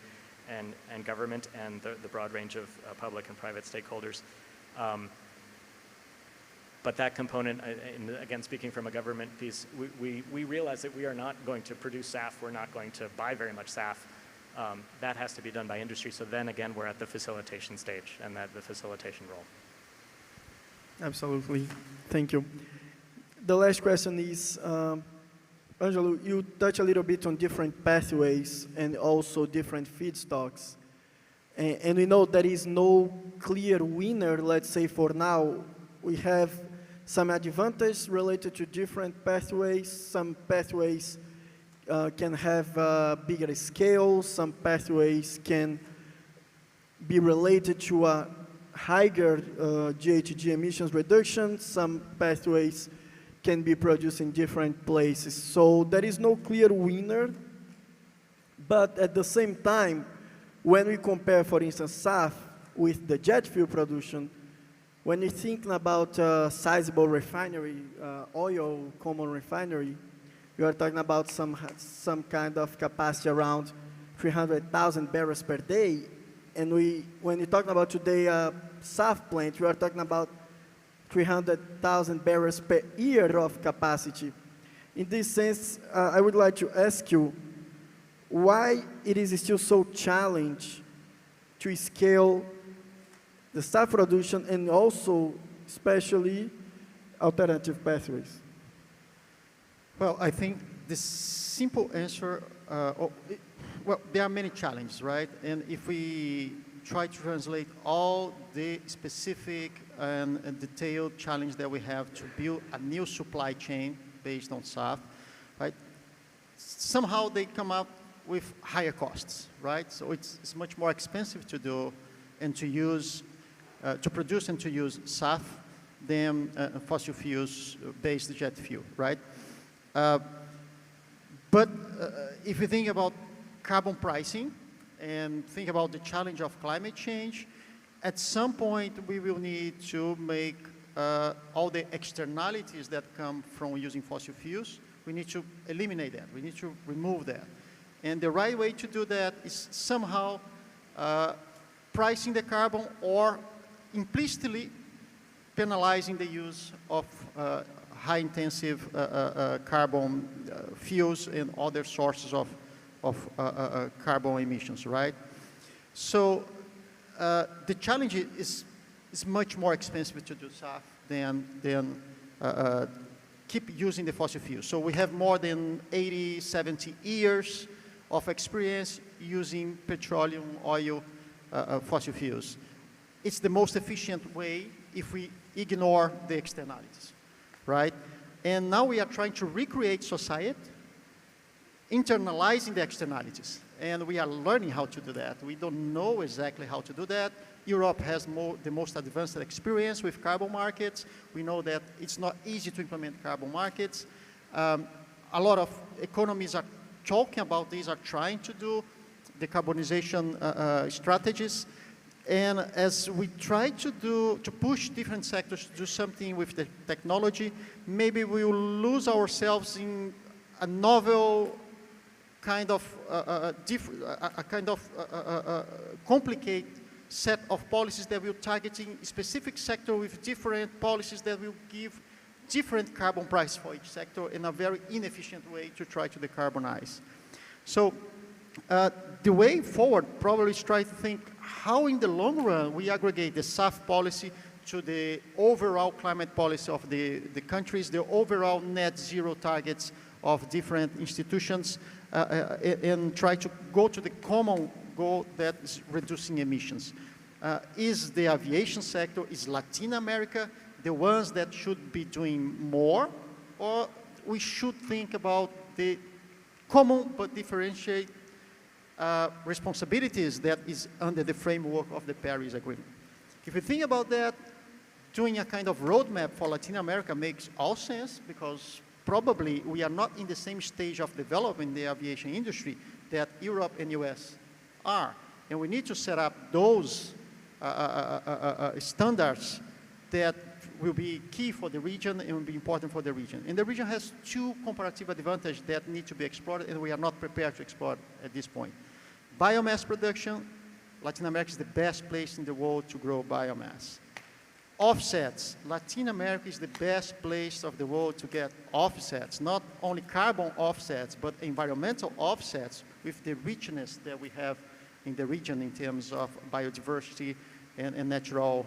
government and the broad range of public and private stakeholders. But that component, again, speaking from a government piece, we realize that we are not going to produce SAF, we're not going to buy very much SAF. That has to be done by industry. So then again, we're at the facilitation stage and the facilitation role. Absolutely, thank you. The last question is, Angelo, you touch a little bit on different pathways and also different feedstocks. And we know there is no clear winner, let's say for now. We have some advantages related to different pathways. Some pathways can have bigger scale. Some pathways can be related to a higher GHG emissions reduction. Some pathways can be produced in different places. So there is no clear winner. But at the same time, when we compare, for instance, SAF with the jet fuel production, when you're thinking about a sizable refinery, oil common refinery, you are talking about some kind of capacity around 300,000 barrels per day. And when you're talking about today a SAF plant, you are talking about 300,000 barrels per year of capacity. In this sense, I would like to ask you why it is still so challenging to scale the SAF production and also, especially, alternative pathways? Well, I think the simple answer, well, there are many challenges, right? And if we try to translate all the specific and detailed challenge that we have to build a new supply chain based on SAF, right? Somehow they come up with higher costs, right? So it's much more expensive to do and to use, to produce and to use SAF than fossil fuels-based jet fuel, right? But if you think about carbon pricing and think about the challenge of climate change, at some point we will need to make all the externalities that come from using fossil fuels, we need to eliminate that. We need to remove that. And the right way to do that is somehow pricing the carbon or implicitly penalizing the use of high-intensive carbon fuels and other sources of carbon emissions, right? So the challenge is much more expensive to do SAF than keep using the fossil fuels. So we have more than 80, 70 years of experience using petroleum, oil, fossil fuels. It's the most efficient way if we ignore the externalities, right? And now we are trying to recreate society, internalizing the externalities. And we are learning how to do that. We don't know exactly how to do that. Europe has the most advanced experience with carbon markets. We know that it's not easy to implement carbon markets. A lot of economies are talking about these, are trying to do decarbonization strategies. And as we try to push different sectors to do something with the technology, maybe we will lose ourselves in a novel kind of complicated set of policies that will targeting a specific sector with different policies that will give different carbon price for each sector in a very inefficient way to try to decarbonize. So the way forward probably is try to think how in the long run we aggregate the SAF policy to the overall climate policy of the countries, the overall net zero targets of different institutions, and try to go to the common goal that is reducing emissions. Is the aviation sector, is Latin America the ones that should be doing more, or we should think about the common but differentiate responsibilities that is under the framework of the Paris Agreement? If you think about that, doing a kind of roadmap for Latin America makes all sense because probably we are not in the same stage of development in the aviation industry that Europe and US are. And we need to set up those standards that will be key for the region and will be important for the region. And the region has two comparative advantages that need to be explored and we are not prepared to explore at this point. Biomass production, Latin America is the best place in the world to grow biomass. Offsets, Latin America is the best place of the world to get offsets, not only carbon offsets, but environmental offsets with the richness that we have in the region in terms of biodiversity and natural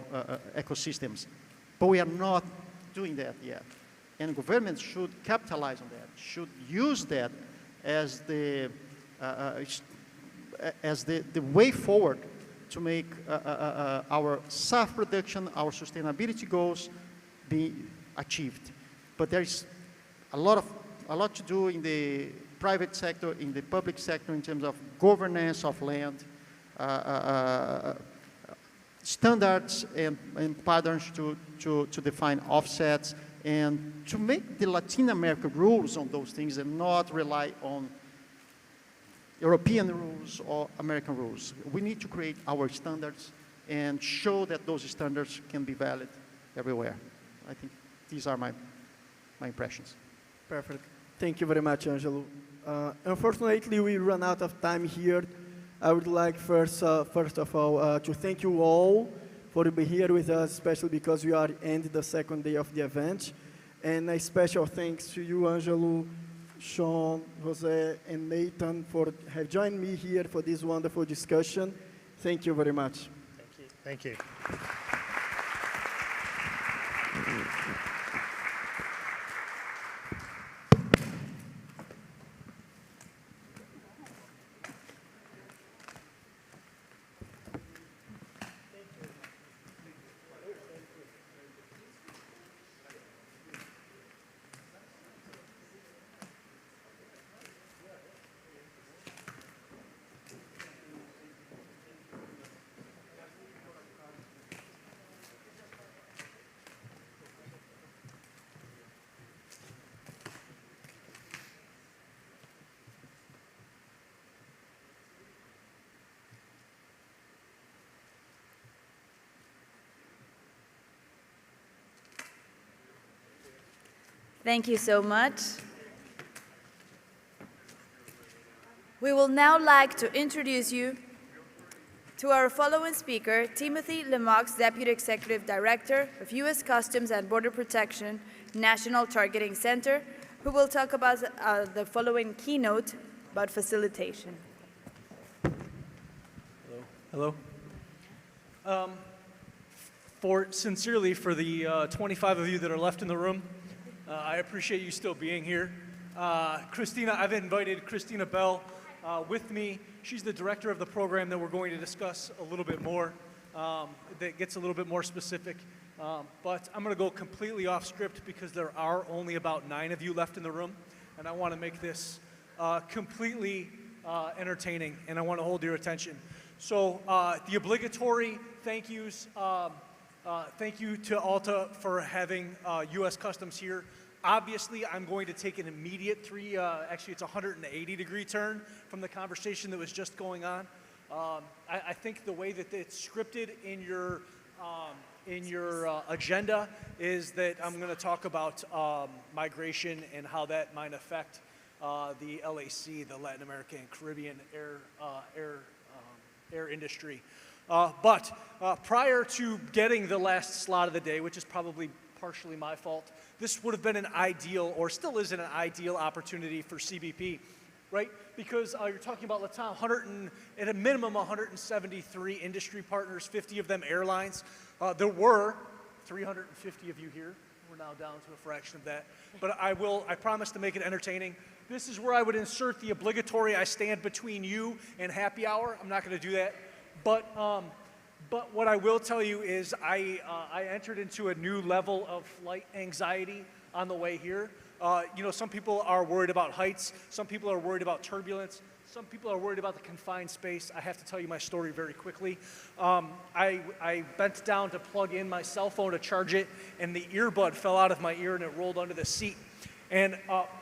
ecosystems. But we are not doing that yet. And governments should capitalize on that, should use that as the way forward to make our SAF production, our sustainability goals be achieved. But there is a lot to do in the private sector, in the public sector in terms of governance of land, standards and patterns to define offsets and to make the Latin America rules on those things and not rely on European rules or American rules. We need to create our standards and show that those standards can be valid everywhere. I think these are my impressions. Perfect. Thank you very much, Angelo. Unfortunately, we run out of time here. I would like first of all to thank you all for being here with us, especially because we are ending the second day of the event. And a special thanks to you, Angelo, Sean, Jose, and Nathan for have joined me here for this wonderful discussion. Thank you very much. Thank you. Thank you so much. We will now like to introduce you to our following speaker, Timothy Lemox, Deputy Executive Director of U.S. Customs and Border Protection National Targeting Center, who will talk about the following keynote about facilitation. Hello. Sincerely, for the 25 of you that are left in the room, I appreciate you still being here. Christina, I've invited Christina Bell with me. She's the director of the program that we're going to discuss a little bit more, that gets a little bit more specific. But I'm going to go completely off script because there are only about 9 of you left in the room, and I want to make this completely entertaining, and I want to hold your attention. So the obligatory thank yous. Thank you to ALTA for having U.S. Customs here. Obviously, I'm going to take an immediate actually it's a 180-degree turn from the conversation that was just going on. I think the way that it's scripted in your agenda is that I'm going to talk about migration and how that might affect the LAC, the Latin American and Caribbean air industry. But prior to getting the last slot of the day, which is probably partially my fault, this would have been an ideal, or still is an ideal opportunity for CBP, right? Because you're talking about LATAM, at a minimum 173 industry partners, 50 of them airlines. There were 350 of you here. We're now down to a fraction of that. But I promise to make it entertaining. This is where I would insert the obligatory I stand between you and happy hour. I'm not going to do that. But what I will tell you is I entered into a new level of flight anxiety on the way here. You know, some people are worried about heights. Some people are worried about turbulence. Some people are worried about the confined space. I have to tell you my story very quickly. I bent down to plug in my cell phone to charge it, and the earbud fell out of my ear and it rolled under the seat. And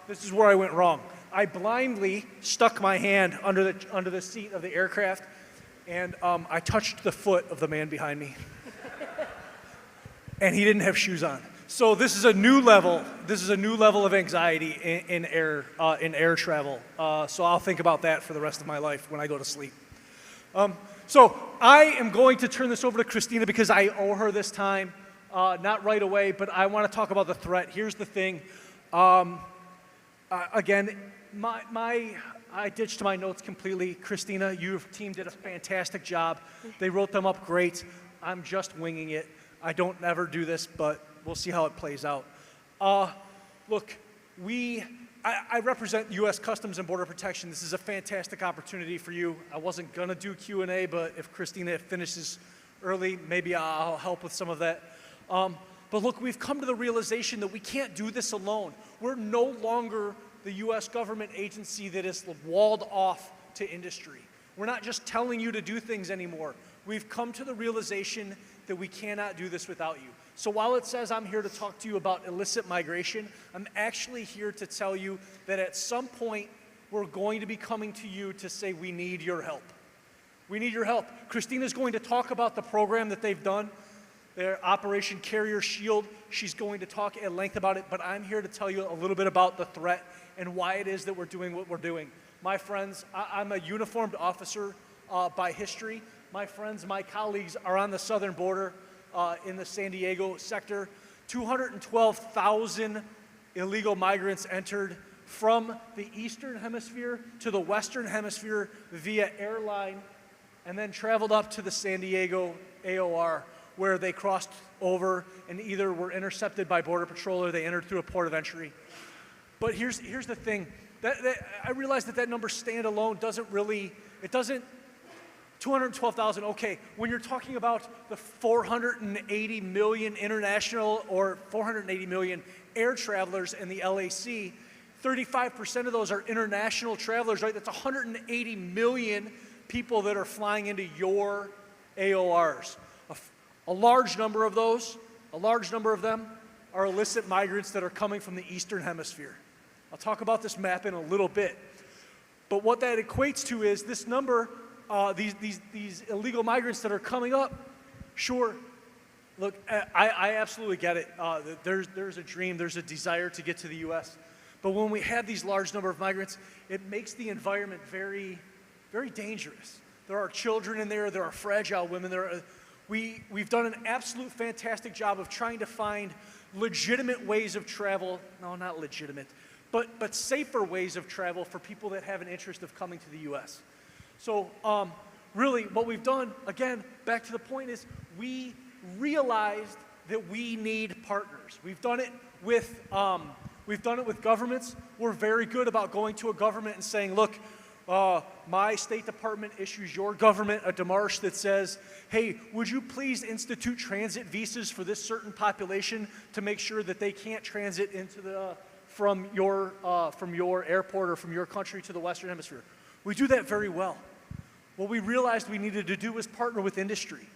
this is where I went wrong. I blindly stuck my hand under the seat of the aircraft, and I touched the foot of the man behind me. And he didn't have shoes on. So this is a new level. This is a new level of anxiety in air travel. So I'll think about that for the rest of my life when I go to sleep. So I am going to turn this over to Christina because I owe her this time. Not right away, but I want to talk about the threat. Here's the thing. Again, I ditched my notes completely. Christina, your team did a fantastic job. They wrote them up great. I'm just winging it. I don't ever do this, but we'll see how it plays out. Look, I represent U.S. Customs and Border Protection. This is a fantastic opportunity for you. I wasn't going to do Q&A, but if Christina finishes early, maybe I'll help with some of that. But look, we've come to the realization that we can't do this alone. We're no longer the U.S. government agency that is walled off to industry. We're not just telling you to do things anymore. We've come to the realization that we cannot do this without you. So while it says I'm here to talk to you about illicit migration, I'm actually here to tell you that at some point we're going to be coming to you to say we need your help. We need your help. Christina's going to talk about the program that they've done, their Operation Carrier Shield. She's going to talk at length about it, but I'm here to tell you a little bit about the threat and why it is that we're doing what we're doing. My friends, I'm a uniformed officer by history. My friends, my colleagues are on the southern border in the San Diego sector. 212,000 illegal migrants entered from the eastern hemisphere to the western hemisphere via airline and then traveled up to the San Diego AOR, where they crossed over and either were intercepted by Border Patrol or they entered through a port of entry. But here's the thing. I realize that number standalone doesn't really, 212,000, okay, when you're talking about the 480 million international or 480 million air travelers in the LAC, 35% of those are international travelers, right? That's 180 million people that are flying into your AORs. A large number of them are illicit migrants that are coming from the Eastern Hemisphere. I'll talk about this map in a little bit. But what that equates to is this number, these illegal migrants that are coming up, sure, Look, I absolutely get it. There's a dream, there's a desire to get to the U.S. But when we have these large number of migrants, it makes the environment very, very dangerous. There are children in there are fragile women. We've done an absolute fantastic job of trying to find legitimate ways of travel. No, not legitimate, but safer ways of travel for people that have an interest of coming to the U.S. So really what we've done, again, back to the point is we realized that we need partners. We've done it with governments. We're very good about going to a government and saying, look, my State Department issues your government a demarche that says, hey, would you please institute transit visas for this certain population to make sure that they can't transit into from your airport or from your country to the Western Hemisphere. We do that very well. What we realized we needed to do was partner with industry.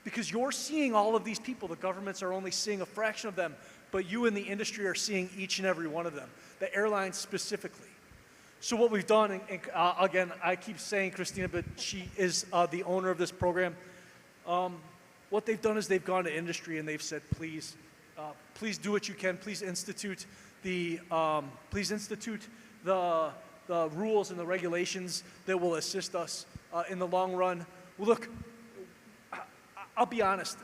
Because you're seeing all of these people, the governments are only seeing a fraction of them, but you in the industry are seeing each and every one of them, the airlines specifically. So what we've done, and again, I keep saying Christina, but she is the owner of this program. What they've done is they've gone to industry and they've said, please do what you can. Please institute the rules and the regulations that will assist us in the long run. Well, look, I'll be honest.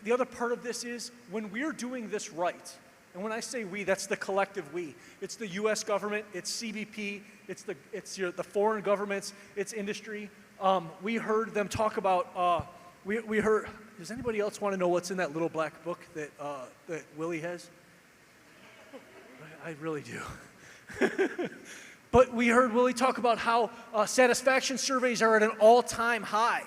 The other part of this is when we're doing this right, and when I say we, that's the collective we. It's the U.S. government, it's CBP, it's the foreign governments, it's industry. We heard them talk about. We heard. Does anybody else want to know what's in that little black book that Willie has? I really do. But we heard Willie talk about how satisfaction surveys are at an all-time high.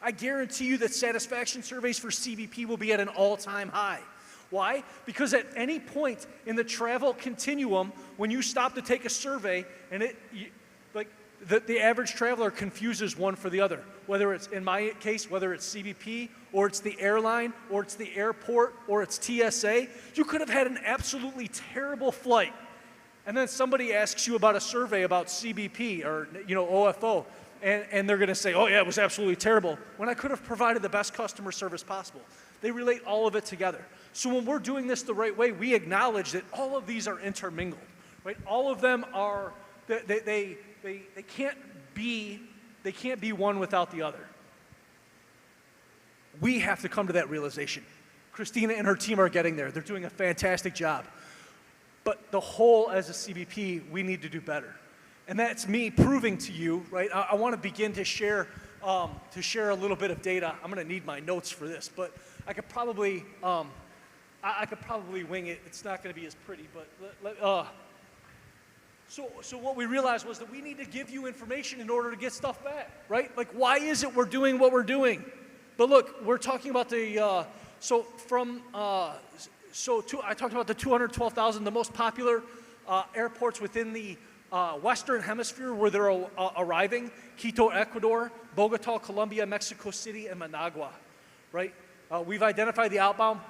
I guarantee you that satisfaction surveys for CBP will be at an all-time high. Why? Because at any point in the travel continuum, when you stop to take a survey, and the average traveler confuses one for the other. Whether it's, in my case, whether it's CBP, or it's the airline, or it's the airport, or it's TSA, you could have had an absolutely terrible flight. And then somebody asks you about a survey about CBP or OFO, and they're going to say, oh yeah, it was absolutely terrible, when I could have provided the best customer service possible. They relate all of it together. So when we're doing this the right way, we acknowledge that all of these are intermingled, right? All of them are, they can't be one without the other. We have to come to that realization. Christina and her team are getting there. They're doing a fantastic job. But the whole as a CBP, we need to do better. And that's me proving to you, right? I want to begin to share a little bit of data. I'm going to need my notes for this, but I could probably wing it. It's not going to be as pretty, but so what we realized was that we need to give you information in order to get stuff back, right? Like, why is it we're doing what we're doing? But look, we're talking about I talked about the 212,000, the most popular airports within the Western Hemisphere where they're arriving: Quito, Ecuador; Bogota, Colombia; Mexico City; and Managua, right? We've identified the outbound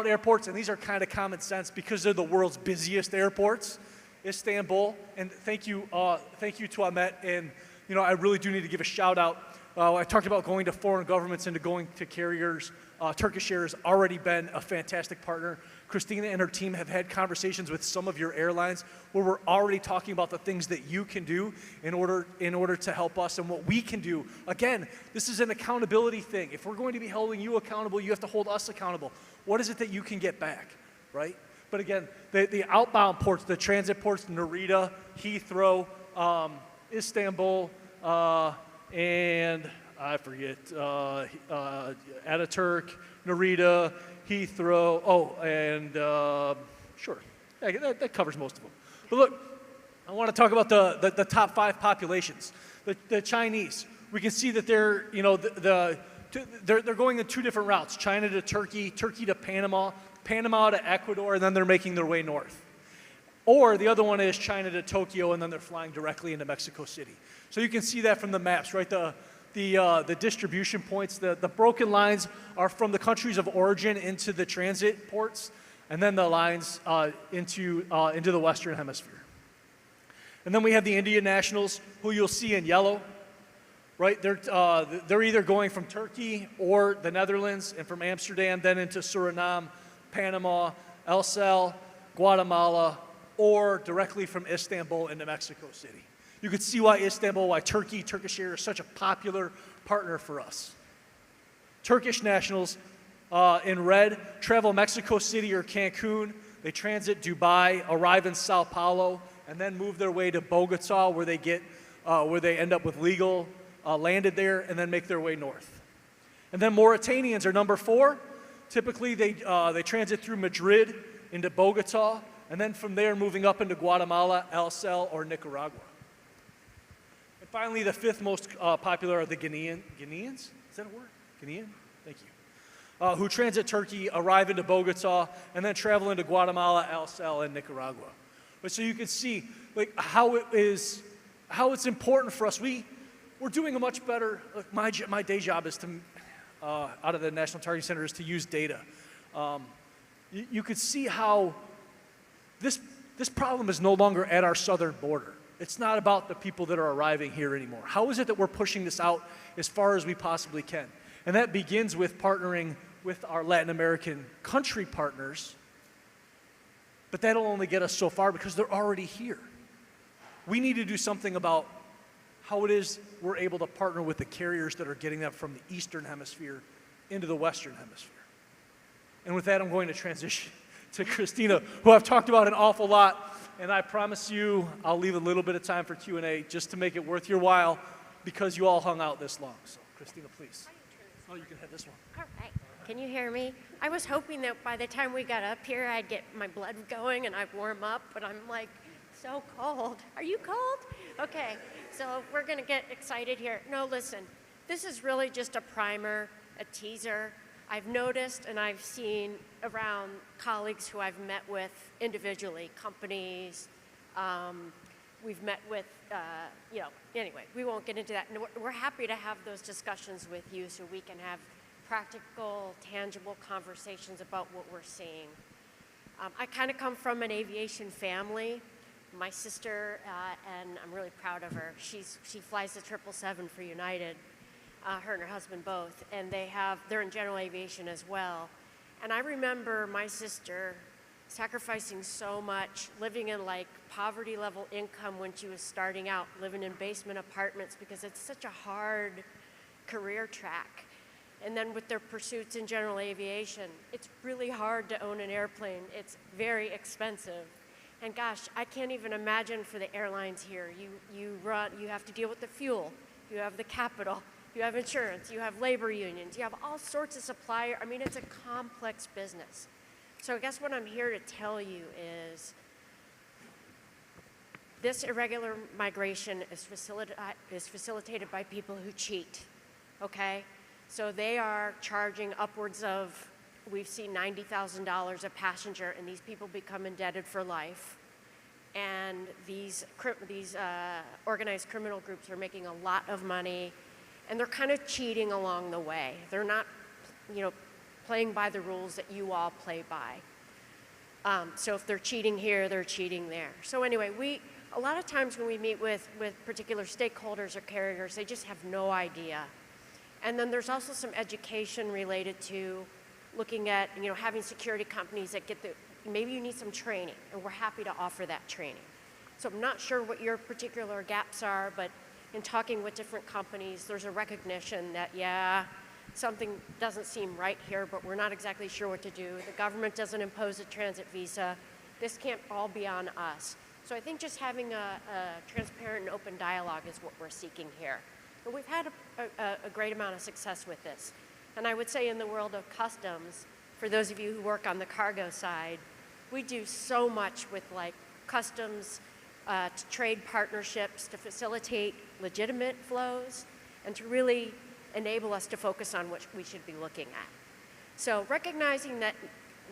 airports, and these are kind of common sense because they're the world's busiest airports. Istanbul, and thank you to Ahmet, and I really do need to give a shout out. I talked about going to foreign governments and to going to carriers. Turkish Air has already been a fantastic partner. Christina and her team have had conversations with some of your airlines where we're already talking about the things that you can do in order to help us and what we can do. Again, this is an accountability thing. If we're going to be holding you accountable, you have to hold us accountable. What is it that you can get back, right? But again, the outbound ports, the transit ports, Narita, Heathrow, Istanbul, and I forget, Ataturk, Narita, Heathrow, and sure, yeah, that covers most of them. But look, I want to talk about the top 5 populations. The Chinese, we can see that they're, they're going in 2 different routes: China to Turkey, Turkey to Panama, Panama to Ecuador, and then they're making their way north. Or the other one is China to Tokyo, and then they're flying directly into Mexico City. So you can see that from the maps, right? The distribution points, the broken lines are from the countries of origin into the transit ports, and then the lines into the Western Hemisphere. And then we have the Indian nationals, who you'll see in yellow. right? They're either going from Turkey or the Netherlands, and from Amsterdam, then into Suriname, Panama, El Sal, Guatemala, or directly from Istanbul into Mexico City. You could see why Istanbul, why Turkey, Turkish Air is such a popular partner for us. Turkish nationals in red travel Mexico City or Cancun. They transit Dubai, arrive in Sao Paulo, and then move their way to Bogota, where they end up with legal, landed there, and then make their way north. And then Mauritanians are number 4. Typically, they transit through Madrid into Bogota, and then from there moving up into Guatemala, El Sal, or Nicaragua. And finally, the 5th most popular are the Ghanaians? Is that a word? Ghanaian? Thank you. Who transit Turkey, arrive into Bogota, and then travel into Guatemala, El Sal, and Nicaragua. But so you can see like how it's important for us. We're doing a much better. Like my day job is to out of the National Targeting Center is to use data. You could see how this problem is no longer at our southern border. It's not about the people that are arriving here anymore. How is it that we're pushing this out as far as we possibly can? And that begins with partnering with our Latin American country partners, but that'll only get us so far because they're already here. We need to do something about how it is we're able to partner with the carriers that are getting them from the Eastern Hemisphere into the Western Hemisphere. And with that, I'm going to transition to Christina, who I've talked about an awful lot, and I promise you I'll leave a little bit of time for Q&A just to make it worth your while because you all hung out this long. So, Christina, please. Oh, you can have this one. All right. Can you hear me? I was hoping that by the time we got up here, I'd get my blood going and I'd warm up, but I'm like so cold. Are you cold? Okay, so we're going to get excited here. No, listen, this is really just a primer, a teaser. I've noticed and I've seen around colleagues who I've met with individually, companies, we've met with, anyway, we won't get into that. And we're happy to have those discussions with you so we can have practical, tangible conversations about what we're seeing. I kind of come from an aviation family. My sister, and I'm really proud of her, she flies the 777 for United, her and her husband both, and they're in general aviation as well. And I remember my sister sacrificing so much, living in like poverty level income when she was starting out, living in basement apartments because it's such a hard career track. And then with their pursuits in general aviation, it's really hard to own an airplane. It's very expensive. And gosh, I can't even imagine for the airlines here. You have to deal with the fuel, you have the capital, you have insurance, you have labor unions, you have all sorts of suppliers. I mean, it's a complex business. So I guess what I'm here to tell you is this irregular migration is facilitated by people who cheat, okay? So they are charging upwards of, we've seen $90,000 a passenger, and these people become indebted for life. And these organized criminal groups are making a lot of money, and they're kind of cheating along the way. They're not, playing by the rules that you all play by. So if they're cheating here, they're cheating there. So anyway, a lot of times when we meet with particular stakeholders or carriers, they just have no idea. And then there's also some education related to looking at, having security companies that maybe you need some training, and we're happy to offer that training. So I'm not sure what your particular gaps are, but in talking with different companies, there's a recognition that, yeah, something doesn't seem right here, but we're not exactly sure what to do. The government doesn't impose a transit visa. This can't all be on us. So I think just having a transparent and open dialogue is what we're seeking here. And we've had a great amount of success with this. And I would say in the world of customs, for those of you who work on the cargo side, we do so much with like customs to trade partnerships to facilitate legitimate flows and to really enable us to focus on what we should be looking at. So recognizing that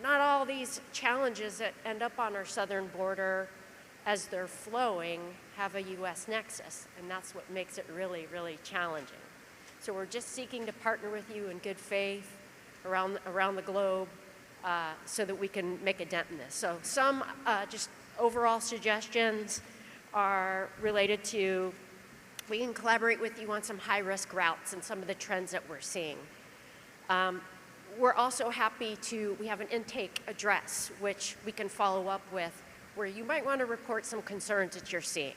not all these challenges that end up on our southern border as they're flowing have a U.S. nexus, and that's what makes it really, really challenging. So we're just seeking to partner with you in good faith around the globe so that we can make a dent in this. So some just overall suggestions are related to We can collaborate with you on some high-risk routes and some of the trends that we're seeing. We're also happy we have an intake address, which we can follow up with, where you might want to report some concerns that you're seeing.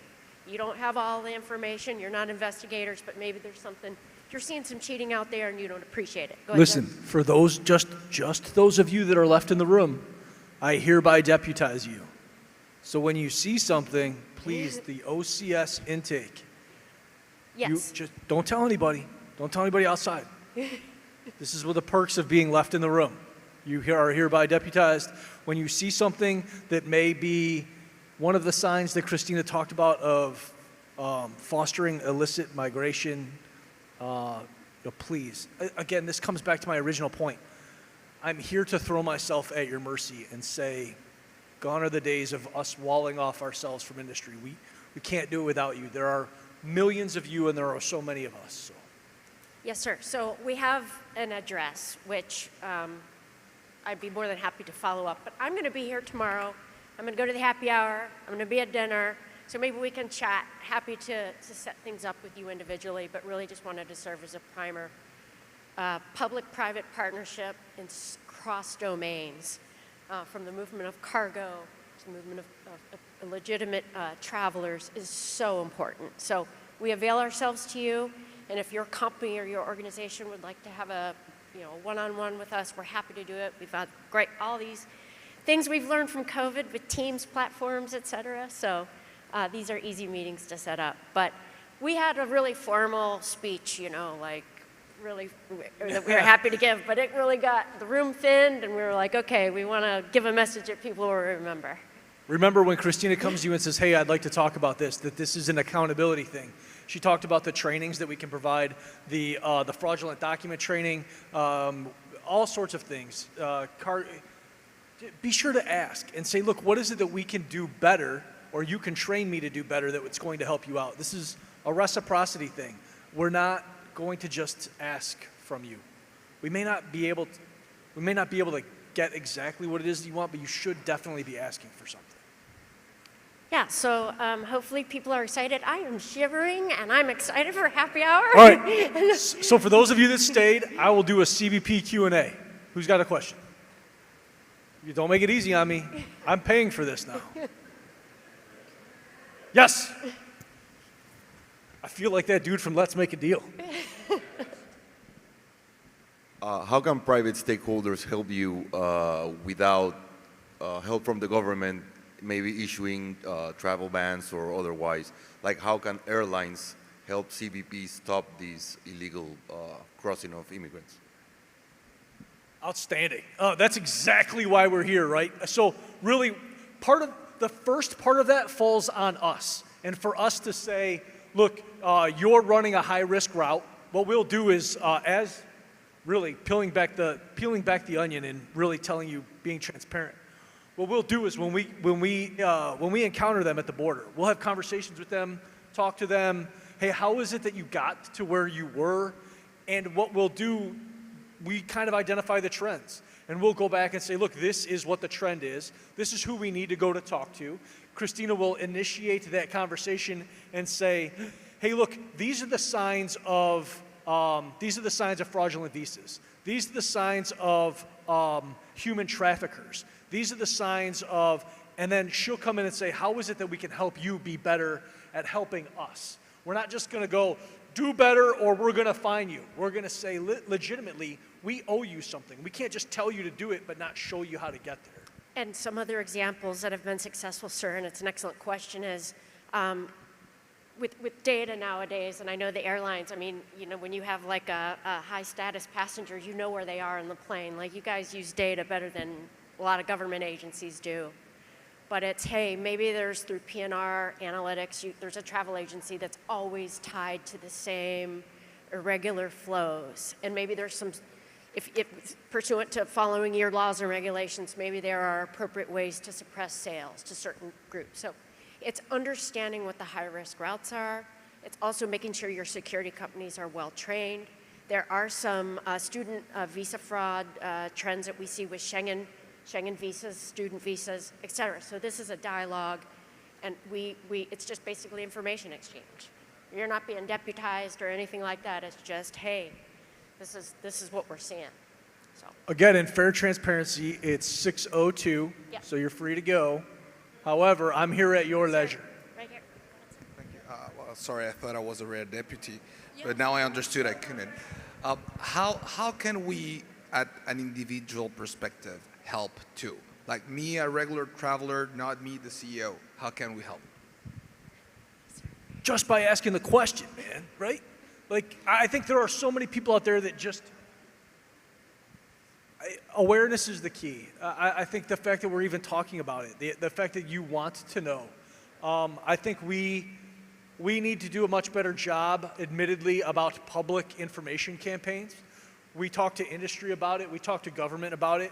You don't have all the information, you're not investigators, but maybe there's something, you're seeing some cheating out there and you don't appreciate it. Go ahead, Listen, Jeff. for those, just those of you that are left in the room, I hereby deputize you. So when you see something, please, the OCS intake. Yes. You just don't tell anybody. Don't tell anybody outside. This is one of the perks of being left in the room. You are hereby deputized. When you see something that may be one of the signs that Christina talked about of fostering illicit migration, please. Again, this comes back to my original point. I'm here to throw myself at your mercy and say, gone are the days of us walling off ourselves from industry. We can't do it without you. There are millions of you and there are so many of us. So. Yes, sir. So we have an address, which I'd be more than happy to follow up. But I'm going to be here tomorrow. I'm going to go to the happy hour. I'm going to be at dinner. So maybe we can chat. Happy to set things up with you individually, but really just wanted to serve as a primer. Public-private partnership in cross domains, from the movement of cargo to the movement of legitimate travelers is so important. So we avail ourselves to you, and if your company or your organization would like to have a one-on-one with us, we're happy to do it. We've had all these things we've learned from COVID with Teams platforms, et cetera. So these are easy meetings to set up. But we had a really formal speech, really that we were happy to give, but it really got the room thinned, and we were like, okay, we want to give a message that people will remember. Remember when Christina comes to you and says, hey, I'd like to talk about this, that this is an accountability thing. She talked about the trainings that we can provide, the fraudulent document training, all sorts of things. Be sure to ask and say, look, what is it that we can do better, or you can train me to do better that's going to help you out. This is a reciprocity thing. We're not going to just ask from you. We may not be able to get exactly what it is that you want, but you should definitely be asking for something. Yeah, so hopefully people are excited. I am shivering, and I'm excited for happy hour. All right. So for those of you that stayed, I will do a CBP Q&A. Who's got a question? You don't make it easy on me. I'm paying for this now. Yes. I feel like that dude from Let's Make a Deal. How can private stakeholders help you without help from the government, maybe issuing travel bans or otherwise? Like, how can airlines help CBP stop these illegal crossing of immigrants? Outstanding. That's exactly why we're here, right? So really, the first part of that falls on us. And for us to say, look, you're running a high-risk route. What we'll do is, as really peeling back the onion and really telling you, being transparent. What we'll do is when we encounter them at the border, we'll have conversations with them, talk to them. Hey, how is it that you got to where you were? And what we'll do, we kind of identify the trends. And we'll go back and say, look, this is what the trend is. This is who we need to go to talk to. Christina will initiate that conversation and say, hey, look, these are the signs of fraudulent visas. These are the signs of human traffickers. These are the signs of, and then she'll come in and say, how is it that we can help you be better at helping us? We're not just going to go, do better, or we're going to fine you. We're going to say, legitimately, we owe you something. We can't just tell you to do it, but not show you how to get there. And some other examples that have been successful, sir, and it's an excellent question, is with data nowadays, and I know the airlines, I mean, when you have like a high status passenger, you know where they are in the plane. Like, you guys use data better than a lot of government agencies do. But it's, hey, maybe there's through PNR analytics, there's a travel agency that's always tied to the same irregular flows. And maybe there's some, if pursuant to following your laws and regulations, maybe there are appropriate ways to suppress sales to certain groups. So it's understanding what the high-risk routes are. It's also making sure your security companies are well-trained. There are some student visa fraud trends that we see with Schengen visas, student visas, et cetera. So this is a dialogue, and it's just basically information exchange. You're not being deputized or anything like that. It's just, hey, this is what we're seeing. So Again, in fair transparency, it's 6:02, Yep. so you're free to go. However, I'm here at your leisure. right here. Well, sorry, I thought I was a rare deputy, but now I understood I couldn't. How can we, at an individual perspective, help too? Like me, a regular traveler, not me, the CEO. How can we help? Just by asking the question, man, right? Like, I think there are so many people out there that just, awareness is the key. I think the fact that we're even talking about it, the fact that you want to know. I think we need to do a much better job, admittedly, about public information campaigns. We talk to industry about it. We talk to government about it.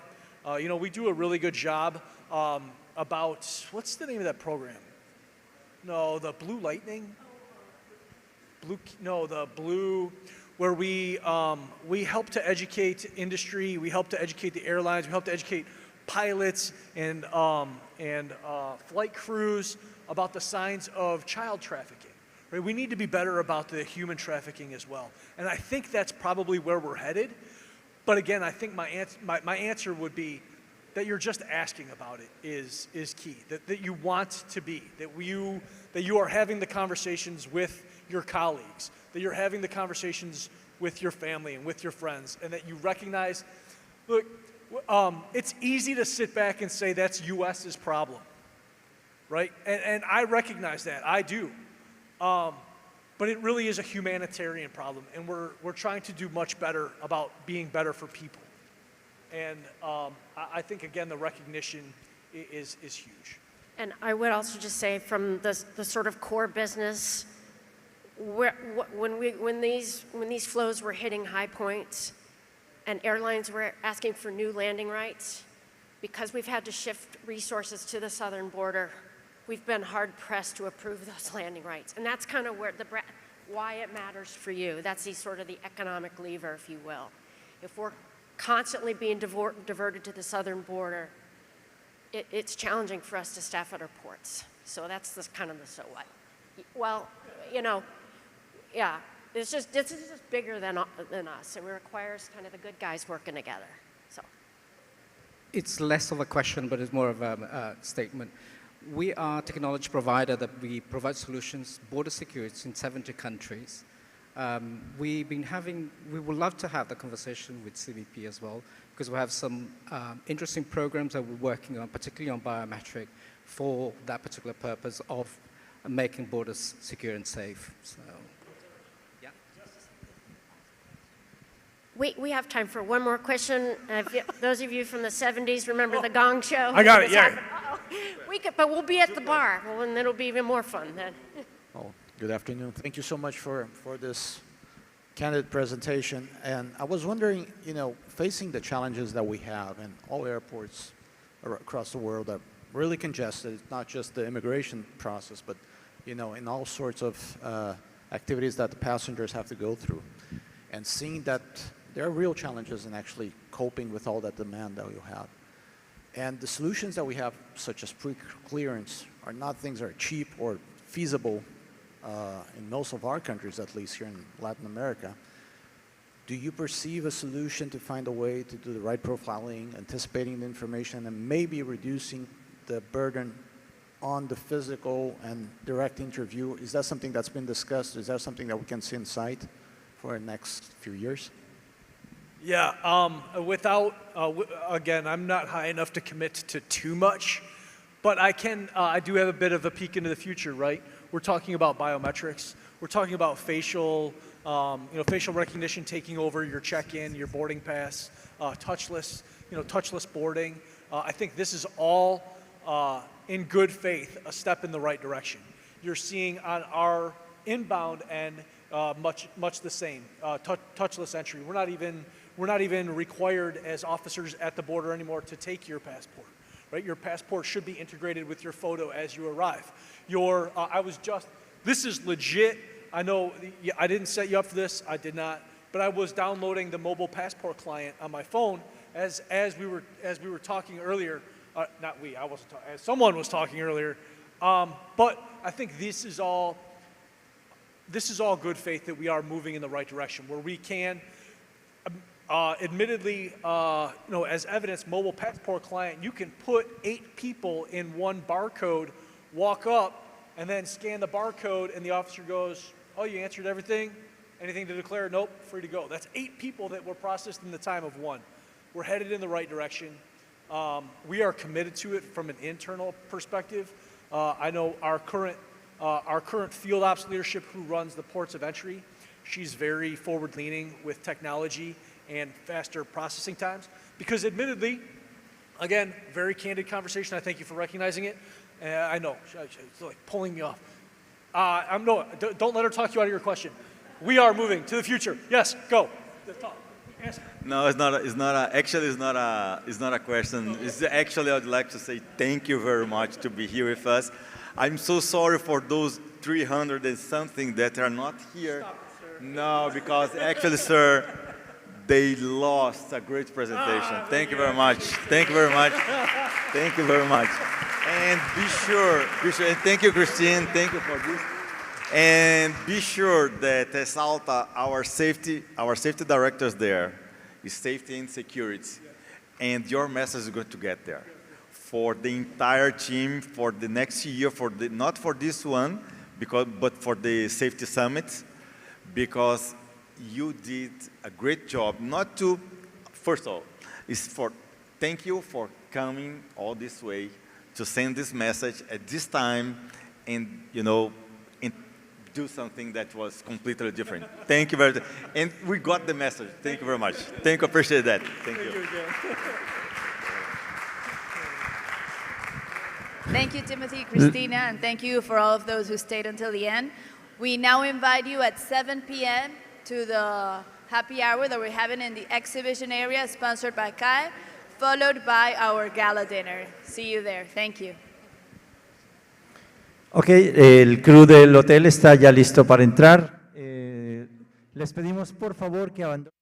You know, we do a really good job about, what's the name of that program? No, the Blue Lightning? Where we help to educate industry, we help to educate the airlines, we help to educate pilots and flight crews about the signs of child trafficking. Right? We need to be better about the human trafficking as well. And I think that's probably where we're headed. But again, I think my answer would be that you're just asking about it is key. That you want to be, that you are having the conversations with your colleagues, that you're having the conversations with your family and with your friends, and that you recognize, look, it's easy to sit back and say that's US's problem, right? And I recognize that, I do. But it really is a humanitarian problem, and we're trying to do much better about being better for people. And I think, again, the recognition is huge. And I would also just say from the sort of core business, when these flows were hitting high points and airlines were asking for new landing rights, because we've had to shift resources to the southern border, we've been hard pressed to approve those landing rights. And that's kind of where why it matters for you. That's sort of the economic lever, if you will. If we're constantly being diverted to the southern border, it's challenging for us to staff at our ports. So that's kind of the so what. Well, you know, yeah, this is just bigger than us. It requires kind of the good guys working together. So it's less of a question, but it's more of a statement. We are a technology provider that we provide solutions, border security in 70 countries. We would love to have the conversation with CBP as well, because we have some interesting programs that we're working on, particularly on biometric, for that particular purpose of making borders secure and safe. So, yeah. we have time for one more question. Those of you from the 70s remember the Gong Show? I got it, yeah. But we'll be at the bar, and it'll be even more fun then. Oh, good afternoon. Thank you so much for this candid presentation. And I was wondering, you know, facing the challenges that we have in all airports across the world are really congested. It's not just the immigration process, but, you know, in all sorts of activities that the passengers have to go through. And seeing that there are real challenges in actually coping with all that demand that you have. And the solutions that we have, such as pre-clearance, are not things that are cheap or feasible in most of our countries, at least here in Latin America. Do you perceive a solution to find a way to do the right profiling, anticipating the information, and maybe reducing the burden on the physical and direct interview? Is that something that's been discussed? Is that something that we can see in sight for the next few years? Yeah, again, I'm not high enough to commit to too much, but I do have a bit of a peek into the future, right? We're talking about biometrics. We're talking about facial recognition taking over your check-in, your boarding pass, touchless boarding. I think this is all, in good faith, a step in the right direction. You're seeing on our inbound end much the same, touchless entry. We're not even required as officers at the border anymore to take your passport, right? Your passport should be integrated with your photo as you arrive. This is legit. I know I didn't set you up for this. I did not, but I was downloading the mobile passport client on my phone as we were talking earlier. Not we. I wasn't talking. Someone was talking earlier. But I think this is all this is all good faith that we are moving in the right direction where we can, admittedly, as evidence, mobile passport client, you can put 8 people in one barcode, walk up, and then scan the barcode, and the officer goes, oh, you answered everything? Anything to declare? Nope, free to go. That's 8 people that were processed in the time of 1. We're headed in the right direction. We are committed to it from an internal perspective. I know our current field ops leadership who runs the ports of entry, she's very forward-leaning with technology and faster processing times. Because admittedly, again, very candid conversation. I thank you for recognizing it. I know, it's like pulling me off. Don't let her talk you out of your question. We are moving to the future. Yes, go. Yes. No, it's not a question. It's actually, I'd like to say thank you very much to be here with us. I'm so sorry for those 300 and something that are not here. No, because actually, sir, they lost a great presentation. Thank you very much. Thank you very much. Thank you very much. And be sure, and thank you, Christine, thank you for this. And be sure that as ALTA, our safety directors there is safety and security. And your message is going to get there. For the entire team, for the next year, not for this one, but for the Safety Summit, because you did a great job. First of all, thank you for coming all this way to send this message at this time and, and do something that was completely different. Thank you very much. And we got the message. Thank you very much. Thank you, appreciate that. Thank you. Thank you, Timothy, Christina, and thank you for all of those who stayed until the end. We now invite you at 7 p.m. to the happy hour that we're having in the exhibition area, sponsored by CAE, followed by our gala dinner. See you there. Thank you. Ok, el crew del hotel está ya listo para entrar. Les pedimos por favor que abandonen.